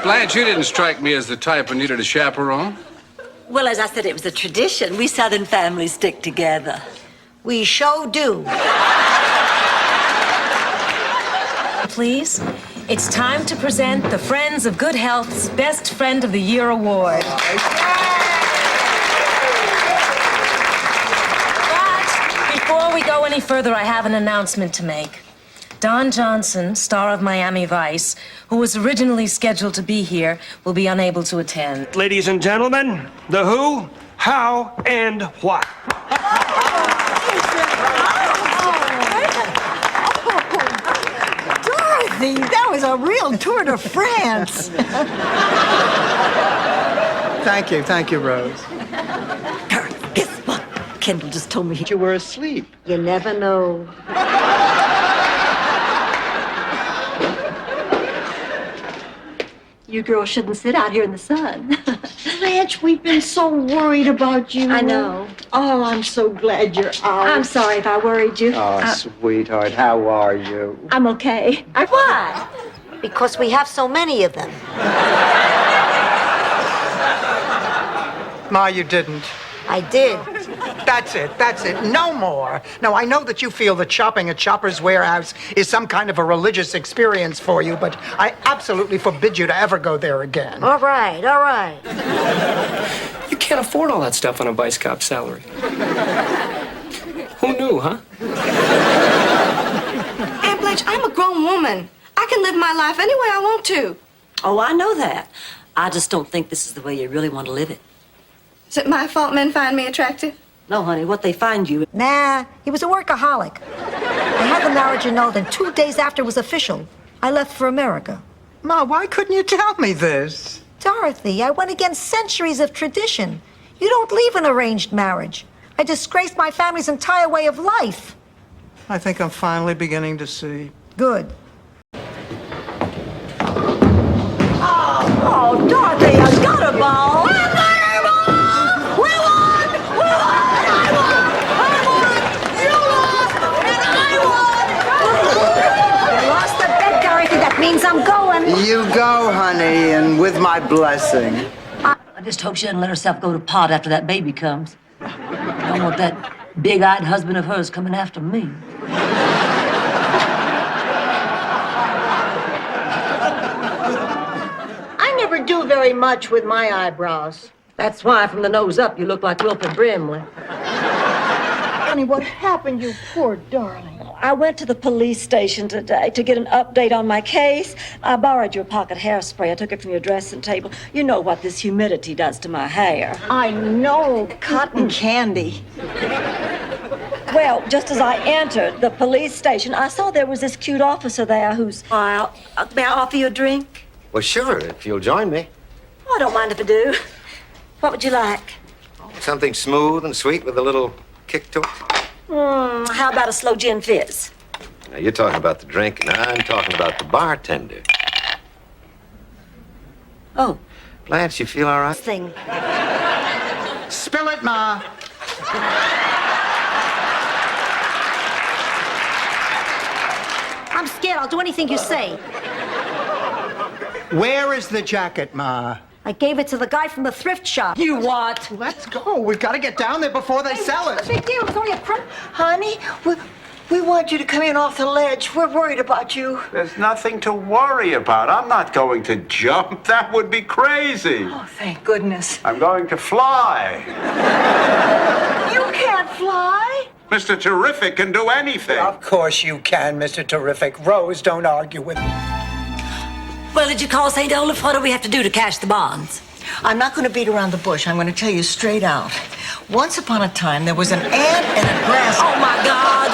Blanche, you didn't strike me as the type who needed a chaperone. Well, as I said, it was a tradition. We Southern families stick together. We sure do. Please, it's time to present the Friends of Good Health's Best Friend of the Year Award. But before we go any further, I have an announcement to make. Don Johnson, star of Miami Vice, who was originally scheduled to be here, will be unable to attend. Ladies and gentlemen, the who, how, and what. Dorothy, that was a real tour de France. Thank you, Rose. Guess what? Kendall just told me You were asleep. You never know. You girls shouldn't sit out here in the sun. Blanche, we've been so worried about you. I know. Oh, I'm so glad you're out. I'm sorry if I worried you. Oh, sweetheart, how are you? I'm okay. Why? Because we have so many of them. Ma, you didn't. I did. That's it. No more. Now, I know that you feel that shopping at Chopper's Warehouse is some kind of a religious experience for you, but I absolutely forbid you to ever go there again. All right. You can't afford all that stuff on a Vice Cop salary. Who knew, huh? Aunt Blanche, I'm a grown woman. I can live my life any way I want to. Oh, I know that. I just don't think this is the way you really want to live it. Is it my fault men find me attractive? No, honey, what they find you... Nah, he was a workaholic. I had the marriage annulled, and 2 days after it was official, I left for America. Ma, why couldn't you tell me this? Dorothy, I went against centuries of tradition. You don't leave an arranged marriage. I disgraced my family's entire way of life. I think I'm finally beginning to see. Good. Oh, Dorothy, I got a ball. Means I'm going. You go, honey, and with my blessing. I just hope she doesn't let herself go to pot after that baby comes. I don't want that big-eyed husband of hers coming after me. I never do very much with my eyebrows. That's why, from the nose up, you look like Wilford Brimley. Honey, what happened, you poor darling? I went to the police station today to get an update on my case. I borrowed your pocket hairspray. I took it from your dressing table. You know what this humidity does to my hair. I know. Cotton candy. Well, just as I entered the police station, I saw there was this cute officer there who's... May I offer you a drink? Well, sure, if you'll join me. Oh, I don't mind if I do. What would you like? Something smooth and sweet with a little kick to it. How about a slow gin fizz? Now, you're talking about the drink, and I'm talking about the bartender. Oh. Blanche, you feel all right? Thing. Spill it, Ma. I'm scared. I'll do anything you say. Where is the jacket, Ma? I gave it to the guy from the thrift shop. You what? Let's go. We've got to get down there before they sell What's it. the big deal? It was only a crumb. Honey, we want you to come in off the ledge. We're worried about you. There's nothing to worry about. I'm not going to jump. That would be crazy. Oh, thank goodness. I'm going to fly. You can't fly. Mr. Terrific can do anything. Of course you can, Mr. Terrific. Rose, don't argue with me. Well, did you call St. Olaf? What do we have to do to cash the bonds? I'm not going to beat around the bush. I'm going to tell you straight out. Once upon a time, there was an ant and a grasshopper. Oh, my God.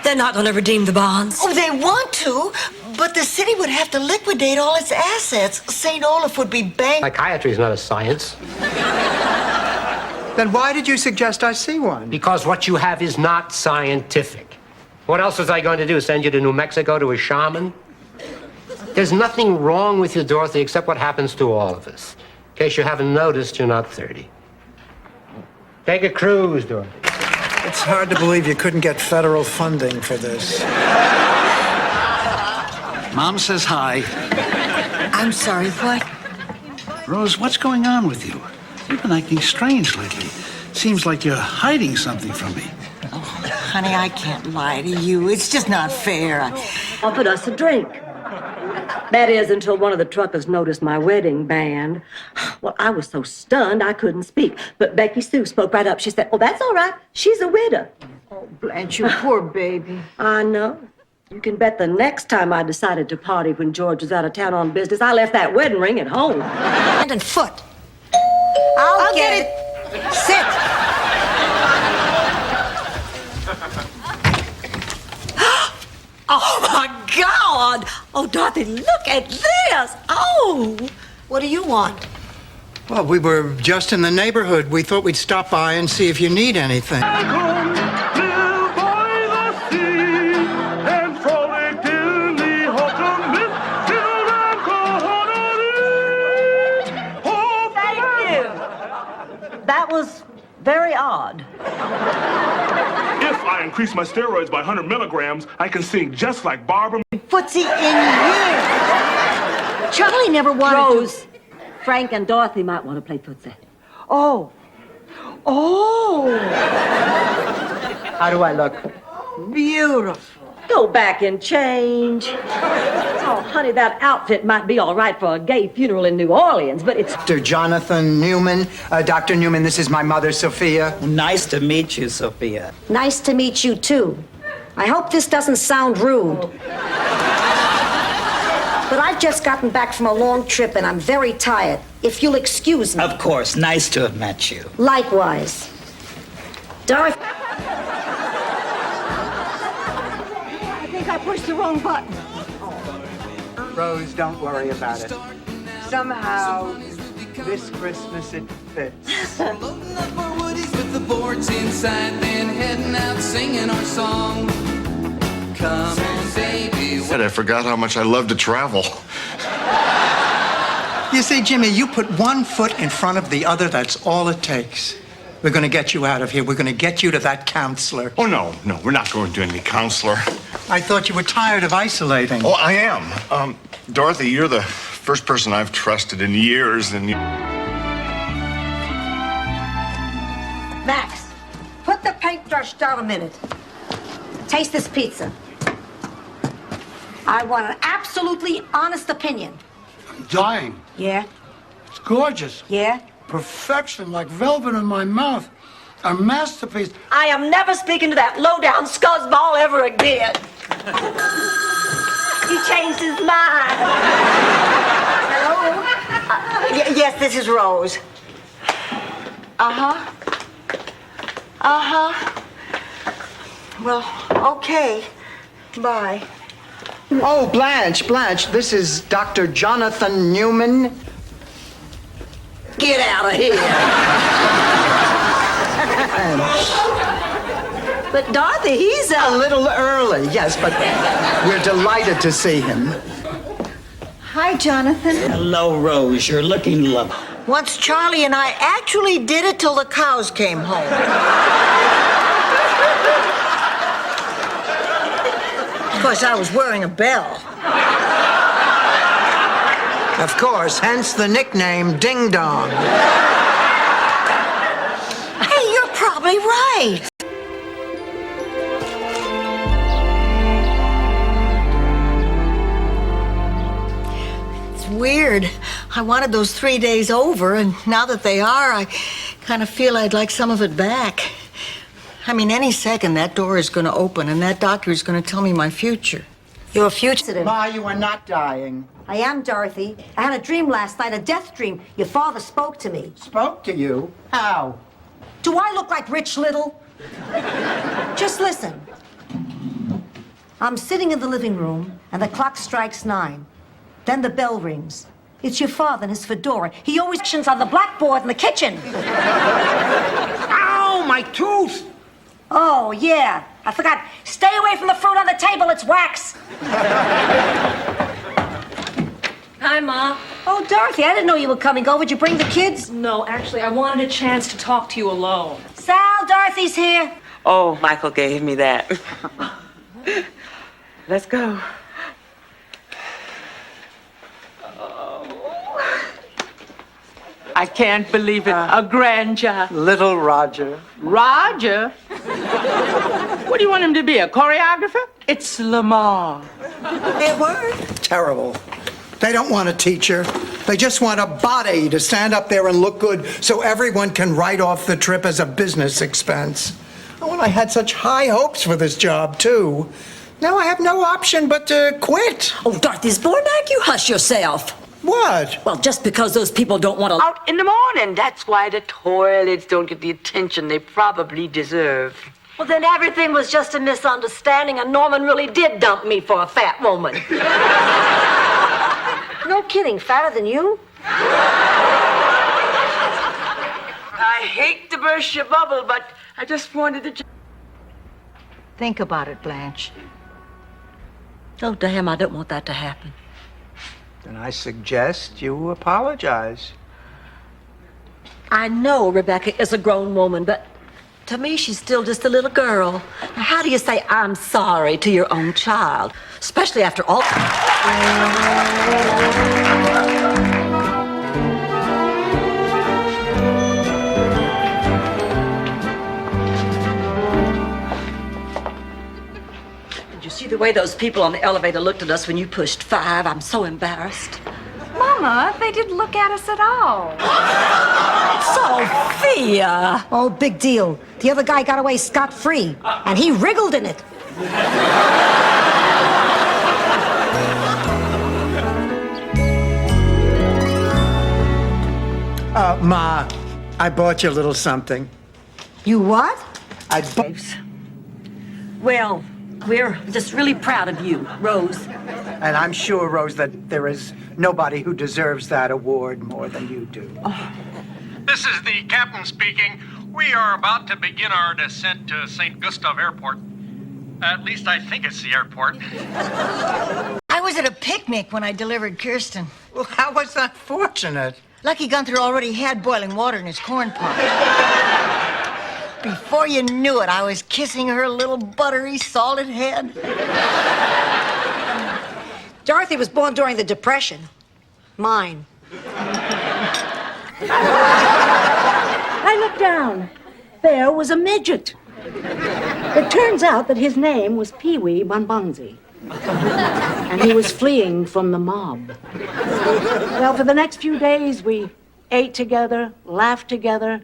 They're not going to redeem the bonds. Oh, they want to, but the city would have to liquidate all its assets. St. Olaf would be bankrupt. Psychiatry is not a science. Then why did you suggest I see one? Because what you have is not scientific. What else was I going to do? Send you to New Mexico to a shaman? There's nothing wrong with you, Dorothy, except what happens to all of us. In case you haven't noticed, you're not 30. Take a cruise, Dorothy. It's hard to believe you couldn't get federal funding for this. Mom says hi. I'm sorry, what? Rose, what's going on with you? You've been acting strange lately. Seems like you're hiding something from me. Oh, honey, I can't lie to you. It's just not fair. Offered us a drink. That is, until one of the truckers noticed my wedding band. Well, I was so stunned I couldn't speak. But Becky Sue spoke right up. She said, "Oh, that's all right. She's a widow." Oh, Blanche, you poor baby. I know. You can bet the next time I decided to party when George was out of town on business, I left that wedding ring at home. Hand and foot. I'll get it. Sit. Oh, my God. Oh, Dorothy, look at this. Oh. What do you want? Well, we were just in the neighborhood. We thought we'd stop by and see if you need anything. That was very odd. If I increase my steroids by 100 milligrams, I can sing just like Barbara. Footsie in years. Charlie never wanted Rose, Frank and Dorothy might want to play footsie. Oh. Oh. How do I look? Beautiful. Go back and change. Oh, honey, that outfit might be all right for a gay funeral in New Orleans, but it's... Dr. Jonathan Newman. Dr. Newman, this is my mother, Sophia. Nice to meet you, Sophia. Nice to meet you, too. I hope this doesn't sound rude. But I've just gotten back from a long trip and I'm very tired. If you'll excuse me. Of course, nice to have met you. Likewise. Dorothy. I think I pushed the wrong button. Rose, don't worry about it. Somehow, this Christmas it fits. Loading up our woodies with the boards inside, then heading out singing our song. Come on, baby. I forgot how much I love to travel. You see, Jimmy, you put one foot in front of the other, that's all it takes. We're going to get you out of here. We're going to get you to that counselor. Oh, no, we're not going to any counselor. I thought you were tired of isolating. Oh, I am. Dorothy, you're the first person I've trusted in years, and you... Max, put the paintbrush down a minute. Taste this pizza. I want an absolutely honest opinion. I'm dying. Yeah? It's gorgeous. Yeah? Perfection, like velvet in my mouth. A masterpiece. I am never speaking to that low-down scuzzball ever again. He changed his mind. Hello? Yes, this is Rose. Uh-huh. Uh-huh. Well, okay. Bye. Oh, Blanche, this is Dr. Jonathan Newman. Get out of here. But Dorothy, he's a little early, yes, but we're delighted to see him. Hi, Jonathan. Hello, Rose. You're looking lovely. Once Charlie and I actually did it till the cows came home. Of course, I was wearing a bell. Of course, hence the nickname Ding Dong. Hey, you're probably right. It's weird. I wanted those 3 days over, and now that they are, I kind of feel I'd like some of it back. I mean, any second that door is going to open, and that doctor is going to tell me my future. Your future? Ma, you are not dying. I am, Dorothy. I had a dream last night, a death dream. Your father spoke to me. Spoke to you? How? Do I look like Rich Little? Just listen. I'm sitting in the living room, and the clock strikes 9. Then the bell rings. It's your father in his fedora. He always actions on the blackboard in the kitchen. Ow, my tooth! Oh, yeah. I forgot. Stay away from the fruit on the table. It's wax. Hi, Ma. Oh, Dorothy, I didn't know you were coming over. Did you bring the kids? No, actually, I wanted a chance to talk to you alone. Sal, Dorothy's here. Oh, Michael gave me that. Let's go. I can't believe it. A grandchild. Little Roger. Roger? What do you want him to be, a choreographer? It's Lamar. Their word? Terrible. They don't want a teacher. They just want a body to stand up there and look good so everyone can write off the trip as a business expense. Oh, and I had such high hopes for this job, too. Now I have no option but to quit. Oh, Dorothy Zbornak, you hush yourself. What? Well, just because those people don't want to... Out in the morning. That's why the toilets don't get the attention they probably deserve. Well, then everything was just a misunderstanding, and Norman really did dump me for a fat woman. No kidding, fatter than you? I hate to burst your bubble, but I just wanted to... Think about it, Blanche. Oh, damn, I don't want that to happen. Then I suggest you apologize. I know Rebecca is a grown woman, but to me, she's still just a little girl. Now, how do you say I'm sorry to your own child? Especially after all... Did you see the way those people on the elevator looked at us when you pushed 5? I'm so embarrassed. Mama, they didn't look at us at all. Sophia! Oh, big deal. The other guy got away scot-free, and he wriggled in it. Ma, I bought you a little something. You what? I bought... Well, we're just really proud of you, Rose. And I'm sure, Rose, that there is nobody who deserves that award more than you do. This is the captain speaking. We are about to begin our descent to St. Gustav Airport. At least I think it's the airport. I was at a picnic when I delivered Kirsten. Well, how was that fortunate? Lucky Gunther already had boiling water in his corn pot. Before you knew it, I was kissing her little buttery, salted head. Dorothy was born during the Depression. Mine. I looked down. There was a midget. It turns out that his name was Pee-wee Bonbonzi. And he was fleeing from the mob. Well, for the next few days, we ate together, laughed together,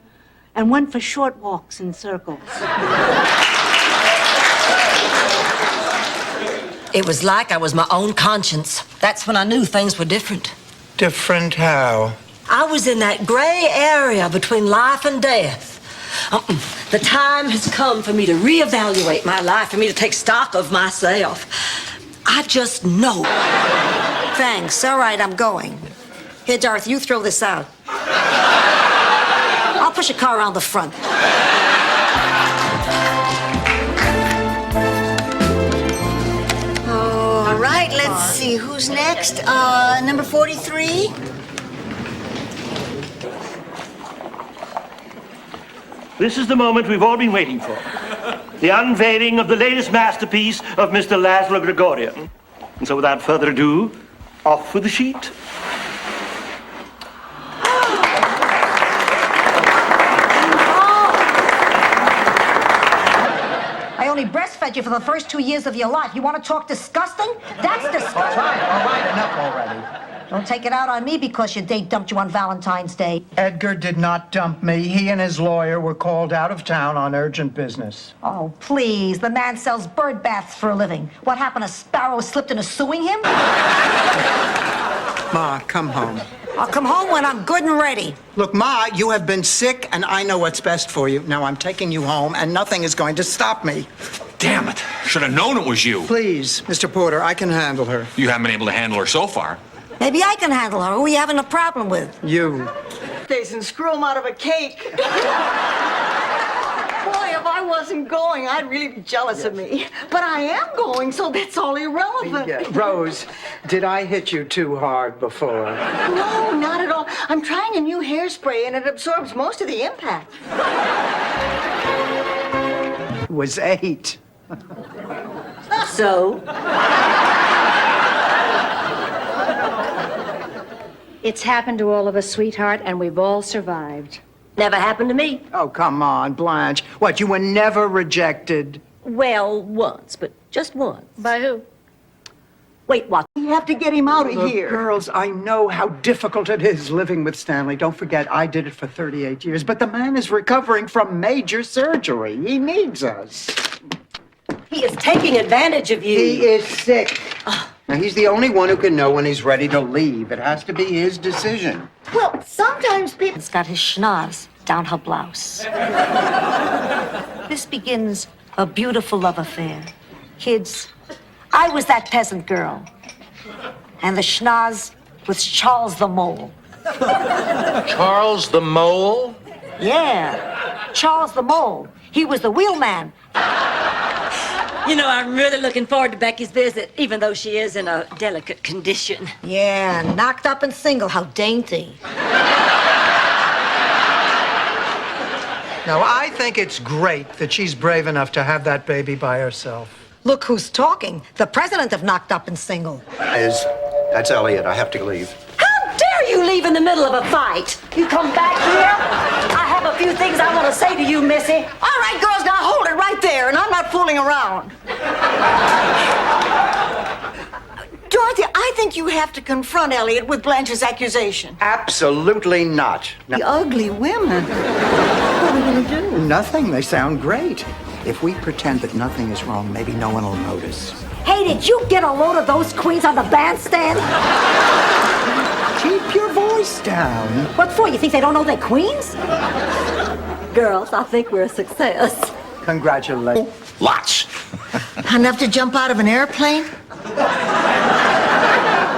and went for short walks in circles. It was like I was my own conscience. That's when I knew things were different. Different how? I was in that gray area between life and death. The time has come for me to reevaluate my life, for me to take stock of myself. I just know. Thanks. All right, I'm going. Here, Dorothy, you throw this out. I'll push a car around the front. All right, let's see. Who's next? Number 43? This is the moment we've all been waiting for. The unveiling of the latest masterpiece of Mr. Laszlo Gregorian. And so without further ado, off with the sheet. I only breastfed you for the first 2 years of your life. You want to talk disgusting? That's disgusting. All right, enough already. Don't take it out on me because your date dumped you on Valentine's Day. Edgar did not dump me. He and his lawyer were called out of town on urgent business. Oh, please. The man sells bird baths for a living. What happened? A sparrow slipped into suing him? Ma, come home. I'll come home when I'm good and ready. Look, Ma, you have been sick, and I know what's best for you. Now I'm taking you home, and nothing is going to stop me. Damn it. Should have known it was you. Please, Mr. Porter, I can handle her. You haven't been able to handle her so far. Maybe I can handle her. Who are you having a problem with? You. Days and screw him out of a cake. Boy, if I wasn't going, I'd really be jealous of me. But I am going, so that's all irrelevant. Yeah. Rose, did I hit you too hard before? No, not at all. I'm trying a new hairspray, and it absorbs most of the impact. It was 8. So? It's happened to all of us, sweetheart, and we've all survived. Never happened to me. Oh, come on, Blanche. What, you were never rejected? Well, once, but just once. By who? Wait, what? We have to get him out of Look, here. girls, I know how difficult it is living with Stanley. Don't forget, I did it for 38 years, but the man is recovering from major surgery. He needs us. He is taking advantage of you. He is sick. Now, he's the only one who can know when he's ready to leave. It has to be his decision. Well, sometimes people... It's got his schnoz down her blouse. This begins a beautiful love affair. Kids, I was that peasant girl. And the schnoz was Charles the Mole. Charles the Mole? Yeah, Charles the Mole. He was the wheelman. You know, I'm really looking forward to Becky's visit, even though she is in a delicate condition. Yeah, knocked up and single. How dainty. Now, I think it's great that she's brave enough to have that baby by herself. Look who's talking. The president of Knocked Up and Single. That's Elliot. I have to leave. How dare you leave in the middle of a fight? You come back here? I have a few things I want to say to you, Missy. All right, girls, now hold it right there, and I'm not fooling around. Dorothy, I think you have to confront Elliot with Blanche's accusation. Absolutely not. The ugly women. What are we going to do? Nothing. They sound great. If we pretend that nothing is wrong, maybe no one will notice. Hey, did you get a load of those queens on the bandstand? Keep your voice down. What for? You think they don't know they're queens? Girls, I think we're a success. Congratulations. Lots. Enough to jump out of an airplane?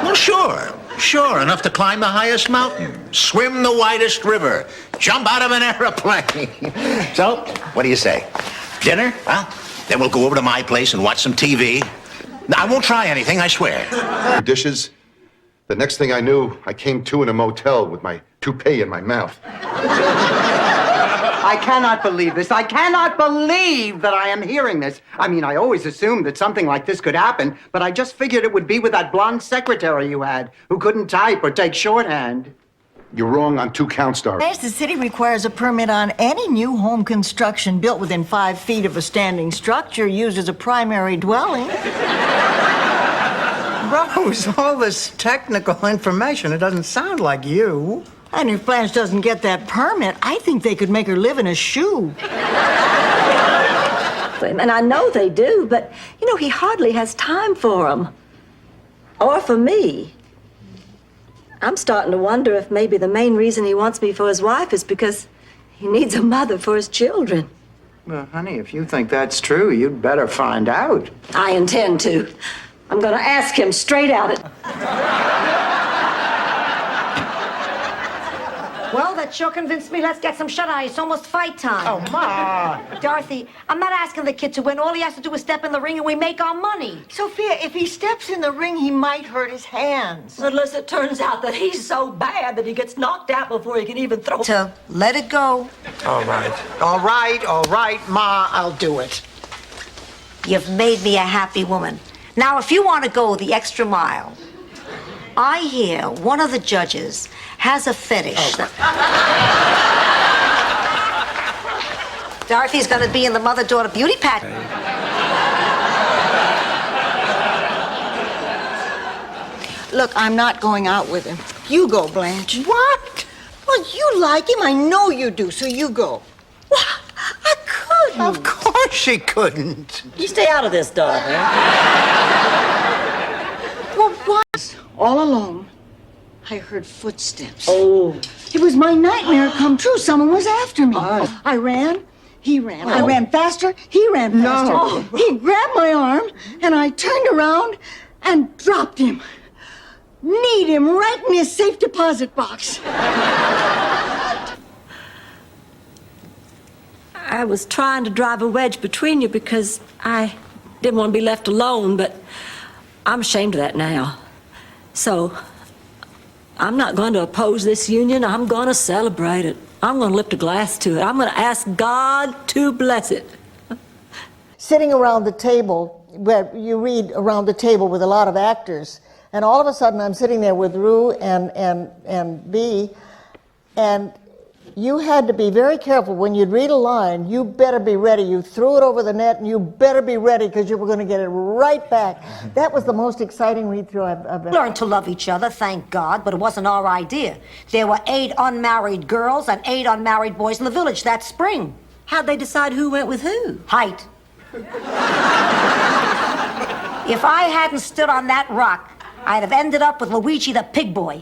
Well, sure. Sure, enough to climb the highest mountain, swim the widest river, jump out of an airplane. So, what do you say? Dinner? Well, then we'll go over to my place and watch some TV. I won't try anything, I swear. Dishes. The next thing I knew, I came to in a motel with my toupee in my mouth. I cannot believe this. I cannot believe that I am hearing this. I mean, I always assumed that something like this could happen, but I just figured it would be with that blonde secretary you had, who couldn't type or take shorthand. You're wrong on 2 counts, Doris. Yes, the city requires a permit on any new home construction built within 5 feet of a standing structure used as a primary dwelling. Rose, all this technical information, it doesn't sound like you. And if Blanche doesn't get that permit, I think they could make her live in a shoe. And I know they do, but, you know, he hardly has time for them. Or for me. I'm starting to wonder if maybe the main reason he wants me for his wife is because he needs a mother for his children. Well, honey, if you think that's true, you'd better find out. I intend to. I'm going to ask him straight out. Well, that sure convinced me. Let's get some shut-eye. It's almost fight time. Oh, Ma. Dorothy, I'm not asking the kid to win. All he has to do is step in the ring and we make our money. Sophia, if he steps in the ring, he might hurt his hands. Unless it turns out that he's so bad that he gets knocked out before he can even throw. So, let it go. All right, Ma, I'll do it. You've made me a happy woman. Now, if you want to go the extra mile, I hear one of the judges has a fetish. Dorothy's going to be in the mother-daughter beauty pageant. Look, I'm not going out with him. You go, Blanche. What? Well, you like him. I know you do, so you go. What? I couldn't. Of course she couldn't. You stay out of this, Dorothy. Well, what? All alone, I heard footsteps. Oh. It was my nightmare come true. Someone was after me. I ran. He ran. I ran faster. He ran faster. No. He grabbed my arm, and I turned around and dropped him. Kneed him right in his safe deposit box. I was trying to drive a wedge between you because I didn't want to be left alone, but I'm ashamed of that now. So I'm not going to oppose this union. I'm going to celebrate it. I'm going to lift a glass to it. I'm going to ask God to bless it. Sitting around the table, where you read around the table with a lot of actors, And all of a sudden, I'm sitting there with Rue and Bea, and you had to be very careful. When you'd read a line, you better be ready. You threw it over the net, and you better be ready because you were going to get it right back. That was the most exciting read-through I've ever... Learned to love each other, thank God, but it wasn't our idea. There were 8 unmarried girls and 8 unmarried boys in the village that spring. How'd they decide who went with who? Height. If I hadn't stood on that rock, I'd have ended up with Luigi the pig boy.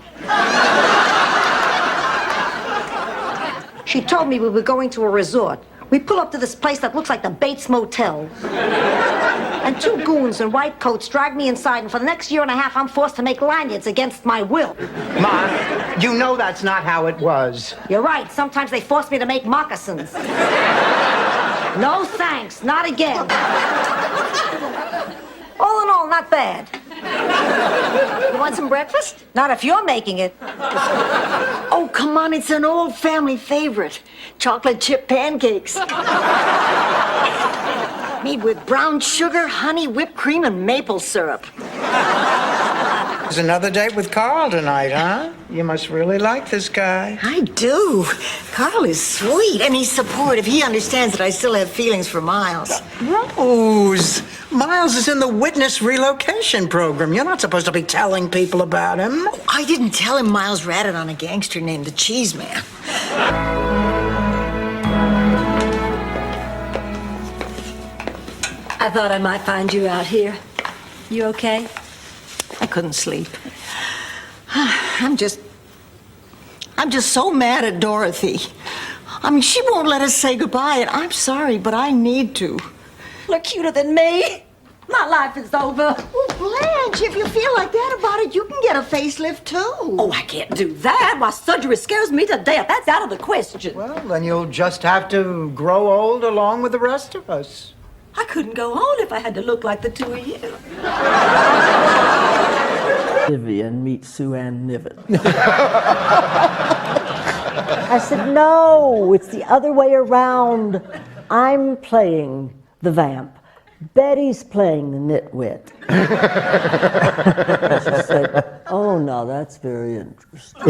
She told me we were going to a resort. We pull up to this place that looks like the Bates Motel. And 2 goons in white coats drag me inside, and for the next year and a half, I'm forced to make lanyards against my will. Ma, you know that's not how it was. You're right. Sometimes they force me to make moccasins. No thanks. Not again. All in all, not bad. You want some breakfast? Not if you're making it. Oh, come on, it's an old family favorite. Chocolate chip pancakes. Made with brown sugar, honey, whipped cream, and maple syrup. There's another date with Carl tonight, huh? You must really like this guy. I do. Carl is sweet, and he's supportive. He understands that I still have feelings for Miles. Rose, Miles is in the witness relocation program. You're not supposed to be telling people about him. Oh, I didn't tell him Miles ratted on a gangster named the Cheese Man. I thought I might find you out here. You okay? I couldn't sleep. I'm just so mad at Dorothy. I mean, she won't let us say goodbye, and I'm sorry, but I need to. Look cuter than me. My life is over. Well, Blanche, if you feel like that about it, you can get a facelift, too. Oh, I can't do that. My surgery scares me to death. That's out of the question. Well, then you'll just have to grow old along with the rest of us. I couldn't go on if I had to look like the 2 of you. Vivian meet Sue Ann Niven. I said, no, it's the other way around. I'm playing the vamp. Betty's playing the nitwit. She said, oh, no, that's very interesting.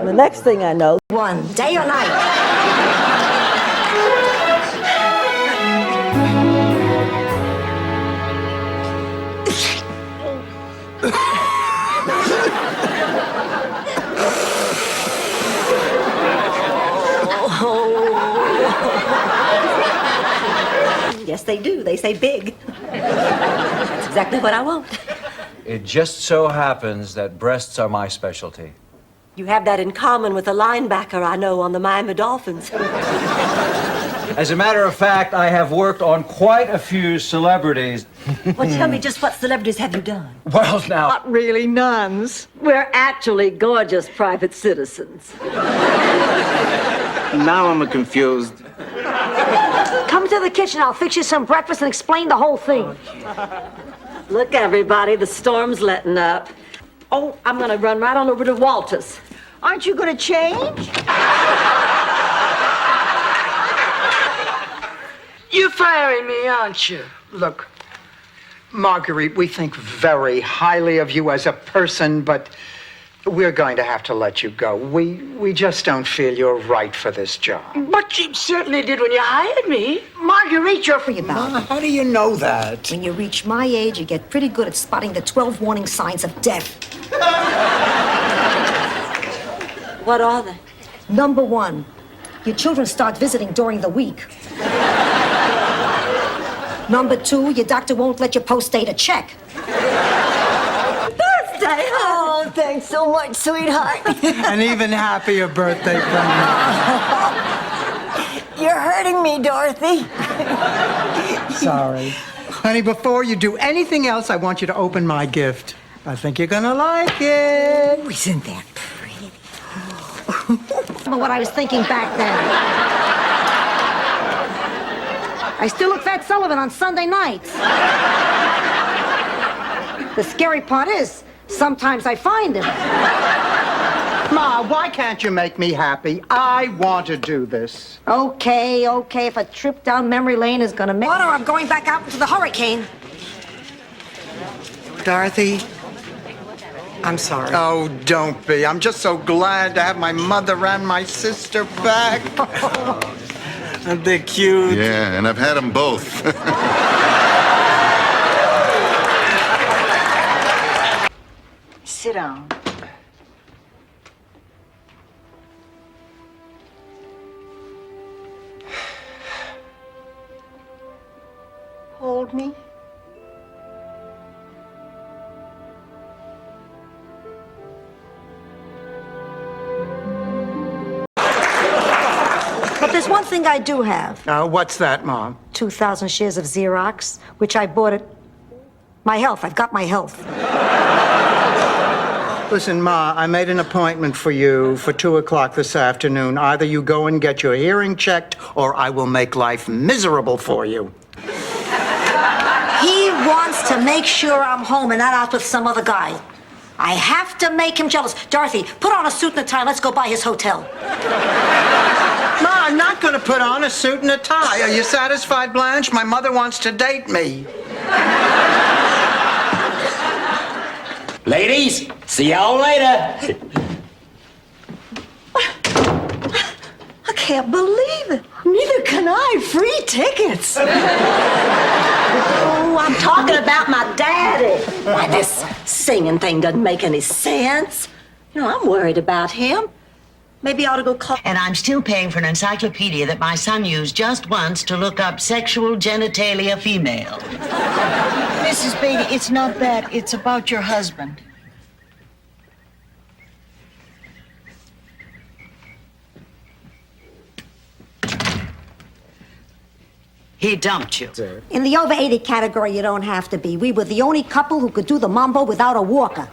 The next thing I know... One, day or night. Yes, they do. They say big. That's exactly what I want. It just so happens that breasts are my specialty. You have that in common with a linebacker I know on the Miami Dolphins. As a matter of fact, I have worked on quite a few celebrities. Well, tell me, just what celebrities have you done? Well, now... Not really nuns. We're actually gorgeous private citizens. Now I'm confused. Come to the kitchen. I'll fix you some breakfast and explain the whole thing. Look, everybody, the storm's letting up. Oh, I'm going to run right on over to Walter's. Aren't you going to change? You're firing me, aren't you? Look, Marguerite, we think very highly of you as a person, but we're going to have to let you go. We just don't feel you're right for this job. But you certainly did when you hired me. Marguerite, you're free about it. How do you know that? When you reach my age, you get pretty good at spotting the 12 warning signs of death. What are they? Number 1, your children start visiting during the week. Number 2, your doctor won't let you post-date a check. Birthday! Oh, thanks so much, sweetheart. An even happier birthday from me. You're hurting me, Dorothy. Sorry. Honey, before you do anything else, I want you to open my gift. I think you're gonna like it. Oh, isn't that pretty? What I was thinking back then. I still look Fat Sullivan on Sunday nights. The scary part is, sometimes I find him. Ma, why can't you make me happy? I want to do this. Okay, if a trip down memory lane is gonna make... Water, I'm going back out into the hurricane. Dorothy, I'm sorry. oh, don't be. I'm just so glad to have my mother and my sister back. They're cute. Yeah, and I've had them both. Sit down. Hold me. But there's one thing I do have. What's that, Mom? 2,000 shares of Xerox, which I bought at my health. I've got my health. Listen, Ma, I made an appointment for you for 2 o'clock this afternoon. Either you go and get your hearing checked, or I will make life miserable for you. He wants to make sure I'm home and not out with some other guy. I have to make him jealous. Dorothy, put on a suit and a tie. Let's go by his hotel. Ma, I'm not going to put on a suit and a tie. Are you satisfied, Blanche? My mother wants to date me. Ladies, see y'all later. I can't believe it. Neither can I. Free tickets. Oh, I'm talking about my daddy. Why, this singing thing doesn't make any sense. You know, I'm worried about him. Maybe I ought to go call. And I'm still paying for an encyclopedia that my son used just once to look up sexual genitalia female. Mrs. Beatty, it's not that. It's about your husband. He dumped you. In the over 80 category, you don't have to be. We were the only couple who could do the mambo without a walker.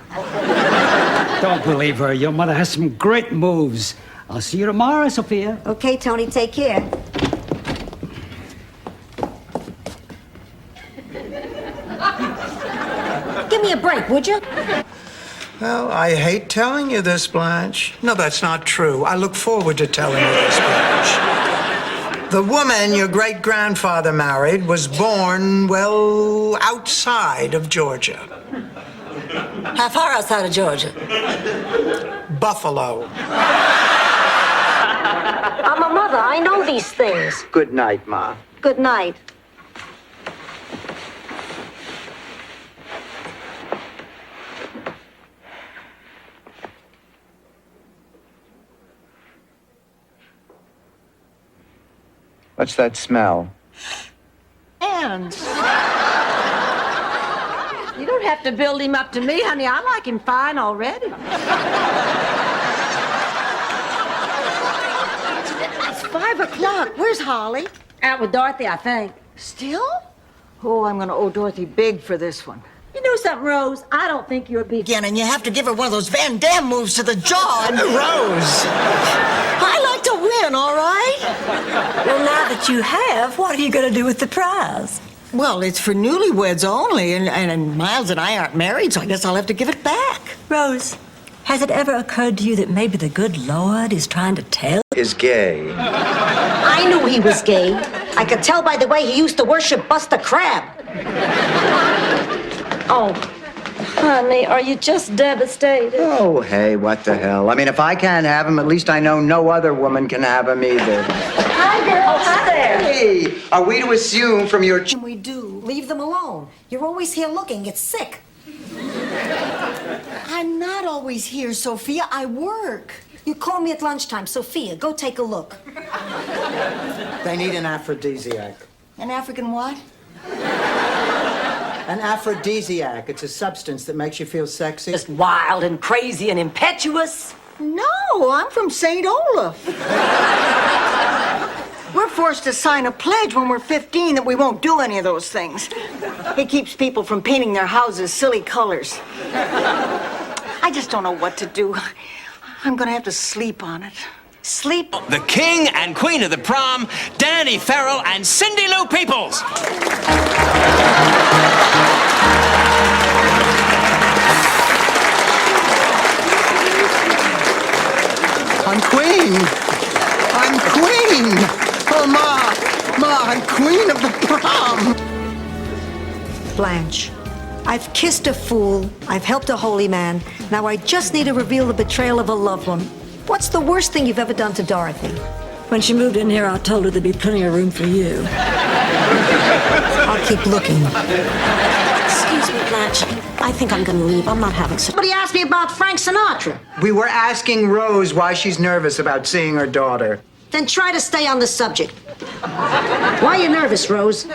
Don't believe her. Your mother has some great moves. I'll see you tomorrow, Sophia. Okay, Tony, take care. Give me a break, would you? Well, I hate telling you this, Blanche. No, that's not true. I look forward to telling you this, Blanche. The woman your great-grandfather married was born, well, outside of Georgia. How far outside of Georgia? Buffalo. I'm a mother. I know these things. Good night, Ma. Good night. What's that smell? Ants. You don't have to build him up to me, honey. I like him fine already. It's 5 o'clock. Where's Holly? Out with Dorothy, I think. Still? Oh, I'm going to owe Dorothy big for this one. You know something, Rose? I don't think you're being... Again, and you have to give her one of those Van Damme moves to the jaw. Rose! I like to win, all right? Well, now that you have, what are you going to do with the prize? Well, it's for newlyweds only, and Miles and I aren't married, so I guess I'll have to give it back. Rose, has it ever occurred to you that maybe the good Lord is trying to tell? Is gay. I knew he was gay. I could tell by the way he used to worship Buster Crab. Oh, honey, are you just devastated? Oh, hey, what the hell? I mean, if I can't have him, at least I know no other woman can have him either. Hi, girl. Oh, hi there. Hey, are we to assume from your... We do. Leave them alone. You're always here looking. It's sick. I'm not always here, Sophia. I work. You call me at lunchtime. Sophia, go take a look. They need an aphrodisiac. An African what? An aphrodisiac. It's a substance that makes you feel sexy. Just wild and crazy and impetuous. No, I'm from St. Olaf. We're forced to sign a pledge when we're 15 that we won't do any of those things. It keeps people from painting their houses silly colors. I just don't know what to do. I'm gonna have to sleep on it. Sleep? The king and queen of the prom, Danny Farrell and Cindy Lou Peoples. I'm queen. I'm queen. Oh, Ma, I'm queen of the prom. Blanche, I've kissed a fool. I've helped a holy man. Now I just need to reveal the betrayal of a loved one. What's the worst thing you've ever done to Dorothy? When she moved in here, I told her there'd be plenty of room for you. I'll keep looking. Excuse me, Blanche. I think I'm gonna leave. I'm not having sex. Somebody asked me about Frank Sinatra. We were asking Rose why she's nervous about seeing her daughter. Then try to stay on the subject. Why are you nervous, Rose?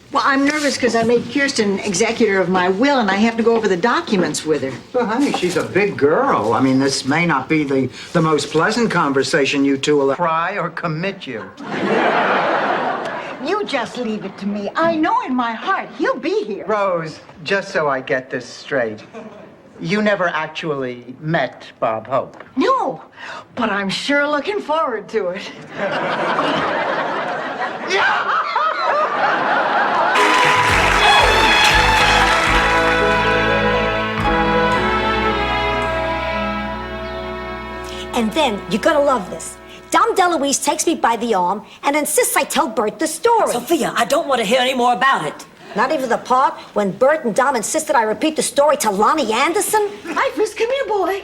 Well, I'm nervous because I made Kirsten executor of my will, and I have to go over the documents with her. Well, honey, she's a big girl. I mean, this may not be the most pleasant conversation you two will cry or commit you. You just leave it to me. I know in my heart he'll be here. Rose, just so I get this straight, you never actually met Bob Hope. No, but I'm sure looking forward to it. And then, you're gonna love this. Dom DeLuise takes me by the arm and insists I tell Bert the story. Sophia, I don't want to hear any more about it. Not even the part when Bert and Dom insisted I repeat the story to Lonnie Anderson? Hi, Frizz, come here, boy.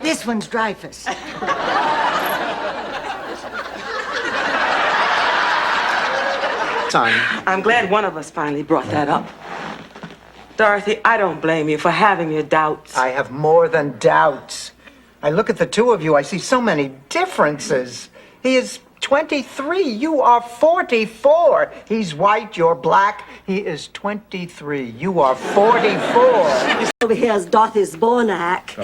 This one's Dreyfus. Son. I'm glad one of us finally brought that up. Dorothy, I don't blame you for having your doubts. I have more than doubts. I look at the two of you, I see so many differences. He is 23, you are 44. He's white, you're black. He is 23, you are 44. Over here is Dorothy Zbornak.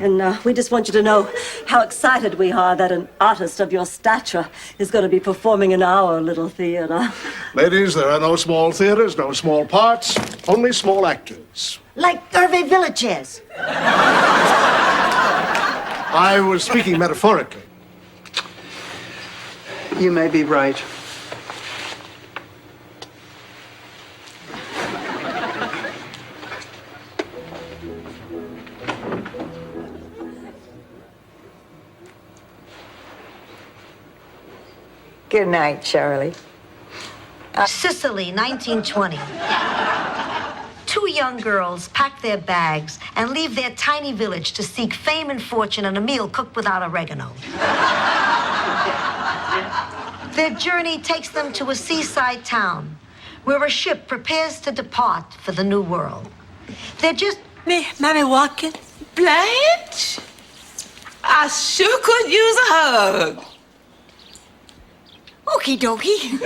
And we just want you to know how excited we are that an artist of your stature is going to be performing in our little theater. Ladies, there are no small theaters, no small parts, only small actors. Like Hervé Villachez. I was speaking metaphorically. You may be right. Good night, Shirley. Sicily, 1920. Two young girls pack their bags and leave their tiny village to seek fame and fortune and a meal cooked without oregano. Their journey takes them to a seaside town where a ship prepares to depart for the new world. They're just... Mammy Watkins, Blanche, I sure could use a hug. Okie dokie.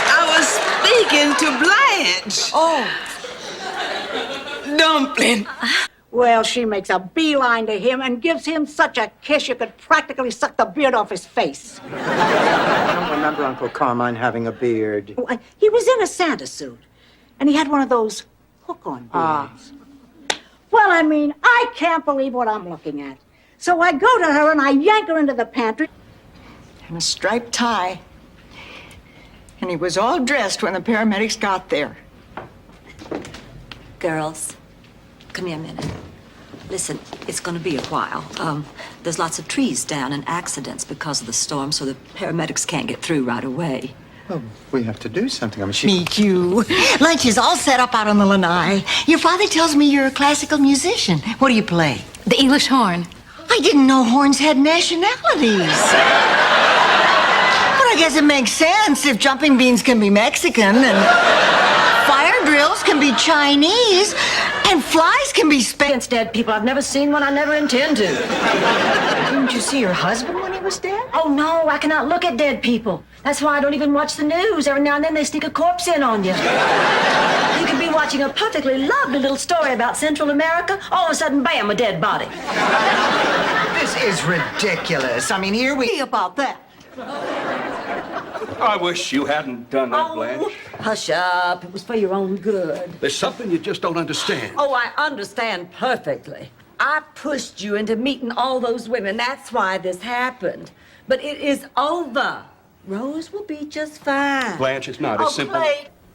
I was speaking to Blanche. Oh. Dumpling. Well, she makes a beeline to him and gives him such a kiss you could practically suck the beard off his face. I don't remember Uncle Carmine having a beard. He was in a Santa suit, and he had one of those hook-on beards. Well, I mean, I can't believe what I'm looking at. So I go to her and I yank her into the pantry. And a striped tie. And he was all dressed when the paramedics got there. Girls, come here a minute. Listen, it's going to be a while. There's lots of trees down and accidents because of the storm, so the paramedics can't get through right away. Well, we have to do something. I mean, she... Me too. Lunch is all set up out on the lanai. Your father tells me you're a classical musician. What do you play? The English horn. I didn't know horns had nationalities. But I guess it makes sense if jumping beans can be Mexican and fire drills can be Chinese and flies can be Spanish. Dead people. I've never seen one. I never intend to. Didn't you see your husband when he was dead? Oh, no, I cannot look at dead people. That's why I don't even watch the news. Every now and then they sneak a corpse in on you. You could be watching a perfectly lovely little story about Central America. All of a sudden, bam, a dead body. This is ridiculous. I mean, here we... About that. I wish you hadn't done that, Blanche. Hush up. It was for your own good. There's something you just don't understand. Oh, I understand perfectly. I pushed you into meeting all those women. That's why this happened. But it is over. Rose will be just fine. Blanche, it's not as simple.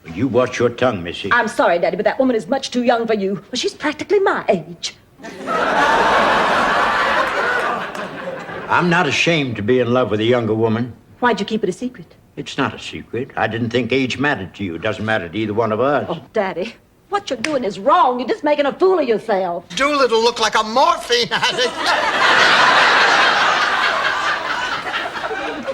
You watch your tongue, Missy. I'm sorry, Daddy, but that woman is much too young for you. Well, she's practically my age. I'm not ashamed to be in love with a younger woman. Why'd you keep it a secret? It's not a secret. I didn't think age mattered to you. It doesn't matter to either one of us. Oh, Daddy, what you're doing is wrong. You're just making a fool of yourself. Doolittle looked like a morphine addict.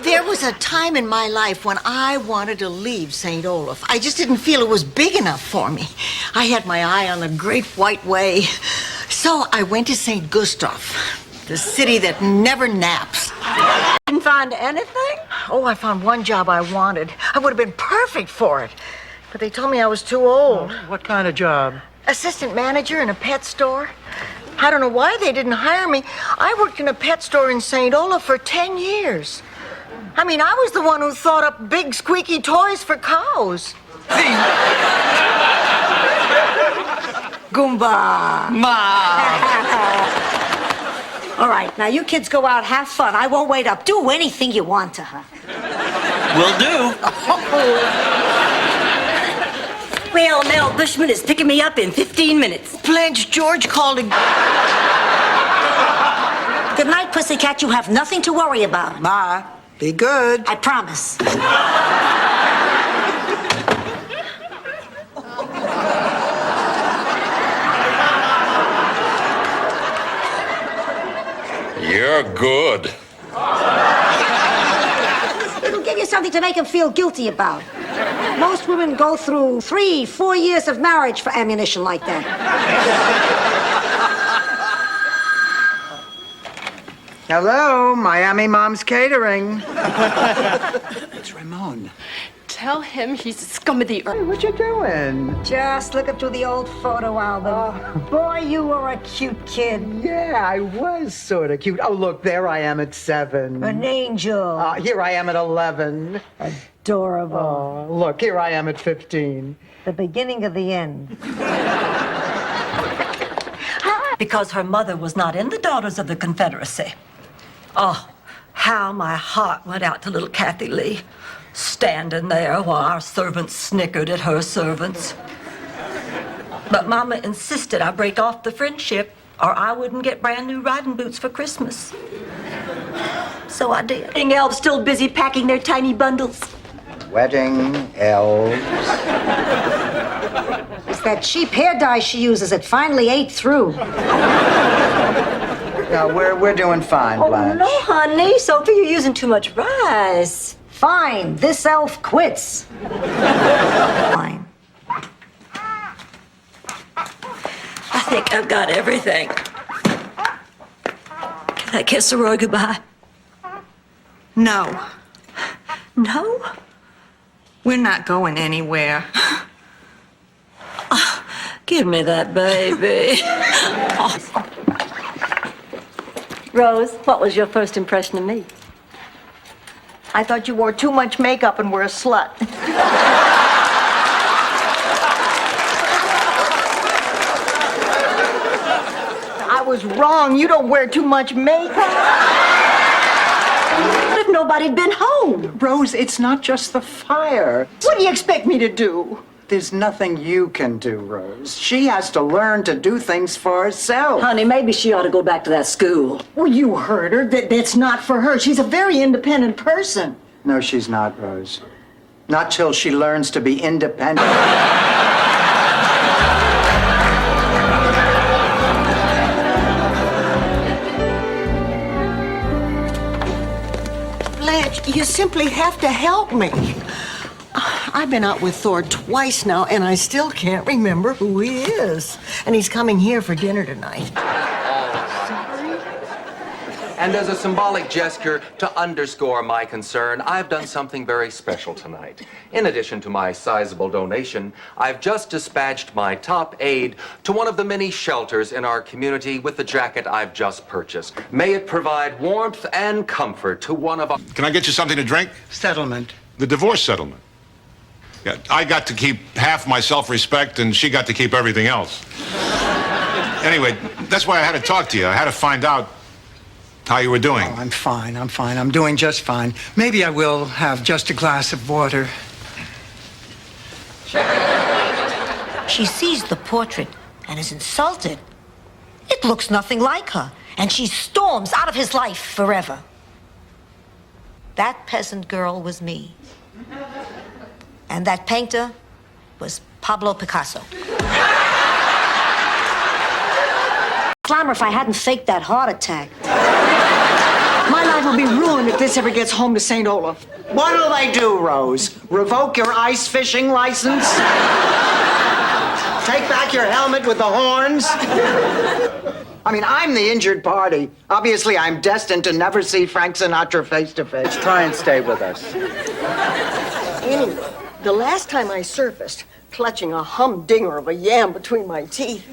There was a time in my life when I wanted to leave St. Olaf. I just didn't feel it was big enough for me. I had my eye on the Great White Way. So I went to St. Gustav, the city that never naps. Didn't find anything? Oh, I found one job I wanted. I would have been perfect for it. But they told me I was too old. What kind of job? Assistant manager in a pet store. I don't know why they didn't hire me. I worked in a pet store in St. Olaf for 10 years. I mean, I was the one who thought up big squeaky toys for cows. Goomba. All right, now you kids go out, have fun. I won't wait up. Do anything you want to her. Will do. Well, Mel Bushman is picking me up in 15 minutes. Blanche George called again. Good night, pussycat. You have nothing to worry about. Ma, be good. I promise. You're good. It'll give you something to make him feel guilty about. Most women go through 3-4 years of marriage for ammunition like that. Hello, Miami Mom's Catering. It's Ramon. Tell him he's a scum of the earth. What you doing? Just looking through the old photo album. Boy, you were a cute kid. Yeah, I was sort of cute. Oh, look, there I am at 7. An angel. Here I am at 11. Adorable. Oh, look, here I am at 15. The beginning of the end. Because her mother was not in the Daughters of the Confederacy. Oh, how my heart went out to little Kathy Lee, standing there while our servants snickered at her servants. But Mama insisted I break off the friendship or I wouldn't get brand new riding boots for Christmas. So I did. And elves still busy packing their tiny bundles. Wedding elves. It's that cheap hair dye she uses. It finally ate through. No, we're doing fine, Blanche. Oh, no, honey. Sophie, you're using too much rice. Fine. This elf quits. Fine. I think I've got everything. Can I kiss Roy goodbye? No, No? we're not going anywhere. Give me that baby. Rose, what was your first impression of me? I thought you wore too much makeup and were a slut. I was wrong. You don't wear too much makeup. What if nobody'd been home? Rose, it's not just the fire. What do you expect me to do? There's nothing you can do, Rose. She has to learn to do things for herself. Honey, maybe she ought to go back to that school. Well, you heard her. That's not for her. She's a very independent person. No, she's not, Rose. Not till she learns to be independent. Blanche, you simply have to help me. I've been out with Thor twice now, and I still can't remember who he is. And he's coming here for dinner tonight. And as a symbolic gesture to underscore my concern, I've done something very special tonight. In addition to my sizable donation, I've just dispatched my top aide to one of the many shelters in our community with the jacket I've just purchased. May it provide warmth and comfort to one of our... Can I get you something to drink? Settlement. The divorce settlement. Yeah, I got to keep half my self-respect, and she got to keep everything else. Anyway, that's why I had to talk to you. I had to find out how you were doing. Oh, I'm fine. I'm doing just fine. Maybe I will have just a glass of water. She sees the portrait and is insulted. It looks nothing like her, and she storms out of his life forever. That peasant girl was me. And that painter was Pablo Picasso. Clamor if I hadn't faked that heart attack. My life will be ruined if this ever gets home to St. Olaf. What'll they do, Rose? Revoke your ice fishing license? Take back your helmet with the horns? I mean, I'm the injured party. Obviously, I'm destined to never see Frank Sinatra face to face. Try and stay with us. Anyway, the last time I surfaced, clutching a humdinger of a yam between my teeth,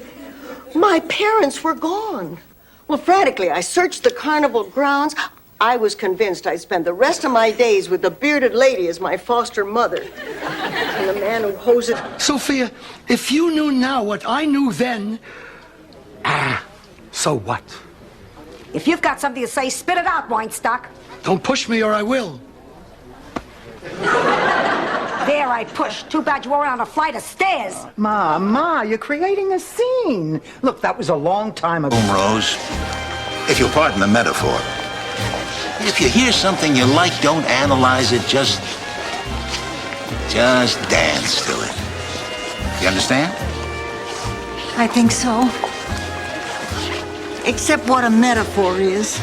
my parents were gone. Well, frantically, I searched the carnival grounds. I was convinced I'd spend the rest of my days with the bearded lady as my foster mother. And the man who hoses... Sophia, if you knew now what I knew then... so what? If you've got something to say, spit it out, Weinstock. Don't push me or I will. There, I pushed. Too bad you were on a flight of stairs. Ma, you're creating a scene. Look, that was a long time ago. Rose, if you'll pardon the metaphor, if you hear something you like, don't analyze it, just dance to it. You understand? I think so. Except what a metaphor is.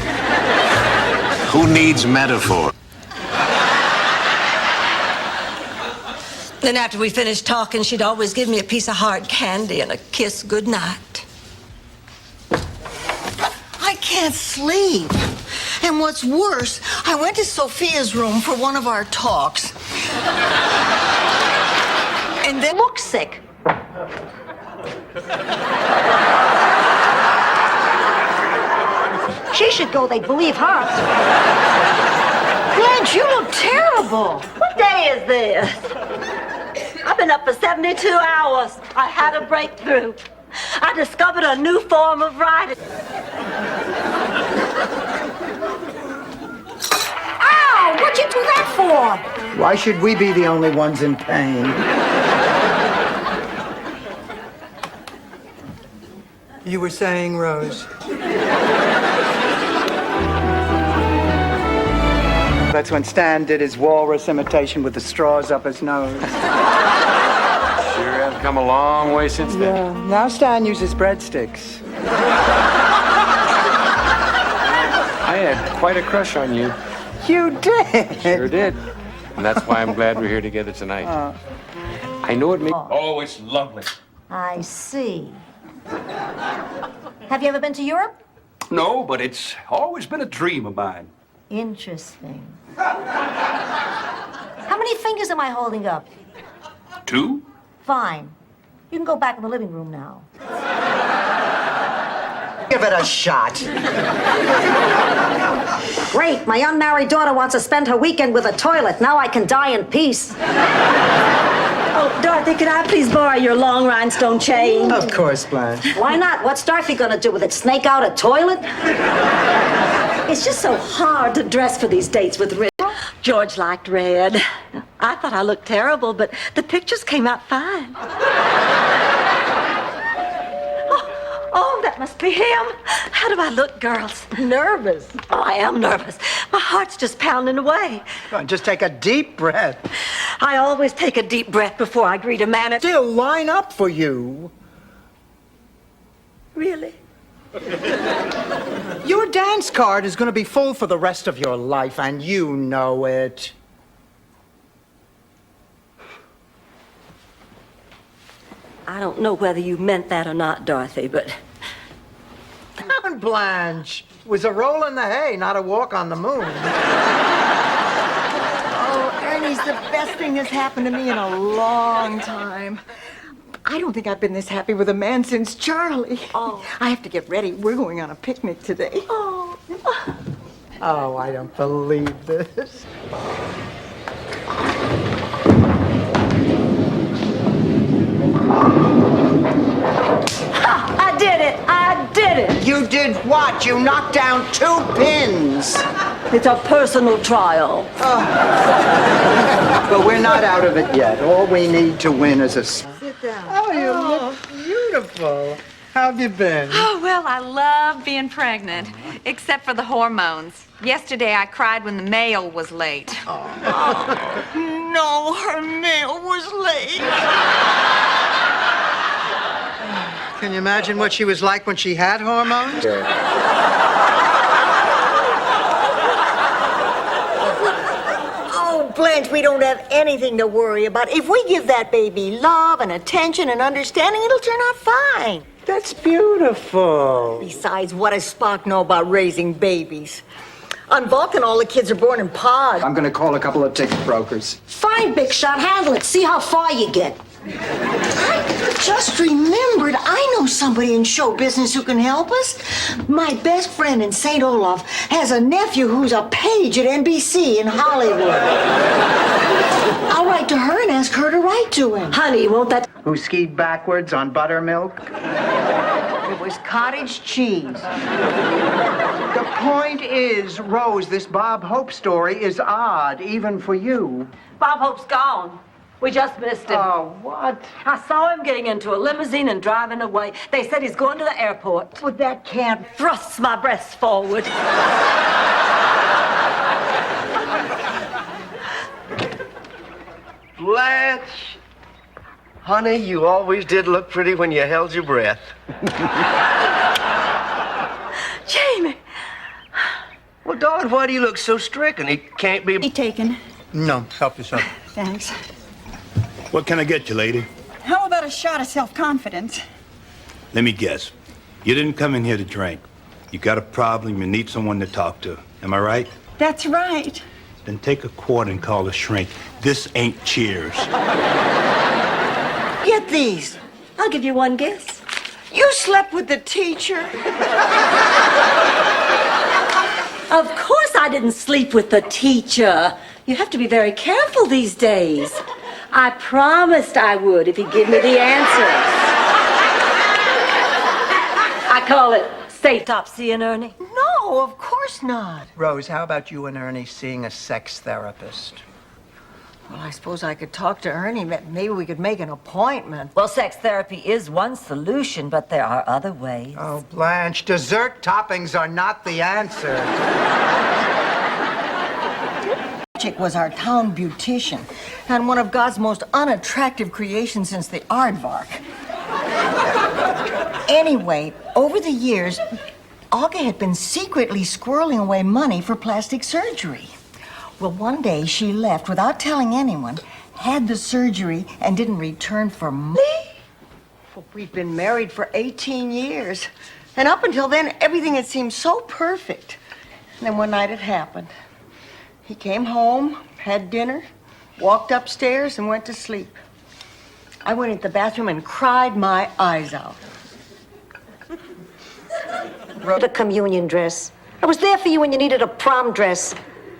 Who needs metaphor? Then after we finished talking, she'd always give me a piece of hard candy and a kiss goodnight. I can't sleep. And what's worse, I went to Sophia's room for one of our talks. And then... Look sick. She should go, they'd believe her. Blanche, you look terrible. What day is this? I've been up for 72 hours. I had a breakthrough. I discovered a new form of writing. Ow! What'd you do that for? Why should we be the only ones in pain? You were saying, Rose? That's when Stan did his walrus imitation with the straws up his nose. Sure have come a long way since then. Yeah, now Stan uses breadsticks. I had quite a crush on you. You did? Sure did. And that's why I'm glad we're here together tonight. I know it may... Oh, it's lovely. I see. Have you ever been to Europe? No, but it's always been a dream of mine. Interesting. How many fingers am I holding up? 2? Fine. You can go back in the living room now. Give it a shot. Great. My unmarried daughter wants to spend her weekend with a toilet. Now I can die in peace. Oh, Dorothy, could I please borrow your long rhinestone chain? Of course, Blanche. Why not? What's Dorothy gonna do with it? Snake out a toilet? It's just so hard to dress for these dates with Rich. George liked red. I thought I looked terrible, but the pictures came out fine. Oh, that must be him. How do I look, girls? Nervous. Oh, I am nervous. My heart's just pounding away. Come on, just take a deep breath. I always take a deep breath before I greet a man. Still line up for you. Really? Your dance card is going to be full for the rest of your life, and you know it. I don't know whether you meant that or not, Dorothy, but... Come on, Blanche. It was a roll in the hay, not a walk on the moon. Oh, Ernie's the best thing that's happened to me in a long time. I don't think I've been this happy with a man since Charlie. Oh. I have to get ready. We're going on a picnic today. Oh. Oh, I don't believe this. Ha! I did it! I did it! You did What? You knocked down 2 pins. It's a personal trial. Well, we're not out of it yet. All we need to win is a... Sit down. Oh, you look beautiful. How have you been? Oh, well, I love being pregnant, except for the hormones. Yesterday, I cried when the mail was late. No, her mail was late. Can you imagine what she was like when she had hormones? Oh, Blanche, we don't have anything to worry about. If we give that baby love and attention and understanding, it'll turn out fine. That's beautiful. Besides, what does Spock know about raising babies? On Vulcan, all the kids are born in pods. I'm gonna call a couple of ticket brokers. Fine, Big Shot, handle it. See how far you get. I just remembered I know somebody in show business who can help us. My best friend in St. Olaf has a nephew who's a page at NBC in Hollywood. I'll write to her and ask her to write to him. Honey, won't that... Who skied backwards on buttermilk? It was cottage cheese. The point is, Rose, this Bob Hope story is odd, even for you. Bob Hope's gone. We just missed him. Oh, what? I saw him getting into a limousine and driving away. They said he's going to the airport. But that can't... Thrusts my breasts forward. Blanche! Honey, you always did look pretty when you held your breath. Jamie! Well, darling, why do you look so stricken? He can't be... Be taken. No, help yourself. Thanks. What can I get you, lady? How about a shot of self-confidence? Let me guess. You didn't come in here to drink. You got a problem, you need someone to talk to. Am I right? That's right. Then take a quart and call a shrink. This ain't Cheers. Get these. I'll give you one guess. You slept with the teacher? Of course I didn't sleep with the teacher. You have to be very careful these days. I promised I would if he'd give me the answers. I call it stay topsy and Ernie. No, of course not. Rose, how about you and Ernie seeing a sex therapist? Well, I suppose I could talk to Ernie. Maybe we could make an appointment. Well, sex therapy is one solution, but there are other ways. Oh, Blanche, dessert toppings are not the answer. Chick was our town beautician and one of God's most unattractive creations since the aardvark. Anyway, over the years, Olga had been secretly squirreling away money for plastic surgery. Well, one day she left without telling anyone, had the surgery, and didn't return for money. Well, we've been married for 18 years. And up until then, everything had seemed so perfect. And then one night it happened. He came home, had dinner, walked upstairs, and went to sleep. I went into the bathroom and cried my eyes out. A communion dress. I was there for you when you needed a prom dress.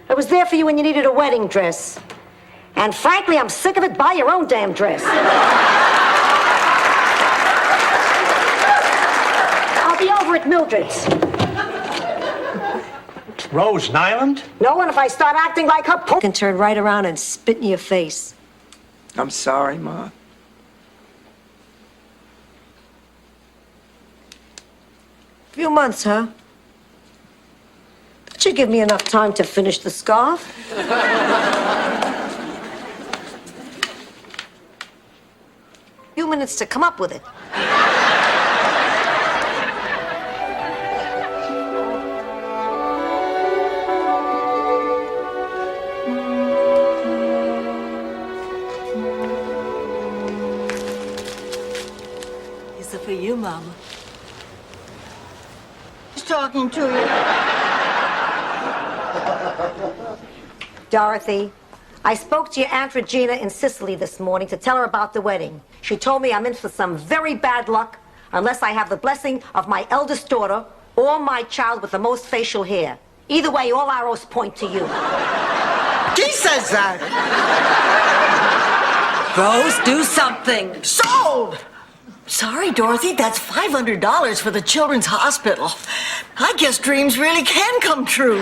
I was there for you when you needed a wedding dress. And frankly, I'm sick of it. Buy your own damn dress. I'll be over at Mildred's. Rose Nyland? No, and if I start acting like her, I can turn right around and spit in your face. I'm sorry, Ma. Few months, huh? That should give me enough time to finish the scarf. Few minutes to come up with it. These are for you, Mama. Who's talking to you? Dorothy, I spoke to your Aunt Regina in Sicily this morning to tell her about the wedding. She told me I'm in for some very bad luck unless I have the blessing of my eldest daughter or my child with the most facial hair. Either way, all arrows point to you. He says that. Rose, do something. Sold! Sorry, Dorothy, that's $500 for the Children's Hospital. I guess dreams really can come true.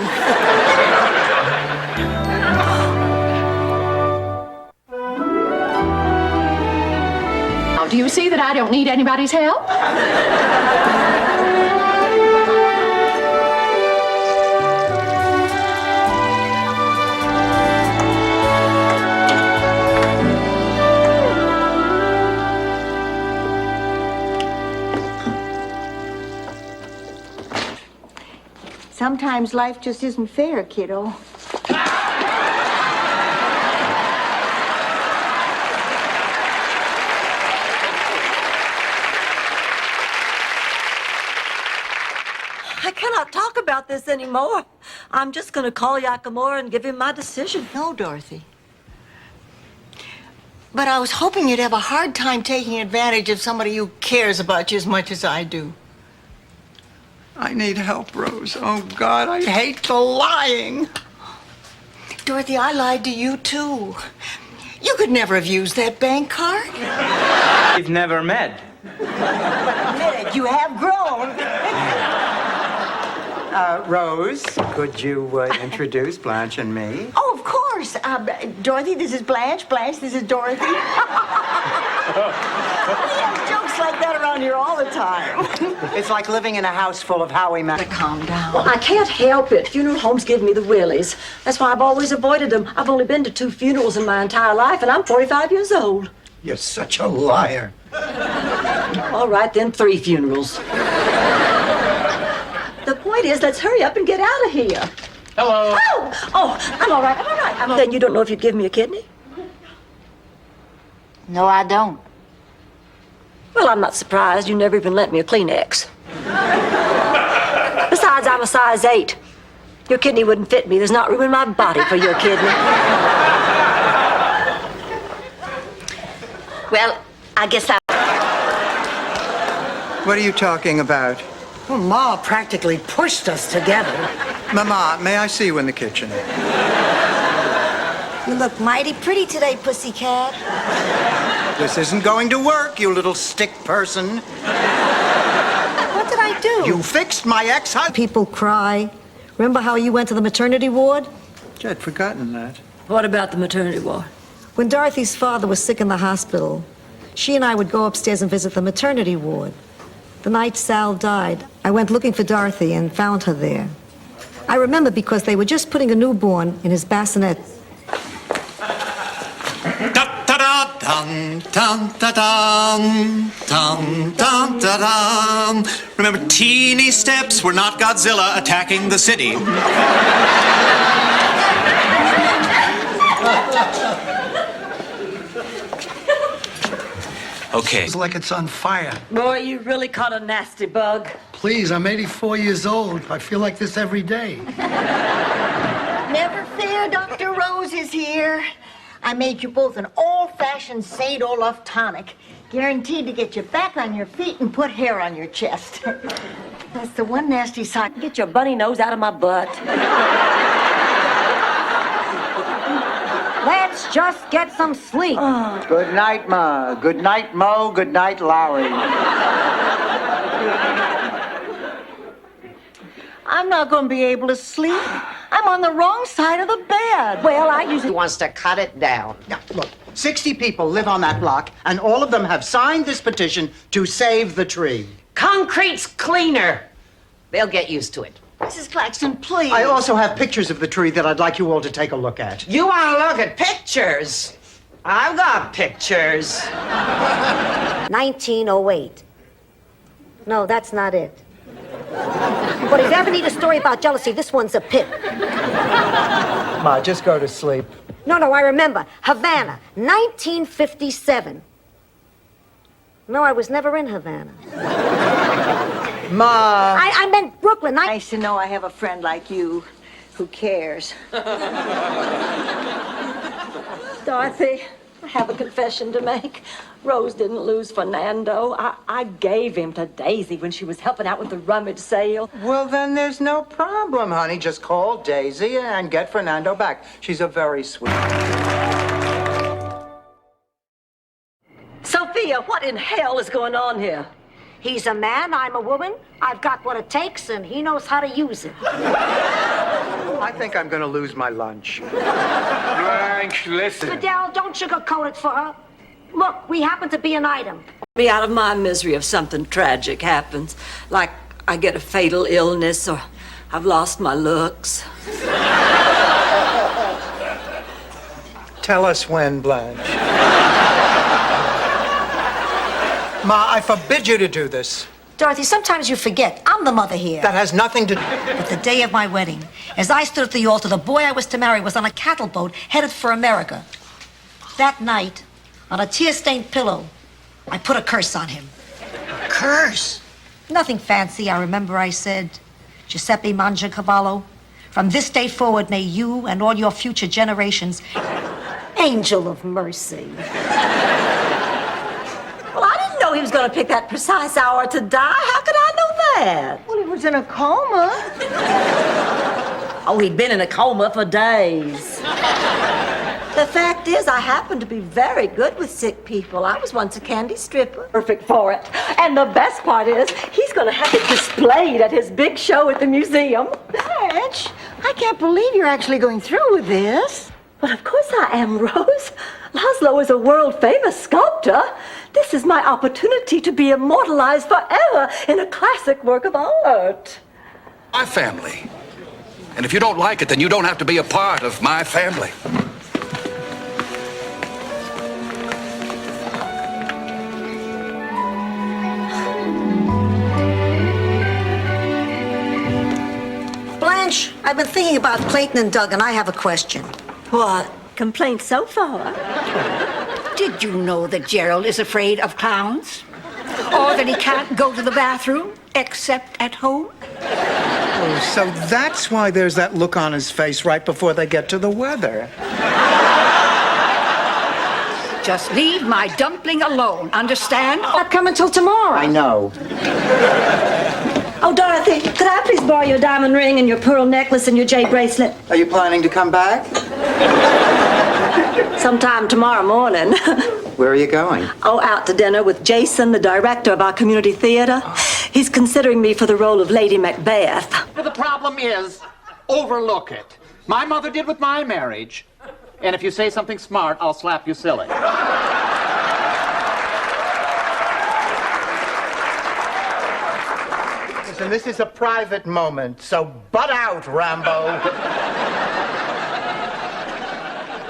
Do you see that I don't need anybody's help? Sometimes life just isn't fair, kiddo. I cannot talk about this anymore. I'm just going to call Yakamura and give him my decision. No, Dorothy. But I was hoping you'd have a hard time taking advantage of somebody who cares about you as much as I do. I need help, Rose. Oh, God, I hate the lying. Dorothy, I lied to you, too. You could never have used that bank card. We've never met. Admit it, you have grown. Rose, could you introduce Blanche and me? Oh, of course. Dorothy, this is Blanche. Blanche, this is Dorothy. We have jokes like that around here all the time. It's like living in a house full of Howie Mac. Calm down. Well, I can't help it. Funeral homes give me the willies. That's why I've always avoided them. I've only been to 2 funerals in my entire life, and I'm 45 years old. You're such a liar. All right, then 3 funerals. The point is, let's hurry up and get out of here. Hello. Oh, I'm all right. I'm all right. Then you don't know if you'd give me a kidney? No, I don't. Well, I'm not surprised. You never even lent me a Kleenex. Besides, I'm a size 8. Your kidney wouldn't fit me. There's not room in my body for your kidney. Well, I guess I... What are you talking about? Well, Ma practically pushed us together. Mama, may I see you in the kitchen? You look mighty pretty today, pussycat. This isn't going to work, you little stick person. What did I do? You fixed my ex-husband. People cry. Remember how you went to the maternity ward? I'd forgotten that. What about the maternity ward? When Dorothy's father was sick in the hospital, she and I would go upstairs and visit the maternity ward. The night Sal died, I went looking for Dorothy and found her there. I remember because they were just putting a newborn in his bassinet. Dun, dun, da, dun, dun, dun, da, dun. Remember, teeny steps were not Godzilla attacking the city. Okay. It's like it's on fire. Boy, you really caught a nasty bug. Please, I'm 84 years old. I feel like this every day. Never fear, Dr. Rose is here. I made you both an old-fashioned St. Olaf tonic, guaranteed to get you back on your feet and put hair on your chest. That's the one nasty side. Get your bunny nose out of my butt. Let's just get some sleep. Good night, Ma. Good night, Mo. Good night, Lowry. I'm not going to be able to sleep. I'm on the wrong side of the bed. Well, I usually... He wants to cut it down. Now, look, 60 people live on that block, and all of them have signed this petition to save the tree. Concrete's cleaner. They'll get used to it. Mrs. Claxton, please. I also have pictures of the tree that I'd like you all to take a look at. You want to look at pictures? I've got pictures. 1908. No, that's not it. But if you ever need a story about jealousy, this one's a pit. Ma, just go to sleep. No, I remember. Havana, 1957. No, I was never in Havana. Ma. I meant Brooklyn. Nice to know I have a friend like you who cares. Dorothy, I have a confession to make. Rose didn't lose Fernando. I gave him to Daisy when she was helping out with the rummage sale. Well, then there's no problem, honey. Just call Daisy and get Fernando back. She's a very sweet. Sophia! Dorothea, what in hell is going on here? He's a man, I'm a woman. I've got what it takes, and he knows how to use it. I think I'm going to lose my lunch. Blanche, listen. Fidel, don't sugarcoat it for her. Look, we happen to be an item. Me out of my misery if something tragic happens, like I get a fatal illness or I've lost my looks. Tell us when, Blanche. Ma, I forbid you to do this. Dorothy, sometimes you forget. I'm the mother here. That has nothing to... But the day of my wedding, as I stood at the altar, the boy I was to marry was on a cattle boat headed for America. That night, on a tear-stained pillow, I put a curse on him. Curse? Nothing fancy. I remember I said, Giuseppe Mangiacavallo, from this day forward, may you and all your future generations, angel of mercy. Well, I didn't know he was going to pick that precise hour to die. How could I know that? Well, he was in a coma. Oh, he'd been in a coma for days. The fact is, I happen to be very good with sick people. I was once a candy stripper. Perfect for it. And the best part is, he's going to have it displayed at his big show at the museum. Blanche, I can't believe you're actually going through with this. Well, of course I am, Rose. Laszlo is a world-famous sculptor. This is my opportunity to be immortalized forever in a classic work of art. My family. And if you don't like it, then you don't have to be a part of my family. Blanche, I've been thinking about Clayton and Doug, and I have a question. What? Complaints so far? Did you know that Gerald is afraid of clowns? Or that he can't go to the bathroom except at home? Oh, so that's why there's that look on his face right before they get to the weather. Just leave my dumpling alone, understand? Not come until tomorrow. I know. Oh, Dorothy, could I please borrow your diamond ring and your pearl necklace and your jade bracelet? Are you planning to come back? Sometime tomorrow morning. Where are you going? Oh, out to dinner with Jason, the director of our community theater. He's considering me for the role of Lady Macbeth. The problem is, overlook it. My mother did with my marriage. And if you say something smart, I'll slap you silly. Listen, this is a private moment, so butt out, Rambo.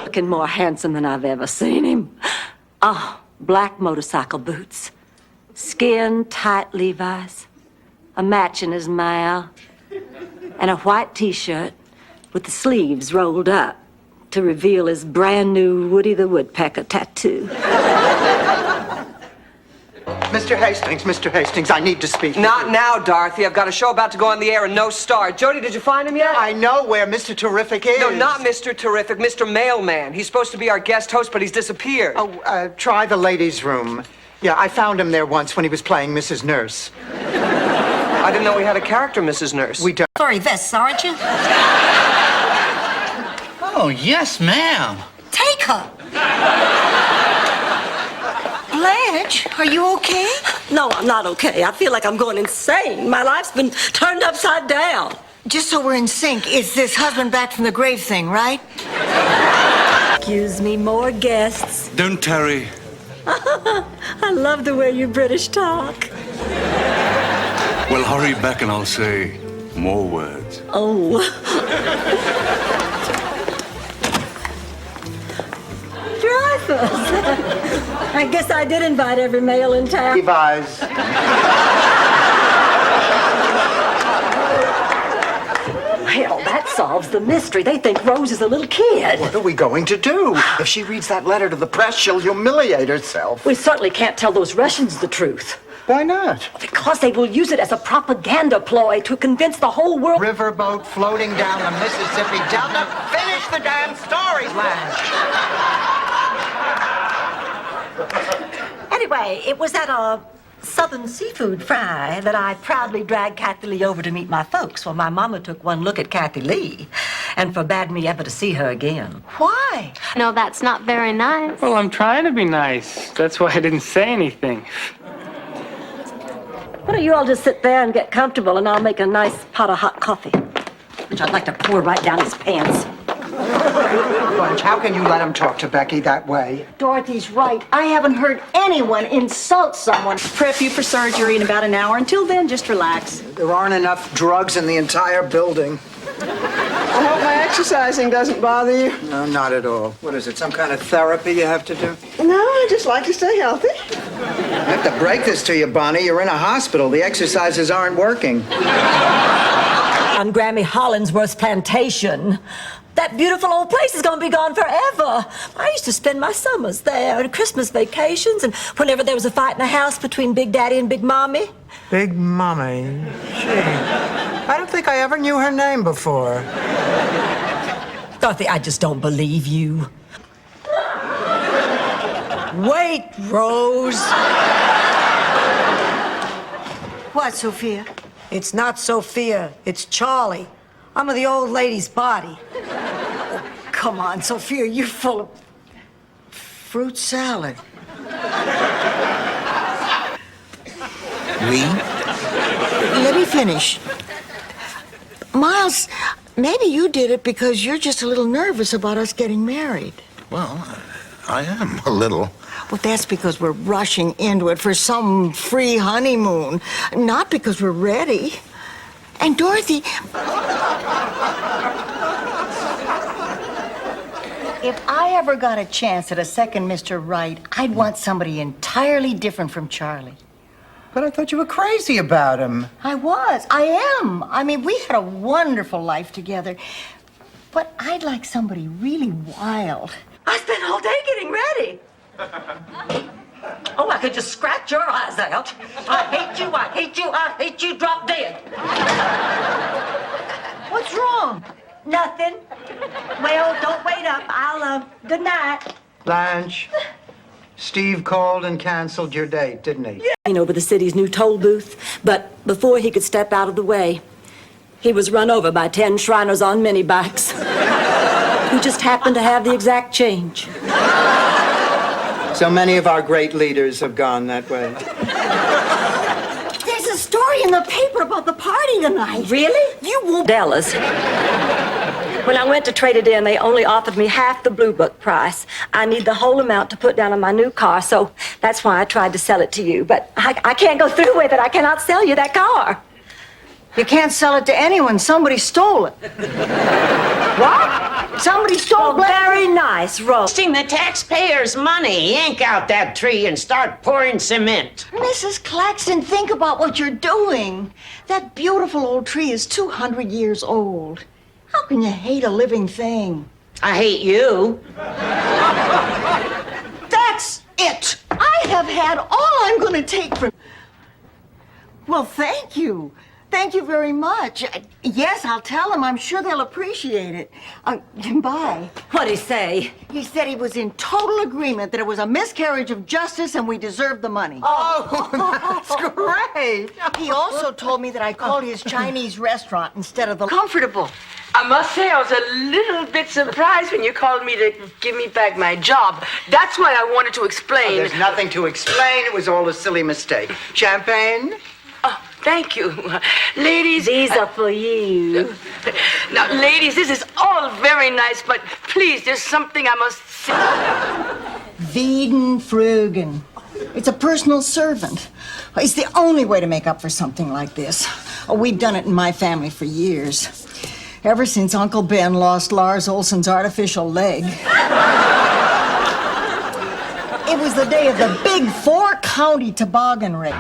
Looking more handsome than I've ever seen him. Oh, black motorcycle boots, skin tight Levi's, a match in his mouth, and a white t-shirt with the sleeves rolled up to reveal his brand new Woody the Woodpecker tattoo. Mr. Hastings, I need to speak to Not you. now, Dorothy. I've got a show about to go on the air and no star. Jody, did you find him yet? I know where Mr. Terrific is. No, not Mr. Terrific, Mr. Mailman. He's supposed to be our guest host, but he's disappeared. Oh, try the ladies' room. Yeah, I found him there once when he was playing Mrs. Nurse. I didn't know we had a character, Mrs. Nurse. We don't. Sorry, Vest, aren't you? Oh, yes, ma'am. Take her. Blanche, are you okay? No, I'm not okay. I feel like I'm going insane. My life's been turned upside down. Just so we're in sync, it's this husband back from the grave thing, right? Excuse me, more guests. Don't tarry. I love the way you British talk. Well, hurry back and I'll say more words. Oh. Dreyfus. I guess I did invite every male in town. Levi's. Hell, that solves the mystery. They think Rose is a little kid. What are we going to do? If she reads that letter to the press, she'll humiliate herself. We certainly can't tell those Russians the truth. Why not? Because they will use it as a propaganda ploy to convince the whole world. Riverboat floating down the Mississippi Delta. Finish the damn story, Blanche. Anyway, it was at a Southern seafood fry that I proudly dragged Kathy Lee over to meet my folks. Well, my mama took one look at Kathy Lee and forbade me ever to see her again. Why? No, that's not very nice. Well, I'm trying to be nice. That's why I didn't say anything. Why don't you all just sit there and get comfortable, and I'll make a nice pot of hot coffee, which I'd like to pour right down his pants. Blanche, how can you let him talk to Becky that way? Dorothy's right. I haven't heard anyone insult someone. Prep you for surgery in about an hour. Until then, just relax. There aren't enough drugs in the entire building. I hope my exercising doesn't bother you. No, not at all. What is it, some kind of therapy you have to do? No, I just like to stay healthy. I have to break this to you, Bonnie. You're in a hospital. The exercises aren't working. On Grammy Hollingsworth's plantation. That beautiful old place is going to be gone forever. I used to spend my summers there and Christmas vacations and whenever there was a fight in the house between Big Daddy and Big Mommy. Big Mommy. Gee, I don't think I ever knew her name before. Dorothy, I just don't believe you. Wait, Rose. What, Sophia? It's not Sophia. It's Charlie. I'm of the old lady's body. Oh, come on, Sophia, you're full of fruit salad. We? Let me finish. Miles, maybe you did it because you're just a little nervous about us getting married. Well, I am a little. Well, that's because we're rushing into it for some free honeymoon, not because we're ready. And Dorothy, if I ever got a chance at a second Mr. Right, I'd want somebody entirely different from Charlie. But I thought you were crazy about him. I was. I am. I mean, we had a wonderful life together. But I'd like somebody really wild. I spent all day getting ready. Oh, I could just scratch your eyes out. I hate you, I hate you, I hate you, drop dead. What's wrong? Nothing. Well, don't wait up. I'll, good night. Blanche, Steve called and canceled your date, didn't he? Over the city's new toll booth, but before he could step out of the way, he was run over by 10 Shriners on mini bikes who just happened to have the exact change. So many of our great leaders have gone that way. There's a story in the paper about the party tonight. Really? You won't. Dallas. When I went to trade it in, they only offered me half the Blue Book price. I need the whole amount to put down on my new car, so that's why I tried to sell it to you. But I can't go through with it. I cannot sell you that car. You can't sell it to anyone. Somebody stole it. What? Somebody stole it. Very nice, Rose. Wasting the taxpayers' money. Yank out that tree and start pouring cement. Mrs. Claxton, think about what you're doing. That beautiful old tree is 200 years old. How can you hate a living thing? I hate you. That's it. I have had all I'm going to take from... Well, thank you. Thank you very much. Yes, I'll tell them. I'm sure they'll appreciate it. Bye. What'd he say? He said he was in total agreement that it was a miscarriage of justice and we deserved the money. Oh, that's great. He also told me that I called his Chinese restaurant instead of the Comfortable. I must say I was a little bit surprised when you called me to give me back my job. That's why I wanted to explain. There's nothing to explain. It was all a silly mistake. Champagne? Oh, thank you. Ladies... These are for you. Now, ladies, this is all very nice, but please, there's something I must say. Wiedenfrugen. It's a personal servant. It's the only way to make up for something like this. Oh, we've done it in my family for years. Ever since Uncle Ben lost Lars Olson's artificial leg. It was the day of the big 4-county toboggan race.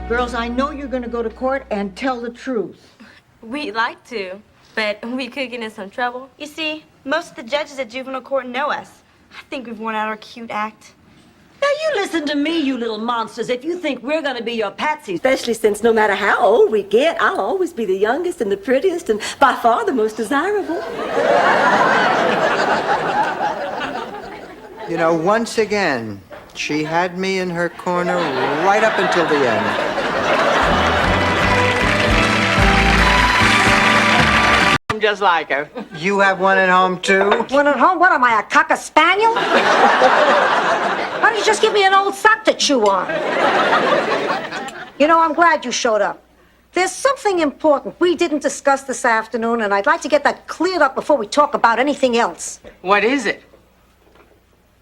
Girls, I know you're going to go to court and tell the truth. We'd like to, but we could get in some trouble. You see, most of the judges at juvenile court know us. I think we've worn out our cute act. Now, you listen to me, you little monsters, if you think we're going to be your patsies, especially since no matter how old we get, I'll always be the youngest and the prettiest and by far the most desirable. You know, once again, she had me in her corner right up until the end. just like her. You have one at home, too? One at home? What am I, a cocker spaniel? Why don't you just give me an old sock to chew on? You know, I'm glad you showed up. There's something important we didn't discuss this afternoon, and I'd like to get that cleared up before we talk about anything else. What is it?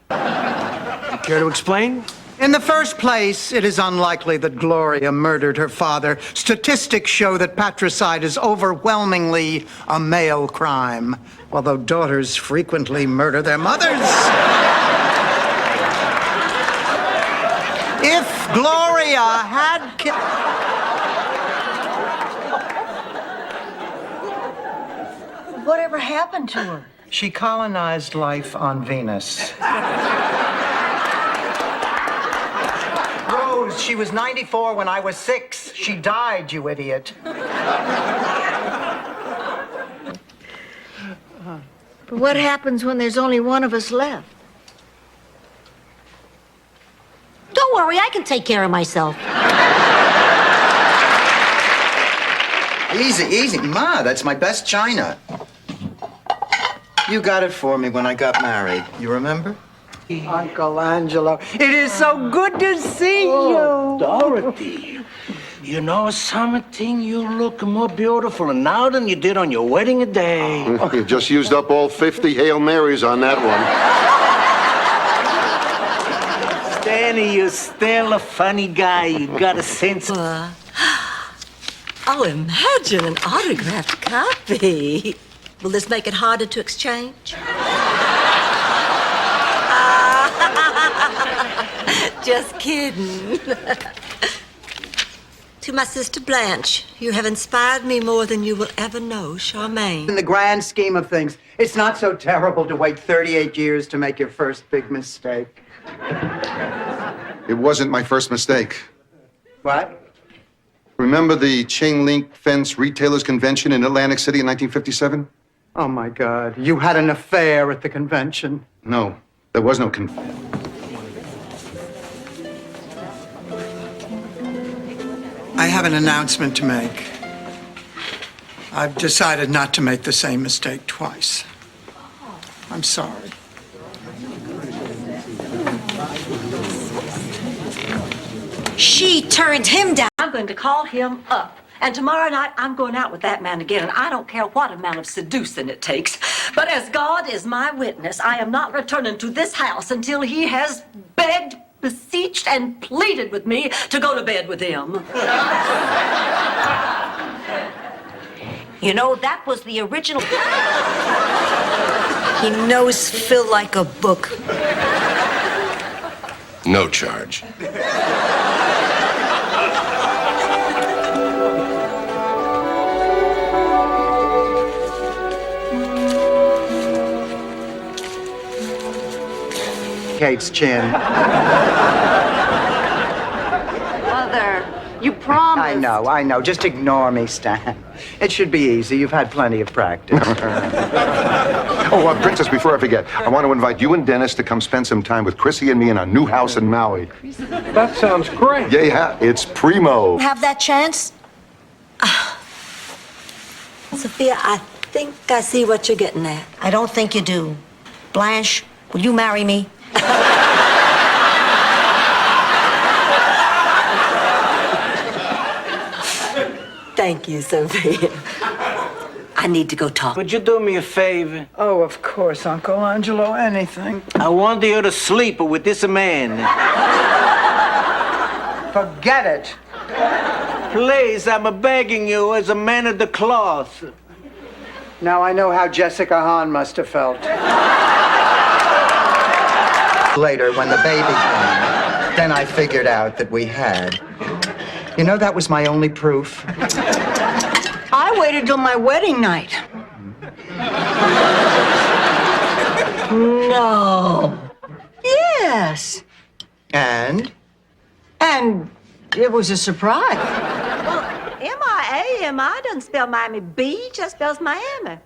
Care to explain? In the first place, it is unlikely that Gloria murdered her father. Statistics show that patricide is overwhelmingly a male crime, although daughters frequently murder their mothers. If Gloria had Whatever happened to her? She colonized life on Venus. Rose, she was 94 when I was 6. She died, you idiot. But what happens when there's only one of us left? Don't worry, I can take care of myself. Easy, easy. Ma, that's my best china. You got it for me when I got married. You remember? Uncle Angelo, it is so good to see you. Dorothy, you know something? You look more beautiful now than you did on your wedding day. You just used up all 50 Hail Marys on that one. Stanley, you're still a funny guy. You got a sense of... Oh, imagine an autographed copy. Will this make it harder to exchange? Just kidding. To my sister Blanche, you have inspired me more than you will ever know, Charmaine. In the grand scheme of things, it's not so terrible to wait 38 years to make your first big mistake. It wasn't my first mistake. What? Remember the chain link fence retailers convention in Atlantic City in 1957? Oh, my God. You had an affair at the convention. No, there was no I have an announcement to make. I've decided not to make the same mistake twice. I'm sorry. She turned him down. I'm going to call him up. And tomorrow night, I'm going out with that man again, and I don't care what amount of seducing it takes. But as God is my witness, I am not returning to this house until he has begged, beseeched, and pleaded with me to go to bed with him. You know, that was the original. He knows Phil like a book. No charge. Kate's chin. Mother, you promised. I know. Just ignore me, Stan. It should be easy. You've had plenty of practice. Oh, Princess, before I forget, I want to invite you and Dennis to come spend some time with Chrissy and me in our new house in Maui. That sounds great. Yeah, it's primo. Have that chance? Sophia, I think I see what you're getting at. I don't think you do. Blanche, will you marry me? Thank you, Sophia. I need to go talk. Would you do me a favor? Oh, of course, Uncle Angelo, anything. I want you to sleep with this man. Forget it. Please, I'm begging you as a man of the cloth. Now I know how Jessica Hahn must have felt. Later, when the baby came, then I figured out that we had. You know, that was my only proof. I waited till my wedding night. No. Yes. And? And it was a surprise. Well, M-I-A-M-I doesn't spell Miami Beach, it spells Miami.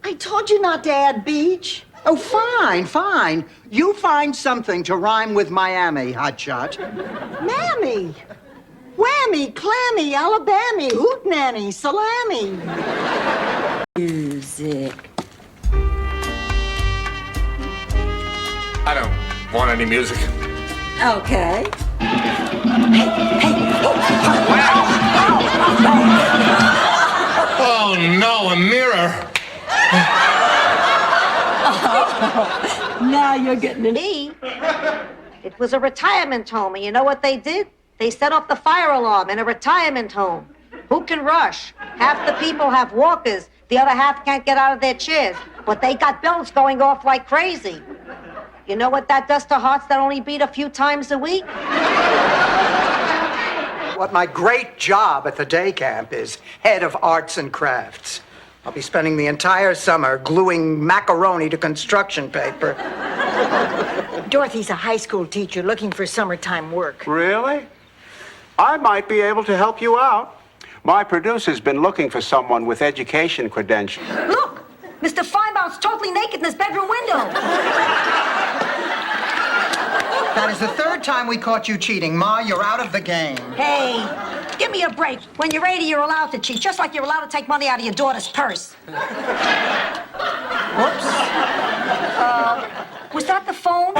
I told you not to add beach. Oh, fine. You find something to rhyme with Miami, hotshot. Mammy. Whammy, clammy, Alabama, hootenanny, salami. music. I don't want any music. Okay. Oh, no, a mirror. Now you're getting it. Me? It was a retirement home, and you know what they did? They set off the fire alarm in a retirement home. Who can rush? Half the people have walkers, the other half can't get out of their chairs, but they got bells going off like crazy. You know what that does to hearts that only beat a few times a week? What my great job at the day camp is head of arts and crafts. I'll be spending the entire summer gluing macaroni to construction paper. Dorothy's a high school teacher looking for summertime work. Really? I might be able to help you out. My producer's been looking for someone with education credentials. Look! Mr. Feinbaum's totally naked in his bedroom window. That is the third time we caught you cheating. Ma, you're out of the game. Hey, give me a break. When you're 80, you're allowed to cheat, just like you're allowed to take money out of your daughter's purse. Whoops. Was that the phone?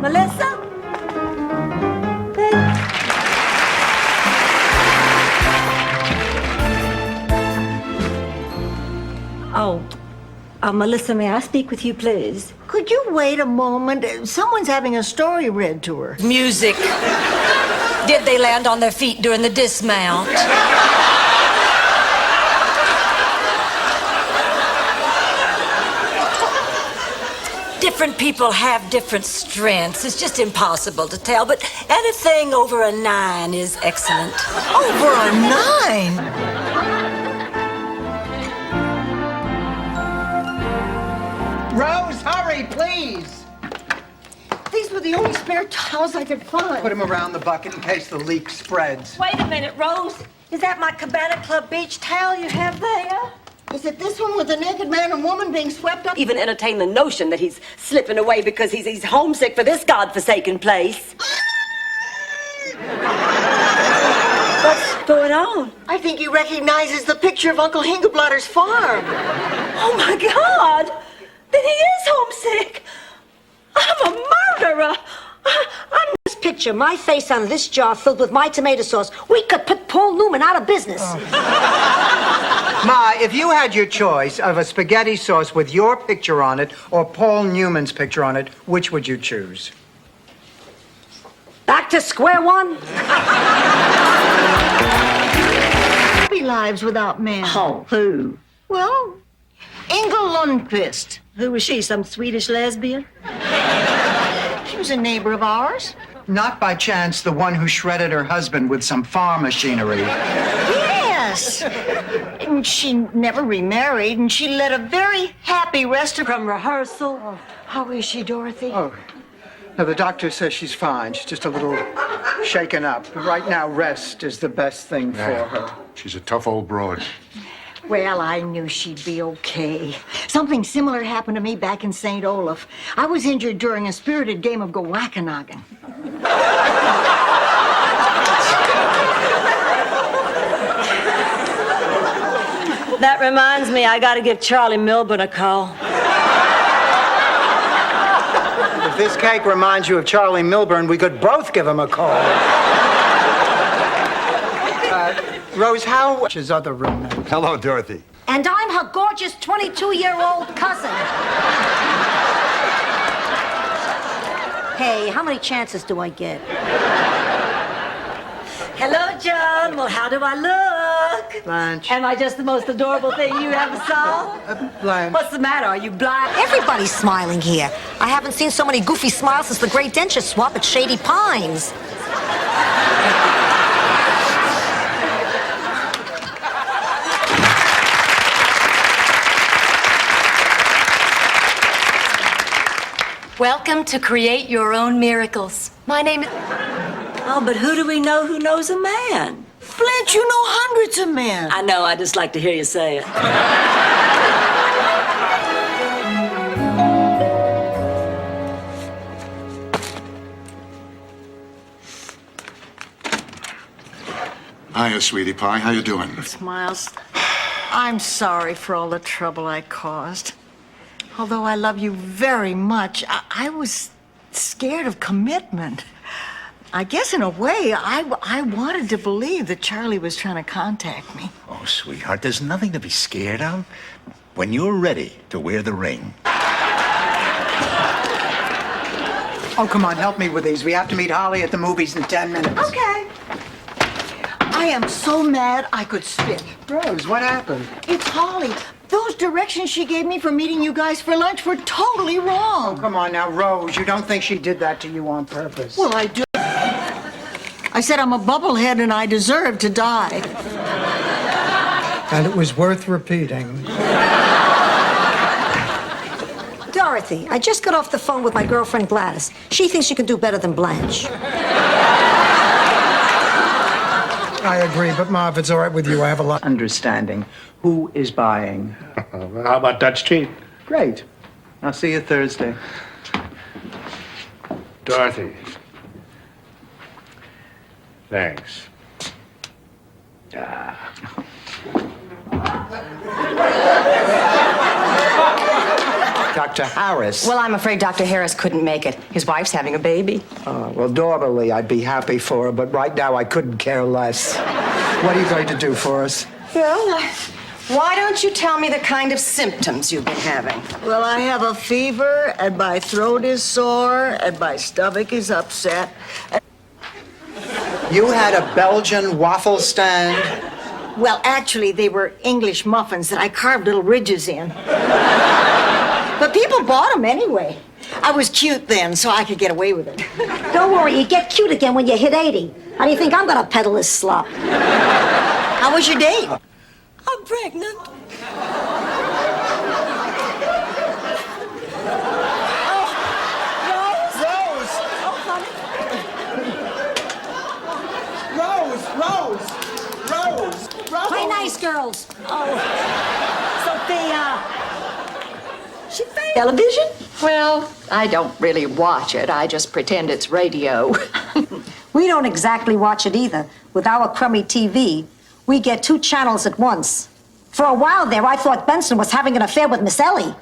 Melissa? Melissa, may I speak with you, please? Could you wait a moment? Someone's having a story read to her. Music. Did they land on their feet during the dismount? Different people have different strengths. It's just impossible to tell, but anything over a 9 is excellent. Over a 9? Rose, hurry, please. These were the only spare towels I could find. Put them around the bucket in case the leak spreads. Wait a minute, Rose. Is that my Cabana Club beach towel you have there? Is it this one with the naked man and woman being swept up? Even entertain the notion that he's slipping away because he's homesick for this godforsaken place. What's going on? I think he recognizes the picture of Uncle Hingelblatter's farm. Oh, my God! Then he is homesick! I'm a murderer! I'm this picture, my face on this jar filled with my tomato sauce. We could put Paul Newman out of business. Ma, if you had your choice of a spaghetti sauce with your picture on it or Paul Newman's picture on it, which would you choose? Back to square one? Happy lives without men. Oh, who? Well, Inga Lundqvist. Who was she, some Swedish lesbian? She was a neighbor of ours. Not by chance the one who shredded her husband with some farm machinery. Yes. And she never remarried, and she led a very happy rest of... From rehearsal. Oh, how is she, Dorothy? Oh, no, the doctor says she's fine. She's just a little shaken up. But right now, rest is the best thing for her. She's a tough old broad. Well, I knew she'd be okay. Something similar happened to me back in St. Olaf. I was injured during a spirited game of Go-Wackanoggin. That reminds me, I gotta give Charlie Milburn a call. If this cake reminds you of Charlie Milburn, we could both give him a call. Rose, how is his other roommate? Hello, Dorothy. And I'm her gorgeous 22-year-old cousin. Hey, how many chances do I get? Hello, John. Well, how do I look? Blanche. Am I just the most adorable thing you ever saw? Blanche. What's the matter? Are you blind? Everybody's smiling here. I haven't seen so many goofy smiles since the great denture swap at Shady Pines. Welcome to Create Your Own Miracles. My name is... Oh, but who do we know who knows a man? Blanche, you know hundreds of men. I know, I just like to hear you say it. I Hiya, sweetie pie. How you doing? Miles, I'm sorry for all the trouble I caused. Although I love you very much, I was scared of commitment. I guess in a way, I wanted to believe that Charlie was trying to contact me. Oh, sweetheart, there's nothing to be scared of. When you're ready to wear the ring. Oh, come on, help me with these. We have to meet Holly at the movies in 10 minutes. Okay. I am so mad I could spit. Rose, what happened? It's Holly. Those directions she gave me for meeting you guys for lunch were totally wrong. Oh, come on now, Rose. You don't think she did that to you on purpose? Well, I do. I said I'm a bubblehead and I deserve to die. And it was worth repeating. Dorothy, I just got off the phone with my girlfriend Gladys. She thinks you can do better than Blanche. I agree, but Ma, if it's all right with you, I have a lot understanding. Who is buying? How about Dutch treat? Great. I'll see you Thursday. Dorothy. Thanks. Dr. Harris. Well, I'm afraid Dr. Harris couldn't make it. His wife's having a baby. Well, normally I'd be happy for her, but right now I couldn't care less. What are you going to do for us? Well, why don't you tell me the kind of symptoms you've been having? Well, I have a fever, and my throat is sore, and my stomach is upset. You had a Belgian waffle stand? Well, actually, they were English muffins that I carved little ridges in. But people bought them anyway. I was cute then, so I could get away with it. Don't worry, you get cute again when you hit 80. How do you think I'm gonna peddle this slop? How was your date? I'm pregnant. Play nice, girls. Sophia. Television? Well, I don't really watch it. I just pretend it's radio. We don't exactly watch it either. With our crummy TV, we get 2 channels at once. For a while there, I thought Benson was having an affair with Miss Ellie.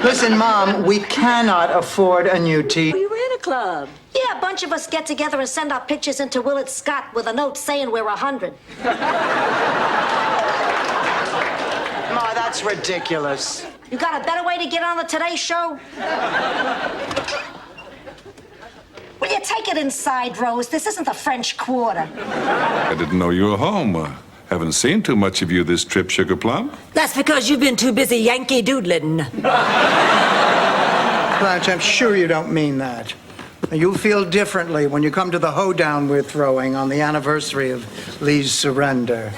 Listen, Mom, we cannot afford a new TV. We were in a club. Yeah, a bunch of us get together and send our pictures into Willard Scott with a note saying we're 100. Ma, that's ridiculous. You got a better way to get on the Today Show? Will you take it inside, Rose? This isn't the French Quarter. I didn't know you were home. Haven't seen too much of you this trip, Sugar Plum. That's because you've been too busy Yankee doodling. Blanche, I'm sure you don't mean that. You'll feel differently when you come to the hoedown we're throwing on the anniversary of Lee's surrender.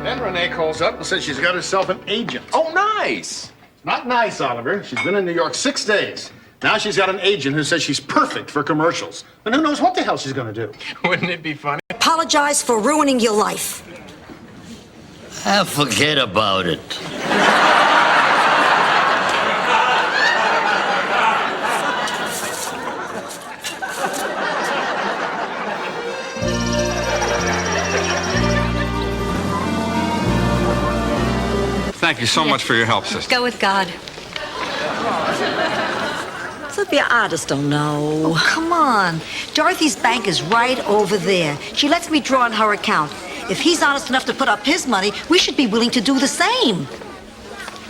Then Renee calls up and says she's got herself an agent. Oh, nice. Not nice, Oliver. She's been in New York 6 days. Now she's got an agent who says she's perfect for commercials. And who knows what the hell she's going to do. Wouldn't it be funny? Apologize for ruining your life. Forget about it. Thank you so much for your help, sister. Go with God. Sophia, I just don't know. Oh, come on. Dorothy's bank is right over there. She lets me draw on her account. If he's honest enough to put up his money, we should be willing to do the same.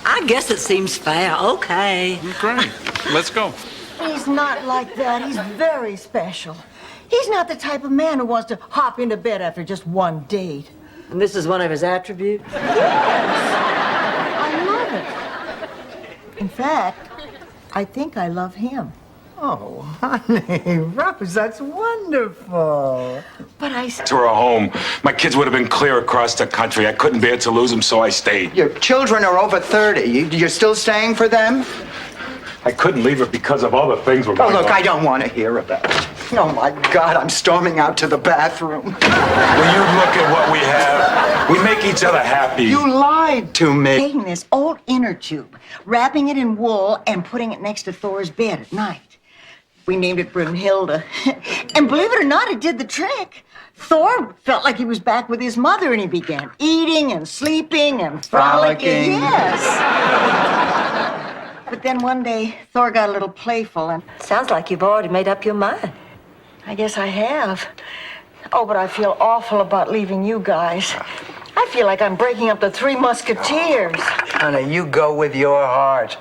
I guess it seems fair. Okay. Great. Let's go. He's not like that. He's very special. He's not the type of man who wants to hop into bed after just one date. And this is one of his attributes? I love it. In fact, I think I love him. Oh, honey, Rose, that's wonderful. But I... To her home. My kids would have been clear across the country. I couldn't bear to lose them, so I stayed. Your children are over 30. You're still staying for them? I couldn't leave her because of all the things we're Oh, going look, on. I don't want to hear about it. Oh, my God, I'm storming out to the bathroom. Will you look at what we have? We make each other happy. You lied to me. Taking this old inner tube, wrapping it in wool, and putting it next to Thor's bed at night. We named it Brunhilde. And believe it or not, it did the trick. Thor felt like he was back with his mother, and he began eating and sleeping and frolicking. Yes. But then one day, Thor got a little playful, and Sounds like you've already made up your mind. I guess I have. Oh, but I feel awful about leaving you guys. I feel like I'm breaking up the Three Musketeers. Honey, you go with your heart.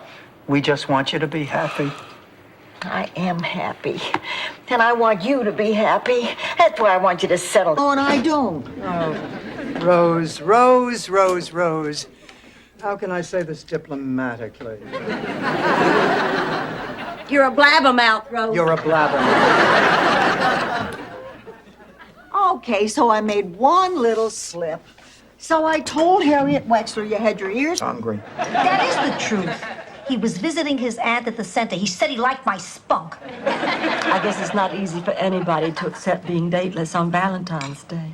We just want you to be happy. I am happy. And I want you to be happy. That's why I want you to settle. Oh, and I don't. Oh, Rose, Rose, Rose, Rose. How can I say this diplomatically? You're a blabbermouth, Rose. You're a blabbermouth. Okay, so I made one little slip. So I told Harriet Wexler you had your ears hungry. That is the truth. He was visiting his aunt at the center. He said he liked my spunk. I guess it's not easy for anybody to accept being dateless on Valentine's Day.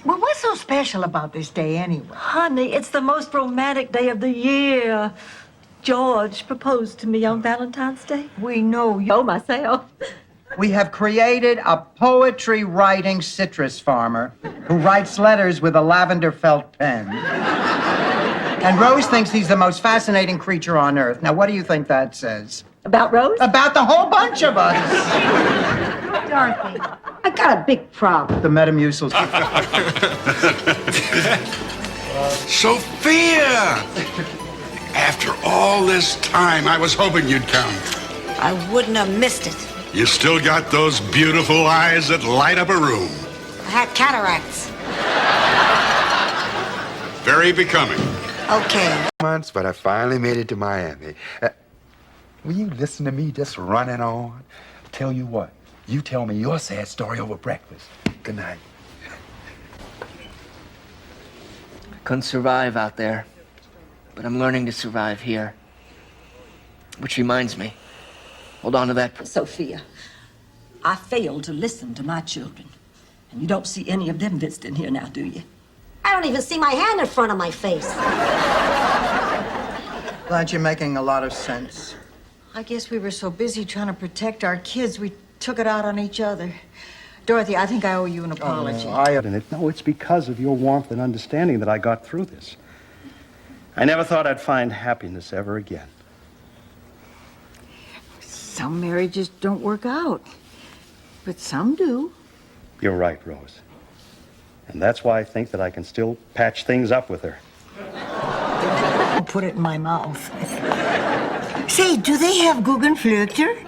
Well, what's so special about this day anyway? Honey, it's the most romantic day of the year. George proposed to me on Valentine's Day. We know you. Know myself. We have created a poetry-writing citrus farmer who writes letters with a lavender felt pen. And Rose thinks he's the most fascinating creature on earth. Now, what do you think that says? About Rose? About the whole bunch of us. Dorothy, I got a big problem. The Metamucil. Sophia! After all this time, I was hoping you'd come. I wouldn't have missed it. You still got those beautiful eyes that light up a room. I had cataracts. Very becoming. Okay. Months, but I finally made it to Miami. Will you listen to me just running on? Tell you what, you tell me your sad story over breakfast. Good night. I couldn't survive out there, but I'm learning to survive here. Which reminds me, hold on to that. Sophia, I failed to listen to my children. And you don't see any of them visiting here now, do you? I don't even see my hand in front of my face. Glad you're making a lot of sense. I guess we were so busy trying to protect our kids, we took it out on each other. Dorothy, I think I owe you an apology. No, it's because of your warmth and understanding that I got through this. I never thought I'd find happiness ever again. Some marriages don't work out, but some do. You're right, Rose. And that's why I think that I can still patch things up with her. Don't put it in my mouth. Say, do they have Guggenflöter?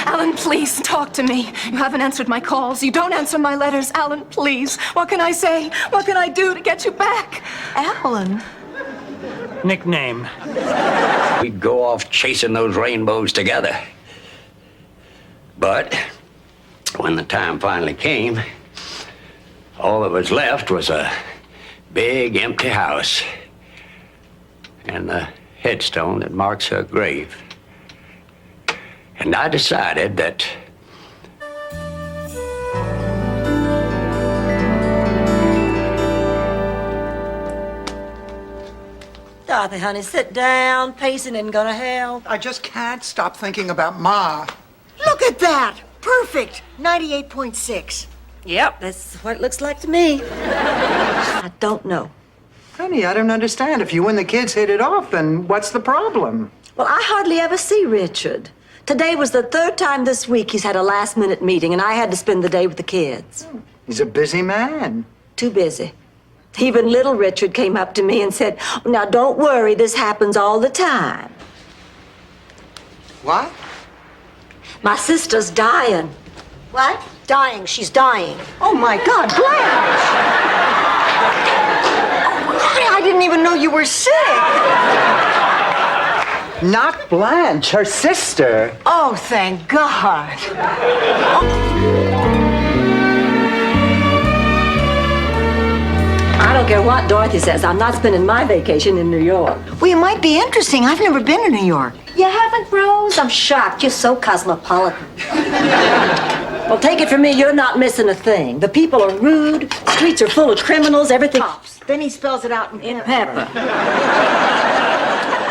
Alan, please talk to me. You haven't answered my calls. You don't answer my letters. Alan, please. What can I say? What can I do to get you back? Alan? Nickname. We'd go off chasing those rainbows together. But when the time finally came, all that was left was a big empty house and the headstone that marks her grave. And I decided that Dorothy, honey, sit down. Pacing isn't gonna help. I just can't stop thinking about Ma. Look at that! Perfect! 98.6. Yep, that's what it looks like to me. I don't know. Honey, I don't understand. If you and the kids hit it off, then what's the problem? Well, I hardly ever see Richard. Today was the third time this week he's had a last-minute meeting, and I had to spend the day with the kids. He's a busy man. Too busy. Even little Richard came up to me and said, "Now, don't worry, this happens all the time." What? My sister's dying. What? Dying. She's dying. Oh, my God, Blanche! I didn't even know you were sick. Not Blanche, her sister. Oh, thank God. I don't don't care what Dorothy says. I'm not spending my vacation in New York. Well, it might be interesting. I've never been to New York. You haven't, Rose? I'm shocked. You're so cosmopolitan. Well, take it from me, you're not missing a thing. The people are rude, streets are full of criminals, everything. Then he spells it out in pepper.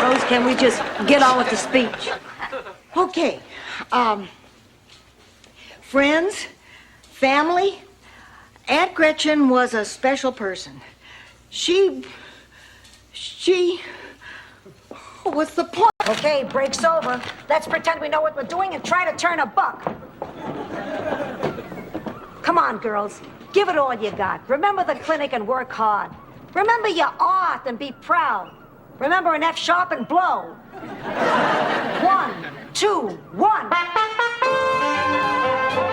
Rose, can we just get on with the speech? Okay. Friends, family, Aunt Gretchen was a special person. She... What's the point? Okay, break's over. Let's pretend we know what we're doing and try to turn a buck. Come on, girls. Give it all you got. Remember the clinic and work hard. Remember your art and be proud. Remember an F sharp and blow. 1, 2, 1.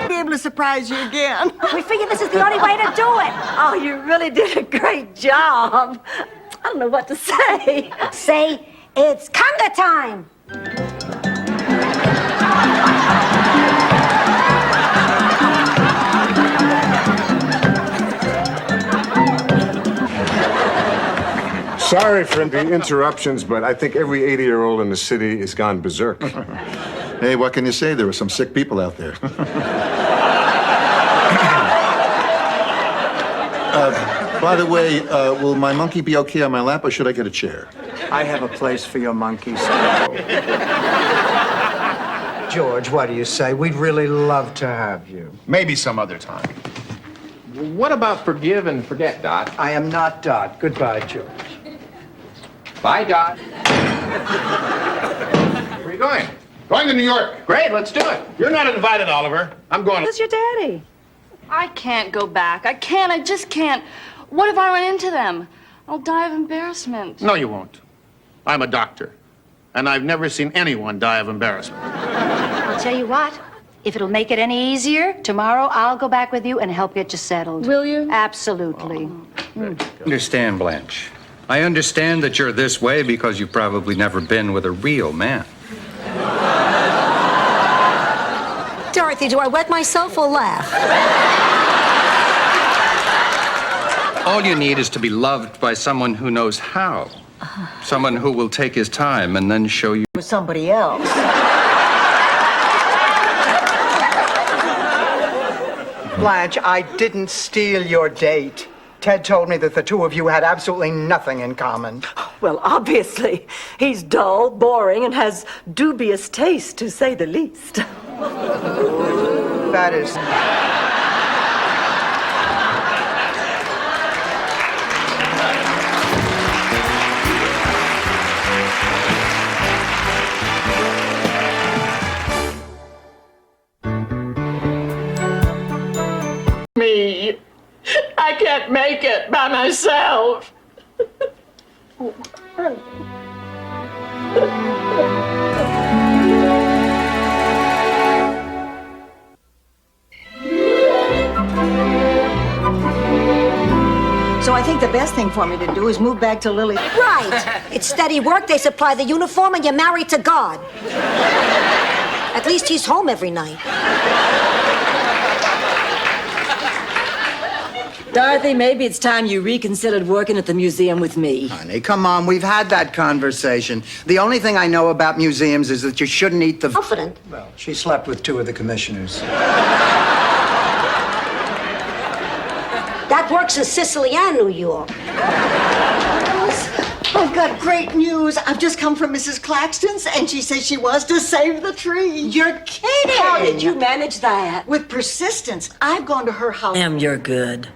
Be able to surprise you again. We figure this is the only way to do it. Oh, you really did a great job. I don't know what to say. Say, it's conga time. Sorry for the interruptions, but I think every 80-year-old in the city has gone berserk. Hey, what can you say? There were some sick people out there. By the way, will my monkey be okay on my lap, or should I get a chair? I have a place for your monkeys. George, what do you say? We'd really love to have you. Maybe some other time. What about forgive and forget, Dot? I am not Dot. Goodbye, George. Bye, Dot. Where are you going? Going to New York. Great, let's do it. You're not invited, Oliver. I'm going. Who's your daddy? I can't go back. I just can't. What if I run into them? I'll die of embarrassment. No, you won't. I'm a doctor, and I've never seen anyone die of embarrassment. I'll tell you what. If it'll make it any easier, tomorrow I'll go back with you and help get you settled. Will you? Absolutely. Understand, Blanche. I understand that you're this way because you've probably never been with a real man. Dorothy, do I wet myself or laugh? All you need is to be loved by someone who knows how. Someone who will take his time and then show you. With somebody else. Blanche, I didn't steal your date. Ted told me that the two of you had absolutely nothing in common. Well, obviously. He's dull, boring, and has dubious taste, to say the least. That is... Me. I can't make it by myself. So I think the best thing for me to do is move back to Lily. Right. It's steady work. They supply the uniform, and you're married to God. At least he's home every night. Dorothy, maybe it's time you reconsidered working at the museum with me. Honey, come on. We've had that conversation. The only thing I know about museums is that you shouldn't eat the... Confident. Well, she slept with two of the commissioners. That works in Sicily and New York. I've got great news. I've just come from Mrs. Claxton's, and she says she was to save the tree. You're kidding. How did you manage that? With persistence. I've gone to her house. You're good.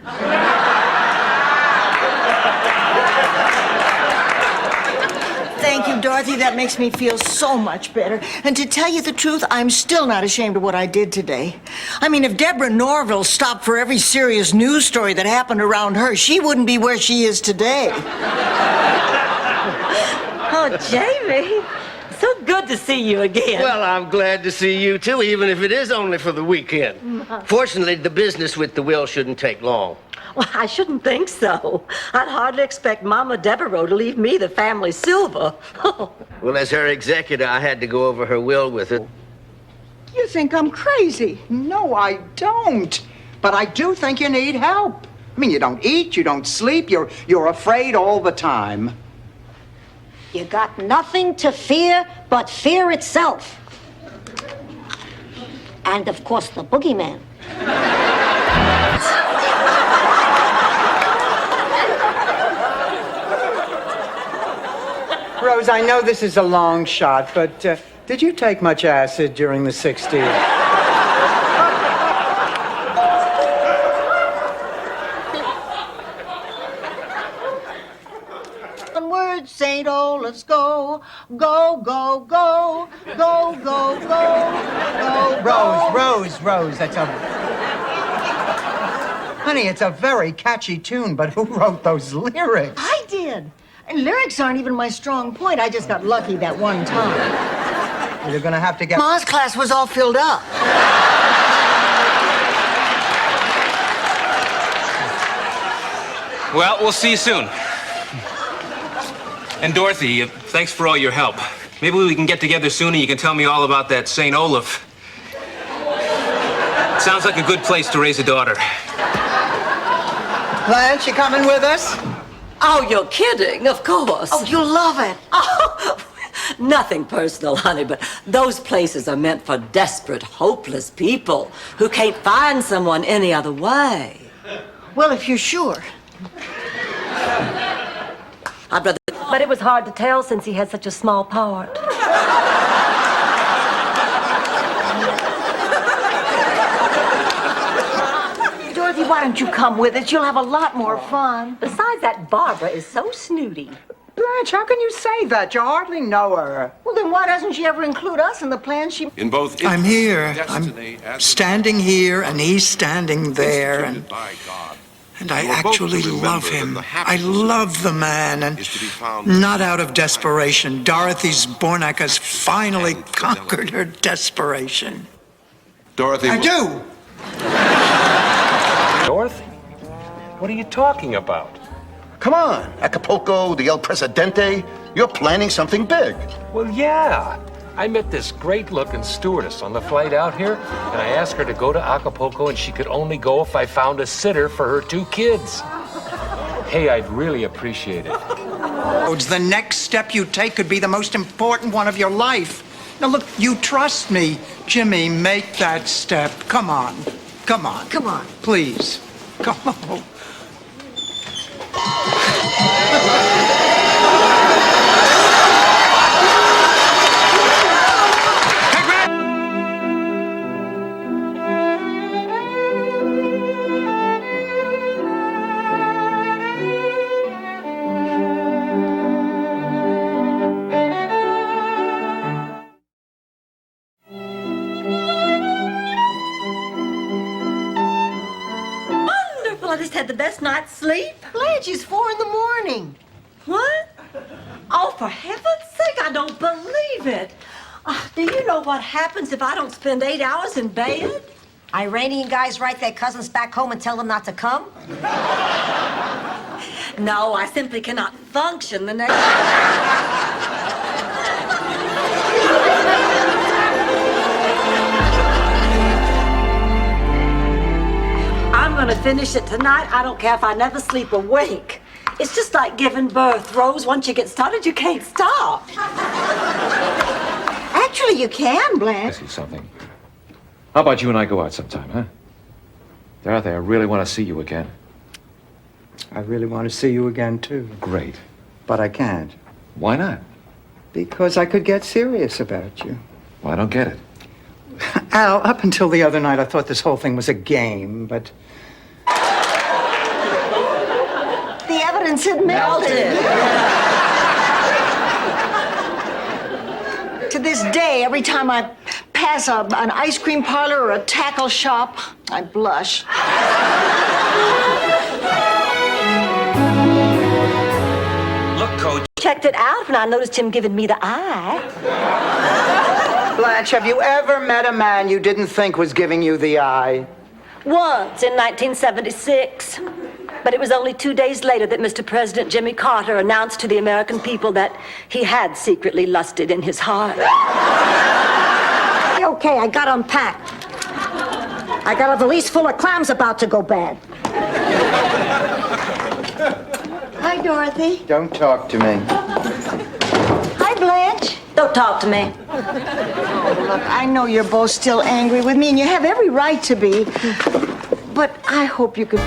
Thank you, Dorothy. That makes me feel so much better. And to tell you the truth, I'm still not ashamed of what I did today. I mean, if Deborah Norville stopped for every serious news story that happened around her, she wouldn't be where she is today. Oh, Jamie. So good to see you again. Well, I'm glad to see you, too, even if it is only for the weekend. Fortunately, the business with the will shouldn't take long. Well, I shouldn't think so. I'd hardly expect Mama Devereaux to leave me the family silver. Well, as her executor, I had to go over her will with her. You think I'm crazy? No, I don't. But I do think you need help. I mean, you don't eat, you don't sleep, you're afraid all the time. You got nothing to fear but fear itself. And, of course, the boogeyman. Rose, I know this is a long shot, but did you take much acid during the 60s? Onward, St. Olaf's go, go, go, go, go, go, go, go. Rose, that's a... Honey, it's a very catchy tune, but who wrote those lyrics? I did. And lyrics aren't even my strong point. I just got lucky that one time. You're gonna have to get... Ma's class was all filled up. Well, we'll see you soon. And Dorothy, thanks for all your help. Maybe we can get together soon and you can tell me all about that St. Olaf. Sounds like a good place to raise a daughter. Blanche, you coming with us? Oh, you're kidding, of course. Oh, you'll love it. Oh, nothing personal, honey, but those places are meant for desperate, hopeless people who can't find someone any other way. Well, if you're sure. I'd rather... But it was hard to tell since he had such a small part. Dorothy, why don't you come with us? You'll have a lot more fun. Besides, that Barbara is so snooty. Blanche, how can you say that? You hardly know her. Well, then why doesn't she ever include us in the plans she... In both I'm here. destiny I'm and standing here, and he's standing there, instituted by God. and I You are both actually to remember love that him. the I happiness love the man, and is to be found not out of desperation. Dorothy Zbornak has finally conquered her desperation. Dorothy. I do. Dorothy? What are you talking about? Come on, Acapulco, the El Presidente. You're planning something big. Well, yeah. I met this great-looking stewardess on the flight out here, and I asked her to go to Acapulco, and she could only go if I found a sitter for her 2 kids. Hey, I'd really appreciate it. The next step you take could be the most important one of your life. Now, look, you trust me. Jimmy, make that step. Come on. Come on. Come on. Please. Come on. Wonderful. I just had the best night's sleep. Blanche, it's 4 in the morning. What? Oh, for heaven's sake, I don't believe it. Do you know what happens if I don't spend 8 hours in bed? Iranian guys write their cousins back home and tell them not to come? No, I simply cannot function the next... I'm gonna finish it tonight. I don't care if I never sleep a wink. It's just like giving birth, Rose. Once you get started, you can't stop. Actually, you can, Blanche. I see something. How about you and I go out sometime, huh? Dorothy, I really want to see you again. I really want to see you again, too. Great. But I can't. Why not? Because I could get serious about you. Well, I don't get it. Al, up until the other night, I thought this whole thing was a game, but... The evidence had melted. To this day, every time I pass an ice cream parlor or a tackle shop, I blush. Look, Coach. Checked it out when I noticed him giving me the eye. Blanche, have you ever met a man you didn't think was giving you the eye? Once in 1976. But it was only 2 days later that Mr. President Jimmy Carter announced to the American people that he had secretly lusted in his heart. Okay, I got unpacked. I got a valise full of clams about to go bad. Dorothy. Don't talk to me. Hi, Blanche. Don't talk to me. Oh, look, I know you're both still angry with me, and you have every right to be. But I hope you could.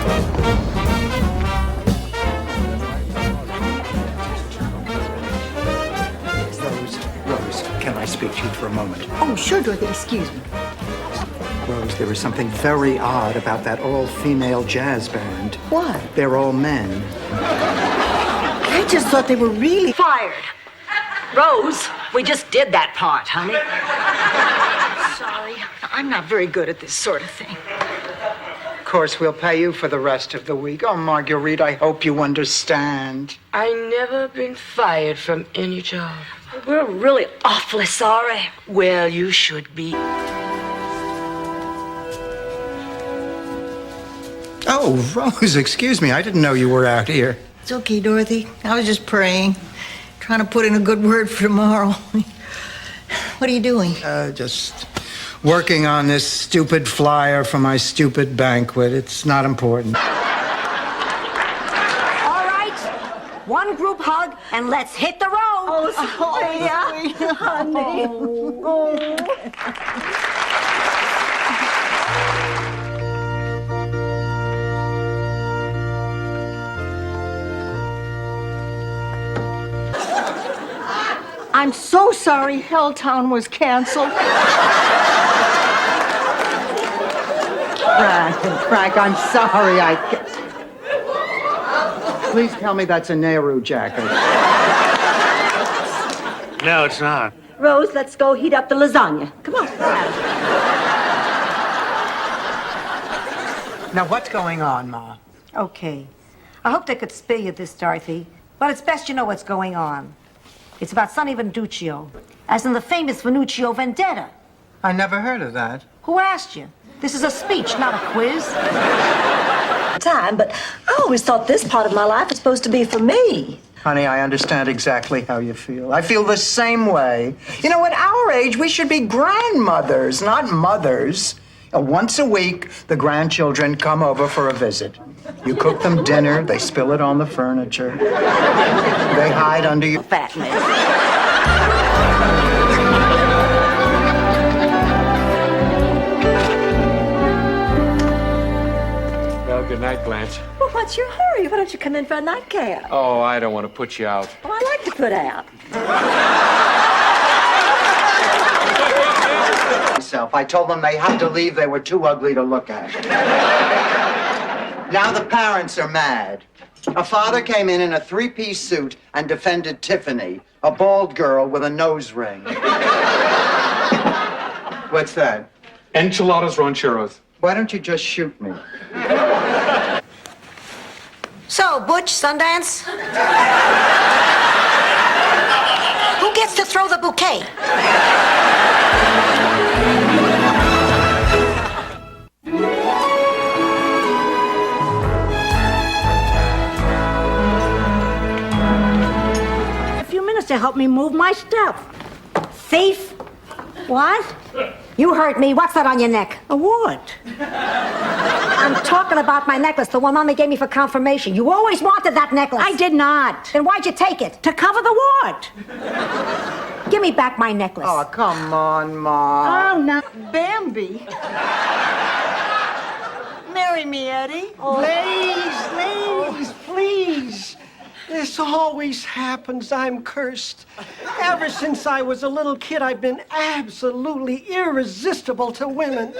Rose, can I speak to you for a moment? Oh, sure, Dorothy. Excuse me. Rose, there was something very odd about that all-female jazz band. What? They're all men. I just thought they were really Fired. Rose, we just did that part, honey. sorry. I'm not very good at this sort of thing. Of course, we'll pay you for the rest of the week. Oh, Marguerite, I hope you understand. I never been fired from any job. We're really awfully sorry. Well, you should be. Oh, Rose, excuse me. I didn't know you were out here. It's okay, Dorothy. I was just praying, trying to put in a good word for tomorrow. What are you doing? Just working on this stupid flyer for my stupid banquet. It's not important. All right, one group hug, and let's hit the road. Oh, yeah, honey. I'm so sorry Helltown was canceled. Frank, I'm sorry. Please tell me that's a Nehru jacket. No, it's not. Rose, let's go heat up the lasagna. Come on. Now, what's going on, Ma? Okay. I hoped I could spare you this, Dorothy, but it's best you know what's going on. It's about Sonny Venduccio, as in the famous Venuccio vendetta. I never heard of that. Who asked you? This is a speech, not a quiz. Time, but I always thought this part of my life was supposed to be for me. Honey, I understand exactly how you feel. I feel the same way. You know, at our age, we should be grandmothers, not mothers. Once a week, the grandchildren come over for a visit. You cook them dinner, they spill it on the furniture. They hide under your Fat man. Well, good night, Blanche. Well, what's your hurry? Why don't you come in for a nightcap? Oh, I don't want to put you out. Well, I like to put out. I told them they had to leave. They were too ugly to look at. Now the parents are mad. A father came in a three-piece suit and defended Tiffany, a bald girl with a nose ring. What's that? Enchiladas rancheros. Why don't you just shoot me? So, Butch, Sundance? Who gets to throw the bouquet? To help me move my stuff. Thief? What? You heard me. What's that on your neck? A what? I'm talking about my necklace, the one Mommy gave me for confirmation. You always wanted that necklace. I did not. Then why'd you take it? To cover the what? Give me back my necklace. Oh, come on, Ma. Oh, no. Bambi. Marry me, Eddie. Please, ladies, please. This always happens. I'm cursed. Ever since I was a little kid, I've been absolutely irresistible to women.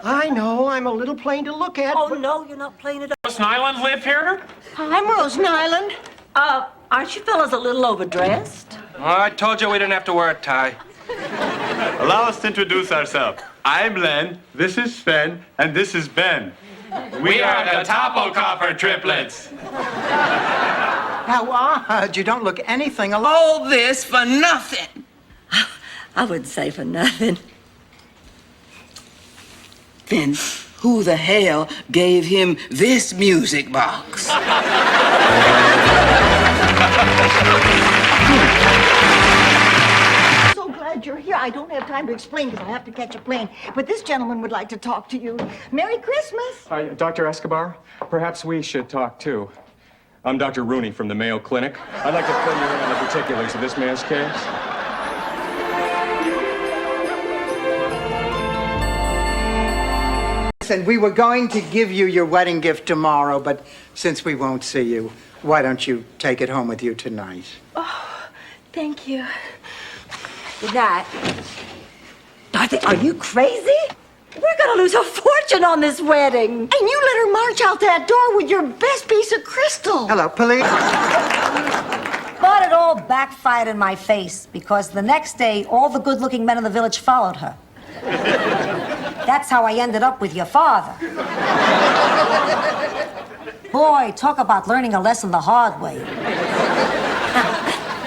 I know I'm a little plain to look at. Oh, no, you're not plain at all. Does Nyland live here? I'm Rose Nyland. Aren't you fellas a little overdressed? Oh, I told you we didn't have to wear a tie. Allow us to introduce ourselves. I'm Len, this is Sven, and this is Ben. We are the Topo-Copper triplets. How odd. You don't look anything alike. All this for nothing. I wouldn't say for nothing. Then who the hell gave him this music box? So glad you're here. I don't have time to explain because I have to catch a plane. But this gentleman would like to talk to you. Merry Christmas. Dr. Escobar, perhaps we should talk too. I'm Dr. Rooney from the Mayo Clinic. I'd like to fill you in on the particulars of this man's case. Listen, we were going to give you your wedding gift tomorrow, but since we won't see you, why don't you take it home with you tonight? Oh, thank you. Good night. Dorothy, are you crazy? We're gonna lose a fortune on this wedding. And you let her march out that door with your best piece of crystal. Hello, police. But it all backfired in my face because the next day, all the good-looking men in the village followed her. That's how I ended up with your father. Boy, talk about learning a lesson the hard way.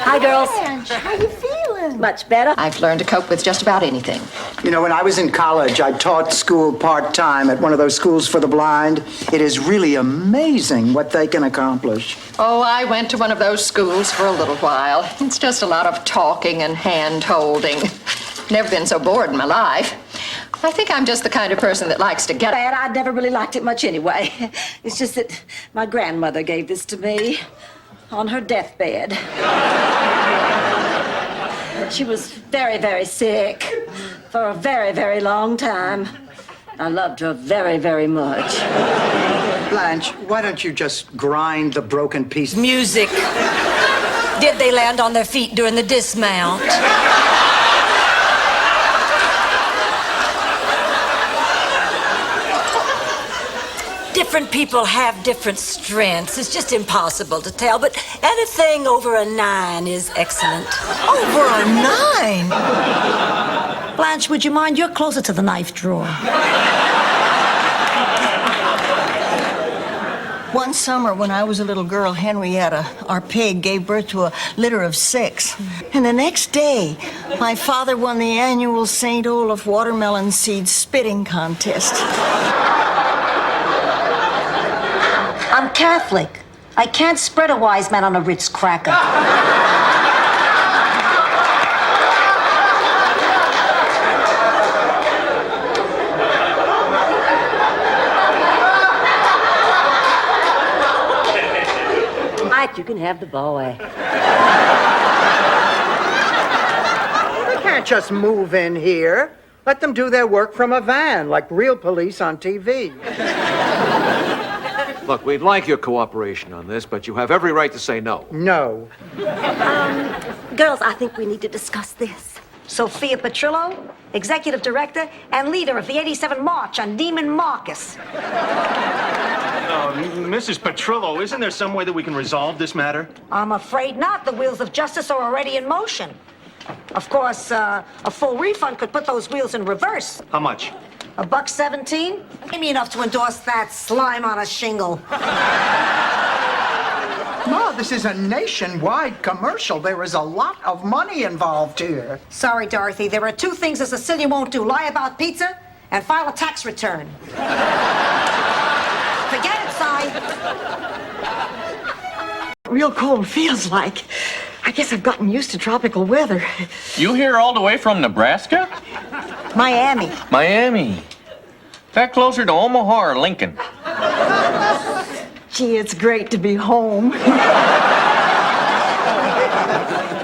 Hi, girls. How you feeling? Much better. I've learned to cope with just about anything. You know, when I was in college, I taught school part-time at one of those schools for the blind. It is really amazing what they can accomplish. Oh, I went to one of those schools for a little while. It's just a lot of talking and hand-holding. Never been so bored in my life. I think I'm just the kind of person that likes to get... I never really liked it much anyway. It's just that my grandmother gave this to me on her deathbed. She was very, very sick for a very, very long time. I loved her very, very much. Blanche, why don't you just grind the broken piece? Music. Did they land on their feet during the dismount? Different people have different strengths. It's just impossible to tell, but anything over a 9 is excellent. Over a 9? Blanche, would you mind? You're closer to the knife drawer. One summer when I was a little girl, Henrietta, our pig, gave birth to a litter of 6. And the next day, my father won the annual St. Olaf watermelon seed spitting contest. I'm Catholic. I can't spread a wise man on a Ritz cracker. Mike, you can have the boy. They can't just move in here. Let them do their work from a van, like real police on TV. Look, we'd like your cooperation on this, but you have every right to say no. No. Girls, I think we need to discuss this. Sophia Petrillo, executive director and leader of the 87 March on Neiman Marcus. Mrs. Petrillo, isn't there some way that we can resolve this matter? I'm afraid not. The wheels of justice are already in motion. Of course, a full refund could put those wheels in reverse. How much? $1.17? Pay me enough to endorse that slime on a shingle. Ma, this is a nationwide commercial. There is a lot of money involved here. Sorry, Dorothy. There are 2 things a Sicilian won't do: lie about pizza and file a tax return. Forget it, Si. Real cold feels like. I guess I've gotten used to tropical weather. You here all the way from Nebraska? Miami. Miami. That closer to Omaha or Lincoln? Gee, it's great to be home.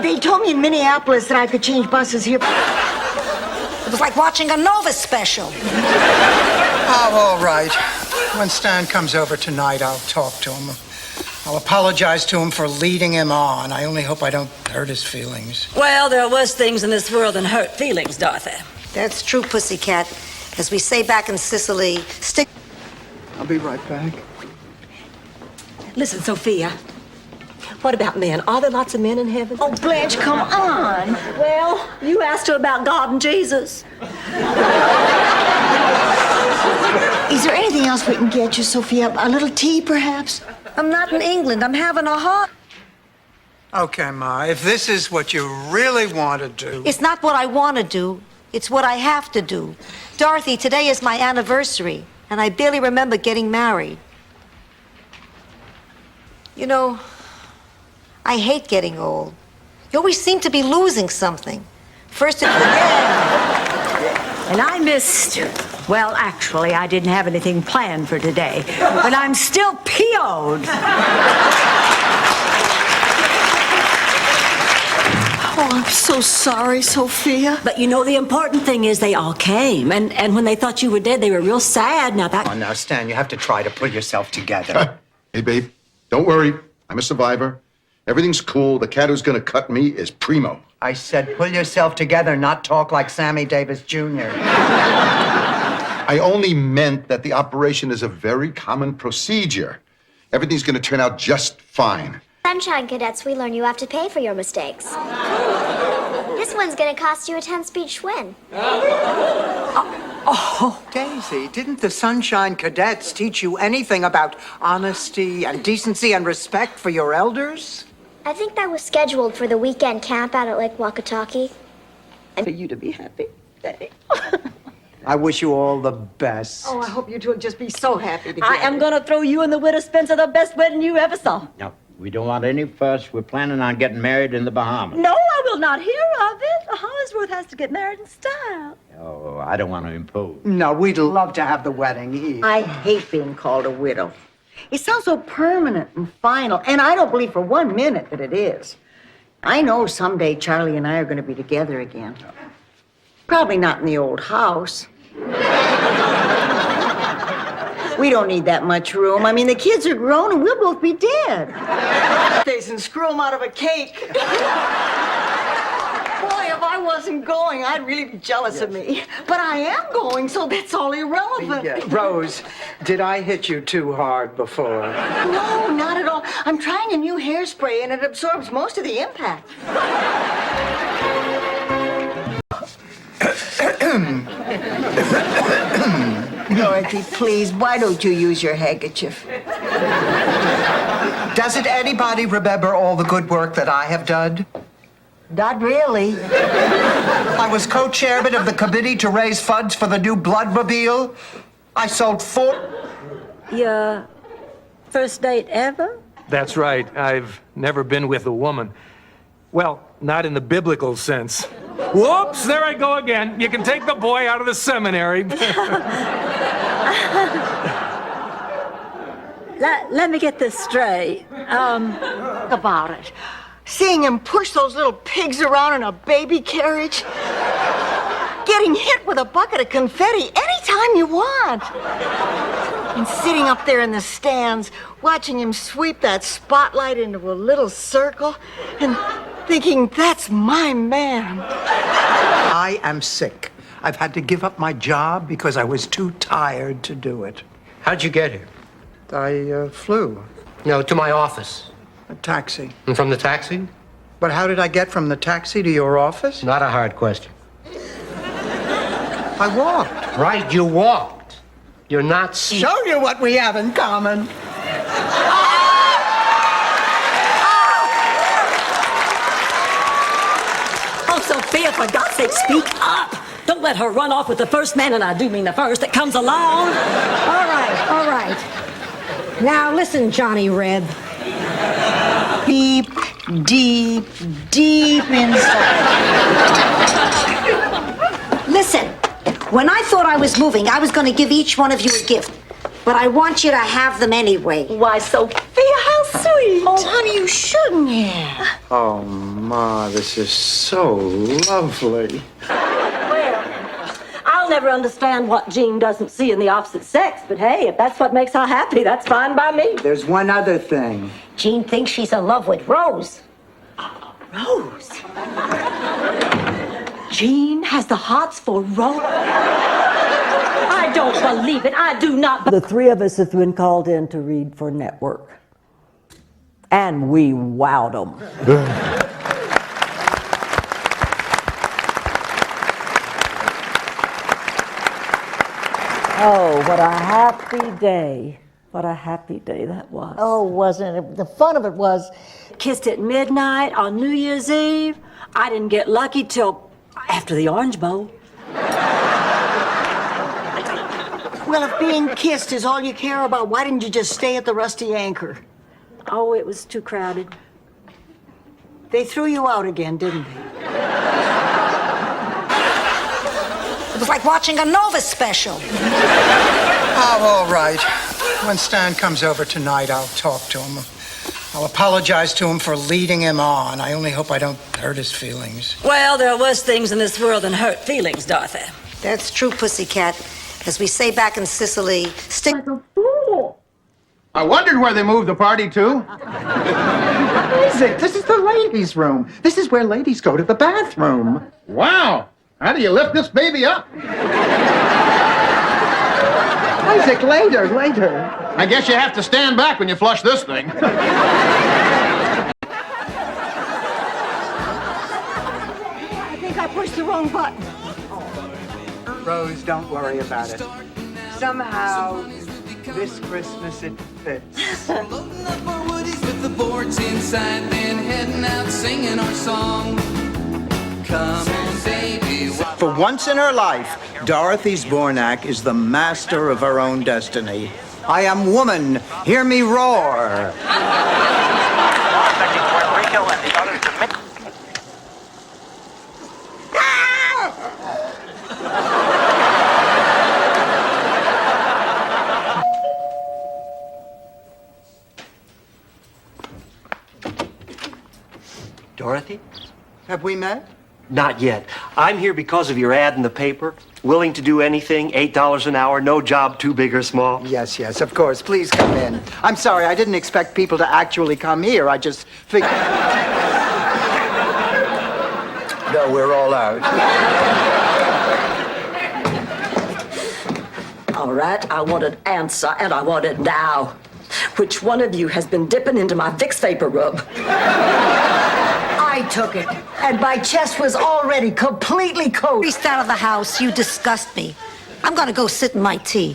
They told me in Minneapolis that I could change buses here. It was like watching a Nova special. Oh, all right. When Stan comes over tonight, I'll talk to him. I'll apologize to him for leading him on. I only hope I don't hurt his feelings. Well, there are worse things in this world than hurt feelings, Dorothy. That's true, pussycat. As we say back in Sicily, stick... I'll be right back. Listen, Sophia. What about men? Are there lots of men in heaven? Oh, Blanche, come on. Well, you asked her about God and Jesus. Is there anything else we can get you, Sophia? A little tea, perhaps? I'm not in England. I'm having a heart. Okay, Ma, if this is what you really want to do... It's not what I want to do. It's what I have to do. Dorothy, today is my anniversary, and I barely remember getting married. You know, I hate getting old. You always seem to be losing something. First, And I missed... Well, actually, I didn't have anything planned for today, but I'm still PO'd. Oh, I'm so sorry, Sophia. But you know, the important thing is they all came. And when they thought you were dead, they were real sad. Now that... Oh, now, Stan, you have to try to pull yourself together. Hey, babe, don't worry. I'm a survivor. Everything's cool. The cat who's gonna cut me is Primo. I said pull yourself together, not talk like Sammy Davis Jr. I only meant that the operation is a very common procedure. Everything's gonna turn out just fine. Sunshine Cadets, we learn you have to pay for your mistakes. This one's gonna cost you a 10-speed Schwinn. Oh, Daisy, didn't the Sunshine Cadets teach you anything about honesty and decency and respect for your elders? I think that was scheduled for the weekend camp out at Lake Wakataki. And for you to be happy. I wish you all the best. Oh, I hope you two will just be so happy together. I am going to throw you and the widow Spencer the best wedding you ever saw. No, we don't want any fuss. We're planning on getting married in the Bahamas. No, I will not hear of it. Hollingsworth has to get married in style. Oh, I don't want to impose. No, we'd love to have the wedding here. I hate being called a widow. It sounds so permanent and final, and I don't believe for 1 minute that it is. I know someday Charlie and I are going to be together again. Probably not in the old house. We don't need that much room. I mean, the kids are grown and we'll both be dead. And screw them out of a cake. Boy, if I wasn't going, I'd really be jealous of me. But I am going, so that's all irrelevant. Yeah. Rose, did I hit you too hard before? No, not at all. I'm trying a new hairspray and it absorbs most of the impact. Dorothy, please, why don't you use your handkerchief? Doesn't anybody remember all the good work that I have done? Not really. I was co-chairman of the committee to raise funds for the new Bloodmobile. I sold 4... Your first date ever? That's right. I've never been with a woman. Well, not in the biblical sense. Whoops, there I go again. You can take the boy out of the seminary. Let me get this straight. Think about it. Seeing him push those little pigs around in a baby carriage. Getting hit with a bucket of confetti anytime you want. And sitting up there in the stands, watching him sweep that spotlight into a little circle and thinking, that's my man. I am sick. I've had to give up my job because I was too tired to do it. How'd you get here? I flew. No, to my office. A taxi. And from the taxi? But how did I get from the taxi to your office? Not a hard question. I walked. Right, you walked. You're not... Show you what we have in common. Oh, Sophia, for God's sake, speak up. Don't let her run off with the first man, and I do mean the first, that comes along. All right. Now listen, Johnny Reb. Deep, deep, deep inside. Listen, when I thought I was moving, I was going to give each one of you a gift. But I want you to have them anyway. Why, Sophia, how sweet. Oh, honey, you shouldn't have. Oh, Ma, this is so lovely. Well, I'll never understand what Jean doesn't see in the opposite sex, but hey, if that's what makes her happy, that's fine by me. There's one other thing. Jean thinks she's in love with Rose. Rose? Jean has the hots for Rose? I don't believe it. I do not. The three of us have been called in to read for Network. And we wowed them. Oh, what a happy day. What a happy day that was. Oh, wasn't it? The fun of it was... Kissed at midnight on New Year's Eve. I didn't get lucky till after the Orange Bowl. Well, if being kissed is all you care about, why didn't you just stay at the Rusty Anchor? Oh, it was too crowded. They threw you out again, didn't they? It was like watching a Nova special. Oh, all right. When Stan comes over tonight, I'll talk to him. I'll apologize to him for leading him on. I only hope I don't hurt his feelings. Well, there are worse things in this world than hurt feelings, Dorothy. That's true, Pussycat. As we say back in Sicily, stick like a fool. I wondered where they moved the party to. What is it? This is the ladies' room. This is where ladies go to the bathroom. Wow. How do you lift this baby up? Isaac, later. I guess you have to stand back when you flush this thing. I think I pushed the wrong button. Rose, don't worry about it. Somehow, this Christmas it fits. With the boards inside, then heading out singing our song. Come on, baby. For once in her life, Dorothy Zbornak is the master of her own destiny. I am woman. Hear me roar. Dorothy? Have we met? Not yet. I'm here because of your ad in the paper. Willing to do anything, $8 an hour, no job too big or small. Yes, of course. Please come in. I'm sorry, I didn't expect people to actually come here. I just figured... No, we're all out. All right, I want an answer, and I want it now. Which one of you has been dipping into my Vicks Vapor Rub? I took it, and my chest was already completely coated. Beast out of the house. You disgust me. I'm gonna go sit in my tea.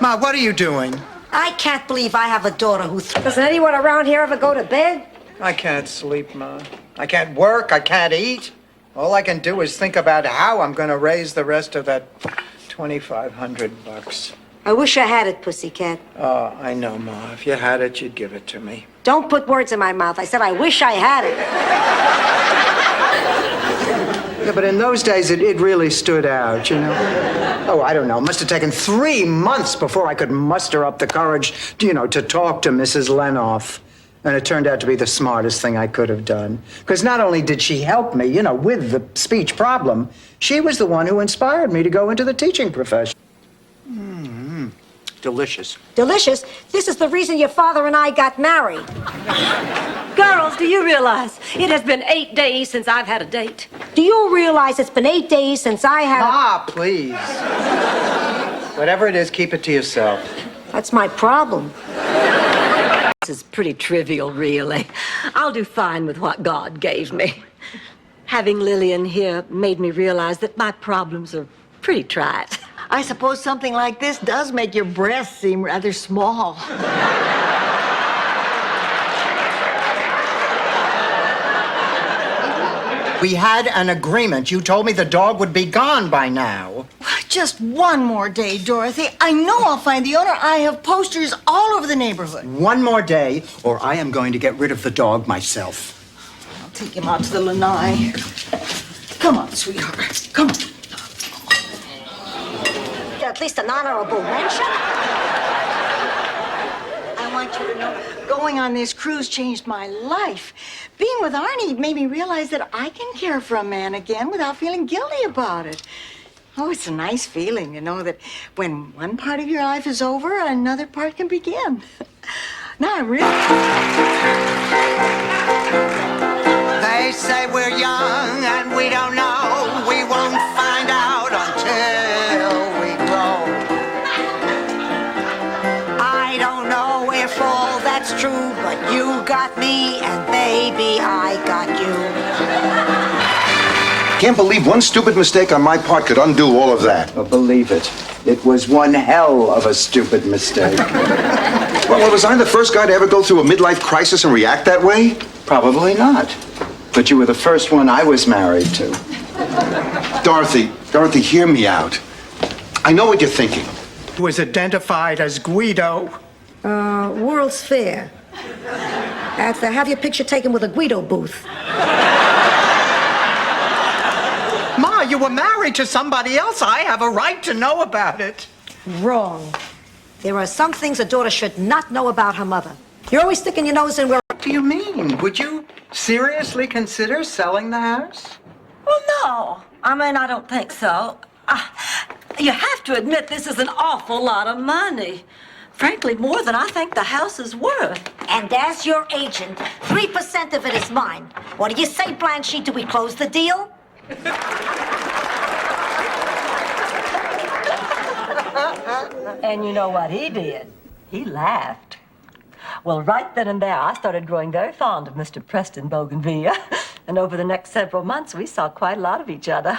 Ma, what are you doing? I can't believe I have a daughter who... Does anyone around here ever go to bed? I can't sleep, Ma. I can't work. I can't eat. All I can do is think about how I'm going to raise the rest of that $2,500. I wish I had it, Pussycat. Oh, I know, Ma. If you had it, you'd give it to me. Don't put words in my mouth. I said I wish I had it. Yeah, but in those days, it really stood out, you know? Oh, I don't know. It must have taken 3 months before I could muster up the courage, to talk to Mrs. Lenoff. And it turned out to be the smartest thing I could have done. Because not only did she help me, with the speech problem, she was the one who inspired me to go into the teaching profession. Delicious. Delicious? This is the reason your father and I got married. Girls, do you realize it has been 8 days since I've had a date? Do you realize it's been 8 days since I had... Ma, please. Whatever it is, keep it to yourself. That's my problem. This is pretty trivial, really. I'll do fine with what God gave me. Having Lillian here made me realize that my problems are pretty trite. I suppose something like this does make your breasts seem rather small. We had an agreement. You told me the dog would be gone by now. Just one more day, Dorothy. I know I'll find the owner. I have posters all over the neighborhood. One more day, or I am going to get rid of the dog myself. I'll take him out to the lanai. Come on, sweetheart. Come on. At least an honorable mention? I want you to know, going on this cruise changed my life. Being with Arnie made me realize that I can care for a man again without feeling guilty about it. Oh, it's a nice feeling, that when one part of your life is over, another part can begin. Now I'm really... They say we're young and we don't know. We won't find out until we grow. I don't know if all that's true, but you got me, and baby, I got you. Can't believe one stupid mistake on my part could undo all of that. Oh, believe it. It was one hell of a stupid mistake. Well, was I the first guy to ever go through a midlife crisis and react that way? Probably not. But you were the first one I was married to. Dorothy, hear me out. I know what you're thinking. Was identified as Guido. World's Fair. Have your picture taken with a Guido booth. you were married to somebody else, I have a right to know about it. Wrong. There are some things a daughter should not know about her mother. You're always sticking your nose in where... What do you mean? Would you seriously consider selling the house? Well, no. I mean, I don't think so. You have to admit this is an awful lot of money. Frankly, more than I think the house is worth. And as your agent, 3% of it is mine. What do you say, Blanche? Do we close the deal? And you know what he did? He laughed. Well, right then and there, I started growing very fond of Mr. Preston Bougainvillea. And over the next several months, we saw quite a lot of each other.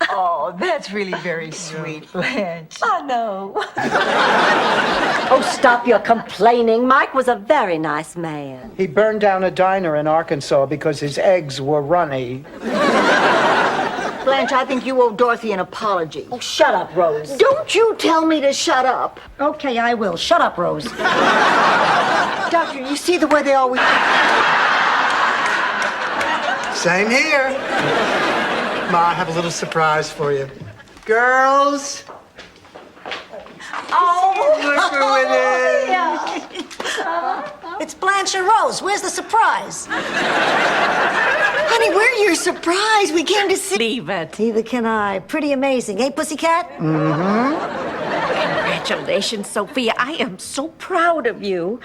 Oh, that's really very sweet, Blanche. I know. Oh, stop your complaining. Mike was a very nice man. He burned down a diner in Arkansas because his eggs were runny. Blanche, I think you owe Dorothy an apology. Oh, shut up, Rose. Don't you tell me to shut up. Okay, I will. Shut up, Rose. Doctor, you see the way they always... Same here. Ma, I have a little surprise for you. Girls. Oh, look who it is. It's Blanche and Rose. Where's the surprise? Honey, we're your surprise. We came to see... Leave it. Neither can I. Pretty amazing, eh, Pussycat? Mm-hmm. Congratulations, Sophia. I am so proud of you.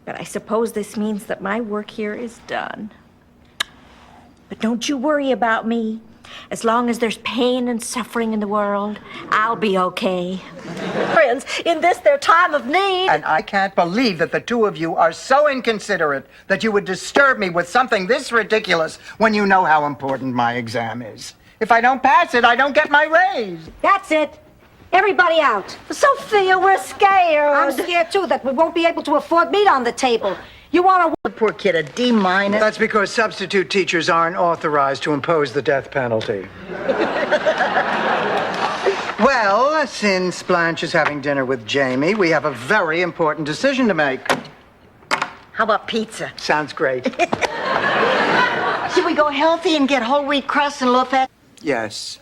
But I suppose this means that my work here is done. But don't you worry about me. As long as there's pain and suffering in the world, I'll be okay. Friends, in this their time of need. And I can't believe that the two of you are so inconsiderate that you would disturb me with something this ridiculous when you know how important my exam is. If I don't pass it, I don't get my raise. That's it. Everybody out. Sophia, we're scared. I'm scared, too, that we won't be able to afford meat on the table. You want The poor kid, a D-. That's because substitute teachers aren't authorized to impose the death penalty. Well, since Blanche is having dinner with Jamie, we have a very important decision to make. How about pizza? Sounds great. Should we go healthy and get whole wheat crust and low-fat? Yes.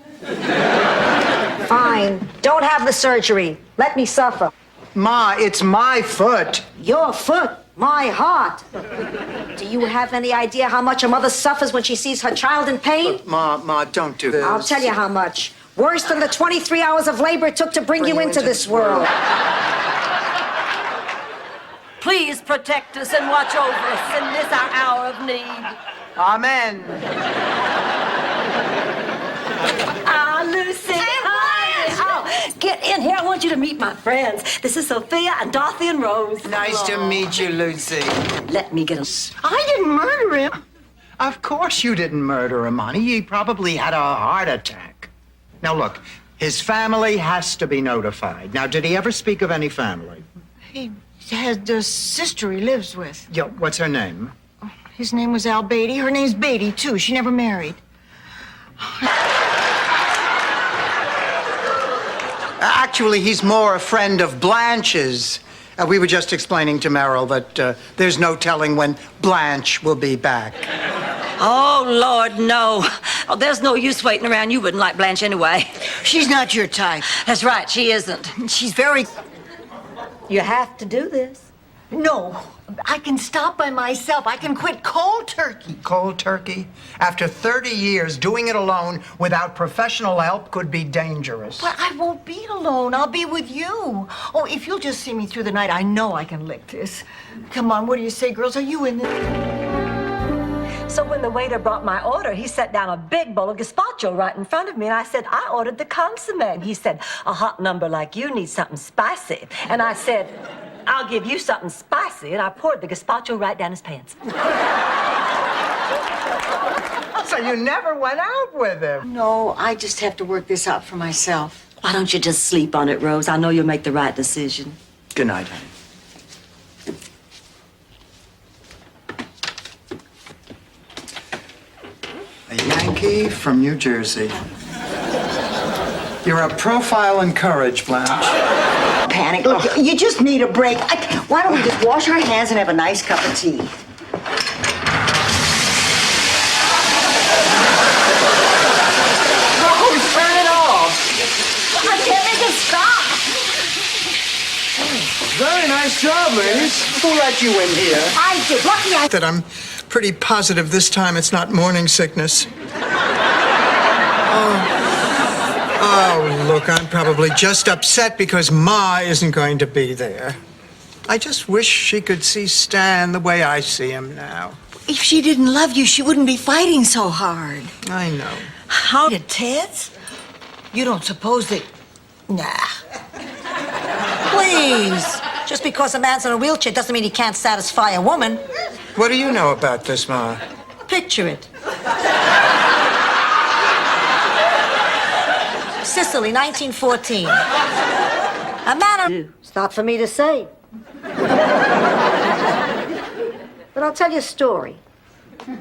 Fine. Don't have the surgery. Let me suffer. Ma, it's my foot. Your foot. My heart. Do you have any idea how much a mother suffers when she sees her child in pain? Ma, don't do this. I'll tell you how much. Worse than the 23 hours of labor it took to bring you into this world. Please protect us and watch over us in this our hour of need. Amen. Ah, Lucy. Oh, get in here. I want you to meet my friends. This is Sophia and Dorothy and Rose. Nice to meet you, Lucy. Let me get him. I didn't murder him. Of course you didn't murder him, honey. He probably had a heart attack. Now, look, his family has to be notified. Now, did he ever speak of any family? He has a sister he lives with. Yo, what's her name? His name was Al Beatty. Her name's Beatty, too. She never married. Actually, he's more a friend of Blanche's. We were just explaining to Merrill that there's no telling when Blanche will be back. Oh, Lord, no. Oh, there's no use waiting around. You wouldn't like Blanche anyway. She's not your type. That's right, she isn't. She's very... You have to do this. No, I can stop by myself. I can quit cold turkey. Cold turkey? After 30 years, doing it alone without professional help could be dangerous. But I won't be alone. I'll be with you. Oh, if you'll just see me through the night, I know I can lick this. Come on, what do you say, girls? Are you in this? So when the waiter brought my order, he set down a big bowl of gazpacho right in front of me, and I said, I ordered the consomme. And he said, a hot number like you needs something spicy. And I said, I'll give you something spicy, and I poured the gazpacho right down his pants. So you never went out with him? No, I just have to work this out for myself. Why don't you just sleep on it, Rose? I know you'll make the right decision. Good night, honey. A Yankee from New Jersey. You're a profile in courage, Blanche. Panic. Look, you just need a break. Why don't we just wash our hands and have a nice cup of tea? Nice job, ladies. Who let you in here? I did. Lucky I... That I'm pretty positive this time it's not morning sickness. Oh, look, I'm probably just upset because Ma isn't going to be there. I just wish she could see Stan the way I see him now. If she didn't love you, she wouldn't be fighting so hard. I know. How did Ted's? You don't suppose that... Nah. Please. Just because a man's in a wheelchair doesn't mean he can't satisfy a woman. What do you know about this, Ma? Picture it. Sicily, 1914. A man... It's not for me to say. But I'll tell you a story.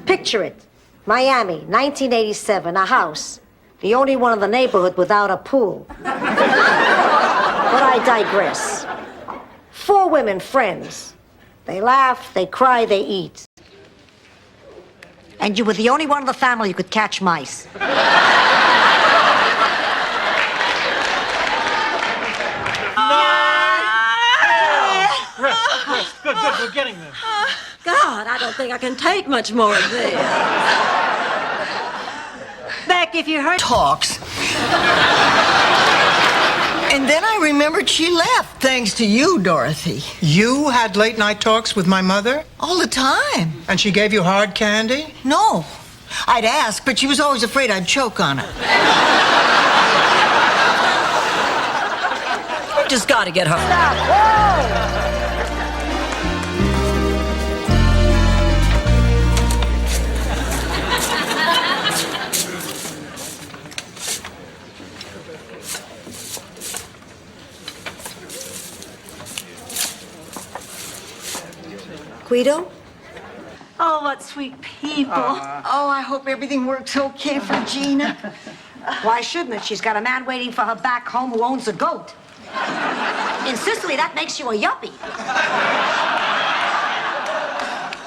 Picture it. Miami, 1987, a house. The only one in the neighborhood without a pool. But I digress. 4 women, friends. They laugh, they cry, they eat. And you were the only one in the family who could catch mice. Good, we're getting them. God, I don't think I can take much more of this. Beck, if you heard... Talks. And then I remembered she left, thanks to you, Dorothy. You had late night talks with my mother? All the time. And she gave you hard candy? No. I'd ask, but she was always afraid I'd choke on it. I just gotta get home. Stop. Whoa! Guido? Oh, what sweet people. Oh, I hope everything works okay for Gina. Why shouldn't it? She's got a man waiting for her back home who owns a goat. In Sicily, that makes you a yuppie.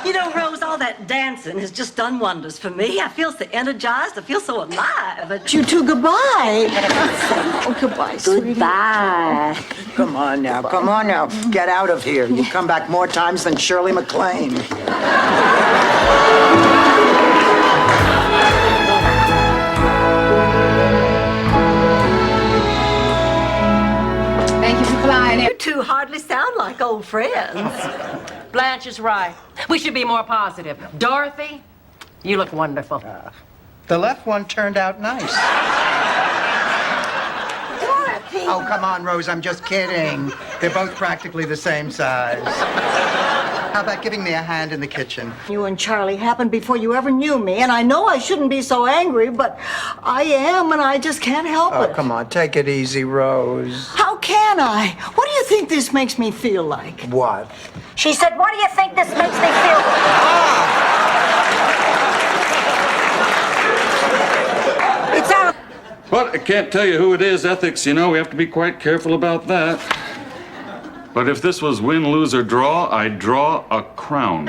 You know, Rose, all that dancing has just done wonders for me. I feel so energized. I feel so alive. You two, goodbye. Oh, goodbye, sweetie. Goodbye. Come on now. Get out of here. You come back more times than Shirley MacLaine. Thank you for flying in. You two hardly sound like old friends. Blanche is right. We should be more positive. Dorothy, you look wonderful. The left one turned out nice. Dorothy! Oh, come on, Rose. I'm just kidding. They're both practically the same size. How about giving me a hand in the kitchen? You and Charlie happened before you ever knew me, and I know I shouldn't be so angry, but I am, and I just can't help it. Oh, come on, take it easy, Rose. How can I? What do you think this makes me feel like? What? She said, what do you think this makes me feel? It's out. But I can't tell you who it is. Ethics, you know, we have to be quite careful about that. But if this was win, lose, or draw, I'd draw a crown.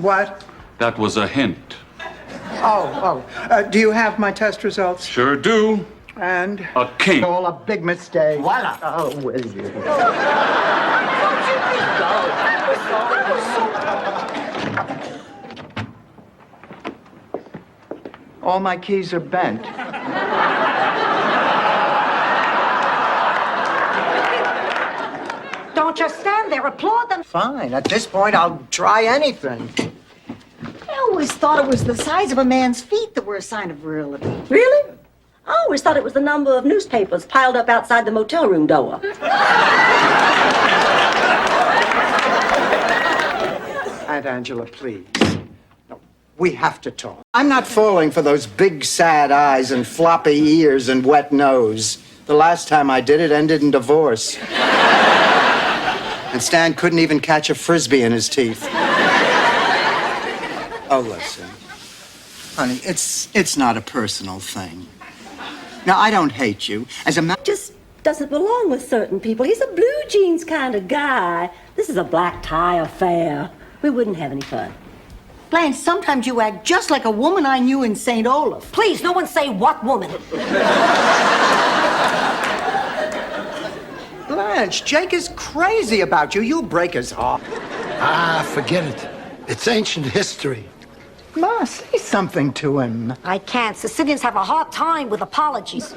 What? That was a hint. Do you have my test results? Sure do. And? A king. All a big mistake. Voila. Oh, will you? All my keys are bent. Don't just stand there. Applaud them. Fine. At this point, I'll try anything. I always thought it was the size of a man's feet that were a sign of virility. Really? I always thought it was the number of newspapers piled up outside the motel room door. Aunt Angela, please. No, we have to talk. I'm not falling for those big, sad eyes and floppy ears and wet nose. The last time I did it ended in divorce. And Stan couldn't even catch a Frisbee in his teeth. Oh, listen. Honey, it's not a personal thing. Now, I don't hate you. As a matter... Just doesn't belong with certain people. He's a blue jeans kind of guy. This is a black tie affair. We wouldn't have any fun. Blanche, sometimes you act just like a woman I knew in St. Olaf. Please, no one say what woman. Blanche, Jake is crazy about you. You'll break his heart. Ah, forget it. It's ancient history. Ma, say something to him. I can't. Sicilians have a hard time with apologies.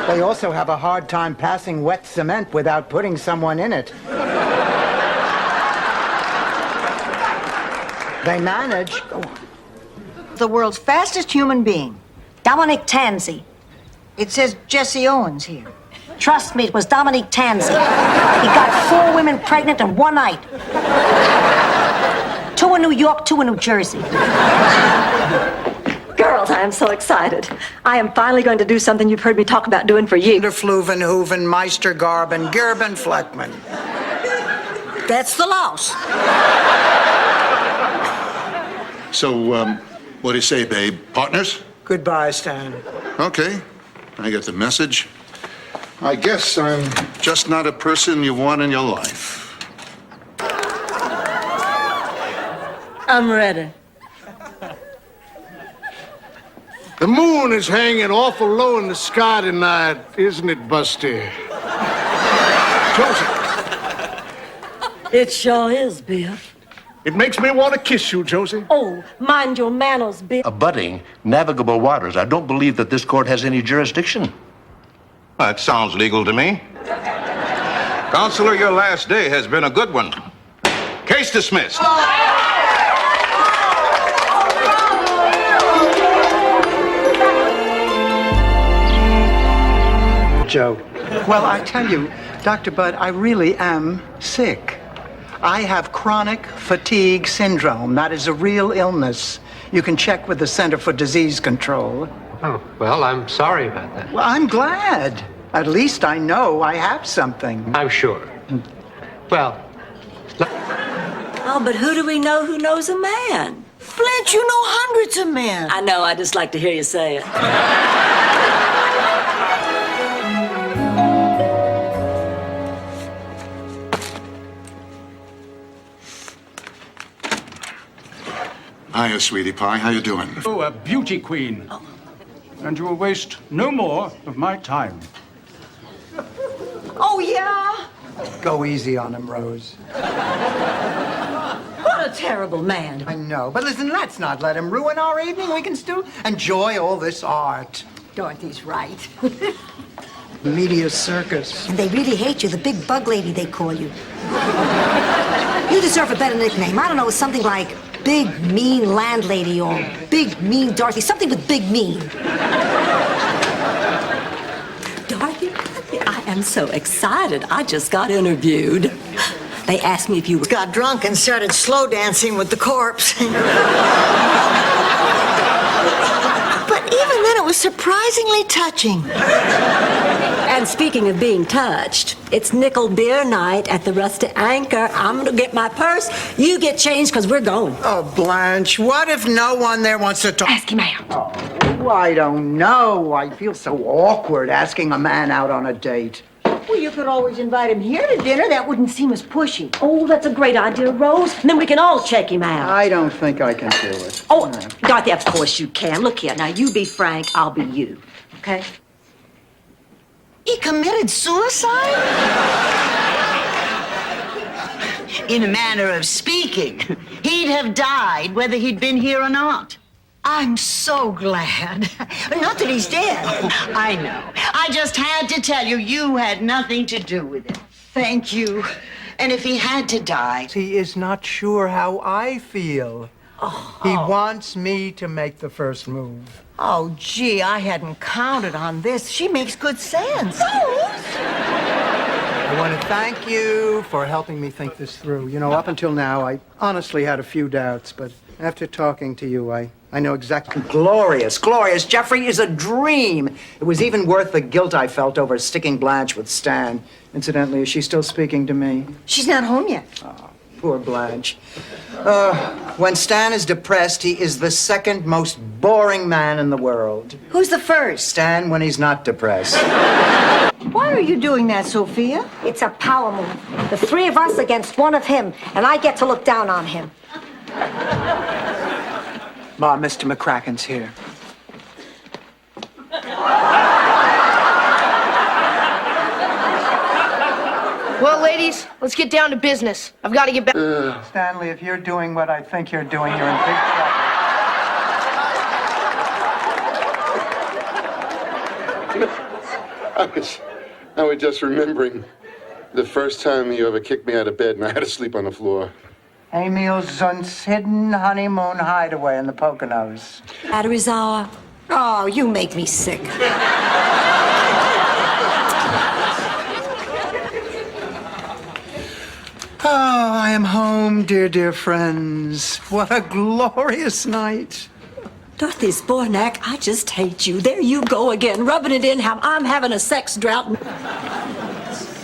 They also have a hard time passing wet cement without putting someone in it. They manage. The world's fastest human being. Dominic Tanzi. It says Jesse Owens here. Trust me, it was Dominic Tanzi. He got 4 women pregnant in one night. 2 in New York, 2 in New Jersey. Girls, I am so excited. I am finally going to do something you've heard me talk about doing for years. Fluven, Hooven, Meister, Garben, Gerben, Fleckman. That's the loss. So, what do you say, babe? Partners? Goodbye, Stan. Okay, I get the message. I guess I'm just not a person you want in your life. I'm ready. The moon is hanging awful low in the sky tonight, isn't it, Busty? Josie, It sure is, Biff. it makes me want to kiss you, Josie. Oh, mind your manners, Biff. Abutting navigable waters. I don't believe that this court has any jurisdiction. That sounds legal to me. Counselor, your last day has been a good one. Case dismissed. Joe. Well, I tell you, Dr. Bud, I really am sick. I have chronic fatigue syndrome. That is a real illness. You can check with the Center for Disease Control. Oh, well, I'm sorry about that. Well, I'm glad. At least I know I have something. I'm sure. Well, Oh, but who do we know who knows a man? Blanche, you know hundreds of men. I know, I just like to hear you say it. Hiya, sweetie pie. How you doing? Oh, a beauty queen. And you will waste no more of my time. Oh, yeah? Go easy on him, Rose. What a terrible man. I know, but listen, let's not let him ruin our evening. We can still enjoy all this art. Dorothy's right. Media circus. And they really hate you, the big bug lady they call you. You deserve a better nickname. I don't know, something like Big Mean Landlady or Big Mean Dorothy, something with big mean. Dorothy, I am so excited. I just got interviewed. They asked me if you were... Got drunk and started slow dancing with the corpse. But even then, it was surprisingly touching. And speaking of being touched, it's nickel beer night at the Rusty Anchor. I'm gonna get my purse. You get changed because we're going. Oh, Blanche, what if no one there wants to talk? Ask him out. Oh, I don't know. I feel so awkward asking a man out on a date. Well, you could always invite him here to dinner. That wouldn't seem as pushy. Oh, that's a great idea, Rose. And then we can all check him out. I don't think I can do it. Oh, Dorothy, of course you can. Look here. Now, you be Frank, I'll be you. Okay? He committed suicide? In a manner of speaking, he'd have died whether he'd been here or not. I'm so glad. Not that he's dead. I know. I just had to tell you, you had nothing to do with it. Thank you. And if he had to die... He is not sure how I feel. He wants me to make the first move. Oh, gee, I hadn't counted on this. She makes good sense. I want to thank you for helping me think this through. You know, up until now, I honestly had a few doubts, but after talking to you, I know exactly. Glorious, glorious. Jeffrey is a dream. It was even worth the guilt I felt over sticking Blanche with Stan. Incidentally, is she still speaking to me? She's not home yet. Oh, poor Blanche. When Stan is depressed, he is the second most boring man in the world. Who's the first? Stan when he's not depressed. Why are you doing that, Sophia? It's a power move. The 3 of us against 1 of him, and I get to look down on him. Ma, Mr. McCracken's here. ladies, let's get down to business. I've got to get back. Stanley, if you're doing what I think you're doing, you're in big trouble. I was just remembering the first time you ever kicked me out of bed and I had to sleep on the floor. Emil Zundt's hidden honeymoon hideaway in the Poconos. Battery's hour. Oh, you make me sick. Oh, I am home, dear friends. What a glorious night. Dorothy Spornak, I just hate you. There you go again, rubbing it in how I'm having a sex drought.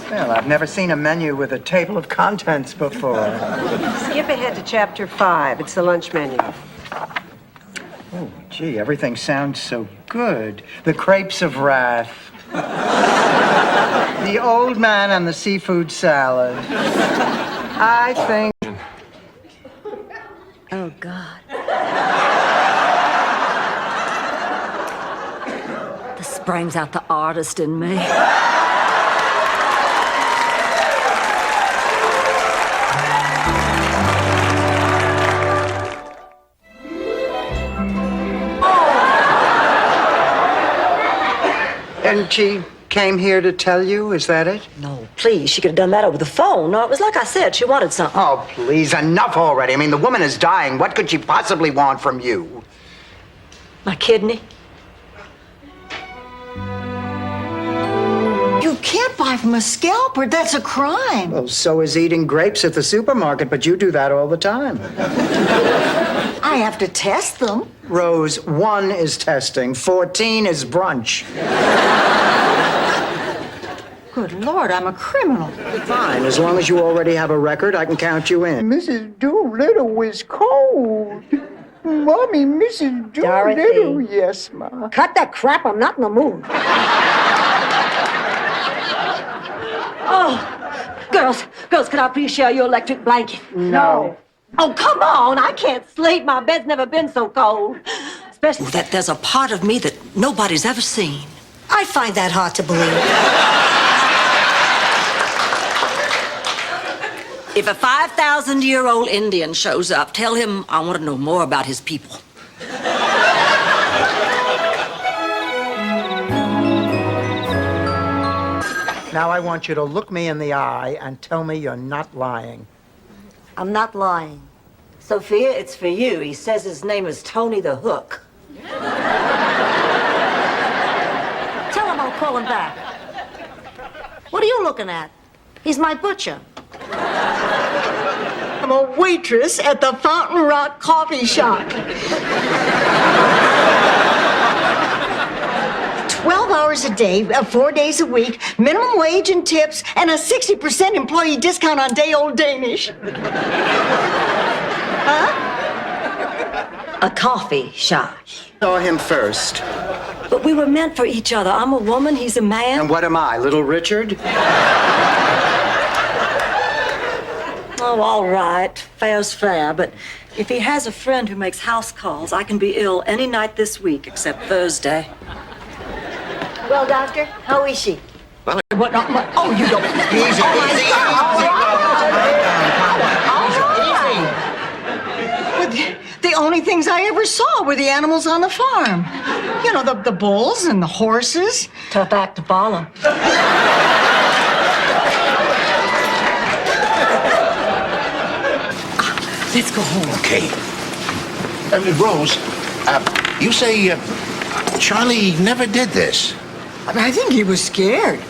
Well, I've never seen a menu with a table of contents before. Skip ahead to chapter 5. It's the lunch menu. Oh, gee, everything sounds so good. The crepes of wrath. The old man and the seafood salad. I think... Oh, God. This brings out the artist in me. And she came here to tell you, is that it? No, please, she could have done that over the phone. No, it was like I said, she wanted something. Oh, please, enough already. I mean, the woman is dying. What could she possibly want from you? My kidney. You can't buy from a scalper. That's a crime. Well, so is eating grapes at the supermarket, but you do that all the time. I have to test them. Rose, 1 is testing, 14 is brunch. Good Lord, I'm a criminal. Fine, as long as you already have a record, I can count you in. Mrs. Doolittle is cold. Mommy, Mrs. Doolittle. Dorothy. Yes, Ma. Cut that crap. I'm not in the mood. Oh, girls, could I please share your electric blanket? No. Oh, come on. I can't sleep. My bed's never been so cold. Especially that there's a part of me that nobody's ever seen. I find that hard to believe. If a 5,000-year-old Indian shows up, tell him I want to know more about his people. Now I want you to look me in the eye and tell me you're not lying. I'm not lying. Sophia, it's for you. He says his name is Tony the Hook. Tell him I'll call him back. What are you looking at? He's my butcher. I'm a waitress at the Fountain Rock Coffee Shop. 12 hours a day, 4 days a week, minimum wage and tips, and a 60% employee discount on day-old Danish. A coffee shop. Saw him first. But we were meant for each other. I'm a woman, he's a man. And what am I, Little Richard? Oh, all right. Fair's fair. But if he has a friend who makes house calls, I can be ill any night this week except Thursday. Well, doctor, how is she? What? Oh, you don't. Easy, The only things I ever saw were the animals on the farm. You know, the bulls and the horses. Tough act to follow. Let's go home. Okay. Rose, you say Charlie never did this? I think he was scared.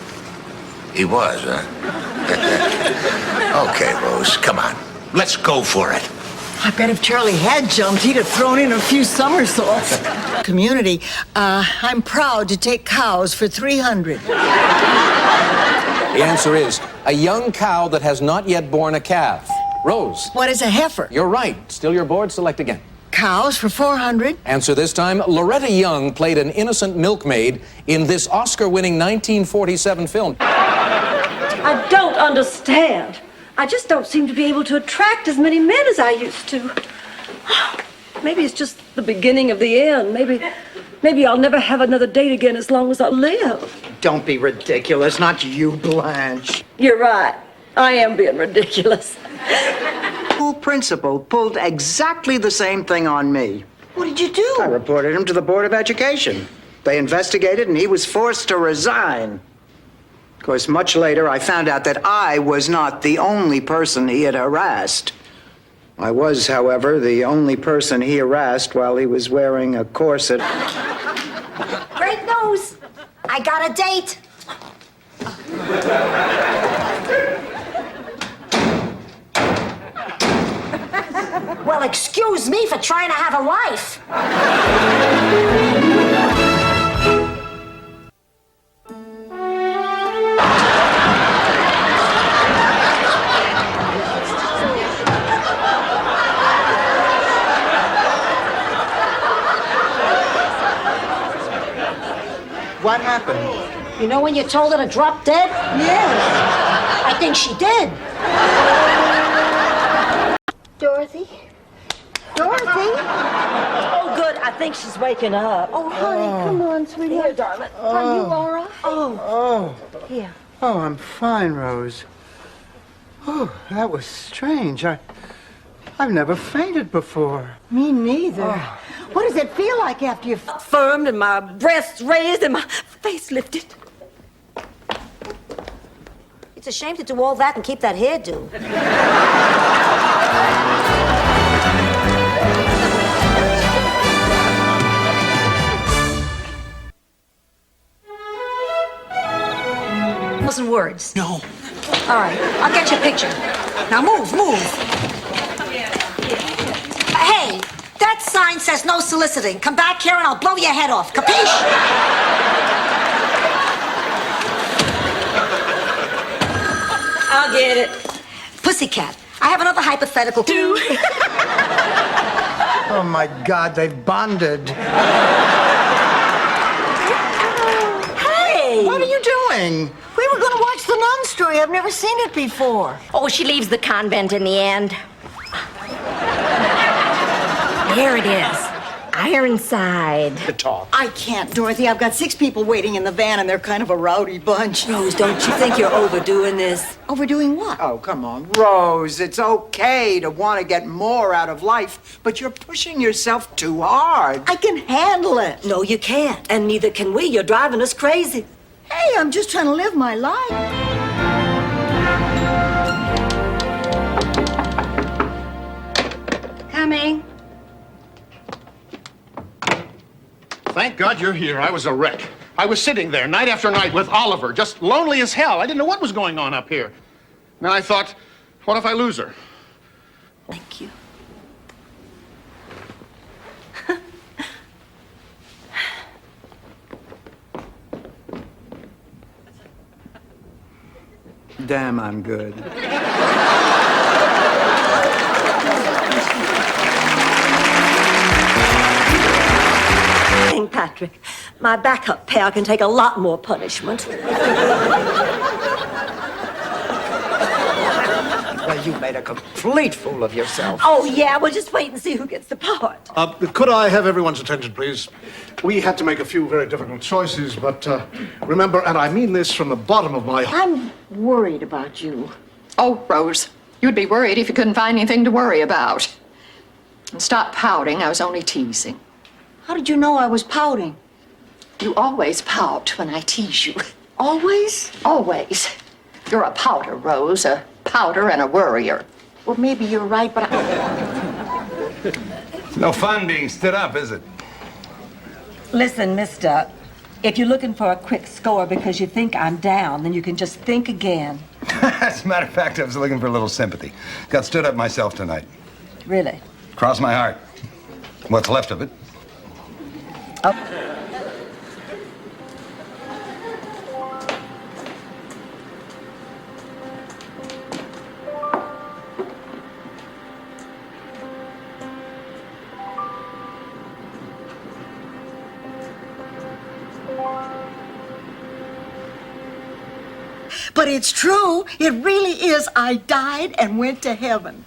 He was, huh? Okay, Rose, come on. Let's go for it. I bet if Charlie had jumped, he'd have thrown in a few somersaults. Community, I'm proud to take cows for 300. The answer is a young cow that has not yet born a calf. Rose. What is a heifer? You're right. Still your board. Select again. Cows for 400. Answer this time. Loretta Young played an innocent milkmaid in this Oscar-winning 1947 film. I don't understand. I just don't seem to be able to attract as many men as I used to. Maybe it's just the beginning of the end. Maybe I'll never have another date again as long as I live. Don't be ridiculous. Not you, Blanche. You're right. I am being ridiculous. School principal pulled exactly the same thing on me. What did you do? I reported him to the Board of Education. They investigated, and he was forced to resign. Of course, much later, I found out that I was not the only person he had harassed. I was, however, the only person he harassed while he was wearing a corset. Great news! I got a date. Well, excuse me for trying to have a life. What happened? You know when you told her to drop dead? Yes. I think she did. Dorothy? Dorothy? Oh, good. I think she's waking up. Oh, honey, come on, sweetie. Here, darling. Are you all right? Oh. Here. Oh, I'm fine, Rose. Oh, that was strange. I've never fainted before. Me neither. What does it feel like after you... Firmed and my breasts raised and my face lifted. It's a shame to do all that and keep that hairdo. Wasn't words. No. All right, I'll get you a picture. Now move. Hey, that sign says no soliciting. Come back here and I'll blow your head off. Capiche? I'll get it. Pussycat, I have another hypothetical. Two. Oh, my God, they've bonded. Hey! What are you doing? We were going to watch the Nun story. I've never seen it before. Oh, she leaves the convent in the end. Here it is. Ironside. To talk. I can't, Dorothy. I've got 6 people waiting in the van, and they're kind of a rowdy bunch. Rose, don't you think you're overdoing this? Overdoing what? Oh, come on, Rose. It's okay to want to get more out of life, but you're pushing yourself too hard. I can handle it. No, you can't. And neither can we. You're driving us crazy. Hey, I'm just trying to live my life. Coming. Thank God you're here. I was a wreck. I was sitting there night after night with Oliver, just lonely as hell. I didn't know what was going on up here. Then I thought, what if I lose her? Thank you. Damn, I'm good. St. Patrick, my backup pair can take a lot more punishment. Well, you made a complete fool of yourself. Oh, yeah, we'll just wait and see who gets the part. Could I have everyone's attention, please? We had to make a few very difficult choices, but remember, and I mean this from the bottom of my heart. I'm worried about you. Oh, Rose, you'd be worried if you couldn't find anything to worry about. And stop pouting. I was only teasing. How did you know I was pouting? You always pout when I tease you. Always? Always. You're a pouter, Rose, a pouter and a worrier. Well, maybe you're right, but No fun being stood up, is it? Listen, mister, if you're looking for a quick score because you think I'm down, then you can just think again. As a matter of fact, I was looking for a little sympathy. Got stood up myself tonight. Really? Cross my heart. What's left of it. Oh. But it's true. It really is. I died and went to heaven.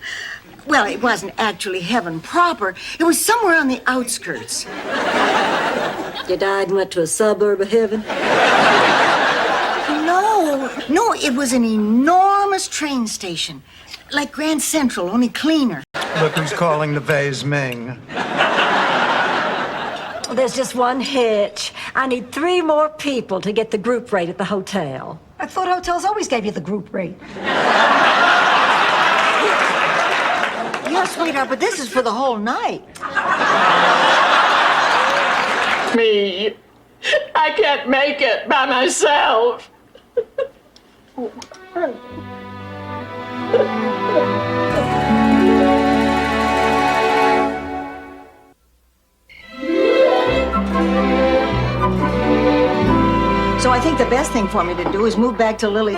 Well, it wasn't actually heaven proper. It was somewhere on the outskirts. You died and went to a suburb of heaven? No, No, it was an enormous train station. Like Grand Central, only cleaner. Look who's calling the vase Ming. There's just one hitch. I need 3 more people to get the group rate at the hotel. I thought hotels always gave you the group rate. Yeah, sweetheart, but this is for the whole night. Me. I can't make it by myself. So I think the best thing for me to do is move back to Lily.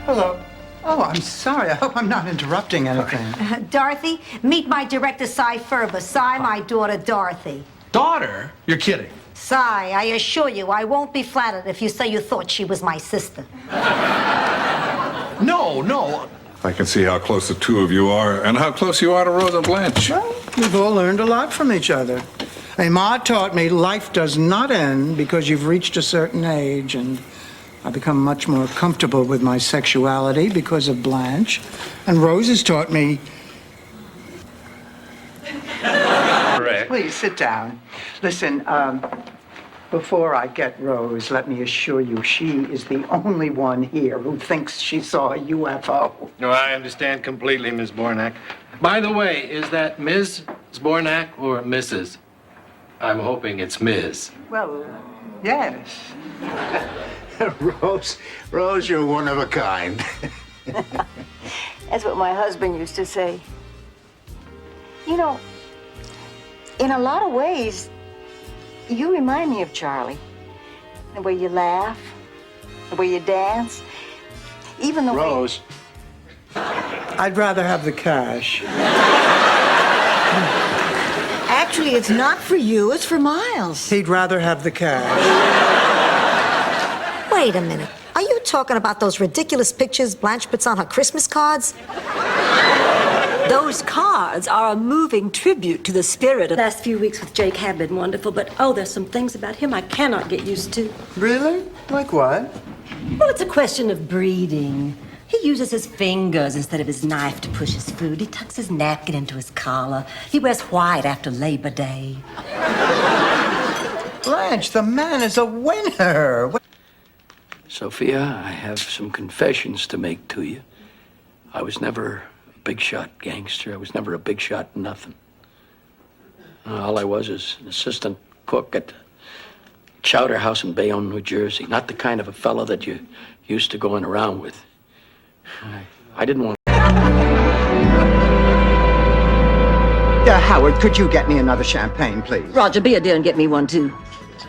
Hello. Oh, I'm sorry. I hope I'm not interrupting anything. Dorothy, meet my director, Cy Ferber. Cy, my daughter, Dorothy. Daughter? You're kidding. Cy, I assure you, I won't be flattered if you say you thought she was my sister. No. I can see how close the two of you are and how close you are to Rosa Blanche. Well, we've all learned a lot from each other. Hey, Ma taught me life does not end because you've reached a certain age, and I've become much more comfortable with my sexuality because of Blanche. And Rose has taught me... Correct. Please, sit down. Listen, before I get Rose, let me assure you she is the only one here who thinks she saw a UFO. No, I understand completely, Miss Bornak. By the way, is that Ms. Bornak or Mrs.? I'm hoping it's Ms. Well, yes. Rose, you're one of a kind. That's what my husband used to say. You know, in a lot of ways, you remind me of Charlie. The way you laugh, the way you dance, even the way... Rose. I'd rather have the cash. Actually, it's not for you, it's for Miles. He'd rather have the cash. Wait a minute. Are you talking about those ridiculous pictures Blanche puts on her Christmas cards? Those cards are a moving tribute to the spirit. The last few weeks with Jake have been wonderful, but there's some things about him I cannot get used to. Really? Like what? Well, it's a question of breeding. He uses his fingers instead of his knife to push his food. He tucks his napkin into his collar. He wears white after Labor Day. Blanche, the man is a winner. Sophia, I have some confessions to make to you. I was never a big shot gangster. I was never a big shot nothing. All I was is an assistant cook at the Chowder House in Bayonne, New Jersey. Not the kind of a fella that you used to going around with. I didn't want... Howard, could you get me another champagne, please? Roger, be a dear and get me one, too.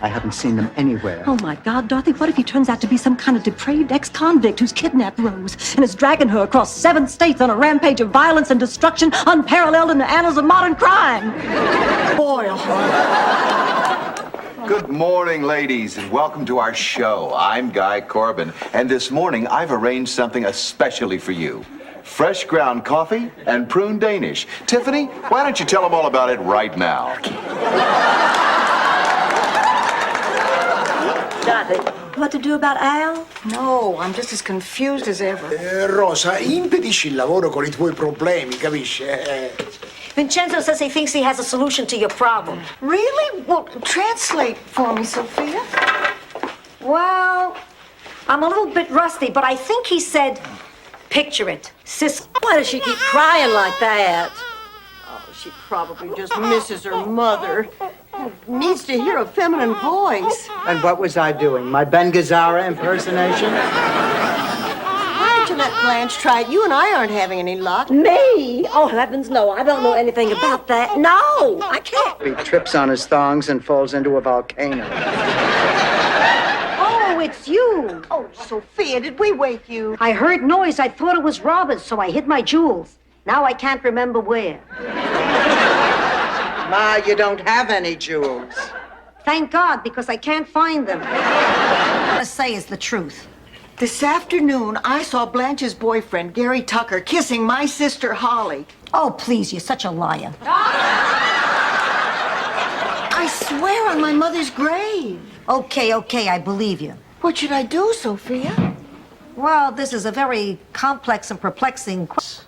I haven't seen them anywhere. Oh, my God, Dorothy, what if he turns out to be some kind of depraved ex-convict who's kidnapped Rose and is dragging her across 7 states on a rampage of violence and destruction unparalleled in the annals of modern crime? Boyle. Good morning, ladies, and welcome to our show. I'm Guy Corbin, and this morning I've arranged something especially for you. Fresh ground coffee and prune Danish. Tiffany, why don't you tell them all about it right now? Dorothy, what to do about Al? No, I'm just as confused as ever. Rosa, impedisci il lavoro con I tuoi problemi, capisci? Vincenzo says he thinks he has a solution to your problem. Really? Well, translate for me, Sophia. Well, I'm a little bit rusty, but I think he said, picture it. Sis. Why does she keep crying like that? Oh, she probably just misses her mother. Needs to hear a feminine voice. And what was I doing? My Ben Gazzara impersonation? Why don't you let Blanche try it? You and I aren't having any luck. Me? Oh, heavens, no. I don't know anything about that. No, I can't. He trips on his thongs and falls into a volcano. Oh, it's you. Oh, Sophia, did we wake you? I heard noise. I thought it was robbers, so I hid my jewels. Now I can't remember where. Ma, you don't have any jewels. Thank God, because I can't find them. What I want to say is the truth. This afternoon, I saw Blanche's boyfriend, Gary Tucker, kissing my sister, Holly. Oh, please, you're such a liar. I swear on my mother's grave. Okay, I believe you. What should I do, Sophia? Well, this is a very complex and perplexing question.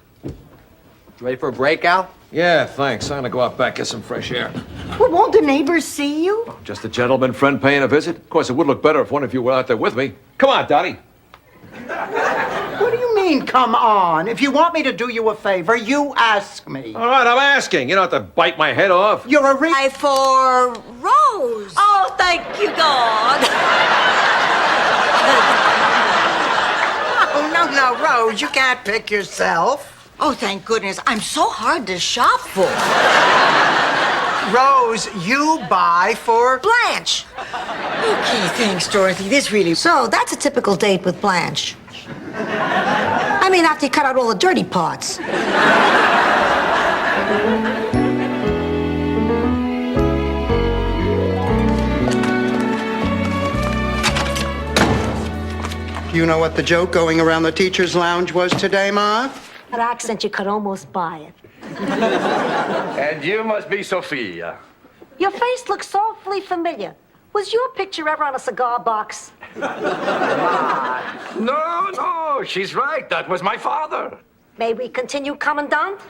Ready for a break, Al? Yeah, thanks. I'm gonna go out back, get some fresh air. Well, won't the neighbors see you? Just a gentleman friend paying a visit. Of course, it would look better if one of you were out there with me. Come on, Dottie. What do you mean, come on? If you want me to do you a favor, you ask me. All right, I'm asking. You don't have to bite my head off. You're a I for Rose. Oh, thank you, God. Oh, no, Rose, you can't pick yourself. Oh, thank goodness. I'm so hard to shop for. Rose, you buy for Blanche. Okay, thanks, Dorothy. This really... So that's a typical date with Blanche. I mean, after you cut out all the dirty parts. You know what the joke going around the teacher's lounge was today, Ma? That accent, you could almost buy it. And you must be Sophia. Your face looks awfully familiar. Was your picture ever on a cigar box? No, she's right. That was my father. May we continue, Commandant?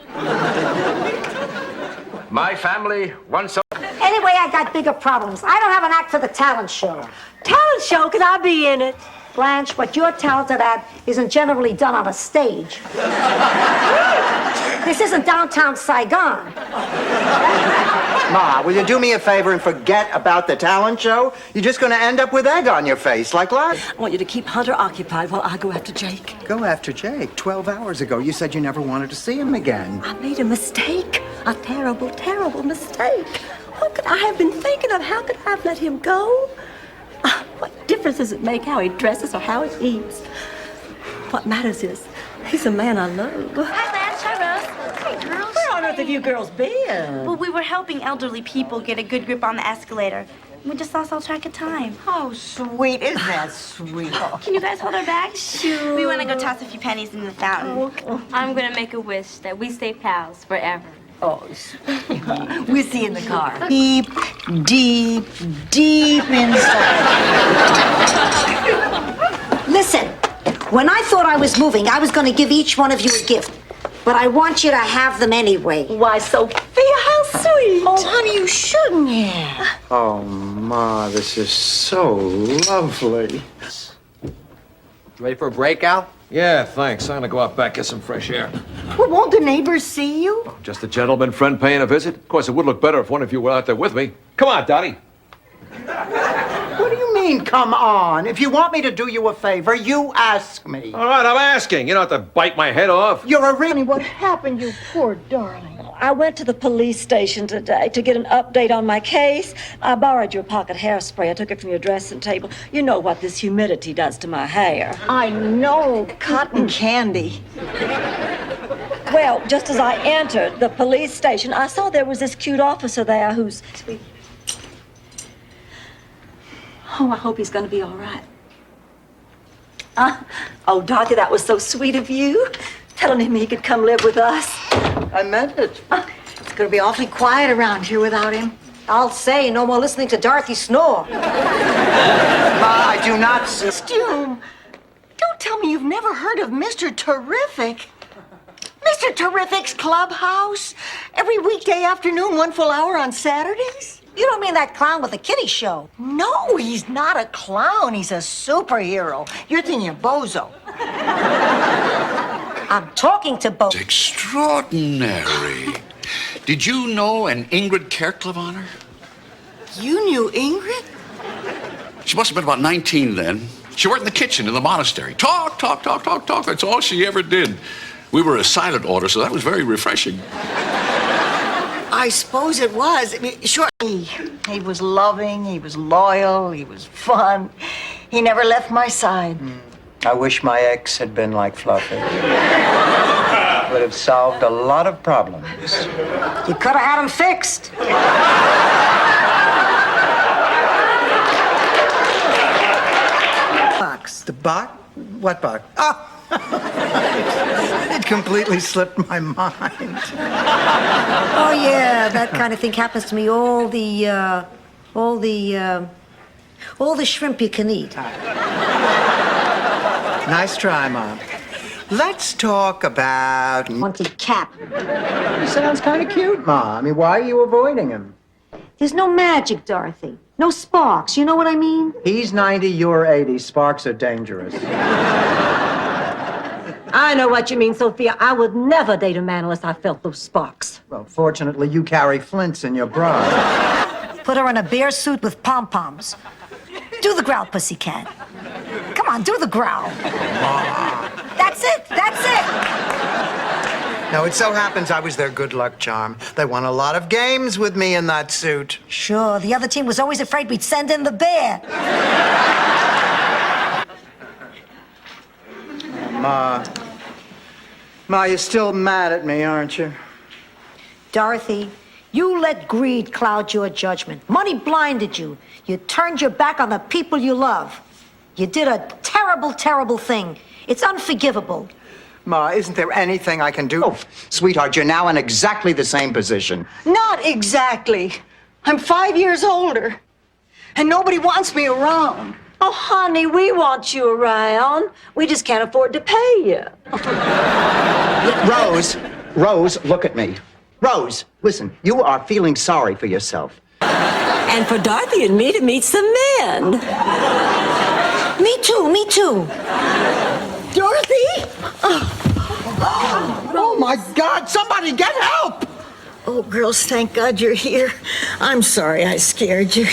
My family once... Anyway, I got bigger problems. I don't have an act for the talent show. Talent show? Could I be in it? Blanche, what you're talented at isn't generally done on a stage. This isn't downtown Saigon. Ma, will you do me a favor and forget about the talent show? You're just going to end up with egg on your face, like last. I want you to keep Hunter occupied while I go after Jake. Go after Jake. 12 hours ago, you said you never wanted to see him again. I made a mistake. A terrible, terrible mistake. What could I have been thinking of? How could I have let him go? What difference does it make how he dresses or how he eats? What matters is he's a man I love. Hi, Blanche. Hi, Rose. Hey, girls. Where on earth have you girls been? Well, we were helping elderly people get a good grip on the escalator. We just lost all track of time. Oh, sweet. Isn't that sweet? Can you guys hold our bags? Sure. We want to go toss a few pennies in the fountain. Okay. I'm gonna make a wish that we stay pals forever. Oh, we'll see you in the car. Deep, deep, deep inside. Listen, when I thought I was moving, I was going to give each one of you a gift. But I want you to have them anyway. Why, Sophia, how sweet. Oh, honey, you shouldn't have. Oh, Ma, this is so lovely. Ready for a break, Al? Yeah, thanks. I'm gonna go out back, get some fresh air. Well, won't the neighbors see you? Just a gentleman friend paying a visit. Of course, it would look better if one of you were out there with me. Come on, Dottie. What do you mean, come on? If you want me to do you a favor, you ask me. All right, I'm asking. You don't have to bite my head off. You're a Honey, what happened, you poor darling? I went to the police station today to get an update on my case. I borrowed your pocket hairspray. I took it from your dressing table. You know what this humidity does to my hair. I know, cotton candy. Well, just as I entered the police station, I saw there was this cute officer there who's... Oh, I hope he's going to be all right. Oh, Dorothy, that was so sweet of you. Telling him he could come live with us. I meant it. It's going to be awfully quiet around here without him. I'll say, no more listening to Dorothy snore. Ma, I do not... Stu, don't tell me you've never heard of Mr. Terrific. Mr. Terrific's Clubhouse. Every weekday afternoon, 1 full hour on Saturdays. You don't mean that clown with the kiddie show? No, he's not a clown. He's a superhero. You're thinking of Bozo. I'm talking to both. Extraordinary. Did you know an Ingrid Kerklevaner? You knew Ingrid? She must have been about 19 then. She worked in the kitchen in the monastery. Talk. That's all she ever did. We were a silent order, so that was very refreshing. I suppose it was. I mean, sure, he was loving, he was loyal, he was fun. He never left my side. I wish my ex had been like Fluffy. Would have solved a lot of problems. You could have had him fixed. Box. The box? What box? Oh! It completely slipped my mind. Oh, yeah, that kind of thing happens to me all the All the shrimp you can eat. Nice try, Mom. Let's talk about... Wanted Cap. He sounds kind of cute, Ma. I mean, why are you avoiding him? There's no magic, Dorothy. No sparks, you know what I mean? He's 90, you're 80. Sparks are dangerous. I know what you mean, Sophia. I would never date a man unless I felt those sparks. Well, fortunately, you carry flints in your bra. Put her in a bear suit with pom-poms. Do the growl, pussycat. Come on, do the growl. That's it, that's it. Now, it so happens I was their good luck charm. They won a lot of games with me in that suit. Sure, the other team was always afraid we'd send in the bear. Ma, you're still mad at me, aren't you? Dorothy, you let greed cloud your judgment. Money blinded you. You turned your back on the people you love. You did a terrible, terrible thing. It's unforgivable. Ma, isn't there anything I can do? Oh, sweetheart, you're now in exactly the same position. Not exactly. I'm 5 years older, and nobody wants me around. Oh, honey, we want you around. We just can't afford to pay you. Rose, look at me. Rose, listen, you are feeling sorry for yourself. And for Dorothy and me to meet some men. Me too, me too. Dorothy? Oh, my God, somebody get help! Oh, girls, thank God you're here. I'm sorry I scared you.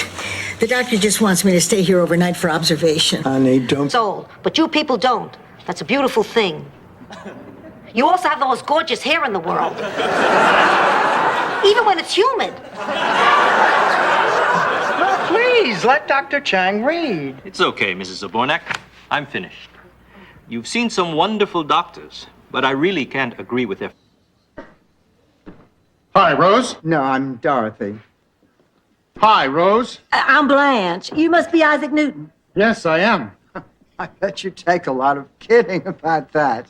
The doctor just wants me to stay here overnight for observation. Honey, don't... It's old, but you people don't. That's a beautiful thing. You also have the most gorgeous hair in the world. Even when it's humid. Well, please, let Dr. Chang read. It's okay, Mrs. Zabornak. I'm finished. You've seen some wonderful doctors, but I really can't agree with their... Hi, Rose. No, I'm Dorothy. Hi, Rose. I'm Blanche. You must be Isaac Newton. Yes, I am. I bet you take a lot of kidding about that.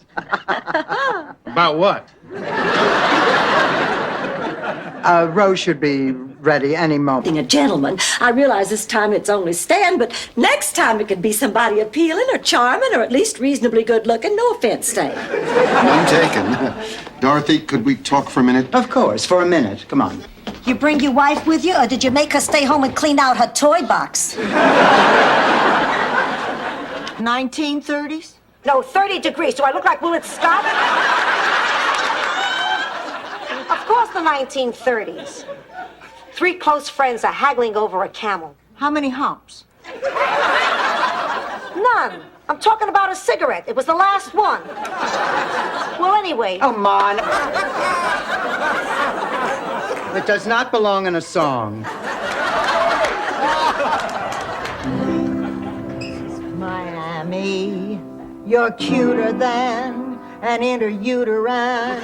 About what? Rose should be ready any moment. Being a gentleman, I realize this time it's only Stan, but next time it could be somebody appealing or charming or at least reasonably good looking. No offense, Stan. None taken. Dorothy, could we talk for a minute? Of course, for a minute. Come on. You bring your wife with you, or did you make her stay home and clean out her toy box? 1930s? No, 30 degrees. Do I look like Willard Scott? Of course, the 1930s. 3 close friends are haggling over a camel. How many humps? None. I'm talking about a cigarette. It was the last one. Well, anyway. Come on. It does not belong in a song. Miami, you're cuter than an interuterine.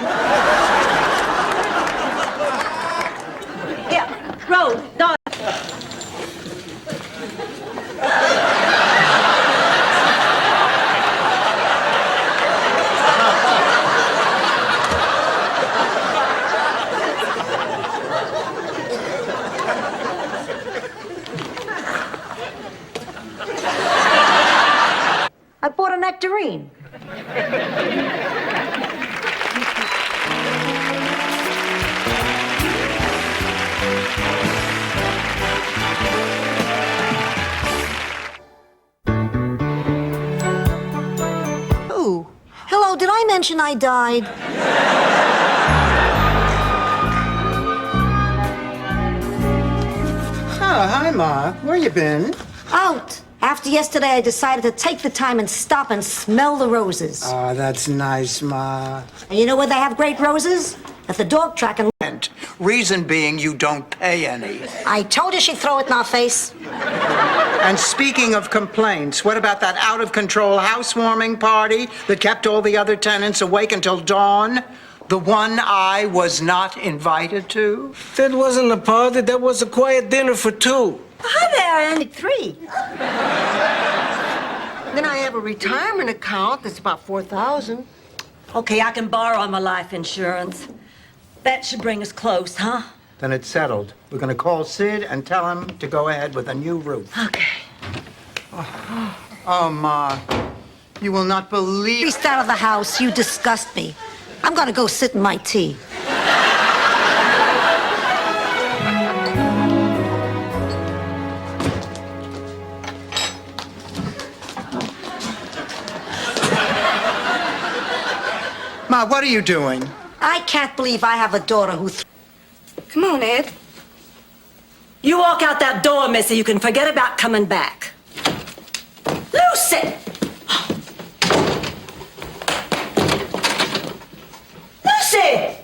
Yeah, Rose, Dorothy. I bought a nectarine. Who? Hello, did I mention I died? Oh, hi, Ma. Where you been? Out. After yesterday, I decided to take the time and stop and smell the roses. Oh, that's nice, Ma. And you know where they have great roses? At the dog track and... Reason being you don't pay any. I told you she'd throw it in our face. And speaking of complaints, what about that out-of-control housewarming party that kept all the other tenants awake until dawn? The one I was not invited to? That wasn't a party, that was a quiet dinner for 2. Hi there, Andy. 3. Then I have a retirement account that's about 4,000. Okay, I can borrow on my life insurance. That should bring us close, huh? Then it's settled. We're going to call Sid and tell him to go ahead with a new roof. Okay. Oh, Ma, you will not believe... Beast out of the house. You disgust me. I'm going to go sit in my tea. Ma, what are you doing? I can't believe I have a daughter who... Come on, Ed. You walk out that door, Missy. You can forget about coming back. Lucy! Lucy!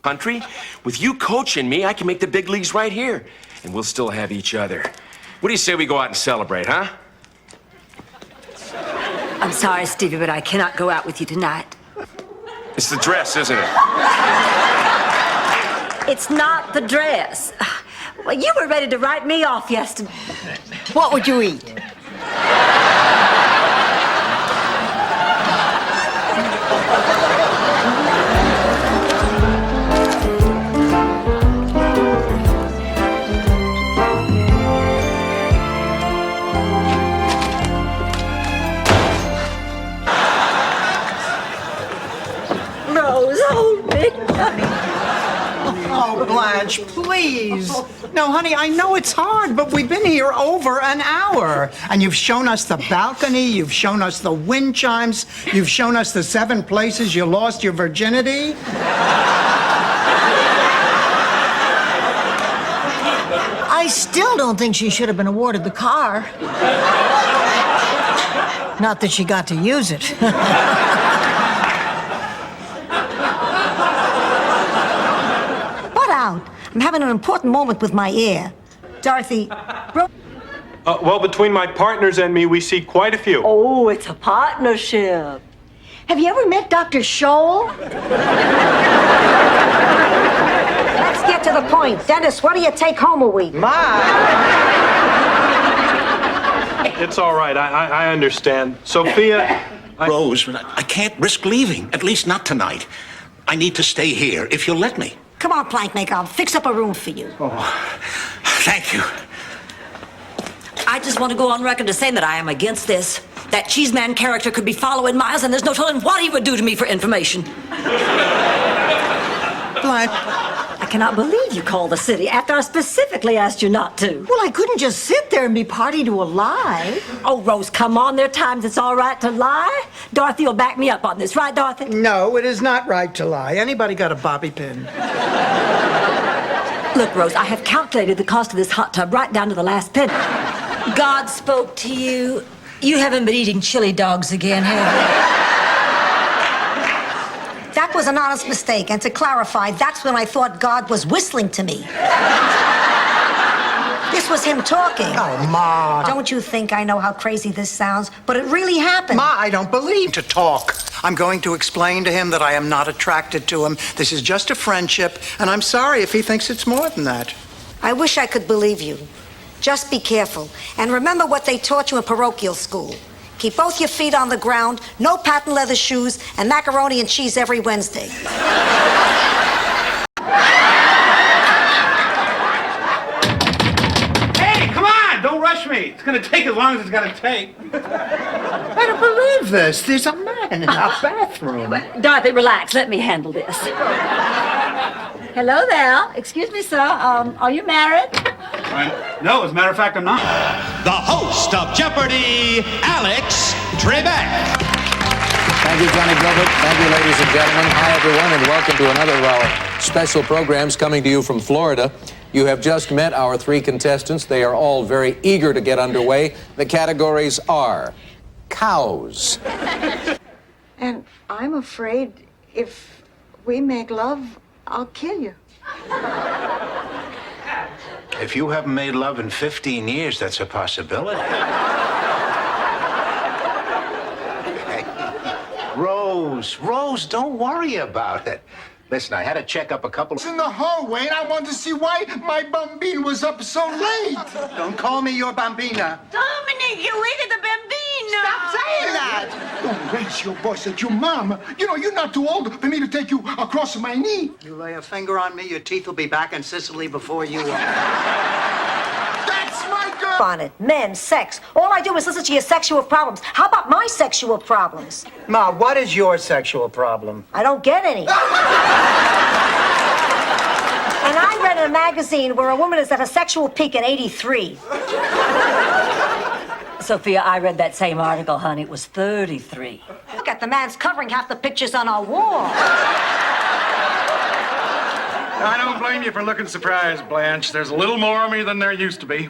Country, with you coaching me, I can make the big leagues right here. And we'll still have each other. What do you say we go out and celebrate, huh? I'm sorry, Stevie, but I cannot go out with you tonight. It's the dress, isn't it? It's not the dress. Well, you were ready to write me off yesterday. What would you eat? Rose, hold me. Oh, Blanche, please. No, honey, I know it's hard, but we've been here over an hour. And you've shown us the balcony, you've shown us the wind chimes, you've shown us the 7 places you lost your virginity. I still don't think she should have been awarded the car. Not that she got to use it. What out? I'm having an important moment with my heir. Dorothy, Well, between my partners and me, we see quite a few. Oh, it's a partnership. have you ever met Dr. Scholl? Let's get to the point. Dennis, what do you take home a week? It's all right. I understand. Sophia... Rose, I can't risk leaving, at least not tonight. I need to stay here, if you'll let me. Come on, Plankmaker. I'll fix up a room for you. Thank you. I just want to go on record as saying that I am against this. That Cheeseman character could be following Miles, and there's no telling what he would do to me for information. Blanche. I cannot believe you called the city after I specifically asked you not to. Well, I couldn't just sit there and be party to a lie. Oh, Rose, come on. There are times it's all right to lie. Dorothy will back me up on this, right, Dorothy? No, it is not right to lie. Anybody got a bobby pin? Look, Rose, I have calculated the cost of this hot tub right down to the last penny. God spoke to you. You haven't been eating chili dogs again, have you? That was an honest mistake, and to clarify, that's when I thought God was whistling to me. This was him talking. Oh, Ma. Don't you think I know how crazy this sounds? But it really happened. Ma, I don't believe to talk. I'm going to explain to him that I am not attracted to him. This is just a friendship, and I'm sorry if he thinks it's more than that. I wish I could believe you. Just be careful. And remember what they taught you in parochial school. Keep both your feet on the ground, no patent leather shoes, and macaroni and cheese every Wednesday. Hey, come on! Don't rush me. It's gonna take as long as it's gonna take. I don't believe this. There's a man in our bathroom. Dorothy, relax. Let me handle this. Hello there. Excuse me, sir. Are you married? No, as a matter of fact, I'm not. The host of Jeopardy, Alex Trebek. Thank you, Johnny Gilbert. Thank you, ladies and gentlemen. Hi, everyone, and welcome to another of our special programs coming to you from Florida. You have just met our 3 contestants. They are all very eager to get underway. The categories are cows. And I'm afraid if we make love, I'll kill you. If you haven't made love in 15 years, that's a possibility. Hey, Rose, don't worry about it. Listen, I had to check up a couple It's in the hallway, and I wanted to see why my bambina was up so late. Don't call me your bambina. Dominic, you wicked the bambino. Stop saying that. Don't raise your voice at your mom. You know, you're not too old for me to take you across my knee. You lay a finger on me, your teeth will be back in Sicily before you are. That's my girl. On it. Men, sex. All I do is listen to your sexual problems. How about my sexual problems? Ma, what is your sexual problem? I don't get any. And I read in a magazine where a woman is at a sexual peak at 83. Sophia, I read that same article, honey. It was 33. Look at the man's covering half the pictures on our wall. I don't blame you for looking surprised, Blanche. There's a little more of me than there used to be.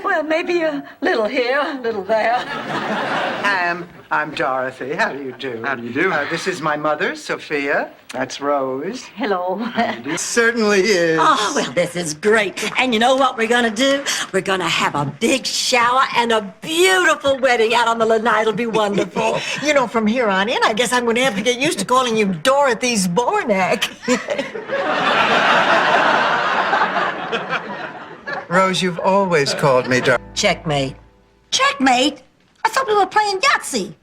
Well, maybe a little here, a little there. I'm Dorothy. How do you do? How do you do? This is my mother, Sophia. That's Rose. Hello. It certainly is. Oh, well, this is great. And you know what we're going to do? We're going to have a big shower and a beautiful wedding out on the lanai. It'll be wonderful. You know, from here on in, I guess I'm going to have to get used to calling you Dorothy Zbornak. Rose, you've always called me Dorothy. Checkmate. Checkmate? I thought we were playing Yahtzee.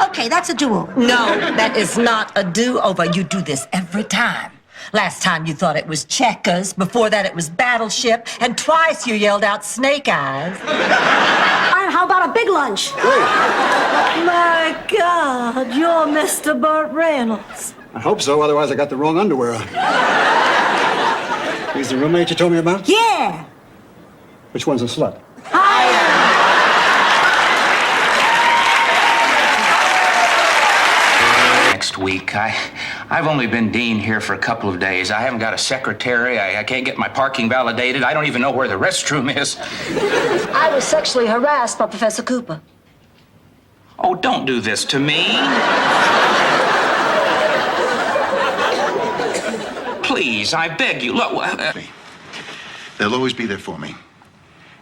Okay, that's a do-over. No, that is not a do-over. You do this every time. Last time you thought it was checkers. Before that it was battleship. And twice you yelled out snake eyes. How about a big lunch? My God, you're Mr. Burt Reynolds. I hope so, otherwise I got the wrong underwear on. He's the roommate you told me about? Yeah. Which one's a slut? Next week. I've only been dean here for a couple of days. I haven't got a secretary. I can't get my parking validated. I don't even know where the restroom is. I was sexually harassed by Professor Cooper. Oh, don't do this to me. Please, I beg you. Look. They'll always be there for me.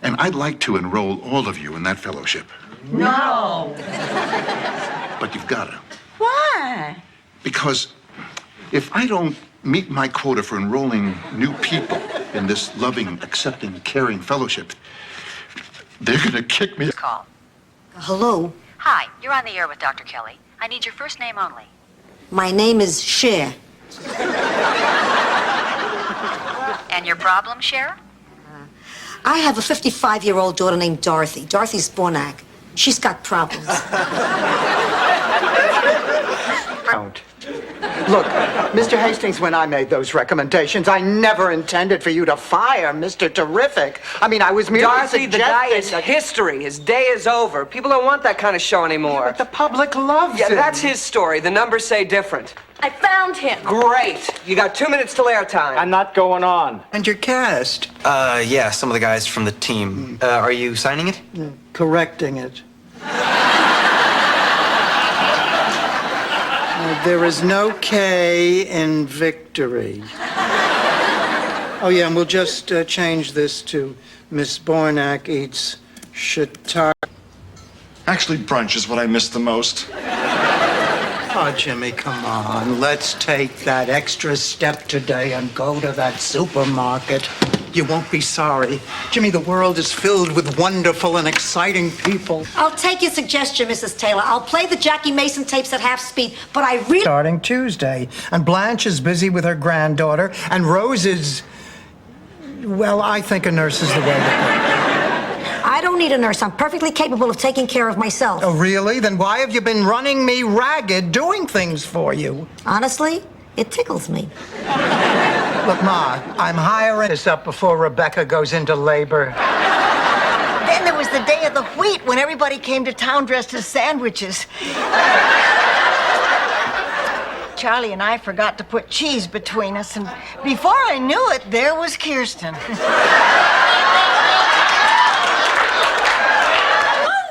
And I'd like to enroll all of you in that fellowship. No. But you've got to. Why? Because if I don't meet my quota for enrolling new people in this loving, accepting, caring fellowship, they're going to kick me. Call. Hello. Hi, you're on the air with Dr. Kelly. I need your first name only. My name is Cher. And your problem, Cher? I have a 55-year-old daughter named Dorothy. Dorothy Zbornak. She's got problems. Don't. Look, Mr. Hastings, when I made those recommendations, I never intended for you to fire Mr. Terrific. I mean, I was merely Dorothy, the guy is suggesting that- history. His day is over. People don't want that kind of show anymore. But the public loves Yeah, him. that's his story. The numbers say different. I found him. Great. You got 2 minutes till airtime. I'm not going on. And your cast. Yeah, some of the guys from the team. Are you signing it? Correcting it. There is no K in victory. Oh, yeah, and we'll just change this to Miss Zbornak eats shiitake. Actually, brunch is what I miss the most. Oh, Jimmy, come on. Let's take that extra step today and go to that supermarket. You won't be sorry. Jimmy, the world is filled with wonderful and exciting people. I'll take your suggestion, Mrs. Taylor. I'll play the Jackie Mason tapes at half speed, but I really... Starting Tuesday. And Blanche is busy with her granddaughter, and Rose is... Well, I think a nurse is the way to go. I don't need a nurse. I'm perfectly capable of taking care of myself. Oh, really? Then why have you been running me ragged doing things for you? Honestly, it tickles me. Look, Ma, I'm hiring this up before Rebecca goes into labor. Then there was the day of the wheat when everybody came to town dressed as sandwiches. Charlie and I forgot to put cheese between us, and before I knew it, there was Kirsten.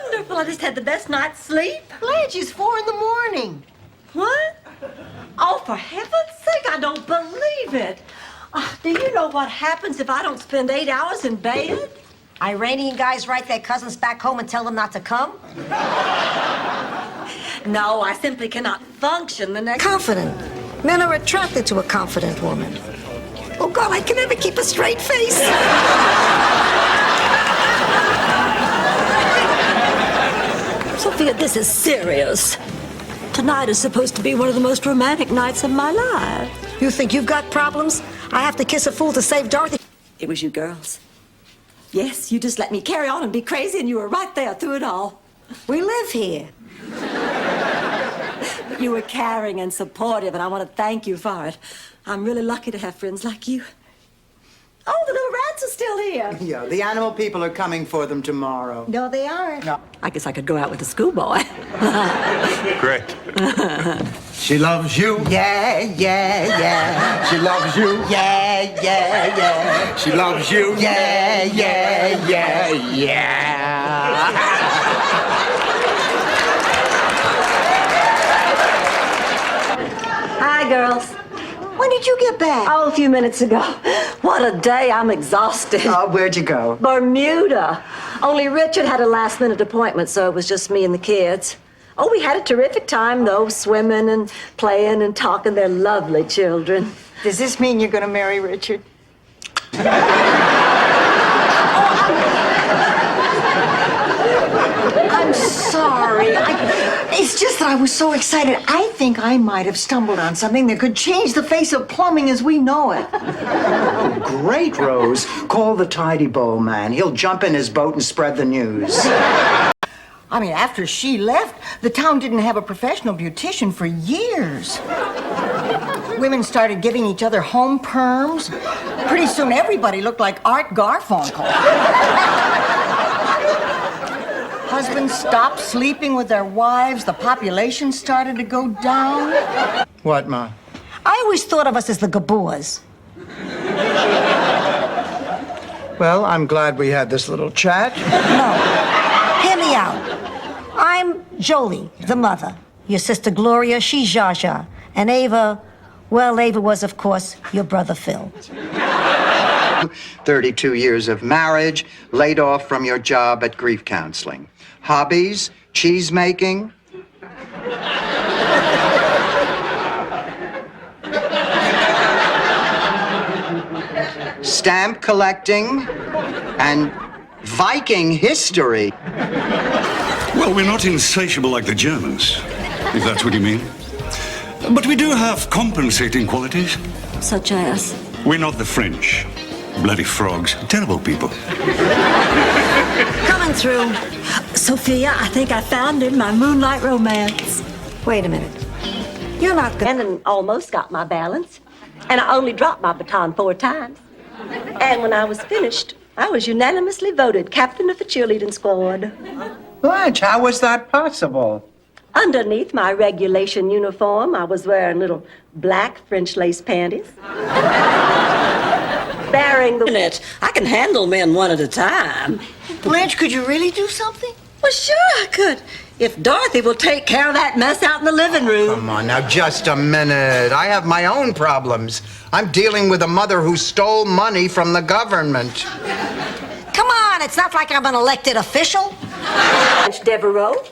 Wonderful. I just had the best night's sleep. Blanche, it's 4 in the morning. What? Oh, for heaven's sake, I don't believe it. Do you know what happens if I don't spend 8 hours in bed? Iranian guys write their cousins back home and tell them not to come? No, I simply cannot function the next... Confident. Men are attracted to a confident woman. Oh, God, I can never keep a straight face. Sophia, this is serious. Tonight is supposed to be one of the most romantic nights of my life. You think you've got problems? I have to kiss a fool to save Dorothy. It was you girls. Yes, you just let me carry on and be crazy, and you were right there through it all. We live here. But you were caring and supportive, and I want to thank you for it. I'm really lucky to have friends like you. Oh, the little rats are still here. Yeah, the animal people are coming for them tomorrow. No, they aren't. No. I guess I could go out with the schoolboy. Great. She loves you. Yeah, yeah, yeah. She loves you. Yeah, yeah, yeah. She loves you. Yeah, yeah, yeah, yeah. Hi, girls. When did you get back? Oh, a few minutes ago. What a day. I'm exhausted. Oh, where'd you go? Bermuda. Only Richard had a last-minute appointment, so it was just me and the kids. Oh, we had a terrific time, though, swimming and playing and talking. They're lovely children. Does this mean you're going to marry Richard? I'm sorry. It's just that I was so excited. I think I might have stumbled on something that could change the face of plumbing as we know it. Oh, great, Rose. Call the tidy bowl man. He'll jump in his boat and spread the news. I mean, after she left, the town didn't have a professional beautician for years. Women started giving each other home perms. Pretty soon, everybody looked like Art Garfunkel. Husbands stopped sleeping with their wives. The population started to go down. What, Ma? I always thought of us as the Gabors. Well, I'm glad we had this little chat. No. Hear me out. I'm Jolie, the mother. Your sister Gloria, she's Zsa Zsa. And Ava, well, Ava was, of course, your brother Phil. 32 years of marriage, laid off from your job at grief counseling. Hobbies, cheese making. Stamp collecting and Viking history. Well, we're not insatiable like the Germans, if that's what you mean. But we do have compensating qualities. Such as? We're not the French. Bloody frogs. Terrible people. Coming through. Sophia, I think I found him, my moonlight romance. Wait a minute. You're not good. And almost got my balance. And I only dropped my baton 4 times. And when I was finished, I was unanimously voted captain of the cheerleading squad. Blanche, how was that possible? Underneath my regulation uniform, I was wearing little black French lace panties. Bearing the net. I can handle men one at a time. Blanche, could you really do something? Well, sure I could. If Dorothy will take care of that mess out in the living room. Come on, now, just a minute. I have my own problems. I'm dealing with a mother who stole money from the government. Come on, it's not like I'm an elected official. Blanche Devereaux?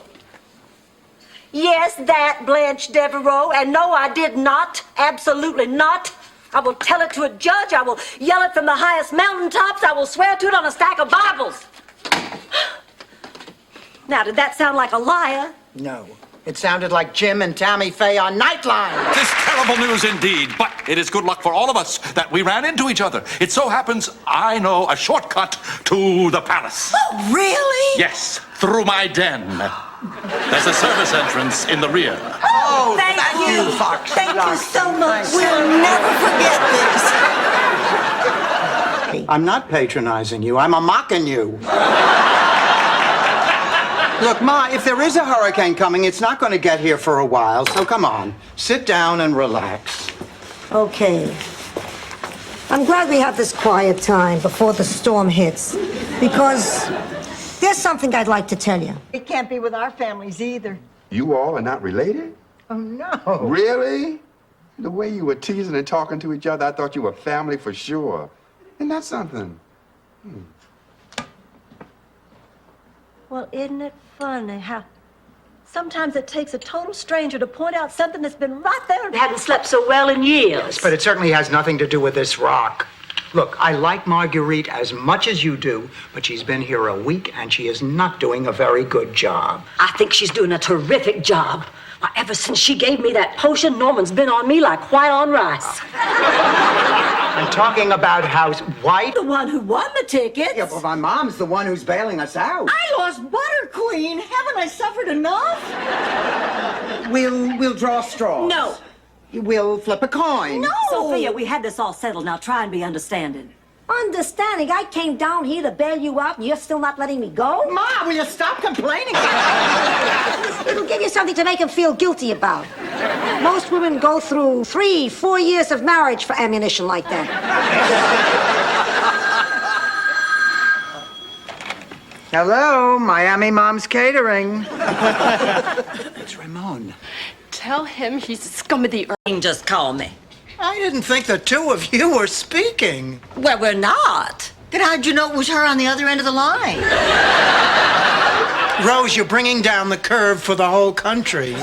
Yes, that Blanche Devereaux. And no, I did not. Absolutely not. I will tell it to a judge. I will yell it from the highest mountaintops. I will swear to it on a stack of Bibles. Now, did that sound like a liar? No. It sounded like Jim and Tammy Faye on Nightline. This terrible news indeed, but it is good luck for all of us that we ran into each other. It so happens I know a shortcut to the palace. Oh, really? Yes, through my den. There's a service entrance in the rear. Oh, thank you. Fox. Thank you so much. We'll never forget this. I'm not patronizing you. I'm mocking you. Look, Ma, if there is a hurricane coming, it's not going to get here for a while, so come on. Sit down and relax. Okay. I'm glad we have this quiet time before the storm hits. Because there's something I'd like to tell you. It can't be with our families either. You all are not related? Oh, no. Really? The way you were teasing and talking to each other, I thought you were family for sure. Isn't that something? Well, isn't it funny how... Sometimes it takes a total stranger to point out something that's been right there and hadn't slept so well in years. Yes, but it certainly has nothing to do with this rock. Look, I like Marguerite as much as you do, but she's been here a week and she is not doing a very good job. I think she's doing a terrific job. Why, ever since she gave me that potion, Norman's been on me like white on rice. I'm talking about House White. The one who won the tickets. Yeah, well, my mom's the one who's bailing us out. I lost Butter Queen. Haven't I suffered enough? We'll draw straws. No. We'll flip a coin. No. Sophia, we had this all settled. Now try and be understanding. Understanding, I came down here to bail you out and you're still not letting me go? Ma, will you stop complaining? It'll give you something to make him feel guilty about. Most women go through 3-4 years of marriage for ammunition like that. Hello, Miami Mom's Catering. It's Ramon. Tell him he's a scum of the earth. Just call me. I didn't think the two of you were speaking. Well, we're not. Then how'd you know it was her on the other end of the line? Rose, you're bringing down the curve for the whole country.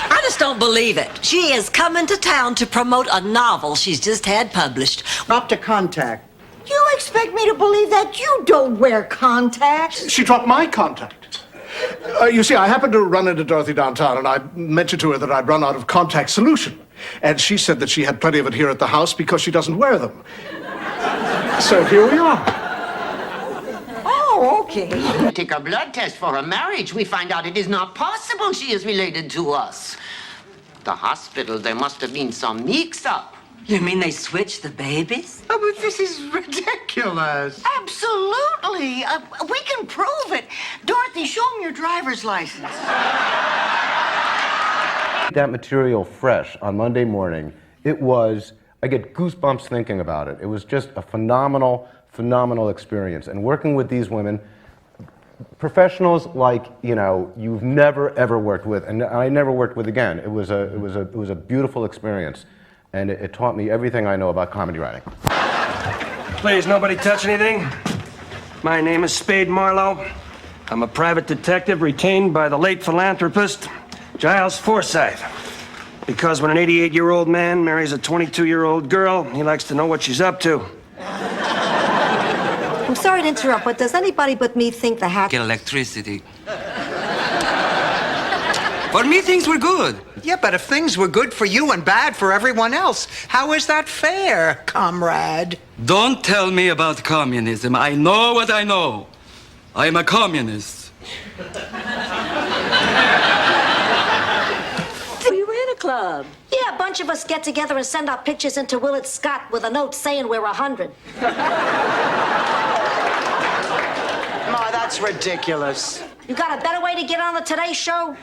I just don't believe it. She is coming to town to promote a novel she's just had published. Up to contact. You expect me to believe that you don't wear contacts? She dropped my contact. You see, I happened to run into Dorothy downtown, and I mentioned to her that I'd run out of contact solution. And she said that she had plenty of it here at the house because she doesn't wear them. So here we are. Oh, okay. We take a blood test for her marriage. We find out it is not possible she is related to us. The hospital, there must have been some mix-up. You mean they switched the babies? Oh, but this is ridiculous. Absolutely. We can prove it. Dorothy, show him your driver's license. That material fresh on Monday morning, I get goosebumps thinking about it. It was just a phenomenal experience. And working with these women, professionals like, you've never ever worked with, and I never worked with again. It was a beautiful experience. And it taught me everything I know about comedy writing. Please, nobody touch anything. My name is Spade Marlowe. I'm a private detective retained by the late philanthropist, Giles Forsythe. Because when an 88-year-old man marries a 22-year-old girl, he likes to know what she's up to. I'm sorry to interrupt, but does anybody but me think the hack... Get electricity. For me, things were good. Yeah, but if things were good for you and bad for everyone else, how is that fair, comrade? Don't tell me about communism. I know what I know. I'm a communist. We were in a club. Yeah, a bunch of us get together and send our pictures into Willard Scott with a note saying we're 100. Ma, that's ridiculous. You got a better way to get on the Today Show?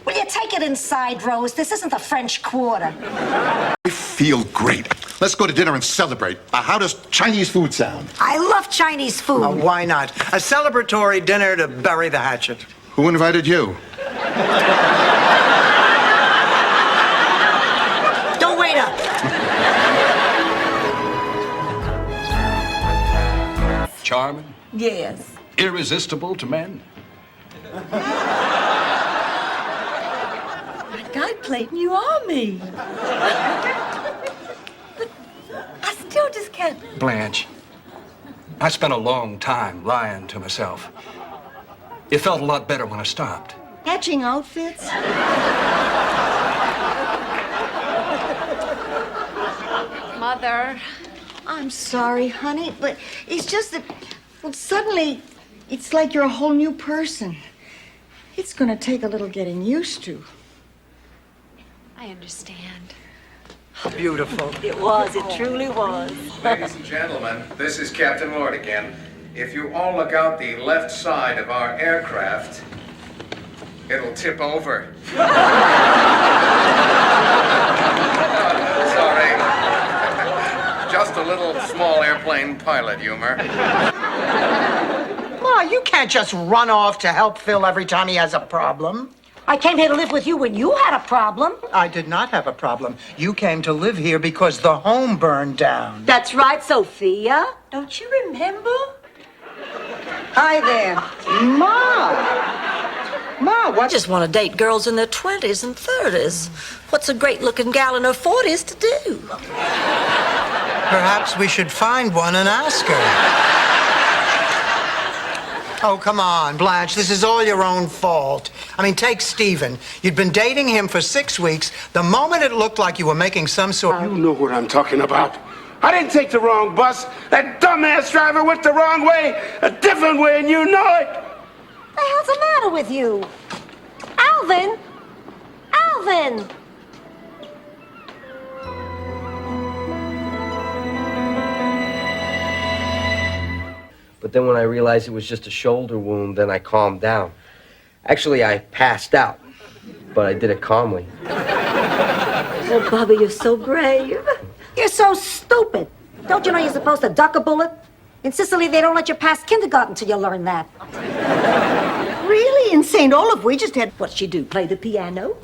Will you take it inside, Rose? This isn't the French Quarter. I feel great. Let's go to dinner and celebrate. How does Chinese food sound? I love Chinese food. Oh, why not? A celebratory dinner to bury the hatchet. Who invited you? Don't wait up. Charming, Yes. irresistible to men. My God, Clayton, you are me. But I still just can't. Blanche, I spent a long time lying to myself. It felt a lot better when I stopped. Matching outfits? Mother. I'm sorry, honey, but it's just that, well, suddenly, it's like you're a whole new person. It's gonna take a little getting used to. I understand. Beautiful. It was. It truly was. Ladies and gentlemen, this is Captain Lord again. If you all look out the left side of our aircraft, it'll tip over. Sorry. Just a little small airplane pilot humor. Ma, you can't just run off to help Phil every time he has a problem. I came here to live with you when you had a problem. I did not have a problem. You came to live here because the home burned down. That's right, Sophia. Don't you remember? Hi there. Ma, what? I just want to date girls in their 20s and 30s. What's a great-looking gal in her 40s to do? Perhaps we should find one and ask her. Oh, come on, Blanche. This is all your own fault. I mean, take Stephen. You'd been dating him for 6 weeks. The moment it looked like you were making some sort of... You know what I'm talking about. I didn't take the wrong bus. That dumbass driver went the wrong way, a different way, and you know it. What the hell's the matter with you? Alvin! Alvin! But then when I realized it was just a shoulder wound, then I calmed down. Actually, I passed out, but I did it calmly. Oh, Bobby, you're so brave. You're so stupid. Don't you know you're supposed to duck a bullet? In Sicily, they don't let you pass kindergarten till you learn that. Really? In St. Olaf, we just had... What'd she do, play the piano?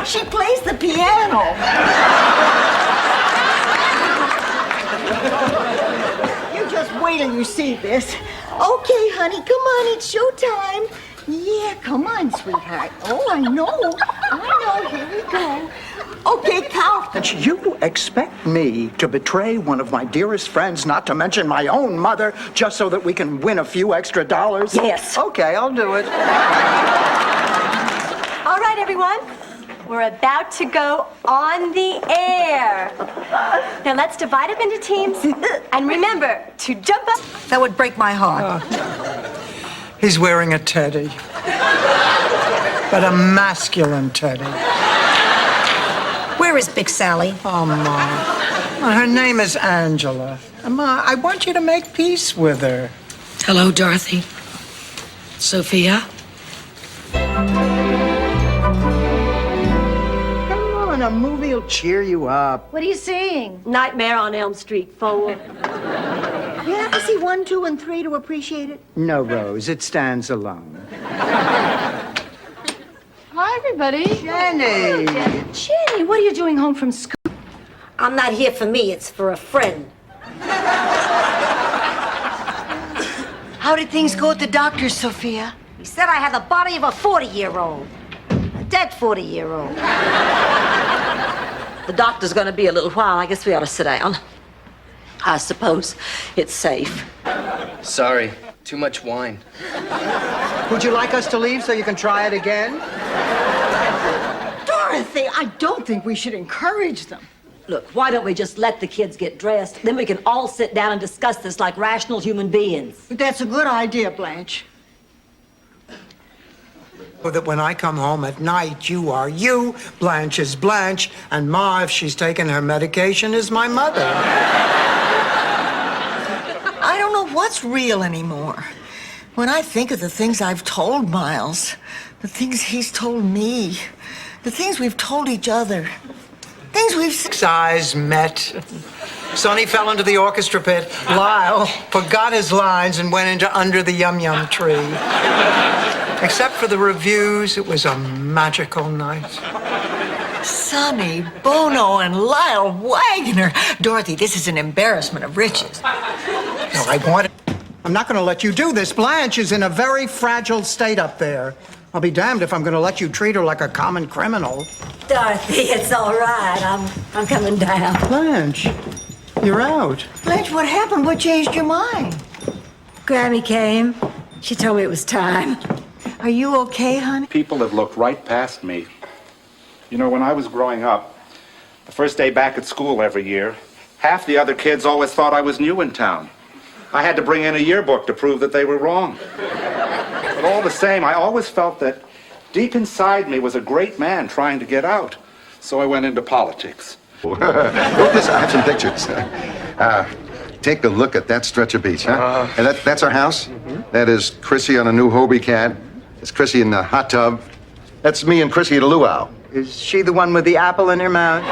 She plays the piano. You just wait till you see this. Okay, honey, come on, it's showtime. Yeah, come on, sweetheart. Oh, I know. Here we go. Okay, count. You expect me to betray one of my dearest friends, not to mention my own mother, just so that we can win a few extra dollars? Yes. Okay, I'll do it. All right, everyone. We're about to go on the air. Now let's divide up into teams. And remember to jump up. That would break my heart. He's wearing a teddy. But a masculine teddy. Where is Big Sally? Oh, Ma. Well, her name is Angela. Ma, I want you to make peace with her. Hello, Dorothy. Sophia? Come on, a movie will cheer you up. What are you seeing? Nightmare on Elm Street 4. You have to see 1, 2, and 3 to appreciate it. No, Rose, it stands alone. Hi, everybody. Jenny! Jenny, what are you doing home from school? I'm not here for me, it's for a friend. How did things go at the doctor's, Sophia? He said I had the body of a 40-year-old. A dead 40-year-old. The doctor's gonna be a little while. I guess we ought to sit down. I suppose it's safe. Sorry, too much wine. Would you like us to leave so you can try it again? Dorothy, I don't think we should encourage them. Look, why don't we just let the kids get dressed? Then we can all sit down and discuss this like rational human beings. That's a good idea, Blanche. So that when I come home at night, you are you, Blanche is Blanche, and Ma, if she's taken her medication, is my mother. I don't know what's real anymore. When I think of the things I've told Miles, the things he's told me, the things we've told each other, things we've... 6 eyes met. Sonny fell into the orchestra pit. Lyle forgot his lines and went into Under the Yum Yum Tree. Except for the reviews, it was a magical night. Sonny, Bono, and Lyle Wagner. Dorothy, this is an embarrassment of riches. No, I'm not going to let you do this. Blanche is in a very fragile state up there. I'll be damned if I'm going to let you treat her like a common criminal. Dorothy, it's all right. I'm coming down. Blanche, you're out. Blanche, what happened? What changed your mind? Grammy came. She told me it was time. Are you okay, honey? People have looked right past me. You know, when I was growing up, the first day back at school every year, half the other kids always thought I was new in town. I had to bring in a yearbook to prove that they were wrong. But all the same, I always felt that deep inside me was a great man trying to get out. So I went into politics. Look, listen, I have some pictures. Take a look at that stretch of beach, huh? And that's our house. That is Chrissy on a new Hobie cat. It's Chrissy in the hot tub. That's me and Chrissy at a luau. Is she the one with the apple in her mouth?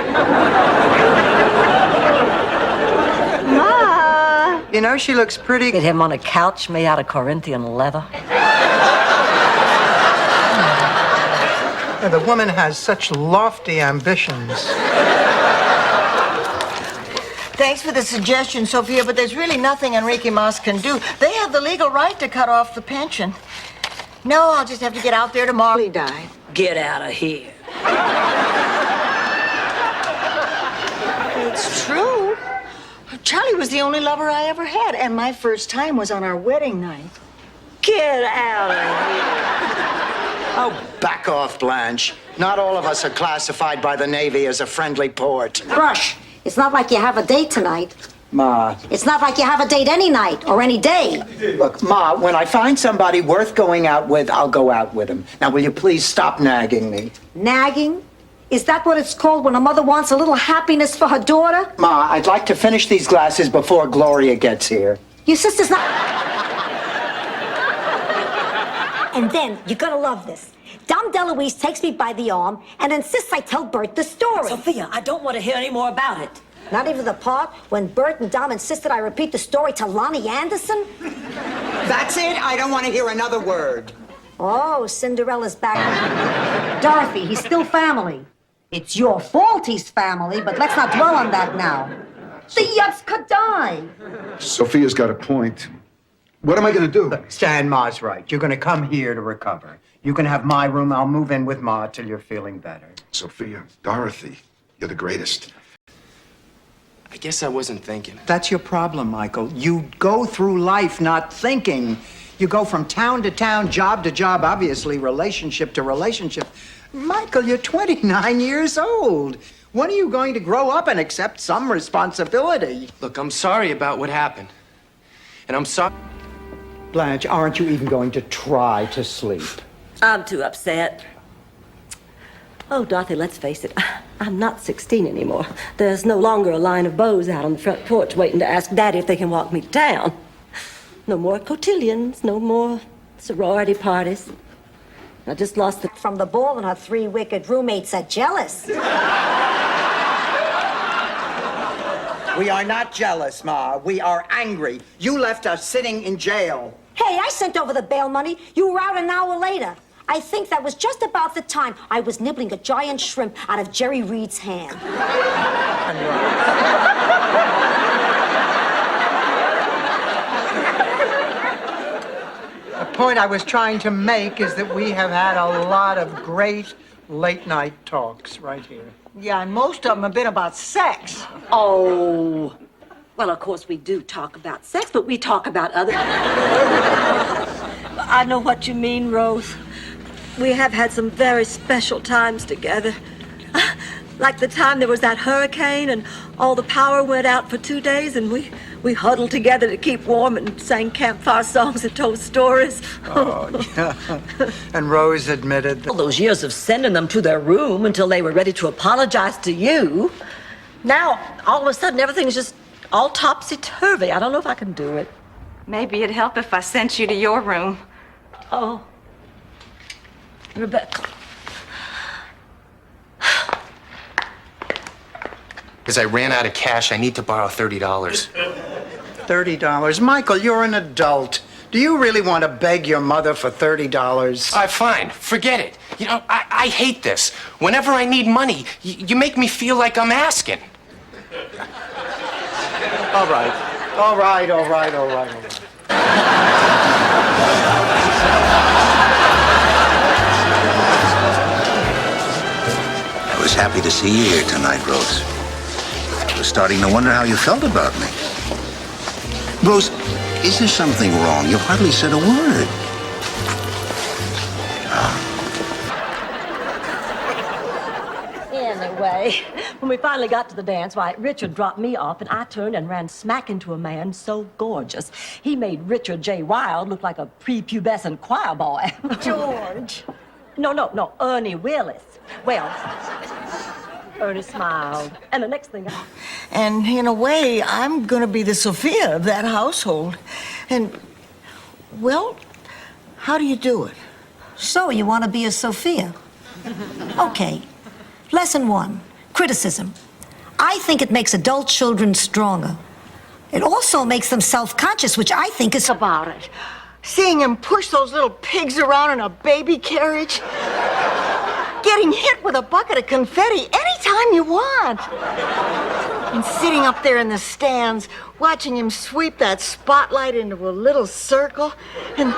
Ma! You know, she looks pretty. Get him on a couch made out of Corinthian leather. The woman has such lofty ambitions. Thanks for the suggestion, Sophia, but there's really nothing Enrique Mas can do. They have the legal right to cut off the pension. No, I'll just have to get out there tomorrow. He died. Get out of here. It's true. Charlie was the only lover I ever had, and my first time was on our wedding night. Get out of here. Oh, back off, Blanche. Not all of us are classified by the Navy as a friendly port. Brush, it's not like you have a date tonight. Ma. It's not like you have a date any night or any day. Look, Ma, when I find somebody worth going out with, I'll go out with him. Now, will you please stop nagging me? Nagging? Is that what it's called when a mother wants a little happiness for her daughter? Ma, I'd like to finish these glasses before Gloria gets here. Your sister's not... And then, you're gonna love this. Dom DeLuise takes me by the arm and insists I tell Bert the story. Sophia, I don't want to hear any more about it. Not even the part when Bert and Dom insisted I repeat the story to Lonnie Anderson? That's it? I don't want to hear another word. Oh, Cinderella's back. Dorothy, he's still family. It's your fault he's family, but let's not dwell on that now. The Yuts could die. Sophia's got a point. What am I going to do? Look, Stan, Ma's right. You're going to come here to recover. You can have my room. I'll move in with Ma till you're feeling better. Sophia, Dorothy, you're the greatest. I guess I wasn't thinking. That's your problem, Michael. You go through life not thinking. You go from town to town, job to job, obviously, relationship to relationship. Michael, you're 29 years old. When are you going to grow up and accept some responsibility? Look, I'm sorry about what happened. And I'm sorry. Blanche, aren't you even going to try to sleep? I'm too upset. Oh, Dorothy, let's face it. I'm not 16 anymore. There's no longer a line of beaux out on the front porch waiting to ask Daddy if they can walk me to town. No more cotillions, no more sorority parties. I just lost the... From the ball and her 3 wicked roommates are jealous. We are not jealous, Ma. We are angry. You left us sitting in jail. Hey, I sent over the bail money. You were out an hour later. I think that was just about the time I was nibbling a giant shrimp out of Jerry Reed's hand. The point I was trying to make is that we have had a lot of great late-night talks right here. Yeah, and most of them have been about sex. Oh. Well, of course we do talk about sex, but we talk about other... I know what you mean, Rose. We have had some very special times together. Like the time there was that hurricane and all the power went out for 2 days and we huddled together to keep warm and sang campfire songs and told stories. Oh, yeah. And Rose admitted that... All those years of sending them to their room until they were ready to apologize to you. Now, all of a sudden, everything's just all topsy-turvy. I don't know if I can do it. Maybe it'd help if I sent you to your room. Oh. Rebecca. Because I ran out of cash, I need to borrow $30. $30? Michael, you're an adult. Do you really want to beg your mother for $30? Fine. Forget it. You know, I hate this. Whenever I need money, you make me feel like I'm asking. All right. All right, all right, all right, all right. I was happy to see you here tonight, Rose. I was starting to wonder how you felt about me. Rose, is there something wrong? You hardly said a word. Anyway, when we finally got to the dance, why, Richard dropped me off and I turned and ran smack into a man so gorgeous. He made Richard J. Wilde look like a prepubescent choir boy. George. No, Ernie Willis. Well, Ernie smiled. And the next thing And in a way, I'm gonna be the Sophia of that household. And, well, how do you do it? So, you want to be a Sophia? Okay. Lesson 1, criticism. I think it makes adult children stronger. It also makes them self-conscious, which I think is... About it. Seeing him push those little pigs around in a baby carriage. Getting hit with a bucket of confetti anytime you want. And sitting up there in the stands, watching him sweep that spotlight into a little circle, and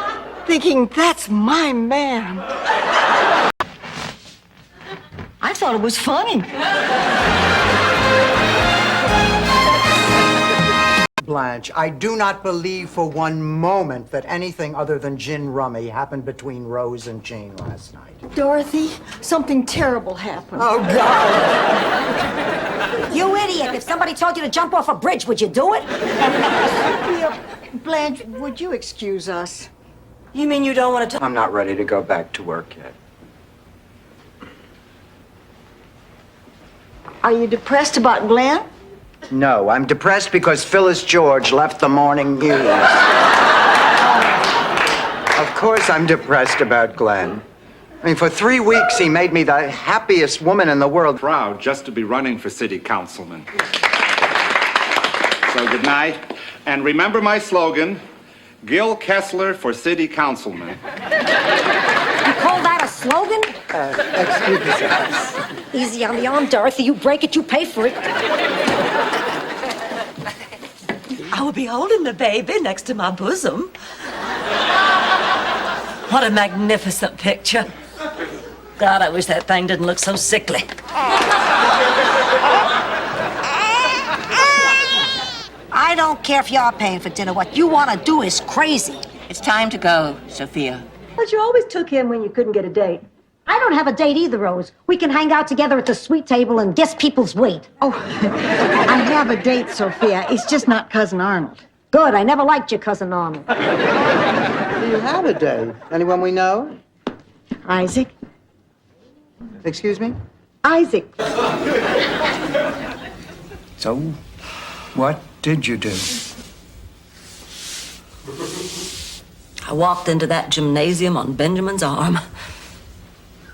thinking, that's my man. I thought it was funny. Blanche, I do not believe for one moment that anything other than gin rummy happened between Rose and Jane last night. Dorothy, something terrible happened. Oh, God. You idiot. If somebody told you to jump off a bridge, would you do it? Blanche, would you excuse us? You mean you don't want to talk? I'm not ready to go back to work yet. Are you depressed about Glenn? No, I'm depressed because Phyllis George left the morning news. Of course I'm depressed about Glenn. I mean, for 3 weeks he made me the happiest woman in the world. Proud just to be running for city councilman. So good night. And remember my slogan, Gil Kessler for city councilman. You call that a slogan? Excuse us. Easy on the arm, Dorothy. You break it, you pay for it. I will be holding the baby next to my bosom. What a magnificent picture. God, I wish that thing didn't look so sickly. I don't care if you're paying for dinner. What you want to do is crazy. It's time to go, Sophia. But you always took him when you couldn't get a date. I don't have a date either, Rose. We can hang out together at the sweet table and guess people's weight. Oh, I have a date, Sophia. It's just not Cousin Arnold. Good. I never liked your Cousin Arnold. Do you have a date? Anyone we know? Isaac? Excuse me? Isaac. So, what did you do? I walked into that gymnasium on Benjamin's arm.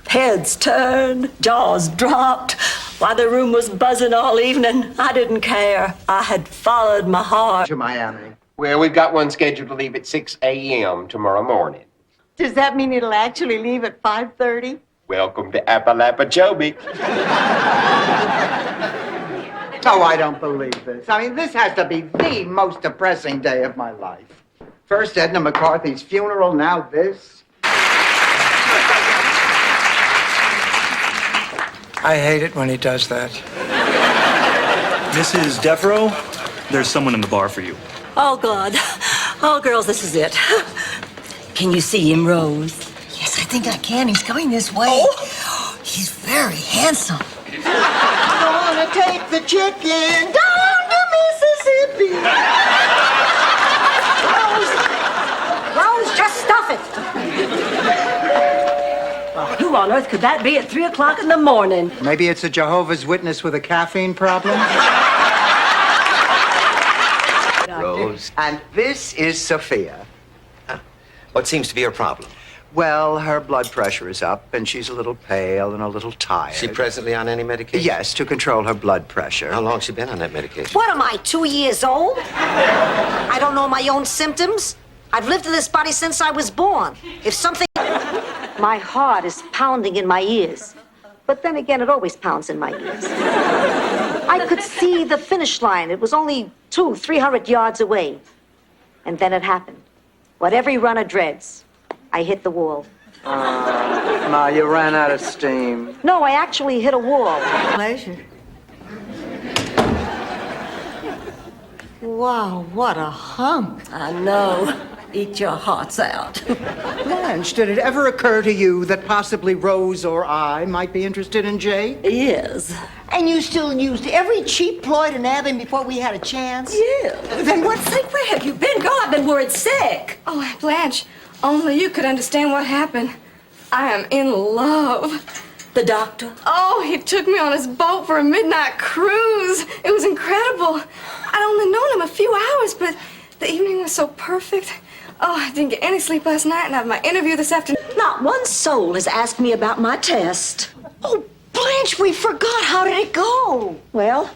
Heads turned, jaws dropped. While the room was buzzing all evening, I didn't care. I had followed my heart. To Miami. Well, we've got one scheduled to leave at 6 a.m. tomorrow morning. Does that mean it'll actually leave at 5:30? Welcome to Appalachicomic. Oh, I don't believe this. I mean, this has to be the most depressing day of my life. First Edna McCarthy's funeral, now this. I hate it when he does that. Mrs. Devereaux, there's someone in the bar for you. Oh, God. Oh, girls, this is it. Can you see him, Rose? Yes, I think I can. He's coming this way. Oh. He's very handsome. Gonna take the chicken down to Mississippi. Rose, just stuff it. Who on earth could that be at 3 o'clock in the morning? Maybe it's a Jehovah's Witness with a caffeine problem. Rose. And this is Sophia. What seems to be her problem? Well, her blood pressure is up, and she's a little pale and a little tired. Is she presently on any medication? Yes, to control her blood pressure. How long has she been on that medication? What am I, 2 years old? I don't know my own symptoms. I've lived in this body since I was born. If something... My heart is pounding in my ears. But then again, it always pounds in my ears. I could see the finish line. It was only 200-300 yards away. And then it happened. What every runner dreads. I hit the wall. Ma, you ran out of steam. No, I actually hit a wall. Pleasure. Wow, what a hump. I know. Eat your hearts out. Blanche, did it ever occur to you that possibly Rose or I might be interested in Jay? Yes. And you still used every cheap ploy to nab him before we had a chance? Yeah. Then what's sick? Where have you been? God, I've been worried sick. Oh, Blanche, only you could understand what happened. I am in love. The doctor? Oh, he took me on his boat for a midnight cruise. It was incredible. I'd only known him a few hours, but the evening was so perfect. Oh, I didn't get any sleep last night and I have my interview this afternoon. Not one soul has asked me about my test. Oh, Blanche, we forgot. How did it go? Well,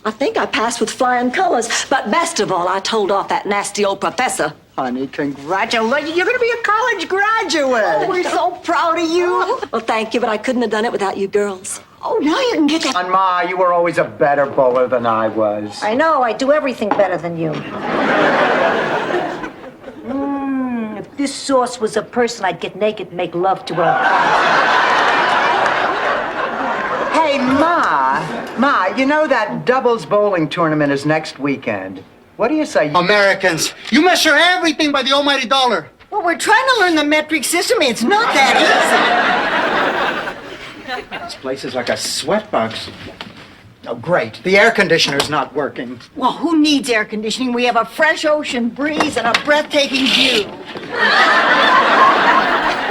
I think I passed with flying colors, but best of all, I told off that nasty old professor. honey, congratulations. You're going to be a college graduate. Oh, we're so proud of you. Well, thank you, but I couldn't have done it without you girls. Oh, now you can get that. And Ma, you were always a better bowler than I was. I know, I do everything better than you. If this sauce was a person, I'd get naked and make love to her. Hey, Ma, you know that doubles bowling tournament is next weekend. What do you say? Americans, you measure everything by the almighty dollar. Well, we're trying to learn the metric system. It's not that This place is like a sweatbox. Oh, great. The air conditioner's not working. easy. Well, who needs air conditioning? We have a fresh ocean breeze and a breathtaking view.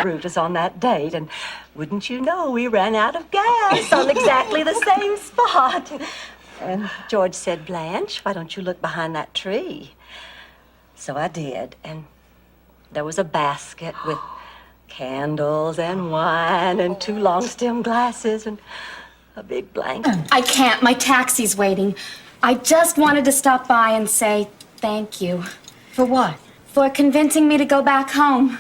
Proved us on that date, and wouldn't you know, we ran out of gas on exactly the same spot. And George said, Blanche, why don't you look behind that tree? So I did, and there was a basket with candles and wine and 2 long-stem glasses and a big blanket. I can't. My taxi's waiting. I just wanted to stop by and say thank you. For what? For convincing me to go back home.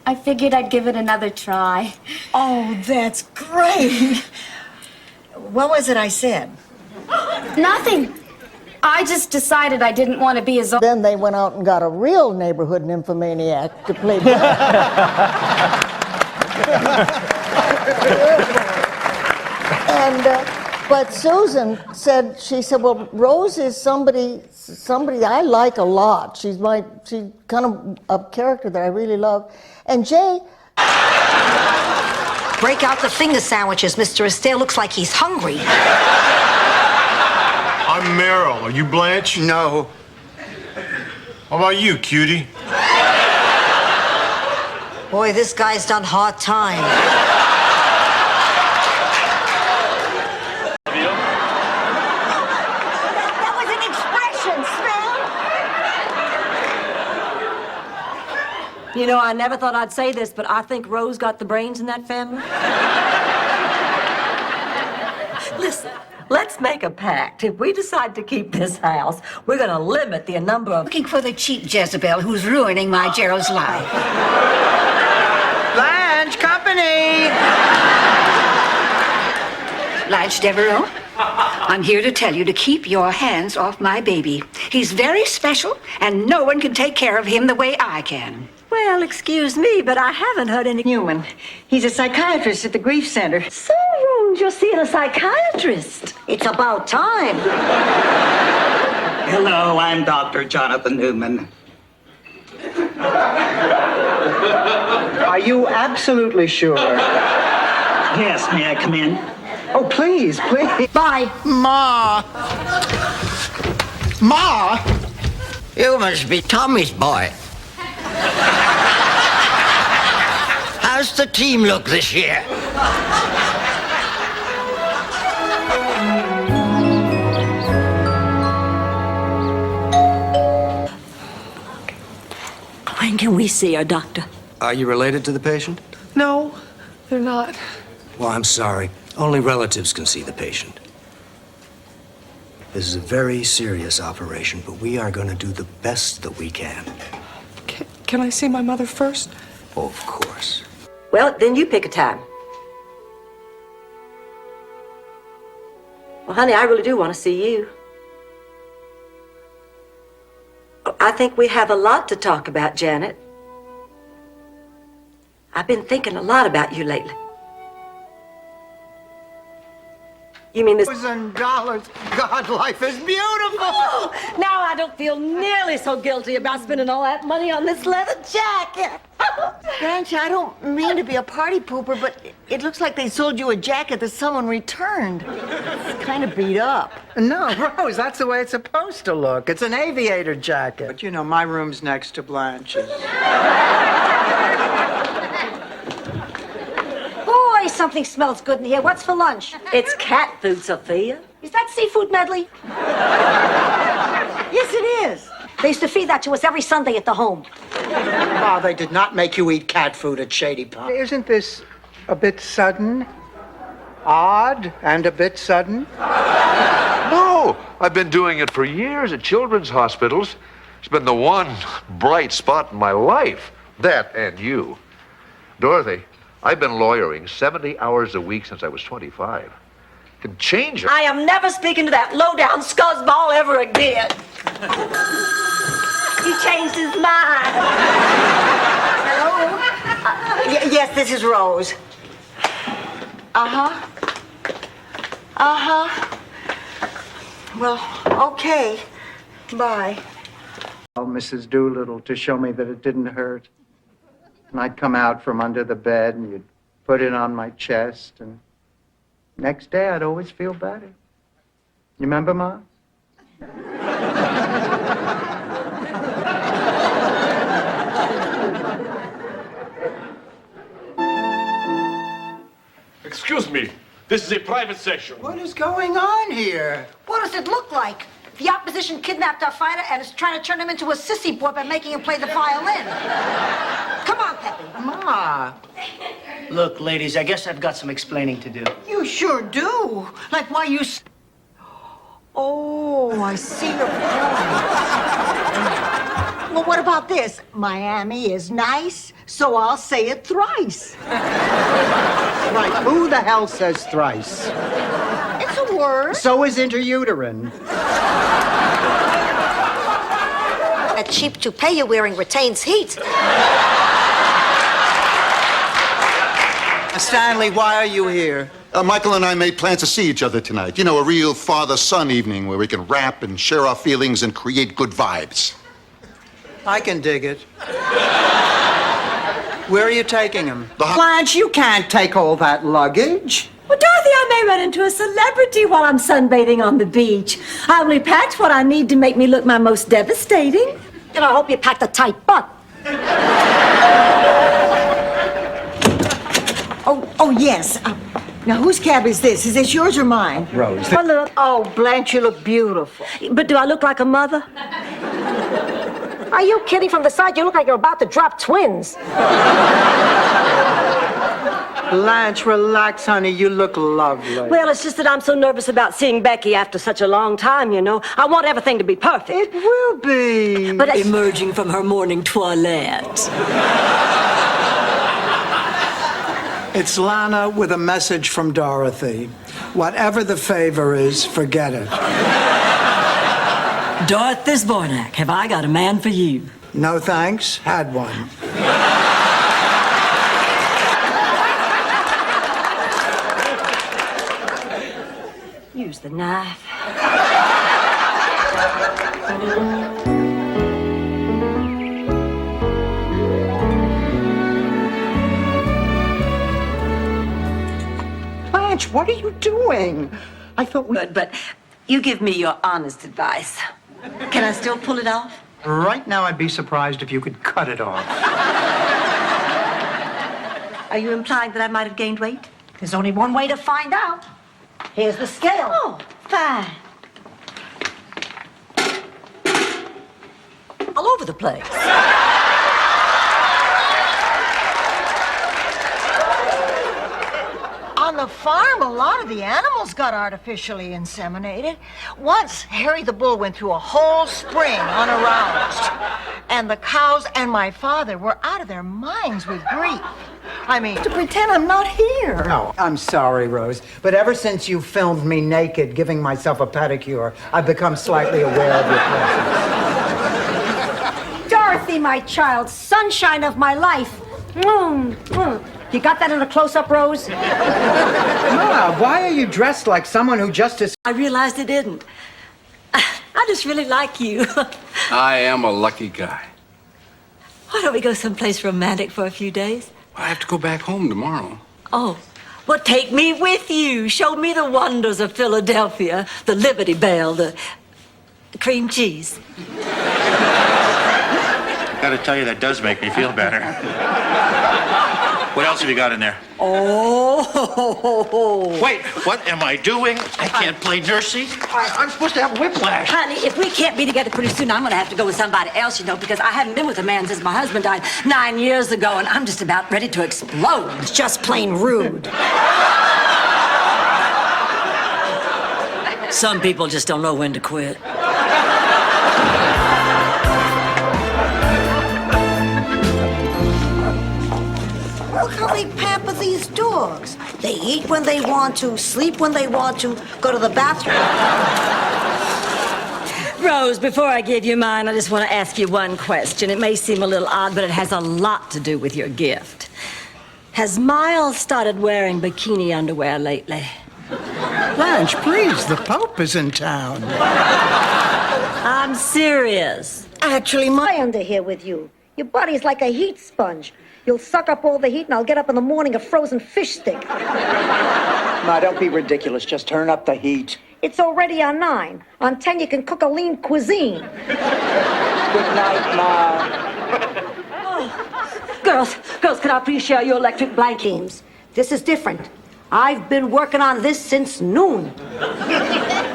I figured I'd give it another try. Oh, that's great. What was it I said? Nothing. I just decided I didn't want to be as... Then they went out and got a real neighborhood nymphomaniac to play but Susan said, well, Rose is somebody I like a lot. She's kind of a character that I really love. And Jay... Break out the finger sandwiches. Mr. Astaire looks like he's hungry. I'm Meryl. Are you Blanche? No. How about you, cutie? Boy, this guy's done hard time. That was an expression, Smell. You know, I never thought I'd say this, but I think Rose got the brains in that family. Listen, let's make a pact. If we decide to keep this house, we're going to limit the number of... Looking for the cheap Jezebel who's ruining my Gerald's life. Blanche, company! Blanche Devereaux, I'm here to tell you to keep your hands off my baby. He's very special, and no one can take care of him the way I can. Well, excuse me, but I haven't heard any... Newman. He's a psychiatrist at the Grief Center. So, Rose, you're seeing a psychiatrist. It's about time. Hello, I'm Dr. Jonathan Newman. Are you absolutely sure? Yes, may I come in? Oh, please, please. Bye. Ma! Ma! You must be Tommy's boy. How's the team look this year? When can we see her, Doctor? Are you related to the patient? No, they're not. Well, I'm sorry. Only relatives can see the patient. This is a very serious operation, but we are going to do the best that we can. Can I see my mother first? Oh, of course. Well, then you pick a time. Well, honey, I really do want to see you. I think we have a lot to talk about, Janet. I've been thinking a lot about you lately. You mean this... $1,000. God, life is beautiful. Oh, now I don't feel nearly so guilty about spending all that money on this leather jacket. Blanche, I don't mean to be a party pooper, but it looks like they sold you a jacket that someone returned. It's kind of beat up. No, Rose, that's the way it's supposed to look. It's an aviator jacket. But you know, my room's next to Blanche's. Boy, something smells good in here. What's for lunch? It's cat food, Sophia. Is that seafood medley? Yes, it is. They used to feed that to us every Sunday at the home. Oh, they did not make you eat cat food at Shady Pond. Isn't this a bit sudden? Odd and a bit sudden? No, I've been doing it for years at children's hospitals. It's been the one bright spot in my life. That and you. Dorothy, I've been lawyering 70 hours a week since I was 25. Can change it. I am never speaking to that low-down scuzzball ever again. He changed his mind. Hello? Yes, this is Rose. Uh-huh. Uh-huh. Well, okay. Bye. Tell Mrs. Doolittle to show me that it didn't hurt. And I'd come out from under the bed and you'd put it on my chest, and next day I'd always feel better. You remember, Ma? Excuse me. This is a private session. What is going on here? What does it look like? The opposition kidnapped our fighter and is trying to turn him into a sissy boy by making him play the violin. Come on, Pepe. Ma. Look, ladies, I guess I've got some explaining to do. You sure do. Like why you... Oh, I see your point. Well, what about this? Miami is nice, so I'll say it thrice. Right, who the hell says thrice? It's a word. So is interuterine. That cheap toupee you're wearing retains heat. Stanley, why are you here? Michael and I made plans to see each other tonight. You know, a real father-son evening where we can rap and share our feelings and create good vibes. I can dig it. Where are you taking him? The Blanche, you can't take all that luggage. Well, Dorothy, I may run into a celebrity while I'm sunbathing on the beach. I only packed what I need to make me look my most devastating. And I hope you packed a tight butt. Oh, yes. Now, whose cab is this? Is this yours or mine? Rose. Oh, look. Oh, Blanche, you look beautiful. But do I look like a mother? Are you kidding? From the side, you look like you're about to drop twins. Blanche, relax, honey. You look lovely. Well, it's just that I'm so nervous about seeing Becky after such a long time, you know. I want everything to be perfect. It will be. But emerging from her morning toilette. It's Lana with a message from Dorothy. Whatever the favor is, forget it. Dorothy Zbornak, have I got a man for you? No thanks, had one. Use the knife. Blanche, what are you doing? I thought we... Good, but you give me your honest advice. Can I still pull it off? Right now, I'd be surprised if you could cut it off. Are you implying that I might have gained weight? There's only one way to find out. Here's the scale. Oh, fine. All over the place. On the farm, a lot of the animals got artificially inseminated. Once, Harry the bull went through a whole spring unaroused. And the cows and my father were out of their minds with grief. I mean, to pretend I'm not here. No, I'm sorry, Rose, but ever since you filmed me naked giving myself a pedicure, I've become slightly aware of your presence. Dorothy, my child, sunshine of my life. You got that in a close-up, Rose? Ma, why are you dressed like someone who just is... I realized it didn't. I just really like you. I am a lucky guy. Why don't we go someplace romantic for a few days? I have to go back home tomorrow. Oh, well, take me with you. Show me the wonders of Philadelphia, the Liberty Bell, the cream cheese. Gotta tell you, that does make me feel better. What else have you got in there? Oh! Wait, what am I doing? I can't play nursing. I'm supposed to have whiplash. Honey, if we can't be together pretty soon, I'm going to have to go with somebody else, you know, because I haven't been with a man since my husband died 9 years ago, and I'm just about ready to explode. It's just plain rude. Some people just don't know when to quit. they pamper these dogs? They eat when they want to, sleep when they want to, go to the bathroom. Rose, before I give you mine, I just want to ask you one question. It may seem a little odd, but it has a lot to do with your gift. Has Miles started wearing bikini underwear lately? Blanche, please, the Pope is in town. I'm serious. Actually, my under here with you. Your body's like a heat sponge. You'll suck up all the heat, and I'll get up in the morning a frozen fish stick. Ma, don't be ridiculous. Just turn up the heat. It's already on 9. On 10, you can cook a lean cuisine. Good night, Ma. Girls, can I please share your electric blankets? This is different. I've been working on this since noon.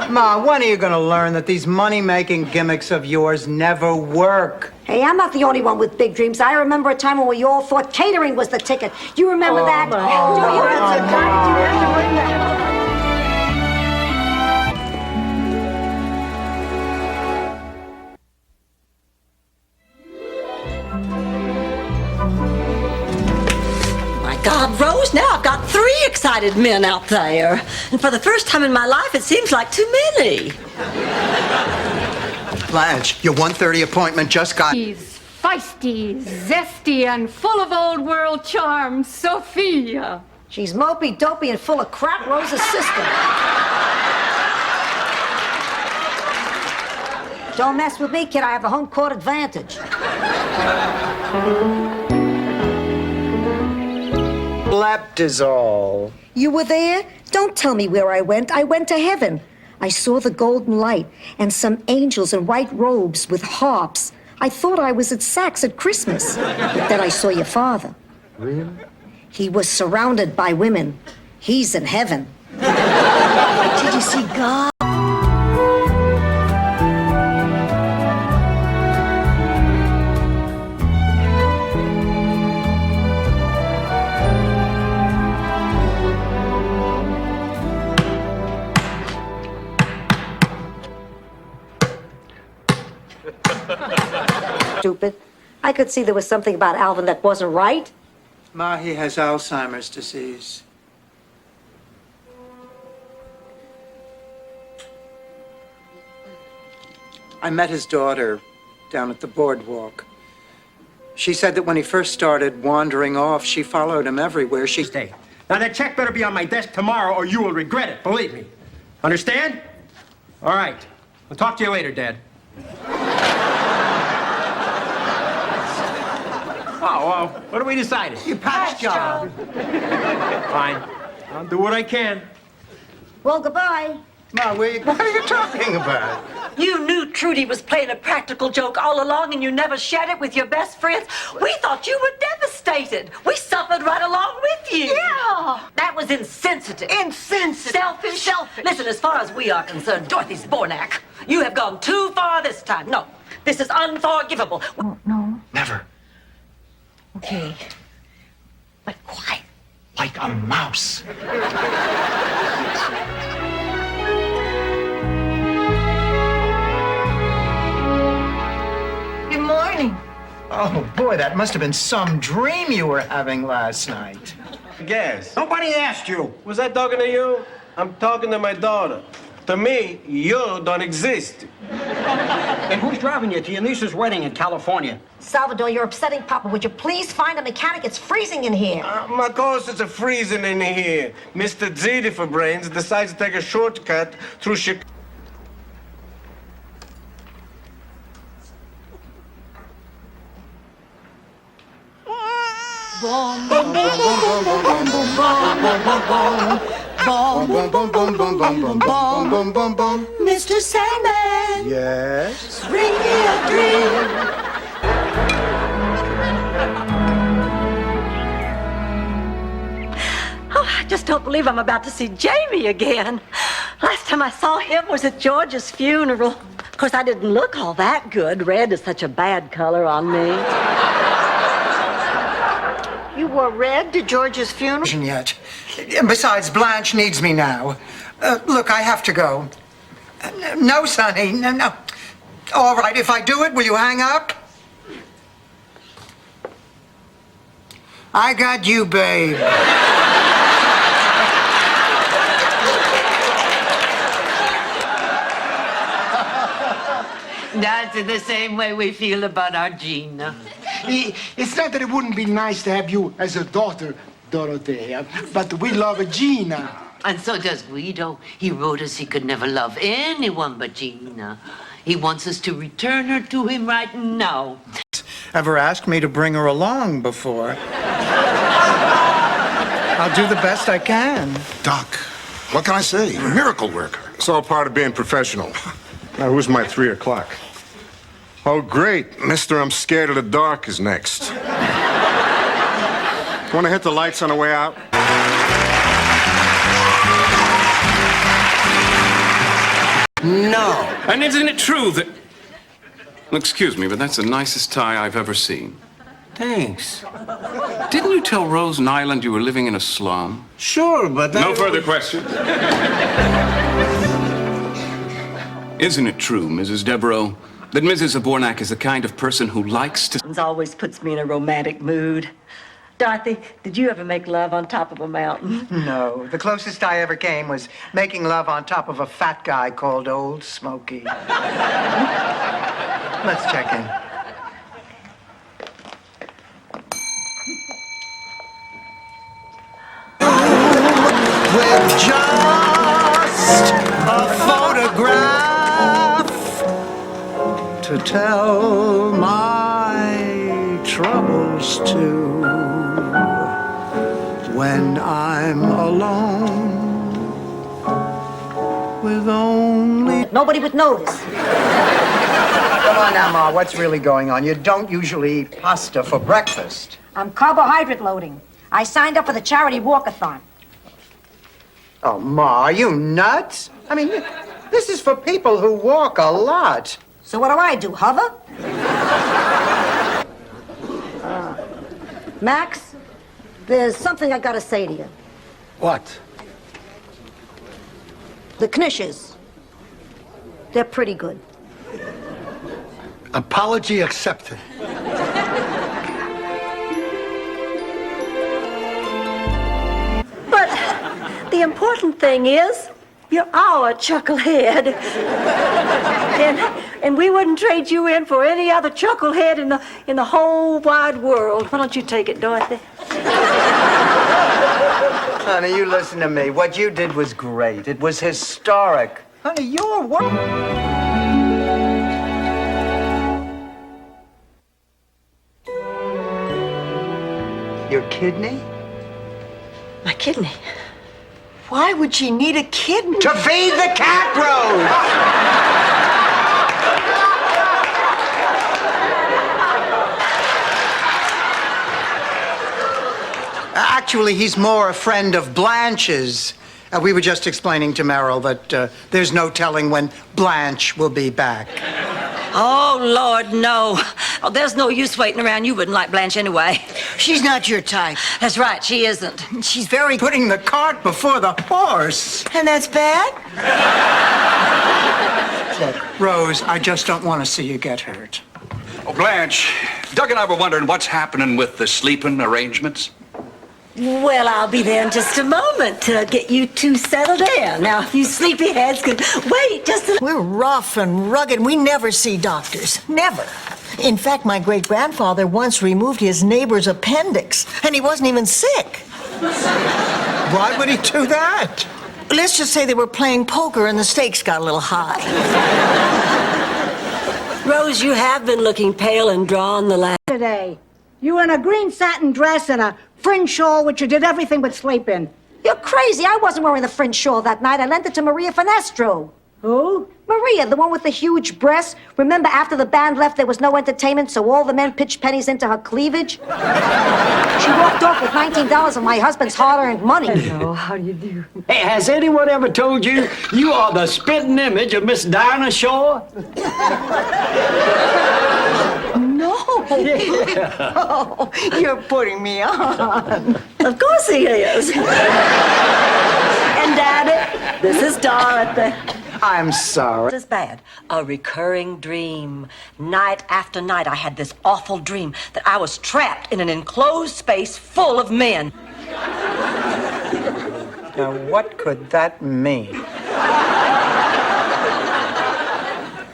Ma, when are you going to learn that these money-making gimmicks of yours never work? Hey, I'm not the only one with big dreams. I remember a time when we all thought catering was the ticket. You remember that? Do you God, Rose, now I've got 3 excited men out there. And for the first time in my life, it seems like too many. Blanche, your 1:30 appointment just got... She's feisty, zesty, and full of old world charm, Sophia. She's mopey, dopey, and full of crap, Rose's sister. Don't mess with me, kid. I have the home court advantage. Leptazole. You were there? Don't tell me where I went. I went to heaven. I saw the golden light and some angels in white robes with harps. I thought I was at Saks at Christmas. But then I saw your father. Really? He was surrounded by women. He's in heaven. Did you see God? Stupid. I could see there was something about Alvin that wasn't right. Ma, he has Alzheimer's disease. I met his daughter down at the boardwalk. She said that when he first started wandering off, she followed him everywhere. Stay. Now, that check better be on my desk tomorrow, or you will regret it, believe me. Understand? All right. I'll talk to you later, Dad. Oh, well, what do we decided? You passed, John. Fine. I'll do what I can. Well, goodbye. Ma, what are you talking about? You knew Trudy was playing a practical joke all along and you never shared it with your best friends. We thought you were devastated. We suffered right along with you. Yeah. That was insensitive. Insensitive. Selfish. Listen, as far as we are concerned, Dorothy Zbornak, you have gone too far this time. No, this is unforgivable. Oh, no. Never. Okay. But quiet. Like a mouse. Good morning. Oh, boy, that must have been some dream you were having last night. Guess. Nobody asked you. Was I talking to you? I'm talking to my daughter. To me, you don't exist. And who's driving you to your niece's wedding in California? Salvador, you're upsetting Papa. Would you please find a mechanic? It's freezing in here. Of course, it's a freezing in here. Mr. Ziti for brains decides to take a shortcut through Chicago. Boom, boom, boom, boom, boom, boom, boom, boom, boom, boom, boom, boom, boom, boom, boom, boom, boom, boom. Mr. Sandman, Yes? bring me a dream. Oh, I just don't believe I'm about to see Jamie again. Last time I saw him was at George's funeral. Of course, I didn't look all that good. Red is such a bad color on me. You wore red to George's funeral? Yet. Besides, Blanche needs me now. Look, I have to go. No, Sonny, no. All right, if I do it, will you hang up? I got you, babe. That's the same way we feel about our Gina. It's not that it wouldn't be nice to have you as a daughter, Dorothea, but we love Gina. And so does Guido. He wrote us he could never love anyone but Gina. He wants us to return her to him right now. Ever asked me to bring her along before? I'll do the best I can. Doc, what can I say? You're a miracle worker. It's all part of being professional. Now, who's my 3 o'clock? Oh, great. Mr. I'm scared of the dark is next. Want to hit the lights on the way out? No. And isn't it true that... Excuse me, but that's the nicest tie I've ever seen. Thanks. Didn't you tell Rose Nyland you were living in a slum? Sure, but that... No further questions. Isn't it true, Mrs. Devereaux, that Mrs. Zabornak is the kind of person who likes to... Always puts me in a romantic mood. Dorothy, did you ever make love on top of a mountain? No, the closest I ever came was making love on top of a fat guy called Old Smoky. Let's check in. With just a photograph to tell my troubles to. When I'm alone with only... Nobody would notice. Come on now, Ma, what's really going on? You don't usually eat pasta for breakfast. I'm carbohydrate loading. I signed up for the charity walkathon. Oh, Ma, are you nuts? I mean, this is for people who walk a lot. So what do? Hover? Max, there's something I gotta say to you. What? The Knishes. They're pretty good. Apology accepted. But the important thing is, you're our chucklehead. and we wouldn't trade you in for any other chucklehead in the whole wide world. Why don't you take it, Dorothy? Honey, you listen to me. What you did was great. It was historic. Honey, you're what? Your kidney? My kidney. Why would she need a kidney? To feed the cat, Rose! Actually, he's more a friend of Blanche's. We were just explaining to Merrill that there's no telling when Blanche will be back. Oh, Lord, no. Oh, there's no use waiting around. You wouldn't like Blanche anyway. She's not your type. That's right, she isn't. She's very... Putting the cart before the horse. And that's bad? Look, Rose, I just don't want to see you get hurt. Oh, Blanche, Doug and I were wondering what's happening with the sleeping arrangements. Well, I'll be there in just a moment to get you two settled in. Now, if you sleepyheads can wait just a... We're rough and rugged. We never see doctors. Never. In fact, my great-grandfather once removed his neighbor's appendix, and he wasn't even sick. Why would he do that? Let's just say they were playing poker and the stakes got a little high. Rose, you have been looking pale and drawn the last... Today, you were in a green satin dress and a fringe shawl, which you did everything but sleep in. You're crazy. I wasn't wearing the fringe shawl that night. I lent it to Maria Finestro. Who? Maria, the one with the huge breasts. Remember, after the band left, there was no entertainment, so all the men pitched pennies into her cleavage? She walked off with $19 of my husband's hard-earned money. Hello, how do you do? Hey, has anyone ever told you you are the spitting image of Miss Dinah Shore? No. Oh, you're putting me on. Of course he is. And Daddy, this is Dorothy. I'm sorry. This is bad. A recurring dream. Night after night, I had this awful dream that I was trapped in an enclosed space full of men. Now, what could that mean?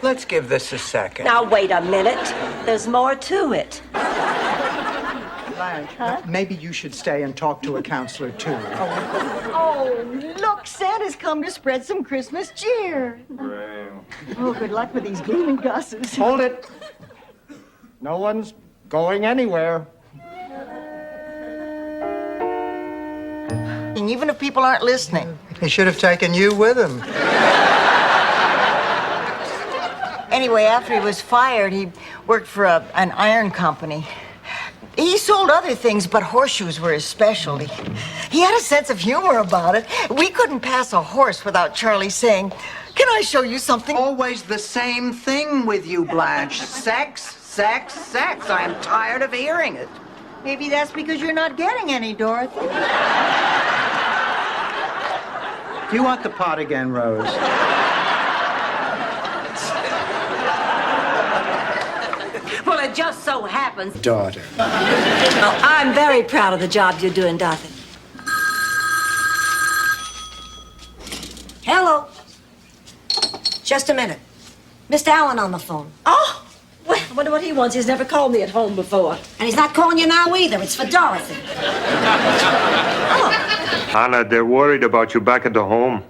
Let's give this a second. Now, wait a minute. There's more to it. Blanche, maybe you should stay and talk to a counselor, too. Oh, look, Santa's come to spread some Christmas cheer. Oh, good luck with these gloomy gusses. Hold it. No one's going anywhere. And even if people aren't listening. He should have taken you with him. Anyway, after he was fired, he worked for an iron company. He sold other things, but horseshoes were his specialty. He had a sense of humor about it. We couldn't pass a horse without Charlie saying, "Can I show you something?" Always the same thing with you, Blanche. Sex, sex, sex. I am tired of hearing it. Maybe that's because you're not getting any, Dorothy. Do you want the pot again, Rose? Well, it just so happens. Daughter. Oh, I'm very proud of the job you're doing, Dorothy. Hello. Just a minute. Mr. Allen on the phone. Oh! Well, I wonder what he wants. He's never called me at home before. And he's not calling you now either. It's for Dorothy. Anna, they're worried about you back at the home.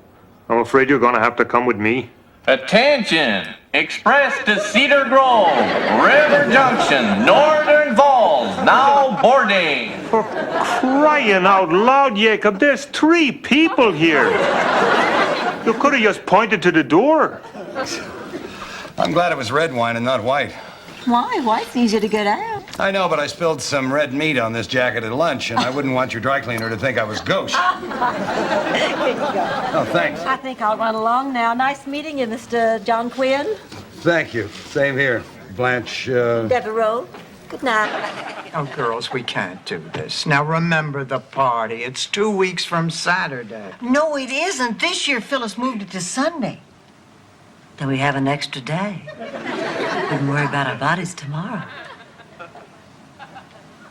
I'm afraid you're gonna have to come with me. Attention! Express to Cedar Grove, River Junction, Northern Falls, now boarding. For crying out loud, Jacob, there's 3 people here. You could have just pointed to the door. I'm glad it was red wine and not white. Why? White's easier to get out. I know, but I spilled some red meat on this jacket at lunch, and I wouldn't want your dry cleaner to think I was gauche. Here you go. Oh, thanks. I think I'll run along now. Nice meeting you, Mr. John Quinn. Thank you. Same here. Blanche, Devereaux. Good night. Oh, girls, we can't do this. Now, remember the party. It's 2 weeks from Saturday. No, it isn't. This year, Phyllis moved it to Sunday. Then we have an extra day. We can worry about our bodies tomorrow.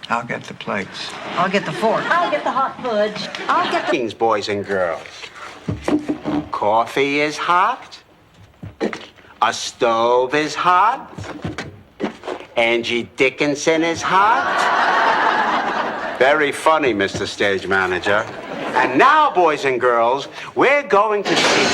I'll get the plates. I'll get the fork. I'll get the hot fudge. I'll get the... Greetings, boys and girls. Coffee is hot. A stove is hot. Angie Dickinson is hot. Very funny, Mr. Stage Manager. And now, boys and girls, we're going to see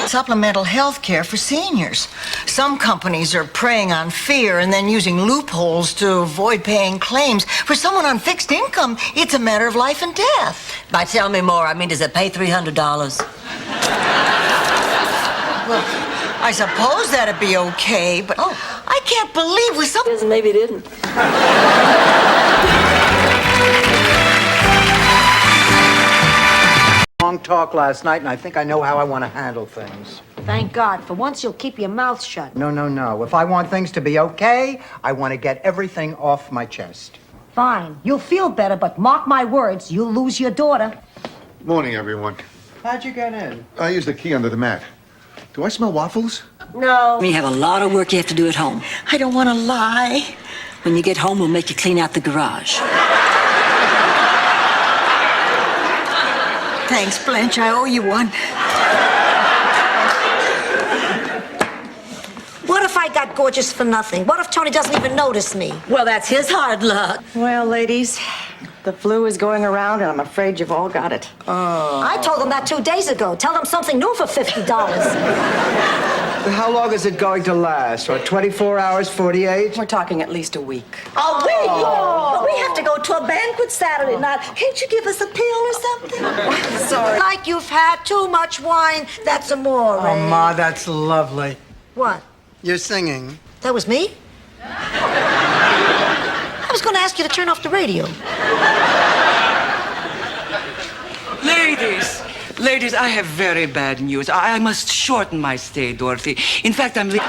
supplemental health care for seniors. Some companies are preying on fear and then using loopholes to avoid paying claims. For someone on fixed income, it's a matter of life and death. By tell me more, I mean, does it pay $300? Well, I suppose that'd be okay, but I can't believe with some... Maybe it didn't. Long talk last night, and I think I know how I want to handle things. Thank God. For once, you'll keep your mouth shut. No, no, no. If I want things to be okay, I want to get everything off my chest. Fine. You'll feel better, but mark my words, you'll lose your daughter. Morning, everyone. How'd you get in? I used the key under the mat. Do I smell waffles? No. We have a lot of work you have to do at home. I don't want to lie. When you get home, we'll make you clean out the garage. Thanks, Blanche. I owe you one. What if I got gorgeous for nothing? What if Tony doesn't even notice me? Well, that's his hard luck. Well, ladies, the flu is going around, and I'm afraid you've all got it. I told them that 2 days ago. Tell them something new for $50. How long is it going to last? Or 24 hours, 48? We're talking at least a week. A week? But we have to go to a banquet Saturday night. Can't you give us a pill or something? Sorry. Like you've had too much wine. That's amore. Oh, Ma, that's lovely. What? You're singing. That was me? I was going to ask you to turn off the radio. Ladies, I have very bad news. I must shorten my stay, Dorothy. In fact, I'm leaving.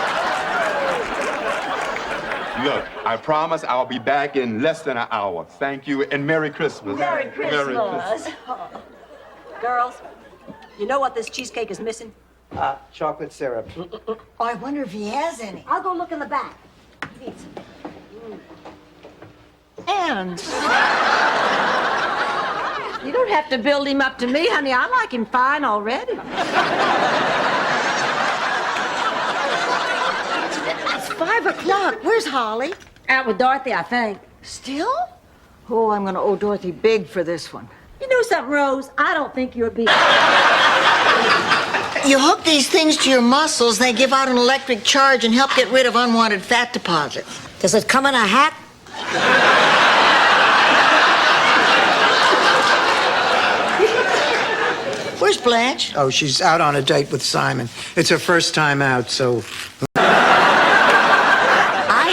Look, I promise I'll be back in less than an hour. Thank you, and Merry Christmas. Merry Christmas. Merry Christmas. Oh. Girls, You know what this cheesecake is missing? Chocolate syrup. Oh, I wonder if he has any. I'll go look in the back. He needs some. And You don't have to build him up to me, honey. I like him fine already. it's 5 o'clock. Where's Holly? Out with Dorothy, I think. Still? Oh, I'm gonna owe Dorothy big for this one. You know something, Rose? I don't think you're being... You hook these things to your muscles, they give out an electric charge and help get rid of unwanted fat deposits. Does it come in a hat? Where's Blanche? Oh, she's out on a date with Simon. It's her first time out, so... I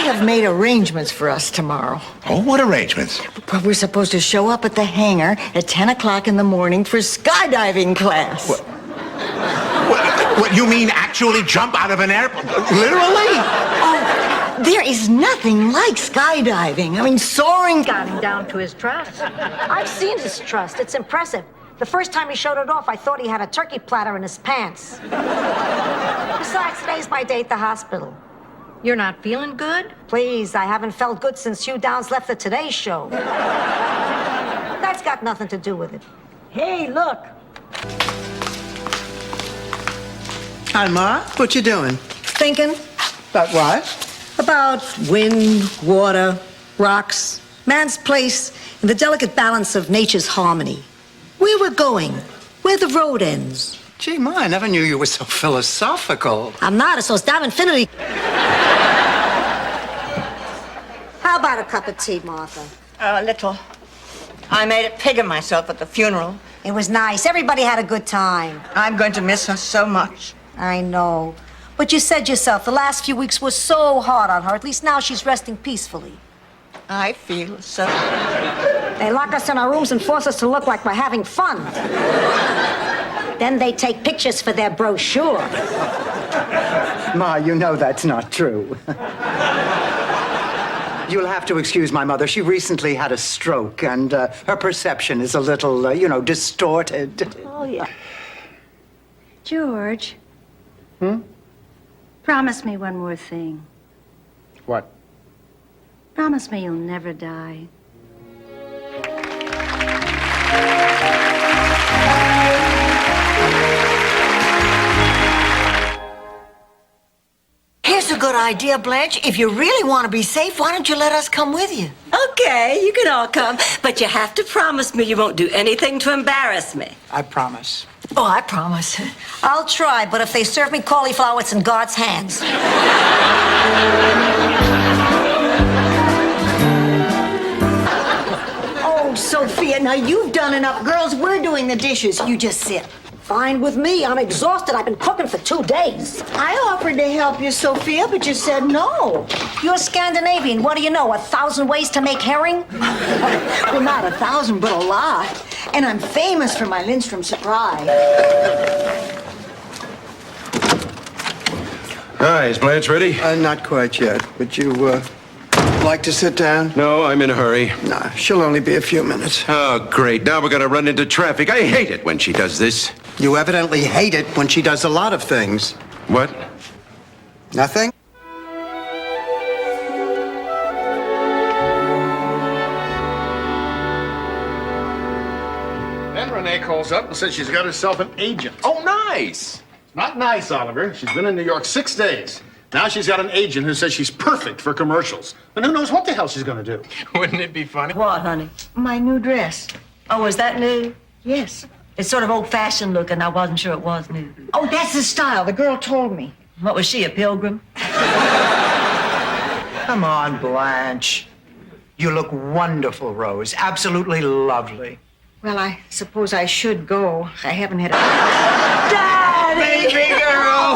have made arrangements for us tomorrow. Oh, what arrangements? Well, we're supposed to show up at the hangar at 10 o'clock in the morning for skydiving class. What, you mean actually jump out of an airplane? Literally? Oh, there is nothing like skydiving. I mean, soaring... Got him down to his trust. I've seen his trust. It's impressive. The first time he showed it off, I thought he had a turkey platter in his pants. Besides, today's my day at the hospital. You're not feeling good? Please, I haven't felt good since Hugh Downs left the Today Show. That's got nothing to do with it. Hey, look. Hi, Ma. What you doing? Thinking About what? about wind, water, rocks, man's place in the delicate balance of nature's harmony. Where we're going, where the road ends. Gee, Ma, I never knew you were so philosophical. I'm not, so it's damn infinity. How about a cup of tea, Martha? A little. I made a pig of myself at the funeral. It was nice. Everybody had a good time. I'm going to miss her so much. I know. But you said yourself, the last few weeks were so hard on her. At least now she's resting peacefully. I feel so. They lock us in our rooms and force us to look like we're having fun. Then they take pictures for their brochure. Ma, you know that's not true. You'll have to excuse my mother. She recently had a stroke, and her perception is a little, distorted. Oh, yeah. George. Promise me one more thing. What? Promise me you'll never die. Here's a good idea, Blanche. If you really want to be safe, why don't you let us come with you? Okay, you can all come, but you have to promise me you won't do anything to embarrass me. I promise. Oh, I promise. I'll try, but if they serve me cauliflower, it's in God's hands. Oh, Sophia, now you've done enough. Girls, we're doing the dishes. You just sit. Fine with me. I'm exhausted. I've been cooking for 2 days. I offered to help you, Sophia, but you said no. You're Scandinavian. What do you know? 1,000 ways to make herring? Well, not 1,000, but a lot. And I'm famous for my Lindstrom surprise. Hi, is Blanche ready? Not quite yet. Would you, like to sit down? No, I'm in a hurry. Nah, she'll only be a few minutes. Oh, great. Now we're gonna run into traffic. I hate it when she does this. You evidently hate it when she does a lot of things. What? Nothing? Then Renee calls up and says she's got herself an agent. Oh, nice. Not nice, Oliver. She's been in New York 6 days. Now she's got an agent who says she's perfect for commercials. And who knows what the hell she's gonna do. Wouldn't it be funny? What, honey? My new dress. Oh, is that new? Yes. It's sort of old-fashioned looking. I wasn't sure it was new. Oh, that's the style. The girl told me. What, was she, a pilgrim? Come on, Blanche. You look wonderful, Rose. Absolutely lovely. Well, I suppose I should go. I haven't had a... Baby girl!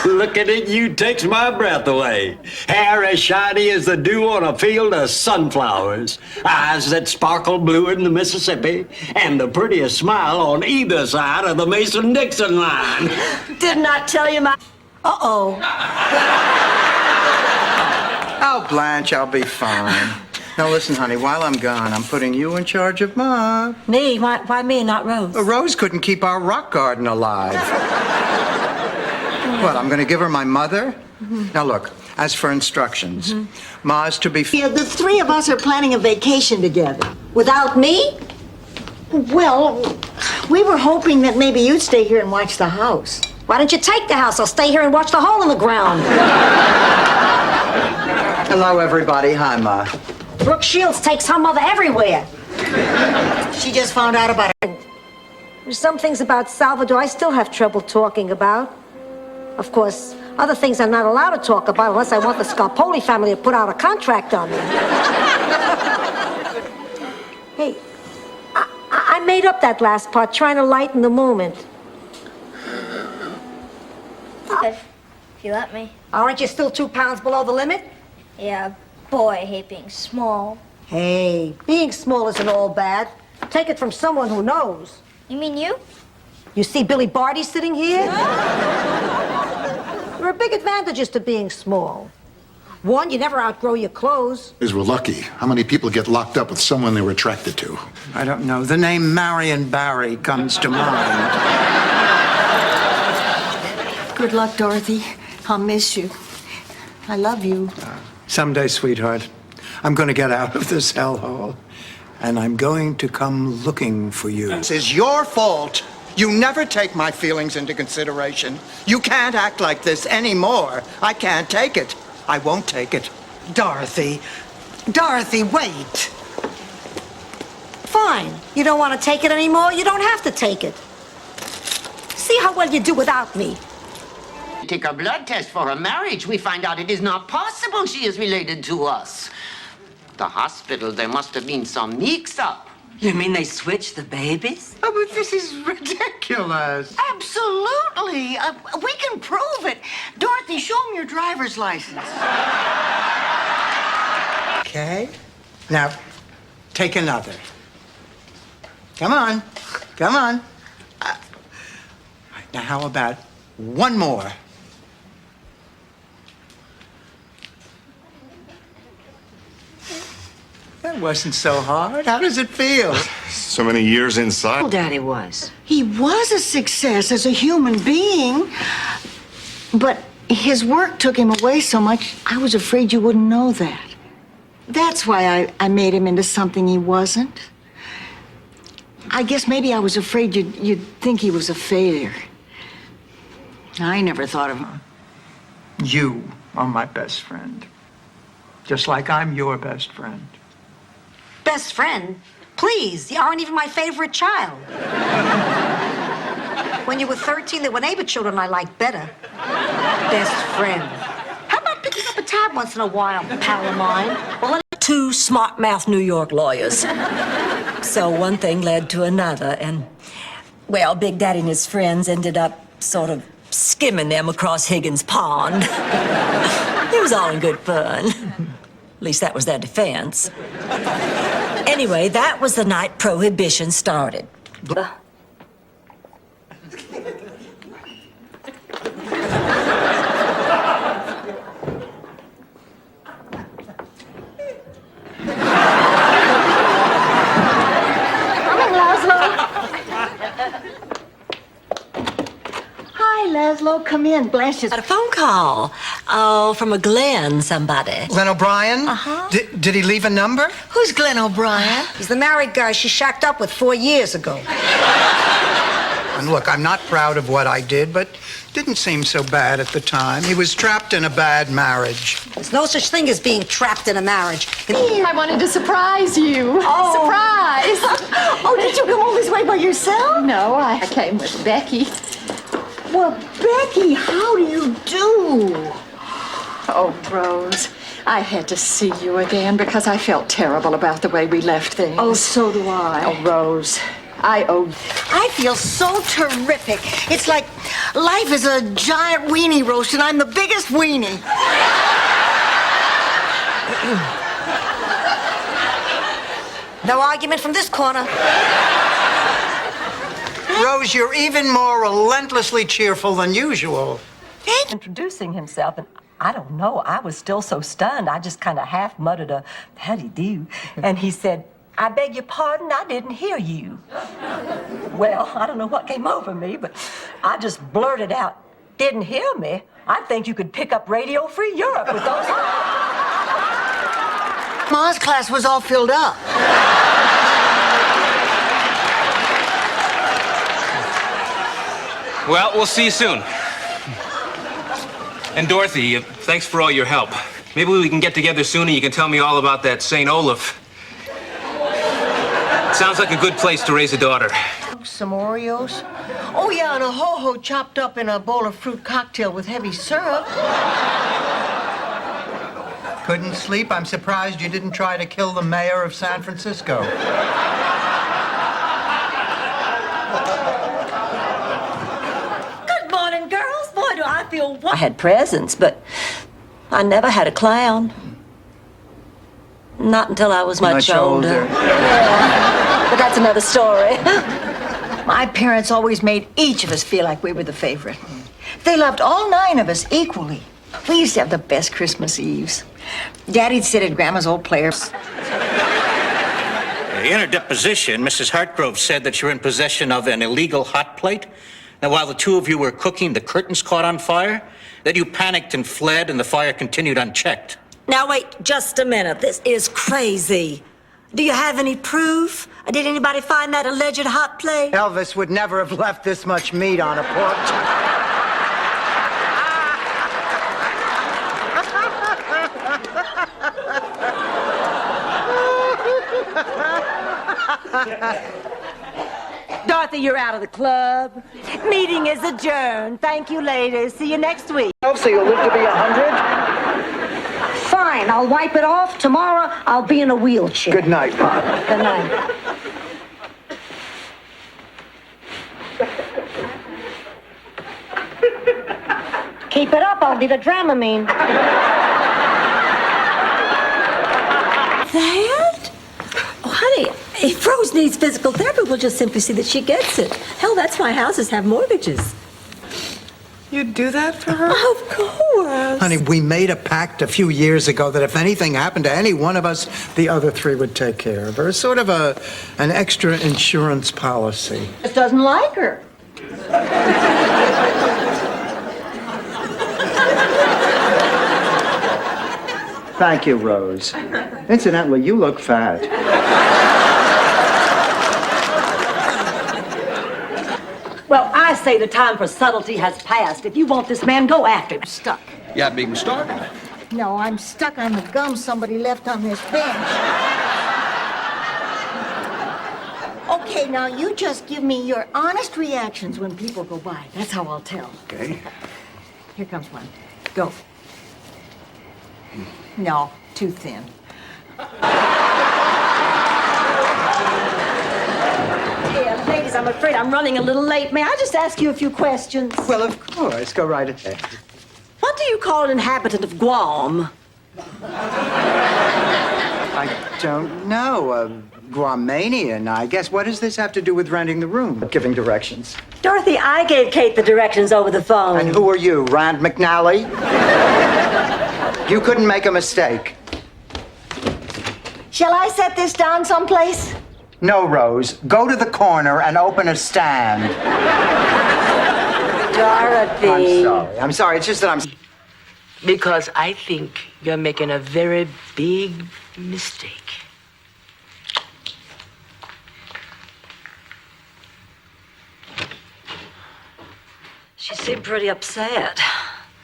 Looking at you takes my breath away. Hair as shiny as the dew on a field of sunflowers. Eyes that sparkle bluer than the Mississippi. And the prettiest smile on either side of the Mason-Dixon line. Didn't I tell you my... Uh-oh. Oh, Blanche, I'll be fine. Now listen, honey, while I'm gone, I'm putting you in charge of Mom. Me? Why me, not Rose? Rose couldn't keep our rock garden alive. What, I'm going to give her my mother? Now look, as for instructions, Ma's to be... Yeah, the three of us are planning a vacation together. Without me? Well, we were hoping that maybe you'd stay here and watch the house. Why don't you take the house? I'll stay here and watch the hole in the ground. Hello, everybody. Hi, Ma. Brooke Shields takes her mother everywhere. She just found out about it. There's some things about Salvador I still have trouble talking about. Of course, other things I'm not allowed to talk about unless I want the Scarpoli family to put out a contract on me. Hey, I made up that last part trying to lighten the moment. If you let me. Aren't you still 2 pounds below the limit? Yeah, boy, I hate being small. Hey, being small isn't all bad. Take it from someone who knows. You mean you? You see Billy Barty sitting here? There are big advantages to being small. One, you never outgrow your clothes. Is we're lucky. How many people get locked up with someone they were attracted to? I don't know. The name Marion Barry comes to mind. Good luck, Dorothy. I'll miss you. I love you. Someday, sweetheart, I'm going to get out of this hellhole, and I'm going to come looking for you. This is your fault. You never take my feelings into consideration. You can't act like this anymore. I can't take it. I won't take it. Dorothy. Dorothy, wait. Fine. You don't want to take it anymore? You don't have to take it. See how well you do without me. Take a blood test for her marriage. We find out it is not possible she is related to us. The hospital, there must have been some mix-up. You mean they switched the babies? Oh, but this is ridiculous. Absolutely. We can prove it. Dorothy, show him your driver's license. Okay. Now, take another. Come on. Come on. Now, how about one more? That wasn't so hard. How does it feel? So many years inside. Daddy was. He was a success as a human being. But his work took him away so much, I was afraid you wouldn't know that. That's why I made him into something he wasn't. I guess maybe I was afraid you'd think he was a failure. I never thought of him. You are my best friend. Just like I'm your best friend. Best friend? Please, you aren't even my favorite child. When you were 13, there were neighbor children I liked better. Best friend. How about picking up a tab once in a while, pal of mine? Well, 2 smart-mouthed New York lawyers. So one thing led to another, and, well, Big Daddy and his friends ended up sort of skimming them across Higgins Pond. It was all in good fun. At least that was their defense. Anyway, that was the night Prohibition started. Hi, Laszlo. Come in. Blanche just... Got a phone call. Oh, from a Glenn somebody. Glenn O'Brien? Uh-huh. Did he leave a number? Who's Glenn O'Brien? He's the married guy she shacked up with 4 years ago. And look, I'm not proud of what I did, but didn't seem so bad at the time. He was trapped in a bad marriage. There's no such thing as being trapped in a marriage. I wanted to surprise you. Oh. Surprise! Oh, did you come all this way by yourself? No, I came with Becky. Well, Becky, how do you do? Oh, Rose, I had to see you again because I felt terrible about the way we left things. Oh, so do I. Oh, Rose, I owe... I feel so terrific. It's like life is a giant weenie roast and I'm the biggest weenie. No argument from this corner. Rose, you're even more relentlessly cheerful than usual. Introducing himself, and I don't know. I was still so stunned. I just kind of half muttered a howdy do. And he said, I beg your pardon, I didn't hear you. Well, I don't know what came over me, but I just blurted out, didn't hear me? I think you could pick up Radio Free Europe with those. Ma's class was all filled up. Well, we'll see you soon. And Dorothy, thanks for all your help. Maybe we can get together soon and you can tell me all about that St. Olaf. Sounds like a good place to raise a daughter. Some Oreos. Oh, yeah, and a ho-ho chopped up in a bowl of fruit cocktail with heavy syrup. Couldn't sleep? I'm surprised you didn't try to kill the mayor of San Francisco. Good morning, girls. Boy, do I feel I had presents, but I never had a clown. Not until I was much older. Yeah, but that's another story. My parents always made each of us feel like we were the favorite. They loved all 9 of us equally. We used to have the best Christmas Eves. Daddy'd sit at Grandma's old players. In her deposition, Mrs. Hartgrove said that you're in possession of an illegal hot plate. That while the two of you were cooking, the curtains caught on fire. That you panicked and fled, and the fire continued unchecked. Now, wait just a minute. This is crazy. Do you have any proof? Did anybody find that alleged hot plate? Elvis would never have left this much meat on a porch. Dorothy, you're out of the club. Meeting is adjourned. Thank you, ladies. See you next week. So you'll live to be 100? Fine, I'll wipe it off. Tomorrow, I'll be in a wheelchair. Good night, Pop. Good night. Keep it up, I'll be the Dramamine. That? Oh, honey, if Rose needs physical therapy, we'll just simply see that she gets it. Hell, that's why houses have mortgages. You'd do that for her? Of course. Honey, we made a pact a few years ago that if anything happened to any one of us, the other 3 would take care of her. Sort of an extra insurance policy. Just doesn't like her. Thank you, Rose. Incidentally, you look fat. Well, I say the time for subtlety has passed. If you want this man, go after him. Stuck. Yeah, being stuck. No, I'm stuck on the gum somebody left on this bench. Okay, now you just give me your honest reactions when people go by. That's how I'll tell. Okay. Here comes one. Go. No, too thin. Yeah, ladies, I'm afraid I'm running a little late. May I just ask you a few questions? Well, of course. Go right ahead. What do you call an inhabitant of Guam? I don't know. Guamanian, I guess. What does this have to do with renting the room? Giving directions. Dorothy, I gave Kate the directions over the phone. And who are you, Rand McNally? You couldn't make a mistake. Shall I set this down someplace? No, Rose. Go to the corner and open a stand. Dorothy. I'm sorry. It's just that I'm... Because I think you're making a very big mistake. She seemed pretty upset.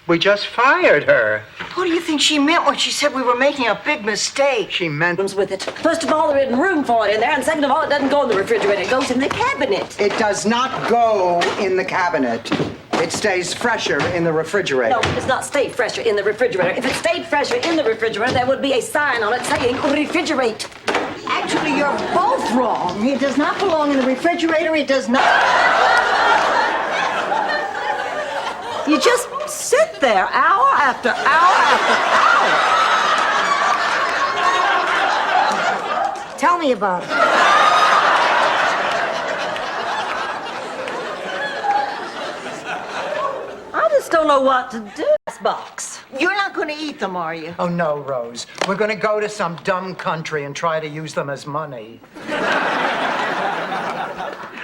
We just fired her. What do you think she meant when she said we were making a big mistake? She meant... With it. First of all, there isn't room for it in there, and second of all, it doesn't go in the refrigerator. It goes in the cabinet. It does not go in the cabinet. It stays fresher in the refrigerator. No, it does not stay fresher in the refrigerator. If it stayed fresher in the refrigerator, there would be a sign on it saying refrigerate. Actually, you're both wrong. It does not belong in the refrigerator. It does not. You just sit there hour after hour after hour. Tell me about it. I just don't know what to do. Box. You're not going to eat them, are you? Oh, no, Rose. We're going to go to some dumb country and try to use them as money.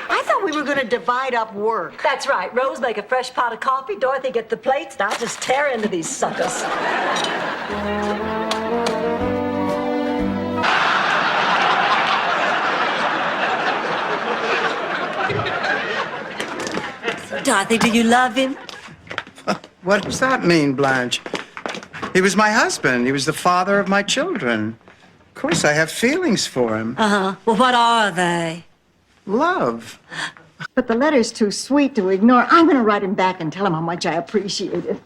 I thought we were going to divide up work. That's right. Rose make a fresh pot of coffee, Dorothy get the plates, and I'll just tear into these suckers. Dorothy, do you love him? What does that mean, Blanche? He was my husband. He was the father of my children. Of course, I have feelings for him. Uh-huh. Well, what are they? Love. But the letter's too sweet to ignore. I'm going to write him back and tell him how much I appreciate it.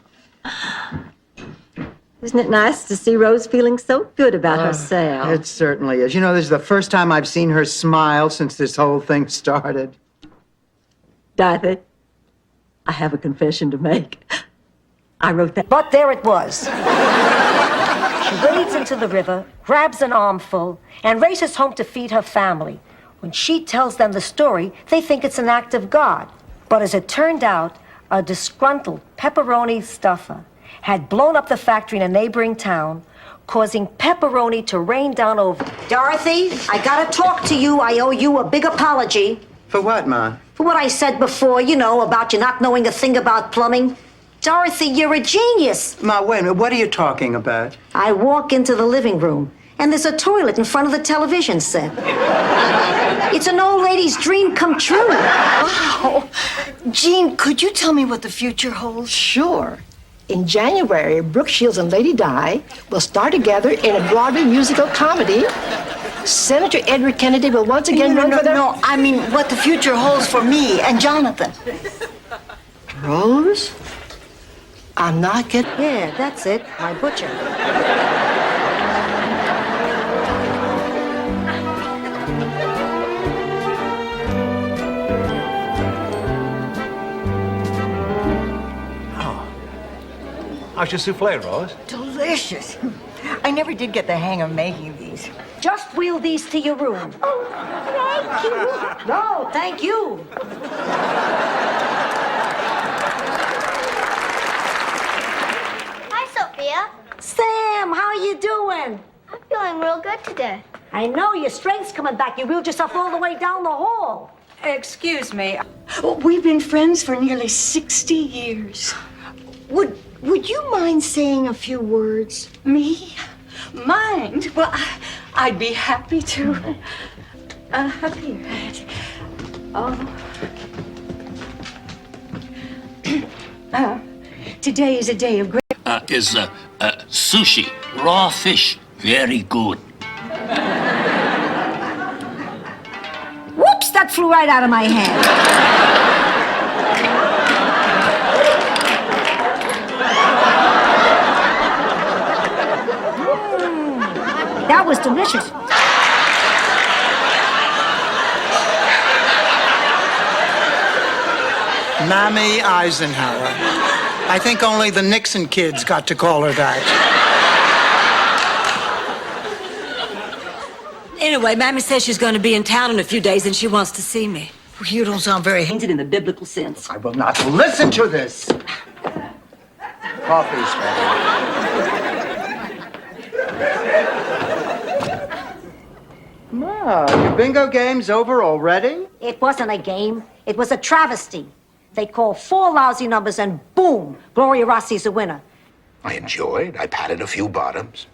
Isn't it nice to see Rose feeling so good about herself? It certainly is. You know, this is the first time I've seen her smile since this whole thing started. Dorothy, I have a confession to make. I wrote that. But there it was. She wades into the river, grabs an armful, and races home to feed her family. When she tells them the story, they think it's an act of God. But as it turned out, a disgruntled pepperoni stuffer had blown up the factory in a neighboring town, causing pepperoni to rain down over. Dorothy, I gotta talk to you. I owe you a big apology. For what, Ma? For what I said before, you know, about you not knowing a thing about plumbing. Dorothy, you're a genius. Ma, wait a minute. What are you talking about? I walk into the living room, and there's a toilet in front of the television set. It's an old lady's dream come true. Wow. Jean, could you tell me what the future holds? Sure. In January, Brooke Shields and Lady Di will star together in a Broadway musical comedy. Senator Edward Kennedy will once again run for their... No, I mean what the future holds for me and Jonathan. Rose? I'm not getting... Yeah, that's it. My butcher. How's your souffle, Rose? Delicious. I never did get the hang of making these. Just wheel these to your room. Oh, thank you. No, thank you. Hi, Sophia. Sam, how are you doing? I'm feeling real good today. I know your strength's coming back. You wheeled yourself all the way down the hall. Excuse me. We've been friends for nearly 60 years. Would you mind saying a few words? Me? Mind? Well, I'd be happy to. Here. Today is a day of great... Sushi, raw fish, very good. Whoops, that flew right out of my hand. That was delicious. Mammy Eisenhower. I think only the Nixon kids got to call her that. Anyway, Mammy says she's going to be in town in a few days and she wants to see me. You don't sound very... Painted in the biblical sense. I will not listen to this. Coffee's ready. Ma, your bingo game's over already? It wasn't a game. It was a travesty. They call 4 lousy numbers and boom, Gloria Rossi's a winner. I enjoyed. I patted a few bottoms.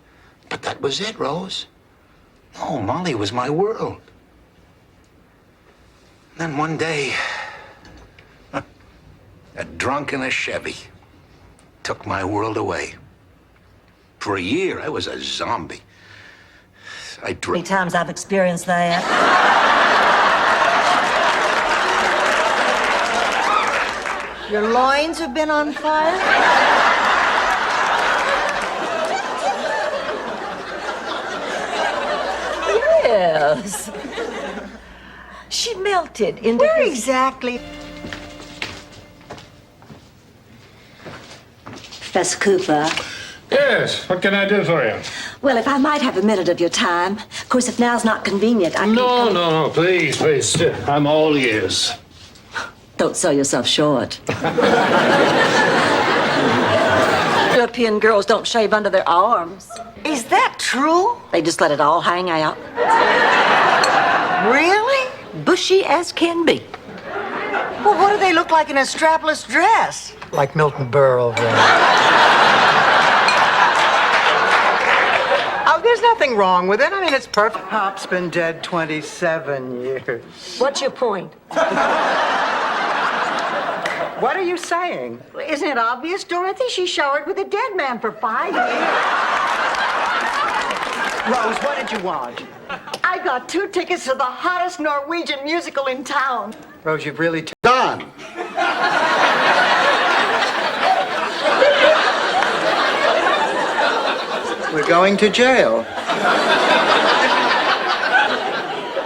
But that was it, Rose. No, Molly was my world. Then one day, a drunk in a Chevy took my world away. For a year, I was a zombie. I Many times I've experienced that. Your loins have been on fire? Yes. She melted into... Where exactly? Professor Cooper. Yes, what can I do for you? Well, if I might have a minute of your time. Of course, if now's not convenient, I can... No, please. I'm all ears. Don't sell yourself short. You're European girls don't shave under their arms. Is that true? They just let it all hang out. Really? Bushy as can be. Well, what do they look like in a strapless dress? Like Milton Berle. Oh, there's nothing wrong with it. I mean, it's perfect. Pop's been dead 27 years. What's your point? What are you saying? Isn't it obvious, Dorothy? She showered with a dead man for 5 years. Rose, what did you want? I got 2 tickets to the hottest Norwegian musical in town. Rose, you've really Done. We're going to jail.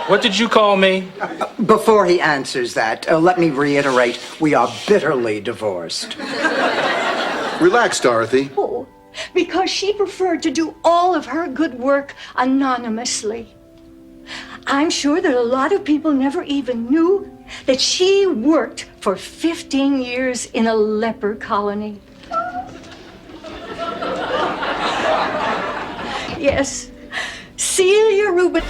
What did you call me? Before he answers that, let me reiterate, we are bitterly divorced. Relax, Dorothy. Oh, because she preferred to do all of her good work anonymously. I'm sure that a lot of people never even knew that she worked for 15 years in a leper colony. Yes, Celia Rubin.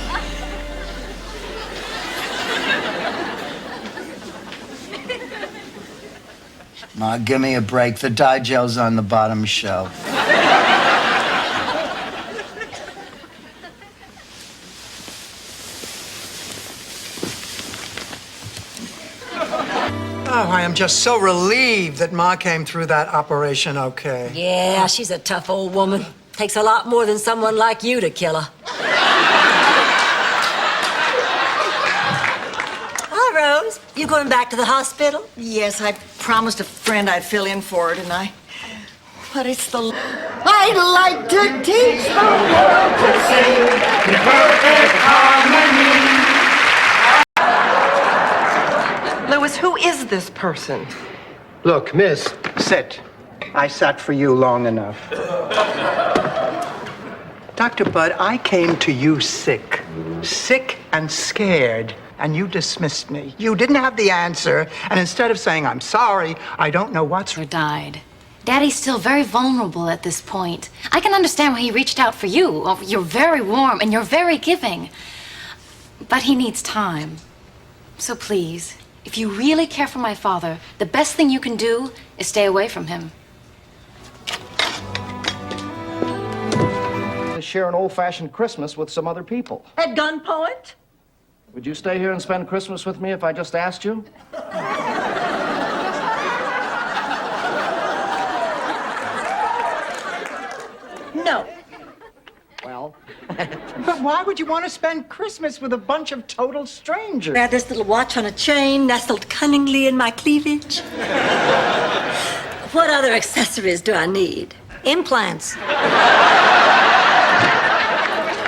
Ma, give me a break. The dye gel's on the bottom shelf. Oh, I am just so relieved that Ma came through that operation okay. Yeah, she's a tough old woman. Takes a lot more than someone like you to kill her. Hi, Rose. You going back to the hospital? Yes, I promised a friend I'd fill in for her tonight. But it's the... I'd like to teach the world to sing in perfect harmony. Louis, who is this person? Look, miss, sit. I sat for you long enough. Dr. Budd, I came to you sick and scared, and you dismissed me. You didn't have the answer, and instead of saying, I'm sorry, I don't know what's... Died. Daddy's still very vulnerable at this point. I can understand why he reached out for you. Oh, you're very warm and you're very giving. But he needs time. So please, if you really care for my father, the best thing you can do is stay away from him. Share an old-fashioned Christmas with some other people. At gunpoint? Would you stay here and spend Christmas with me if I just asked you? No. Well, But why would you want to spend Christmas with a bunch of total strangers? Wear this little watch on a chain nestled cunningly in my cleavage. What other accessories do I need? Implants.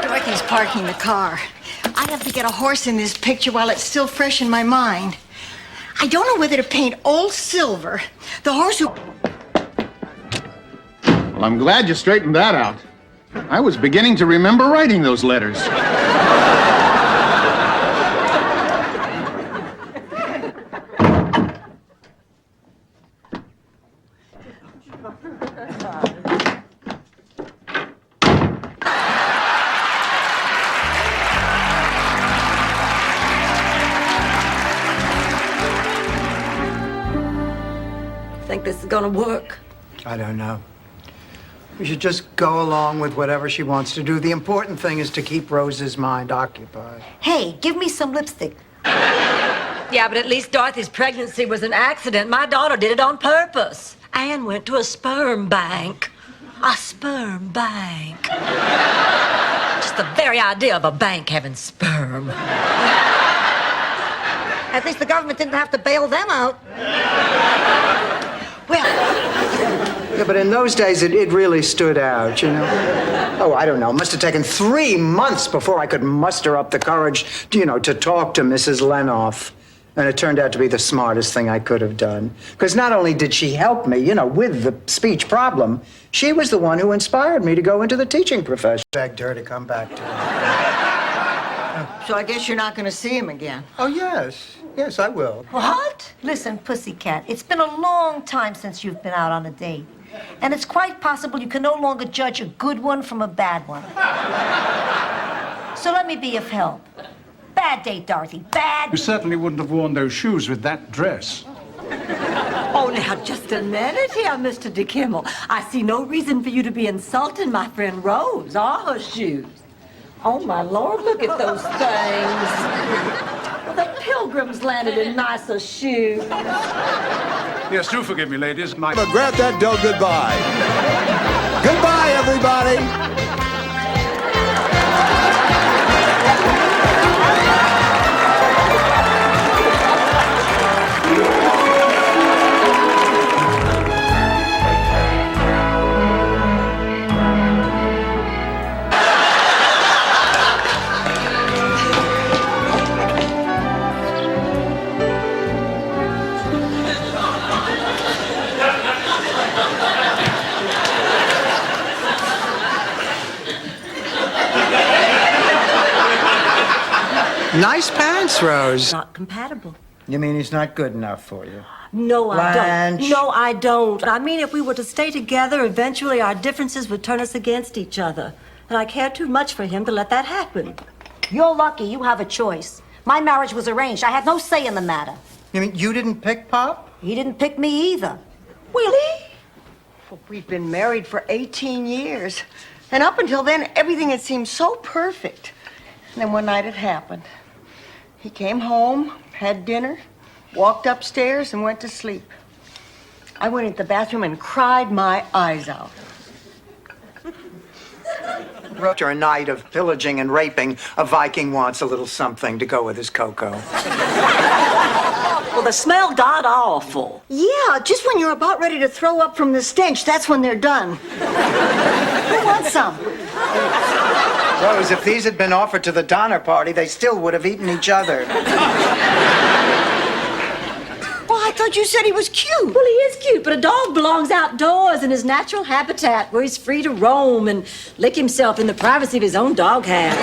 Dorothy's parking the car. I have to get a horse in this picture while it's still fresh in my mind. I don't know whether to paint all silver. The horse who... well, I'm glad you straightened that out. I was beginning to remember writing those letters. Think this is gonna work? I don't know. We should just go along with whatever she wants to do. The important thing is to keep Rose's mind occupied. Hey, give me some lipstick. Yeah, but at least Dorothy's pregnancy was an accident. My daughter did it on purpose. Anne went to a sperm bank. A sperm bank. Just the very idea of a bank having sperm. At least the government didn't have to bail them out. Yeah, but in those days, it really stood out, you know? Oh, I don't know. It must have taken 3 months before I could muster up the courage, to talk to Mrs. Lenoff. And it turned out to be the smartest thing I could have done. Because not only did she help me, with the speech problem, she was the one who inspired me to go into the teaching profession. Begged her to come back to me. So I guess you're not going to see him again. Oh, yes. Yes, I will. What? Listen, pussycat, it's been a long time since you've been out on a date. And it's quite possible you can no longer judge a good one from a bad one. So let me be of help. Bad date, Dorothy. Bad. You certainly wouldn't have worn those shoes with that dress. Oh, now, just a minute here, Mr. DeKimmel. I see no reason for you to be insulting my friend Rose or her shoes. Oh, my Lord, look at those things. Well, the Pilgrims landed in nicer shoes. Yes, do forgive me, ladies. But grab that dough goodbye. Goodbye, everybody. Nice pants, Rose. Not compatible. You mean he's not good enough for you? No, I Blanche. don't. No, I don't. I mean, if we were to stay together, eventually our differences would turn us against each other. And I care too much for him to let that happen. You're lucky you have a choice. My marriage was arranged. I had no say in the matter. You mean you didn't pick Pop? He didn't pick me either. Willie? Well, we've been married for 18 years. And up until then, everything had seemed so perfect. And then one night it happened. He came home, had dinner, walked upstairs, and went to sleep. I went into the bathroom and cried my eyes out. After a night of pillaging and raping, a Viking wants a little something to go with his cocoa. Well, the smell got awful. Yeah, just when you're about ready to throw up from the stench, that's when they're done. Who wants some? Rose, if these had been offered to the Donner Party, they still would have eaten each other. Well, I thought you said he was cute. Well, he is cute, but a dog belongs outdoors in his natural habitat where he's free to roam and lick himself in the privacy of his own doghouse.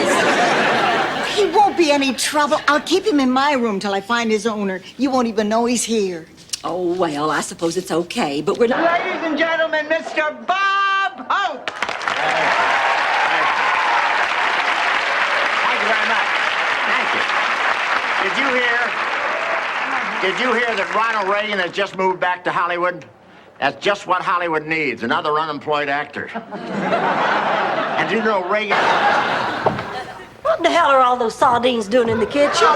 He won't be any trouble. I'll keep him in my room till I find his owner. You won't even know he's here. Oh, well, I suppose it's okay, but we're not... Ladies and gentlemen, Mr. Bob Hope! Thank you very much. Thank you. Did you hear that Ronald Reagan has just moved back to Hollywood? That's just what Hollywood needs, another unemployed actor. And do you know Reagan... What the hell are all those sardines doing in the kitchen?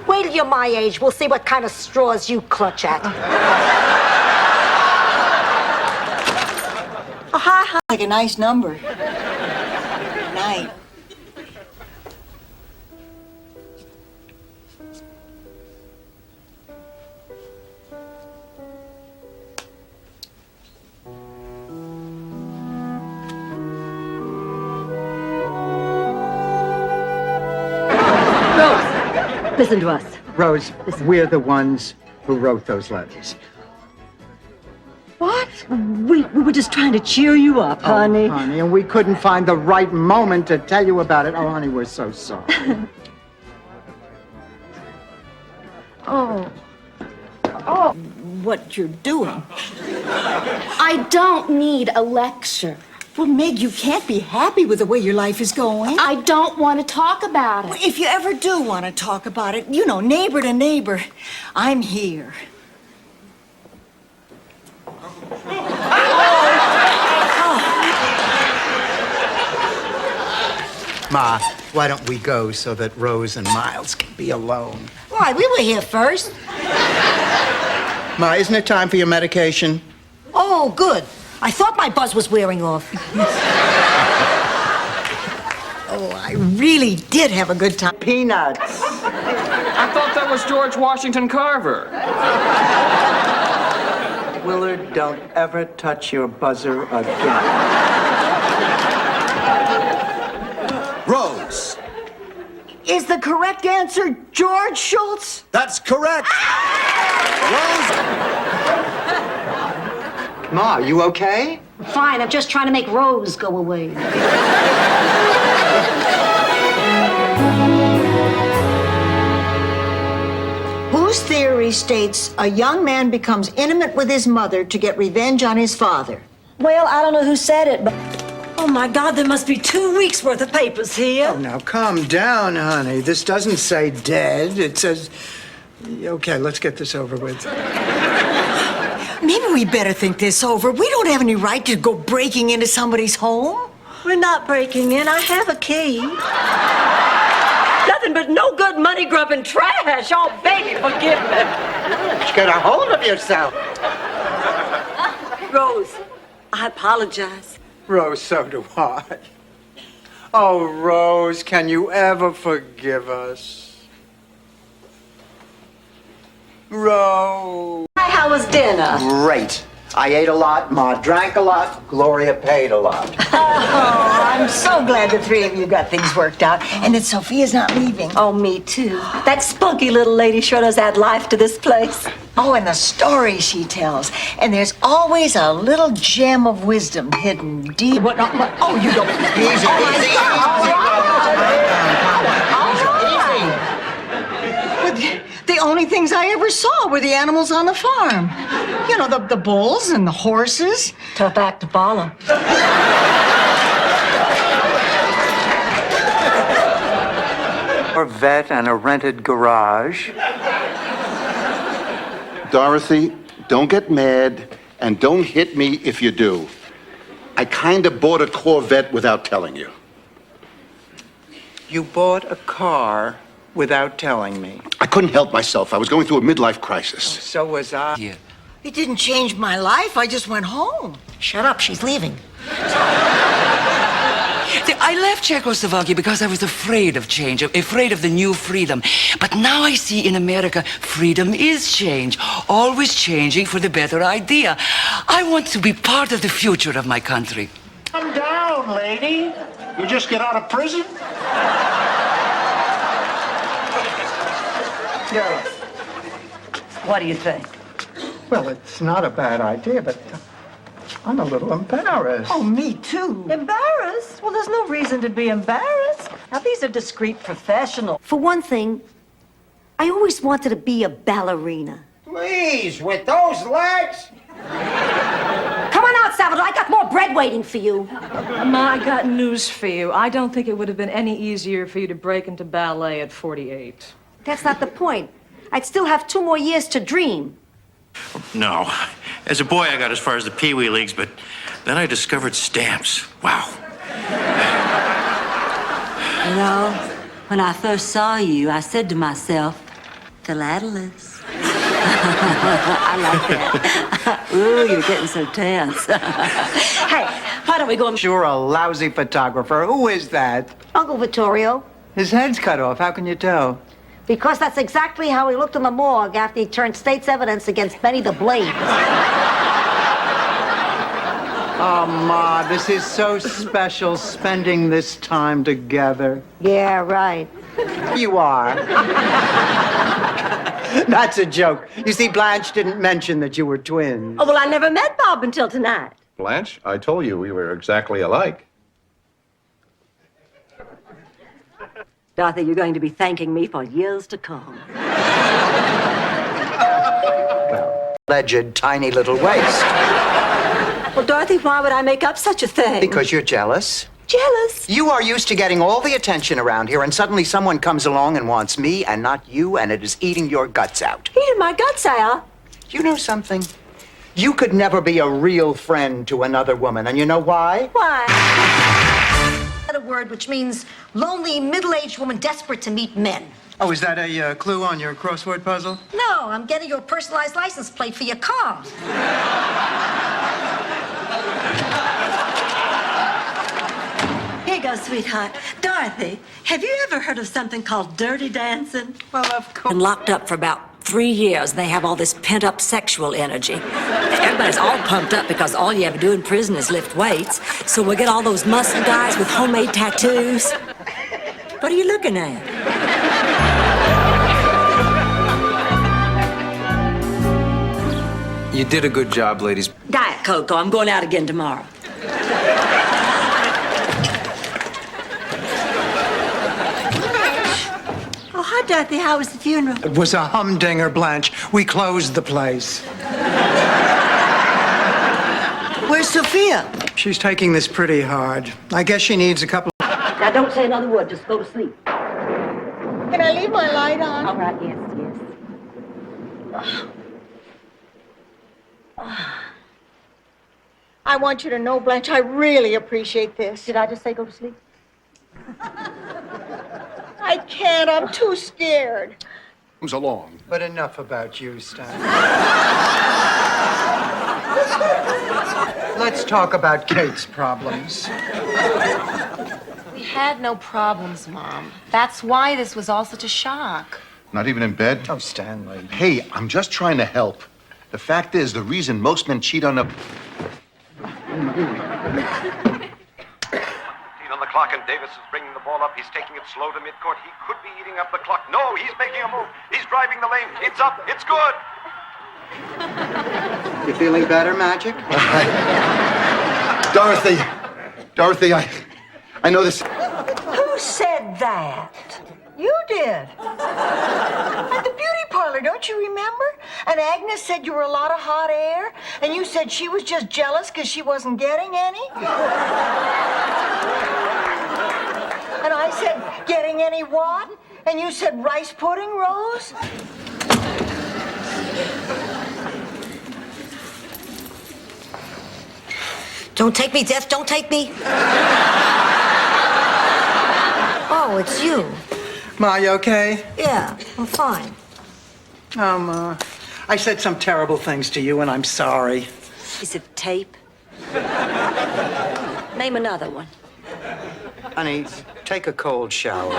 Wait till you're my age. We'll see what kind of straws you clutch at. Ha-ha. Like a nice number. Night. Listen to us. Rose, we're the ones who wrote those letters. What? We were just trying to cheer you up, honey. Oh, honey, and we couldn't find the right moment to tell you about it. Oh, honey, we're so sorry. Oh. What you're doing. I don't need a lecture. Well, Meg, you can't be happy with the way your life is going. I don't want to talk about it. If you ever do want to talk about it, you know, neighbor to neighbor, I'm here. Ma, why don't we go so that Rose and Miles can be alone? Why, we were here first. Ma, isn't it time for your medication? Oh, good. I thought my buzz was wearing off. Oh, I really did have a good time. Peanuts. I thought that was George Washington Carver. Willard, don't ever touch your buzzer again. Rose. Is the correct answer George Schultz? That's correct. Rose. Ma, you okay? Fine, I'm just trying to make Rose go away. whose theory states a young man becomes intimate with his mother to get revenge on his father? Well, I don't know who said it, but... Oh, my God, there must be 2 weeks' worth of papers here. Oh, now calm down, honey. This doesn't say dead. It says... Okay, let's get this over with. Maybe we better think this over. We don't have any right to go breaking into somebody's home. We're not breaking in. I have a key. Nothing but no good money grubbing trash. Oh, baby, forgive me. Get a hold of yourself. Rose, I apologize. Rose, so do I. Oh, Rose, can you ever forgive us? Rose. Hi, how was dinner? Great. I ate a lot, Ma drank a lot, Gloria paid a lot. Oh, I'm so glad the three of you got things worked out and that Sophia's not leaving. Oh, me too. That spunky little lady sure does add life to this place. Oh, and the stories she tells. And there's always a little gem of wisdom hidden deep. Oh, you don't. Easy, The only things I ever saw were the animals on the farm. You know, the bulls and the horses. Tough act to follow. A vet and a rented garage. Dorothy, don't get mad, and don't hit me if you do. I kind of bought a Corvette without telling you. You bought a car without telling me. I couldn't help myself. I was going through a midlife crisis. So was I. Yeah. It didn't change my life. I just went home. Shut up, she's leaving. I left Czechoslovakia because I was afraid of change, afraid of the new freedom. But now I see in America, freedom is change, always changing for the better idea. I want to be part of the future of my country. Calm down, lady. You just get out of prison? Yeah. What do you think? Well, it's not a bad idea, but I'm a little embarrassed. Oh, me too. Embarrassed? Well, there's no reason to be embarrassed. Now, these are discreet professionals. For one thing, I always wanted to be a ballerina. Please, with those legs? Come on out, Salvador. I got more bread waiting for you. Ma, I got news for you. I don't think it would have been any easier for you to break into ballet at 48. That's not the point. I'd still have 2 more years to dream. No. As a boy, I got as far as the Pee Wee Leagues, but then I discovered stamps. Wow. You know, when I first saw you, I said to myself, Philatulus. I like that. Ooh, you're getting so tense. Hey, why don't we go? You're a lousy photographer. Who is that? Uncle Vittorio. His head's cut off. How can you tell? Because that's exactly how he looked in the morgue after he turned state's evidence against Benny the Blade. Oh, Ma, this is so special spending this time together. Yeah, right. You are. That's a joke. You see, Blanche didn't mention that you were twins. Oh, well, I never met Bob until tonight. Blanche, I told you we were exactly alike. Dorothy, you're going to be thanking me for years to come. Alleged tiny little waist. Well, Dorothy, why would I make up such a thing? Because you're jealous. Jealous? You are used to getting all the attention around here, and suddenly someone comes along and wants me and not you, and it is eating your guts out. Eating my guts out? You know something? You could never be a real friend to another woman, and you know why? Why? A word which means lonely, middle-aged woman desperate to meet men. Oh, is that a clue on your crossword puzzle? No, I'm getting you a personalized license plate for your car. Here you go, sweetheart. Dorothy, have you ever heard of something called dirty dancing? Well, of course. Been locked up for about 3 years. They have all this pent-up sexual energy. Everybody's all pumped up because all you ever do in prison is lift weights. So we'll get all those muscle guys with homemade tattoos. What are you looking at? You did a good job, ladies. Diet Cocoa. I'm going out again tomorrow. Oh, hi, Hi, Dorothy. How was the funeral? It was a humdinger, Blanche. We closed the place. Where's Sophia? She's taking this pretty hard. I guess she needs a couple. Now, don't say another word. Just go to sleep. Can I leave my light on? All right, yes. I want you to know, Blanche, I really appreciate this. Did I just say go to sleep? I can't. I'm too scared. Comes along. But enough about you, Stan. Let's talk about Kate's problems. We had no problems, Mom. That's why this was all such a shock. Not even in bed? Oh, Stanley. Hey, I'm just trying to help. The fact is, the reason most men cheat on a... On the clock, and Davis is bringing the ball up. He's taking it slow to midcourt. He could be eating up the clock. No, he's making a move. He's driving the lane. It's up. It's good. You feeling better, Magic? Dorothy, I know this... Who said that? You did. At the beauty parlor, don't you remember? And Agnes said you were a lot of hot air, and you said she was just jealous because she wasn't getting any. And I said, getting any what? And you said rice pudding, Rose? Don't take me, Death. Don't take me. Oh, it's you. Ma, you okay? Yeah, I'm fine. Oh, Ma. I said some terrible things to you, and I'm sorry. Piece of tape. Name another one. Honey, take a cold shower.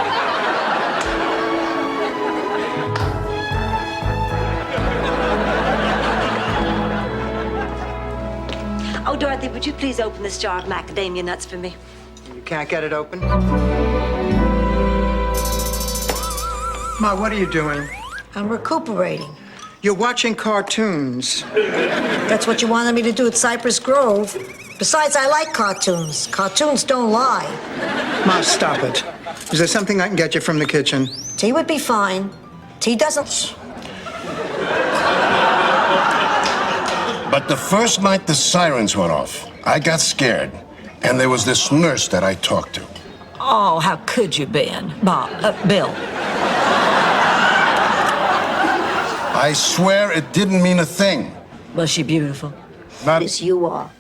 Oh, Dorothy, would you please open this jar of macadamia nuts for me? You can't get it open? Ma, what are you doing? I'm recuperating. You're watching cartoons. That's what you wanted me to do at Cypress Grove. Besides, I like cartoons. Cartoons don't lie. Ma, stop it. Is there something I can get you from the kitchen? Tea would be fine. Tea doesn't... But the first night the sirens went off, I got scared. And there was this nurse that I talked to. Oh, how could you, Ben? Bill. I swear it didn't mean a thing. Was she beautiful? Not... Yes, you are.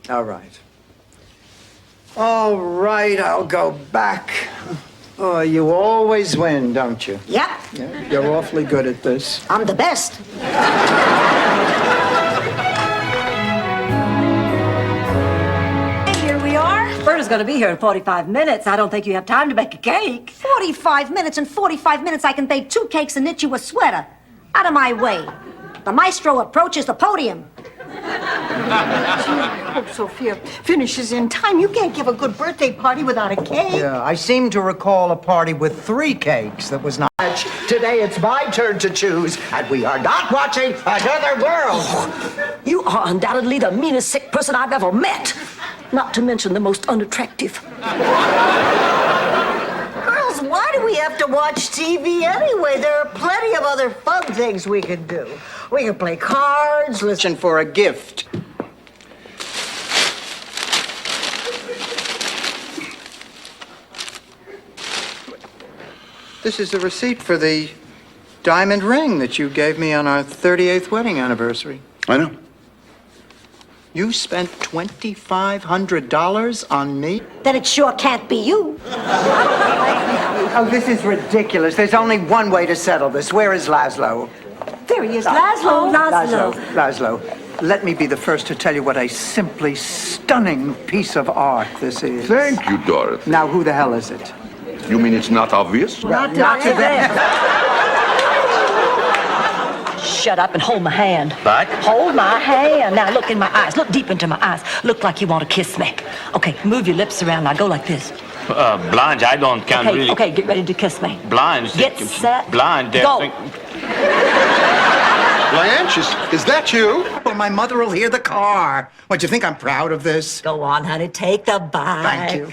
All right. All right, I'll go back. Oh, you always win, don't you? Yep. Yeah, you're awfully good at this. I'm the best. Here we are. Bert is going to be here in 45 minutes. I don't think you have time to bake a cake. 45 minutes. In 45 minutes, I can bake 2 cakes and knit you a sweater. Out of my way. The maestro approaches the podium. I hope Sophia finishes in time. You can't give a good birthday party without a cake. Yeah, I seem to recall a party with 3 cakes that was not... Today it's my turn to choose, and we are not watching Another World. You are undoubtedly the meanest sick person I've ever met. Not to mention the most unattractive. Girls, why do we have to watch TV anyway? There are plenty of other fun things we can do. We can play cards, Listen for a gift. This is the receipt for the diamond ring that you gave me on our 38th wedding anniversary. I know. You spent $2,500 on me? Then it sure can't be you. Oh, this is ridiculous. There's only one way to settle this. Where is Laszlo? There he is, Laszlo. Laszlo, let me be the first to tell you what a simply stunning piece of art this is. Thank you, Dorothy. Now, who the hell is it? You mean it's not obvious? Not to them. Shut up and hold my hand. What? Hold my hand. Now look in my eyes. Look deep into my eyes. Look like you want to kiss me. Okay, move your lips around. Now go like this. Blanche, I can't really... Okay, get ready to kiss me. Blanche... Get set. Blanche, go. Blanche, is that you? Well, my mother will hear the car. What, do you think I'm proud of this? Go on, honey. Take the bite. Thank you.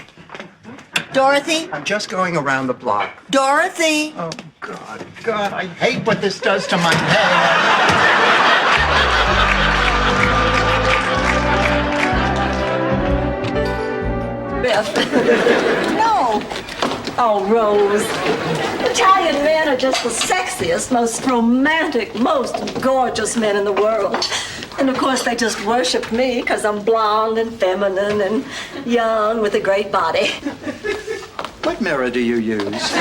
Dorothy? I'm just going around the block. Dorothy? Oh, God, I hate what this does to my head. Biff. No. Oh, Rose. Italian men are just the sexiest, most romantic, most gorgeous men in the world. And of course, they just worship me because I'm blonde and feminine and young with a great body. What mirror do you use?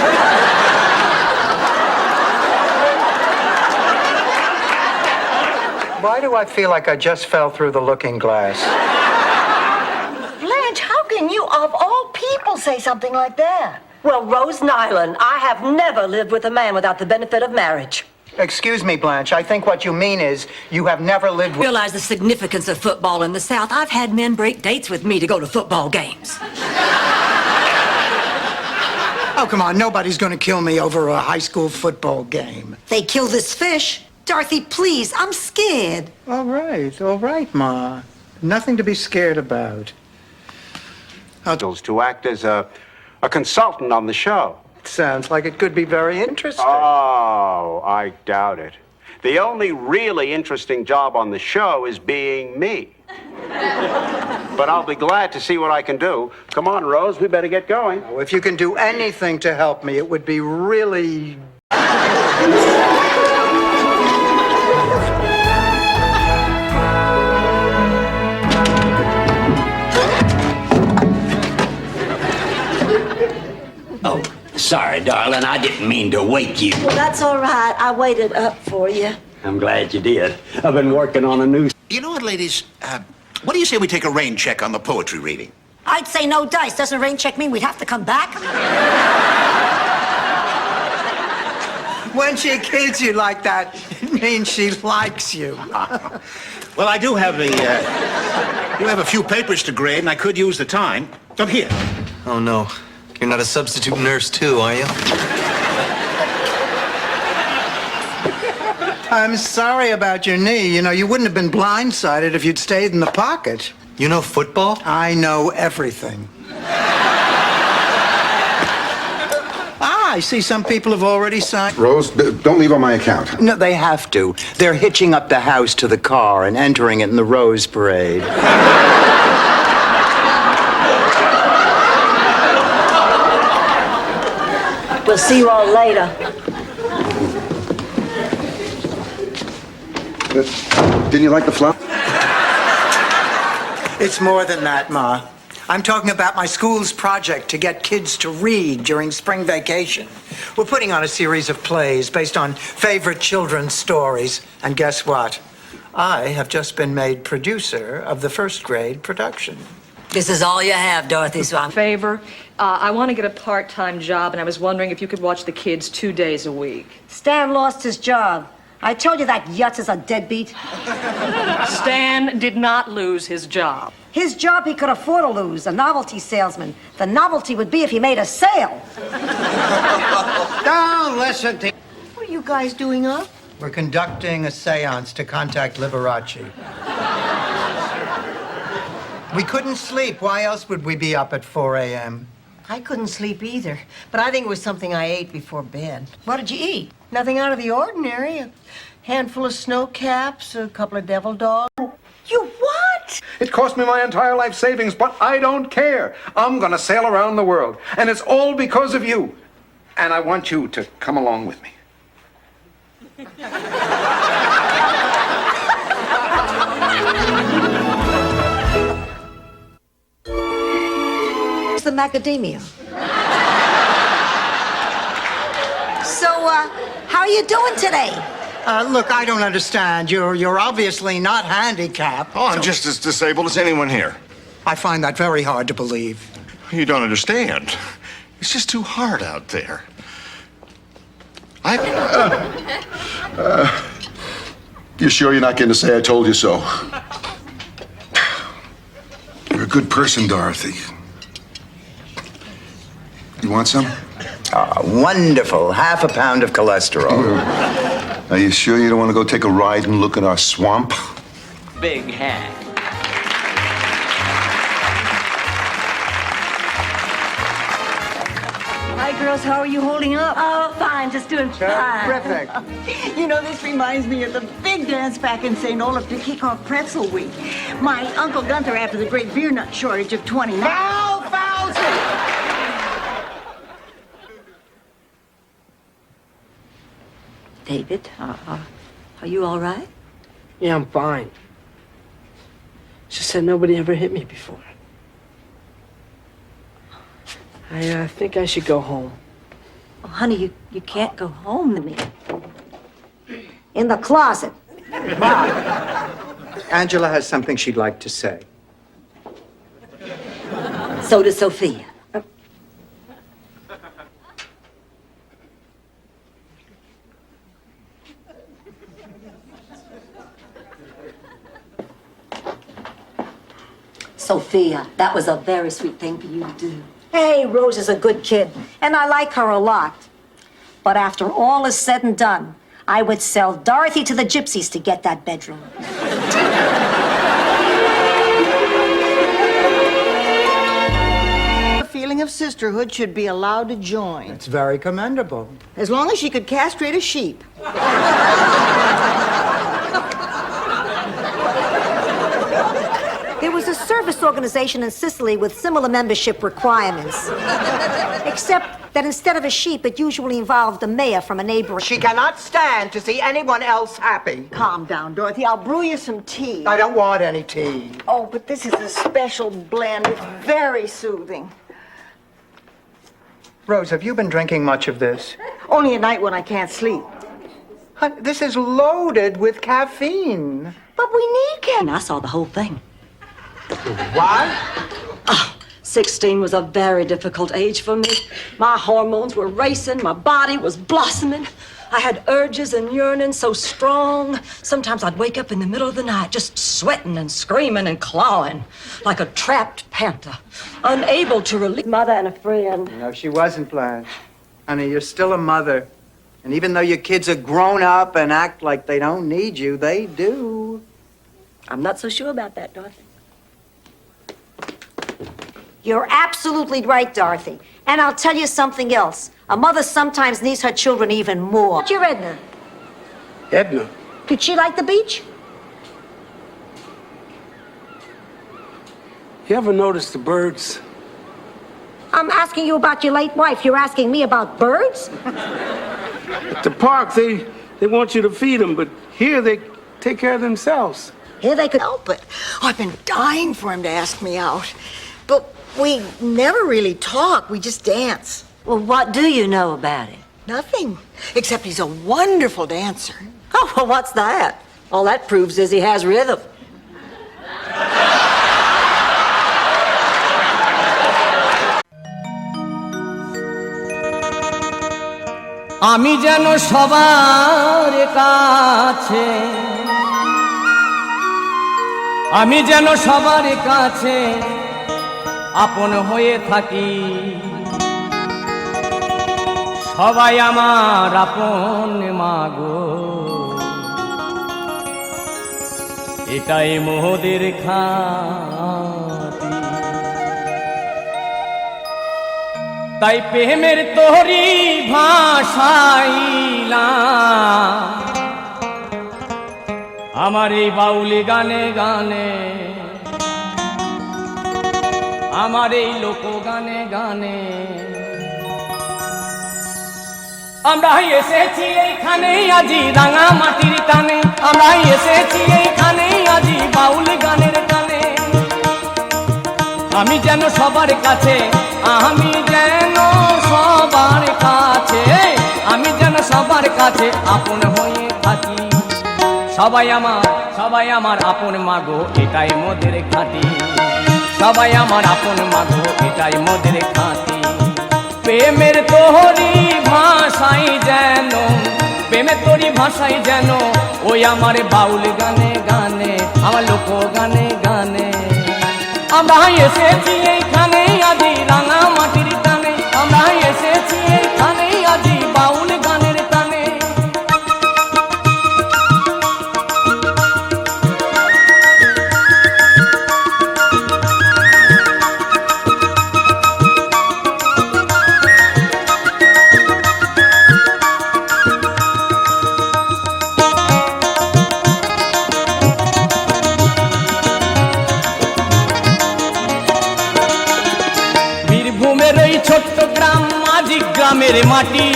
Why do I feel like I just fell through the looking glass? Blanche, how can you, of all people, say something like that? Well, Rose Nyland, I have never lived with a man without the benefit of marriage. Excuse me, Blanche. I think what you mean is you have never lived with... Realize the significance of football in the South. I've had men break dates with me to go to football games. Oh, come on. Nobody's going to kill me over a high school football game. They killed this fish. Dorothy, please, I'm scared. All right, Ma. Nothing to be scared about. To act as a consultant on the show. Sounds like it could be very interesting. Oh, I doubt it. The only really interesting job on the show is being me. But I'll be glad to see what I can do. Come on, Rose, we better get going. Oh, if you can do anything to help me, it would be really... Oh, sorry, darling. I didn't mean to wake you. Well, that's all right. I waited up for you. I'm glad you did. I've been working on a new... You know what, ladies? What do you say we take a rain check on the poetry reading? I'd say no dice. Doesn't rain check mean we'd have to come back? When she kids you like that, it means she likes you. Well, I do have a few papers to grade, and I could use the time. Come here. Oh, no. You're not a substitute nurse, too, are you? I'm sorry about your knee. You know, you wouldn't have been blindsided if you'd stayed in the pocket. You know football? I know everything. I see some people have already signed. Rose, don't leave on my account. No, they have to. They're hitching up the house to the car and entering it in the Rose Parade. We'll see you all later. Didn't you like the flop? It's more than that, Ma. I'm talking about my school's project to get kids to read during spring vacation. We're putting on a series of plays based on favorite children's stories. And guess what? I have just been made producer of the first grade production. This is all you have, Dorothy, so I'm... Favor, I want to get a part-time job, and I was wondering if you could watch the kids 2 days a week. Stan lost his job. I told you that Yutz is a deadbeat. Stan did not lose his job. His job he could afford to lose, a novelty salesman. The novelty would be if he made a sale. Don't listen to... What are you guys doing up? We're conducting a seance to contact Liberace. We couldn't sleep. Why else would we be up at 4 a.m.? I couldn't sleep either, but I think it was something I ate before bed. What did you eat? Nothing out of the ordinary. A handful of snow caps, a couple of devil dogs. You what? It cost me my entire life savings, but I don't care. I'm gonna sail around the world, and it's all because of you. And I want you to come along with me. It's the macadamia. So, how are you doing today? Look, I don't understand. You're obviously not handicapped. Oh, I'm just as disabled as anyone here. I find that very hard to believe. You don't understand. It's just too hard out there. You sure you're not going to say I told you so? You're a good person, Dorothy. You want some? Wonderful. Half a pound of cholesterol. Are you sure you don't want to go take a ride and look at our swamp? Big hat. Hi, girls. How are you holding up? Oh, fine. Just doing fine. Terrific. You know, this reminds me of the big dance back in St. Olaf to kick off Pretzel Week. My Uncle Gunther after the great beer nut shortage of 29. Foul, foul! David, are you all right? Yeah, I'm fine. It's just that nobody ever hit me before. I think I should go home. Oh, honey, you can't go home to me. In the closet. Angela has something she'd like to say. So does Sophia. Sophia, that was a very sweet thing for you to do. Hey, Rose is a good kid, and I like her a lot. But after all is said and done, I would sell Dorothy to the gypsies to get that bedroom. A feeling of sisterhood should be allowed to join. It's very commendable. As long as she could castrate a sheep. There was a service organization in Sicily with similar membership requirements. Except that instead of a sheep, it usually involved the mayor from a neighboring... She cannot stand to see anyone else happy. Calm down, Dorothy. I'll brew you some tea. I don't want any tea. Oh, but this is a special blend. It's very soothing. Rose, have you been drinking much of this? Only at night when I can't sleep. Honey, this is loaded with caffeine. But we need caffeine. I saw the whole thing. What? 16 was a very difficult age for me. My hormones were racing, my body was blossoming. I had urges and yearnings so strong. Sometimes I'd wake up in the middle of the night just sweating and screaming and clawing like a trapped panther, unable to release mother and a friend. No, she wasn't, Blanche. Honey, you're still a mother. And even though your kids are grown up and act like they don't need you, they do. I'm not so sure about that, Dorothy. You're absolutely right, Dorothy. And I'll tell you something else. A mother sometimes needs her children even more. What's your Edna? Edna? Did she like the beach? You ever notice the birds? I'm asking you about your late wife. You're asking me about birds? At the park, they want you to feed them, but here they take care of themselves. Here they could help it. Oh, I've been dying for him to ask me out. But we never really talk. We just dance. Well, what do you know about him? Nothing. Except he's a wonderful dancer. Oh, well, what's that? All that proves is he has rhythm. আমি যেন সবার কাছে আমি যেন সবার কাছে আপন হয়ে থাকি সবাই আমার আপন মাগো এটাই মোদের খাঁটি তাই প্রেমের তোরি ভাষাইলাম আমার এই বাউলি গানে গানে আমার এই লোক গানে গানে আমরা এসেছি এইখানে আজি রাঙা মাটির টানে আমরা এসেছি এইখানে আজি বাউল গানের টানে আমি যেন সবার কাছে আমি যেন সবার কাছে আমি যেন সবার কাছে আপন হয়ে থাকি সবাই আমার আপন মাগো এটাই মোদের ঘাঁটি সবাই আমার আপন মাগো এটাই মোদের ঘাঁটি প্রেমের তোরি ভাষাই যেন প্রেমের তোরি ভাষাই যেন ওই আমার বাউল গানে গানে আমার লোক গানে গানে আমরা এসেছি এইখানে আজি রাঙা মাটির টানে আমরা এসেছি এইখানে আজি বাউল গানের টানে গ্রামের মাটি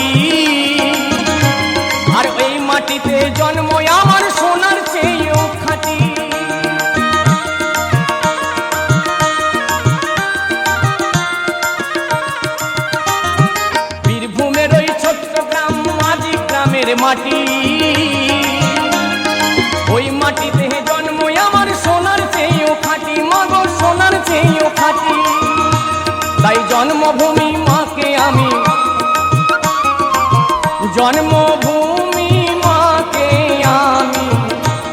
আর ওই মাটিতে জন্ম আমার সোনার চেয়েও খাঁটি বীরভূমের ওই ছোট্ট গ্রাম মাঝি গ্রামের মাটি ওই মাটিতে জন্ম আমার সোনার চেয়েও খাঁটি মাগো সোনার চেয়েও খাঁটি তাই জন্মভূমি মাকে আমি জন্মভূমি মাকে আমি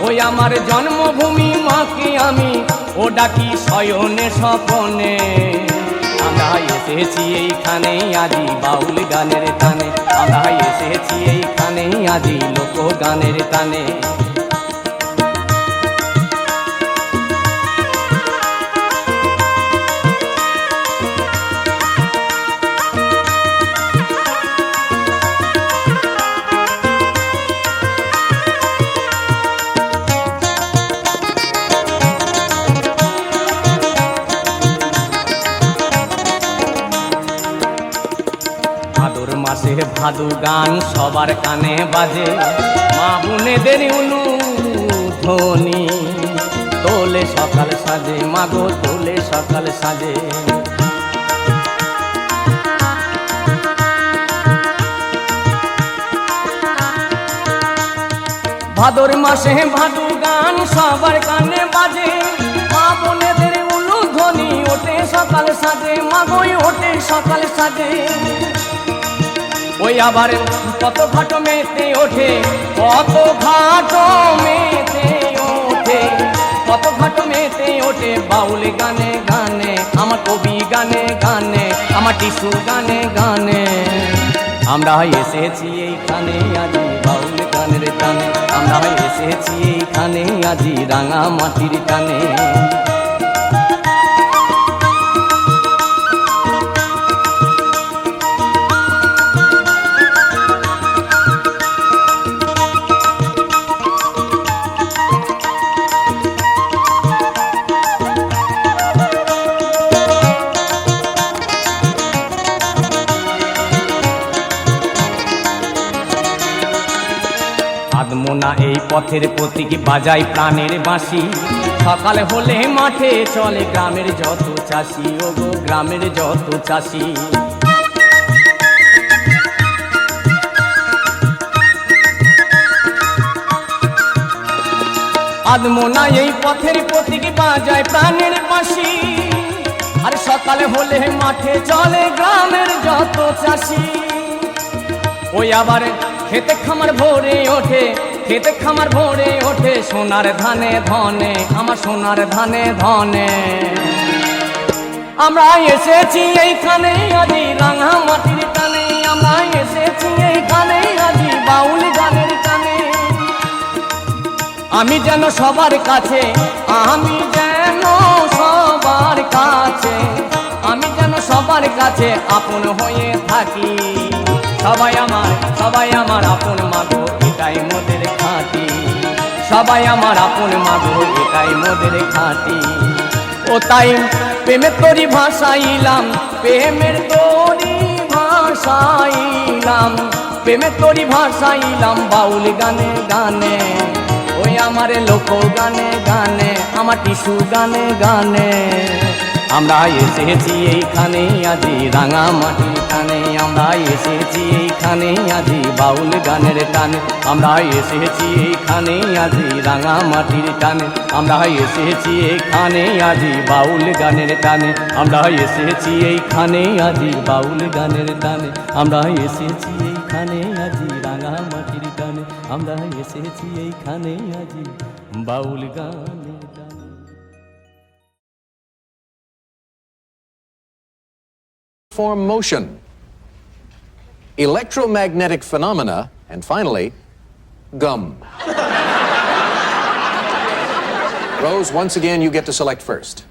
ওই আমার জন্মভূমি মাকে আমি ও ডাকি শয়নে স্বপনে আমরা এসেছি এইখানে আজি বাউল গানের টানে আমরা এসেছি এইখানে আজি লোক গানের টানে ভাদর মাসে ভাদু গান সবার কানে বাজে মা বোনেদের ধ্বনি তোলে সকাল সাজে মাগো তোলে সকাল সাজে ভাদর মাসে ভাদু গান সবার কানে বাজে মা বোনেদের ধ্বনি ওঠে সকাল সাজে মাগোই ওঠে সকাল সাজে ওই আবার কত ঘাট মেতে ওঠে কত ঘাট মেতে ওঠে কত ঘাট মেতে ওঠে বাউল গানে গানে আমার কবি গানে গানে আমার টিসু গানে গানে আমরা এসেছি এইখানে আজি বাউল গানের টানে আমরা এসেছি এইখানে আজি রাঙা মাটির টানে আদমোনা এই পথের প্রতীক বাজাই প্রাণের বাঁশি সকাল হলে মাঠে চলে গ্রামের যত চাষি ও গো গ্রামের যত চাষি আদমোনা এই পথের প্রতীক বাজায় প্রাণের বাঁশি আর সকালে হলে মাঠে চলে গ্রামের যত চাষি ওই আবার খেতে খামার ভরে ওঠে খেতে খামার ভরে ওঠে সোনার ধানে ধনে আমার সোনার ধানে ধনে আমরা এসেছি এইখানে আজি রাঙা মাটির টানে আমরা এসেছি এইখানে আজি বাউল গানের টানে আমি যেন সবার কাছে আমি যেন সবার কাছে আমি যেন সবার কাছে আপন হয়ে থাকি সবাই আমার আপন মাগো এটাই মোদের খাঁটি সবাই আমার আপন মাগো এটাই মোদের খাঁটি ও তাই প্রেমের তরি ভাষাইলাম প্রেমের তরি ভাষাইলাম প্রেমের তরি ভাষাইলাম বাউল গানে গানে ওই আমার লোক গানে গানে আমার টিসু গানে গানে আমরা এসেছি এইখানে আজি রাঙা মাটির টানে আমরা এসেছি এইখানে আজি বাউল গানের টানে আমরা এসেছি এইখানে আজি রাঙা মাটির টানে আমরা এসেছি এইখানে আজি বাউল গানের টানে আমরা এসেছি এইখানে আজি বাউল গানের টানে আমরা এসেছি এইখানে আজি রাঙা মাটির টানে আমরা এসেছি এইখানে আজি বাউল গানের টানে form motion, electromagnetic phenomena, and finally, gum. Rose, once again, you get to select first.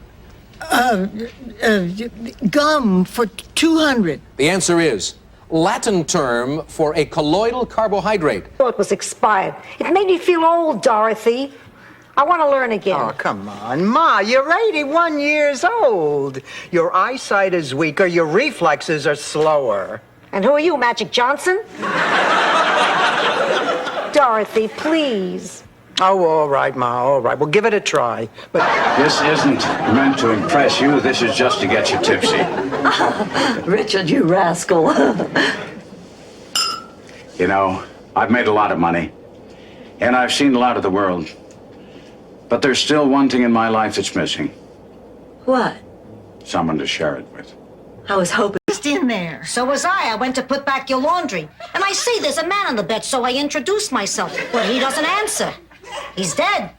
Gum for 200. The answer is Latin term for a colloidal carbohydrate. I thought it was expired. It made me feel old, Dorothy. I want to learn again. Oh, come on, Ma, you're 81 years old. Your eyesight is weaker, your reflexes are slower. And who are you, Magic Johnson? Dorothy, please. Oh, all right, Ma, all right. Well, give it a try. But This isn't meant to impress you. This is just to get you tipsy. Richard, you rascal. You know, I've made a lot of money, and I've seen a lot of the world. But there's still one thing in my life that's missing. What? Someone to share it with. I was hoping. Just in there. So was I. I went to put back your laundry. And I see there's a man on the bed, so I introduced myself. But he doesn't answer. He's dead.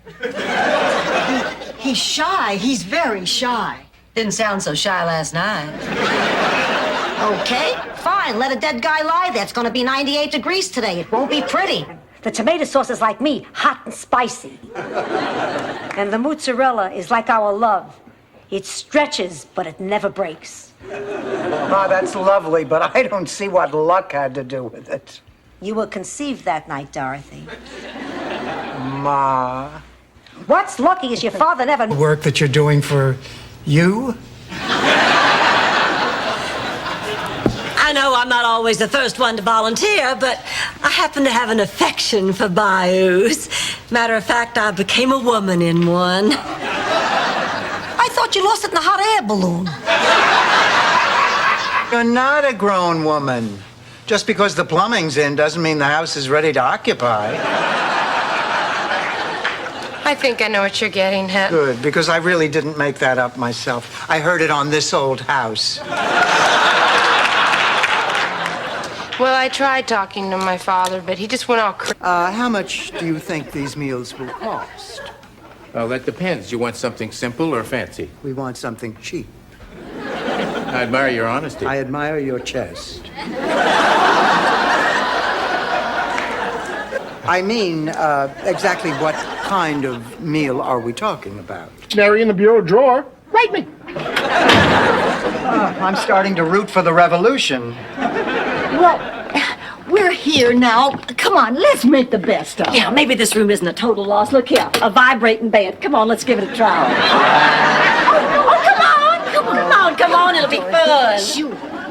He's shy. He's very shy. Didn't sound so shy last night. Okay, fine. Let a dead guy lie there. It's gonna be 98 degrees today. It won't be pretty. The tomato sauce is like me, hot and spicy. And the mozzarella is like our love. It stretches, but it never breaks. Ma, that's lovely, but I don't see what luck had to do with it. You were conceived that night, Dorothy. Ma. What's lucky is your father never... The work that you're doing for you? I know I'm not always the first one to volunteer, but I happen to have an affection for bayous. Matter of fact, I became a woman in one. I thought you lost it in a hot air balloon. You're not a grown woman. Just because the plumbing's in doesn't mean the house is ready to occupy. I think I know what you're getting at. Good, because I really didn't make that up myself. I heard it on this old house. Well, I tried talking to my father, but he just went all crazy. How much do you think these meals will cost? Well, that depends. You want something simple or fancy? We want something cheap. I admire your honesty. I admire your chest. I mean, exactly what kind of meal are we talking about? Canary in the bureau drawer. Write me. I'm starting to root for the revolution. Well, we're here now. Come on, let's make the best of it. Yeah, maybe this room isn't a total loss. Look here, a vibrating bed. Come on, let's give it a try. Oh, come on, it'll be fun. Shoot.